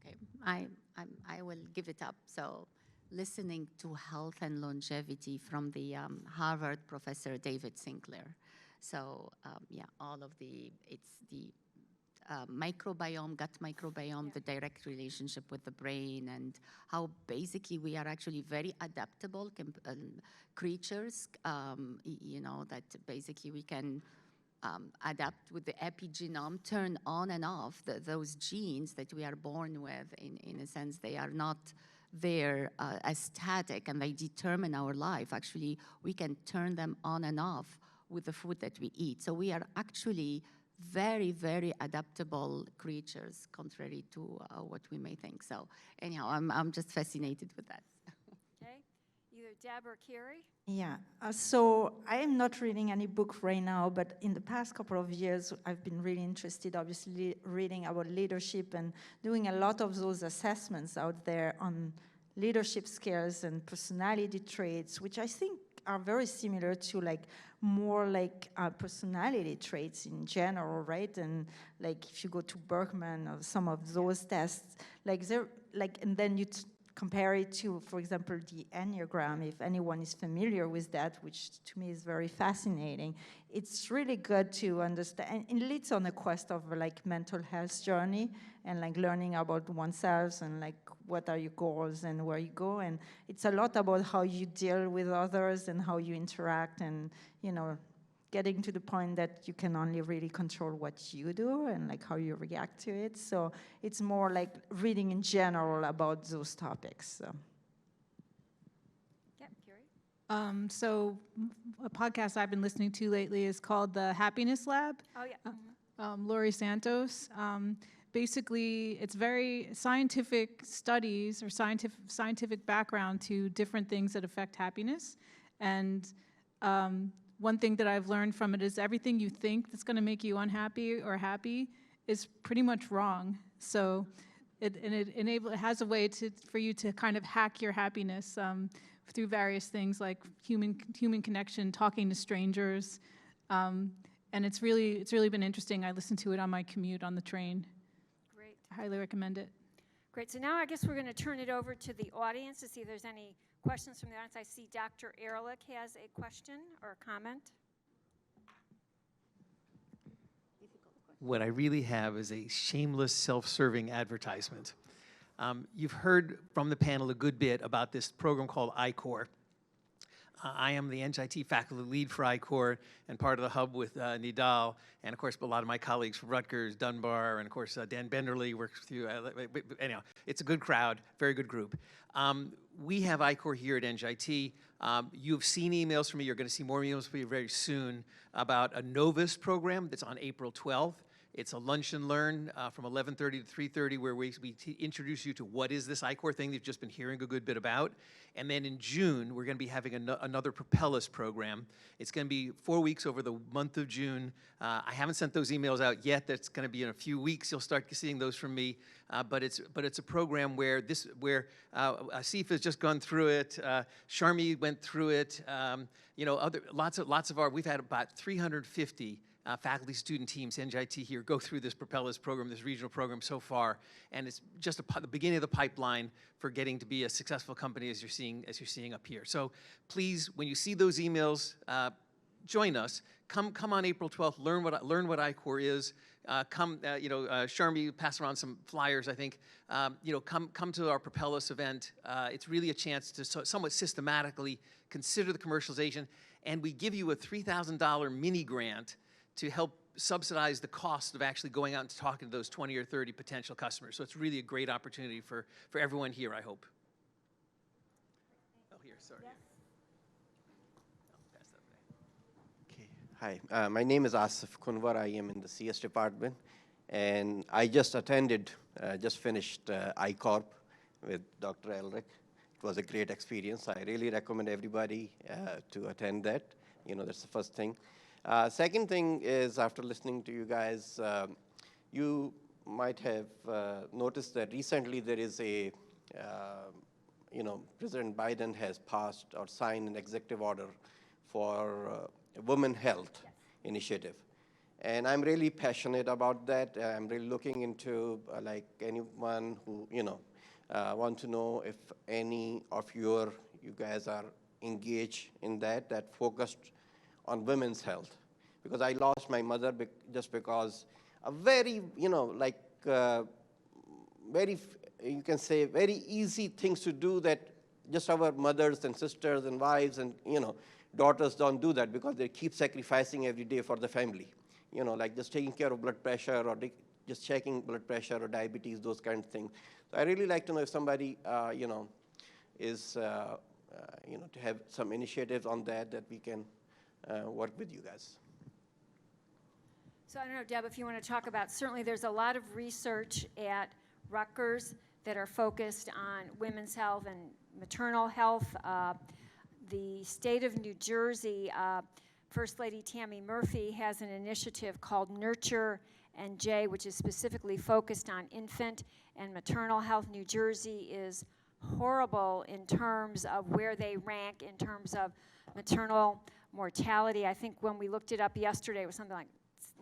Okay, I will give it up. So listening to health and longevity from the Harvard professor David Sinclair. So yeah, it's the microbiome, gut microbiome, the direct relationship with the brain, and how basically we are actually very adaptable creatures, that basically we can adapt with the epigenome, turn on and off those genes that we are born with. In a sense, they are not there as static, and they determine our life. Actually, we can turn them on and off with the food that we eat. So we are actually very, very adaptable creatures, contrary to what we may think. So anyhow, I'm just fascinated with that. Okay, either Deb or Carrie? Yeah, so I am not reading any book right now, but in the past couple of years, I've been really interested, obviously, reading about leadership and doing a lot of those assessments out there on leadership skills and personality traits, which I think are very similar to more personality traits in general, right? And if you go to Berkman or some of those tests, and then you compare it to, for example, the Enneagram, if anyone is familiar with that, which to me is very fascinating. It's really good to understand, and it leads on a quest of mental health journey and learning about oneself and what are your goals and where you go. And it's a lot about how you deal with others and how you interact and, getting to the point that you can only really control what you do and how you react to it. So it's more like reading in general about those topics. So. Yeah, Carrie? So a podcast I've been listening to lately is called The Happiness Lab. Oh, yeah. Laurie Santos. Basically, it's very scientific studies or scientific background to different things that affect happiness. And one thing that I've learned from it is everything you think that's going to make you unhappy or happy is pretty much wrong. So it has a way for you to kind of hack your happiness through various things like human connection, talking to strangers, and it's really been interesting. I listened to it on my commute on the train. Great. I highly recommend it. Great. So now I guess we're going to turn it over to the audience to see if there's any questions from the audience. I see Dr. Ehrlich has a question or a comment. What I really have is a shameless self-serving advertisement. You've heard from the panel a good bit about this program called I-Core. I am the NJIT faculty lead for I-Core and part of the hub with Nidal, and of course a lot of my colleagues from Rutgers, Dunbar, and of course Dan Benderly works with you. Anyhow, it's a good crowd, very good group. We have I-Core here at NJIT. You've seen emails from me. You're going to see more emails from me very soon about a Novus program that's on April 12th. It's a lunch and learn from 11:30 to 3:30 where we introduce you to what is this I-Core thing that you've just been hearing a good bit about. And then in June, we're going to be having another Propel Us program. It's going to be 4 weeks over the month of June. I haven't sent those emails out yet. That's going to be in a few weeks. You'll start seeing those from me. But it's a program where Asif has just gone through it. Sharmi went through it. You know, lots of our, we've had about 350 faculty student teams, NJIT here, go through this Propel Us program, this regional program so far, and it's just the beginning of the pipeline for getting to be a successful company as you're seeing up here. So please, when you see those emails, join us. Come on April 12th. Learn what I-Core is. Sharmi passed around some flyers. I think come to our Propel Us event. It's really a chance to somewhat systematically consider the commercialization, and we give you a $3,000 mini grant to help subsidize the cost of actually going out and talking to those 20 or 30 potential customers. So it's really a great opportunity for everyone here, I hope. Oh, here, sorry. Yes. I'll pass that back. Okay. Hi, my name is Asif Kunwar. I am in the CS department. And I just finished I-Corp with Dr. Elric. It was a great experience. I really recommend everybody to attend that. You know, that's the first thing. Second thing is, after listening to you guys, you might have noticed that recently there is President Biden has passed or signed an executive order for women health initiative. And I'm really passionate about that. I'm really looking into, like anyone who, want to know if any of you guys are engaged in that focused on women's health, because I lost my mother just because a very, you can say very easy things to do that just our mothers and sisters and wives and, daughters don't do that because they keep sacrificing every day for the family. Like just taking care of blood pressure or just checking blood pressure or diabetes, those kind of things. So I really like to know if somebody, is, to have some initiatives on that we can work with you guys. So I don't know, Deb, if you want to talk about, certainly there's a lot of research at Rutgers that are focused on women's health and maternal health. The state of New Jersey, First Lady Tammy Murphy has an initiative called Nurture NJ, which is specifically focused on infant and maternal health. New Jersey is horrible in terms of where they rank in terms of maternal mortality. I think when we looked it up yesterday, it was something like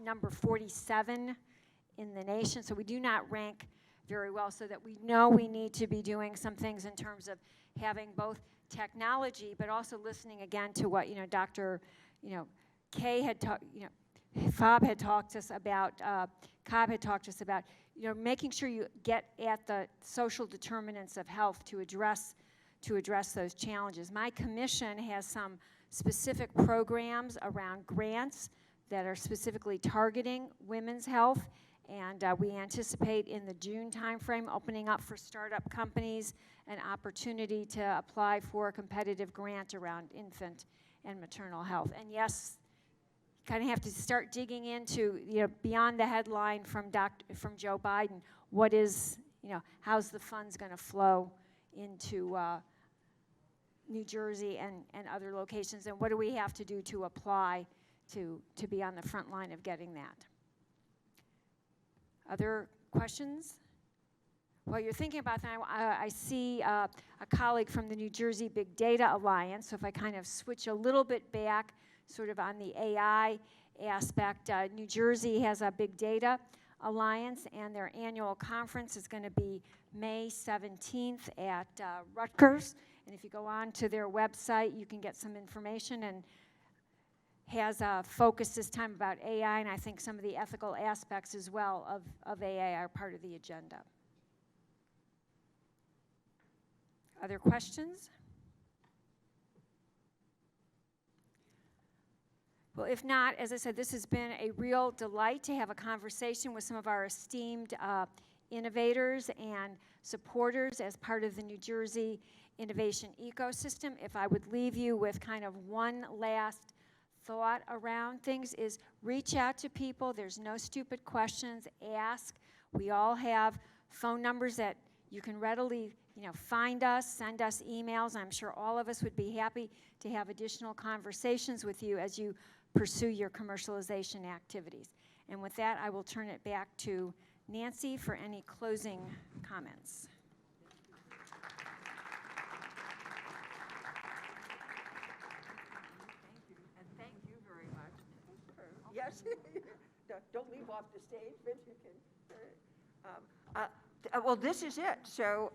number 47 in the nation. So we do not rank very well, so that we know we need to be doing some things in terms of having both technology, but also listening again to what, Dr. Kay had talked, Cobb had talked to us about, making sure you get at the social determinants of health to address those challenges. My commission has some specific programs around grants that are specifically targeting women's health, and we anticipate in the June timeframe opening up for startup companies an opportunity to apply for a competitive grant around infant and maternal health. And yes, you kind of have to start digging into, beyond the headline from Joe Biden, what is, how's the funds going to flow into New Jersey and other locations, and what do we have to do to apply to be on the front line of getting that? Other questions? While you're thinking about that, I see a colleague from the New Jersey Big Data Alliance. So if I kind of switch a little bit back, sort of on the AI aspect, New Jersey has a Big Data Alliance, and their annual conference is going to be May 17th at Rutgers. And if you go on to their website, you can get some information, and has a focus this time about AI, and I think some of the ethical aspects as well of AI are part of the agenda. Other questions? Well, if not, as I said, this has been a real delight to have a conversation with some of our esteemed innovators and supporters as part of the New Jersey innovation ecosystem. If I would leave you with kind of one last thought around things is reach out to people. There's no stupid questions. Ask. We all have phone numbers that you can readily find us, send us emails. I'm sure all of us would be happy to have additional conversations with you as you pursue your commercialization activities. And with that, I will turn it back to Nancy for any closing comments. And thank you very much. Yes, don't leave off the stage, but you can. Well, this is it. So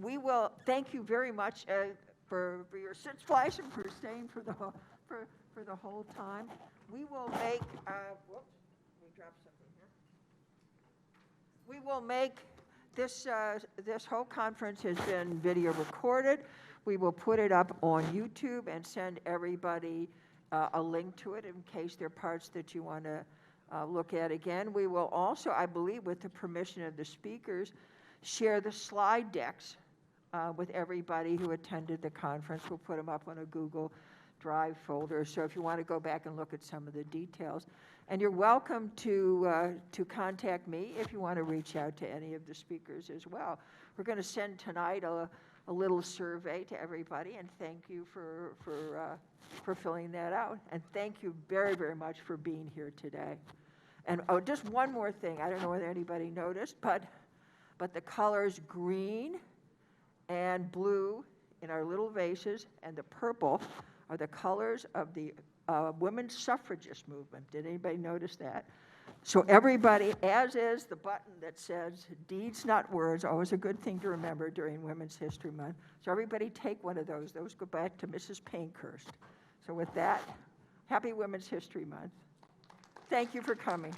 we will thank you very much for your sit splash and for staying for the whole time. We will make. Whoops, we dropped something here. We will make this whole conference has been video recorded. We will put it up on YouTube and send everybody a link to it in case there are parts that you want to look at again. We will also, I believe, with the permission of the speakers, share the slide decks with everybody who attended the conference. We'll put them up on a Google Drive folder. So if you want to go back and look at some of the details. And you're welcome to contact me if you want to reach out to any of the speakers as well. We're going to send tonight a little survey to everybody, and thank you for filling that out. And thank you very, very much for being here today. And oh, just one more thing. I don't know whether anybody noticed, but the colors green and blue in our little vases and the purple are the colors of the women's suffragist movement. Did anybody notice that? So everybody, as is the button that says deeds, not words, always a good thing to remember during Women's History Month. So everybody take one of those. Those go back to Mrs. Pankhurst. So with that, happy Women's History Month. Thank you for coming.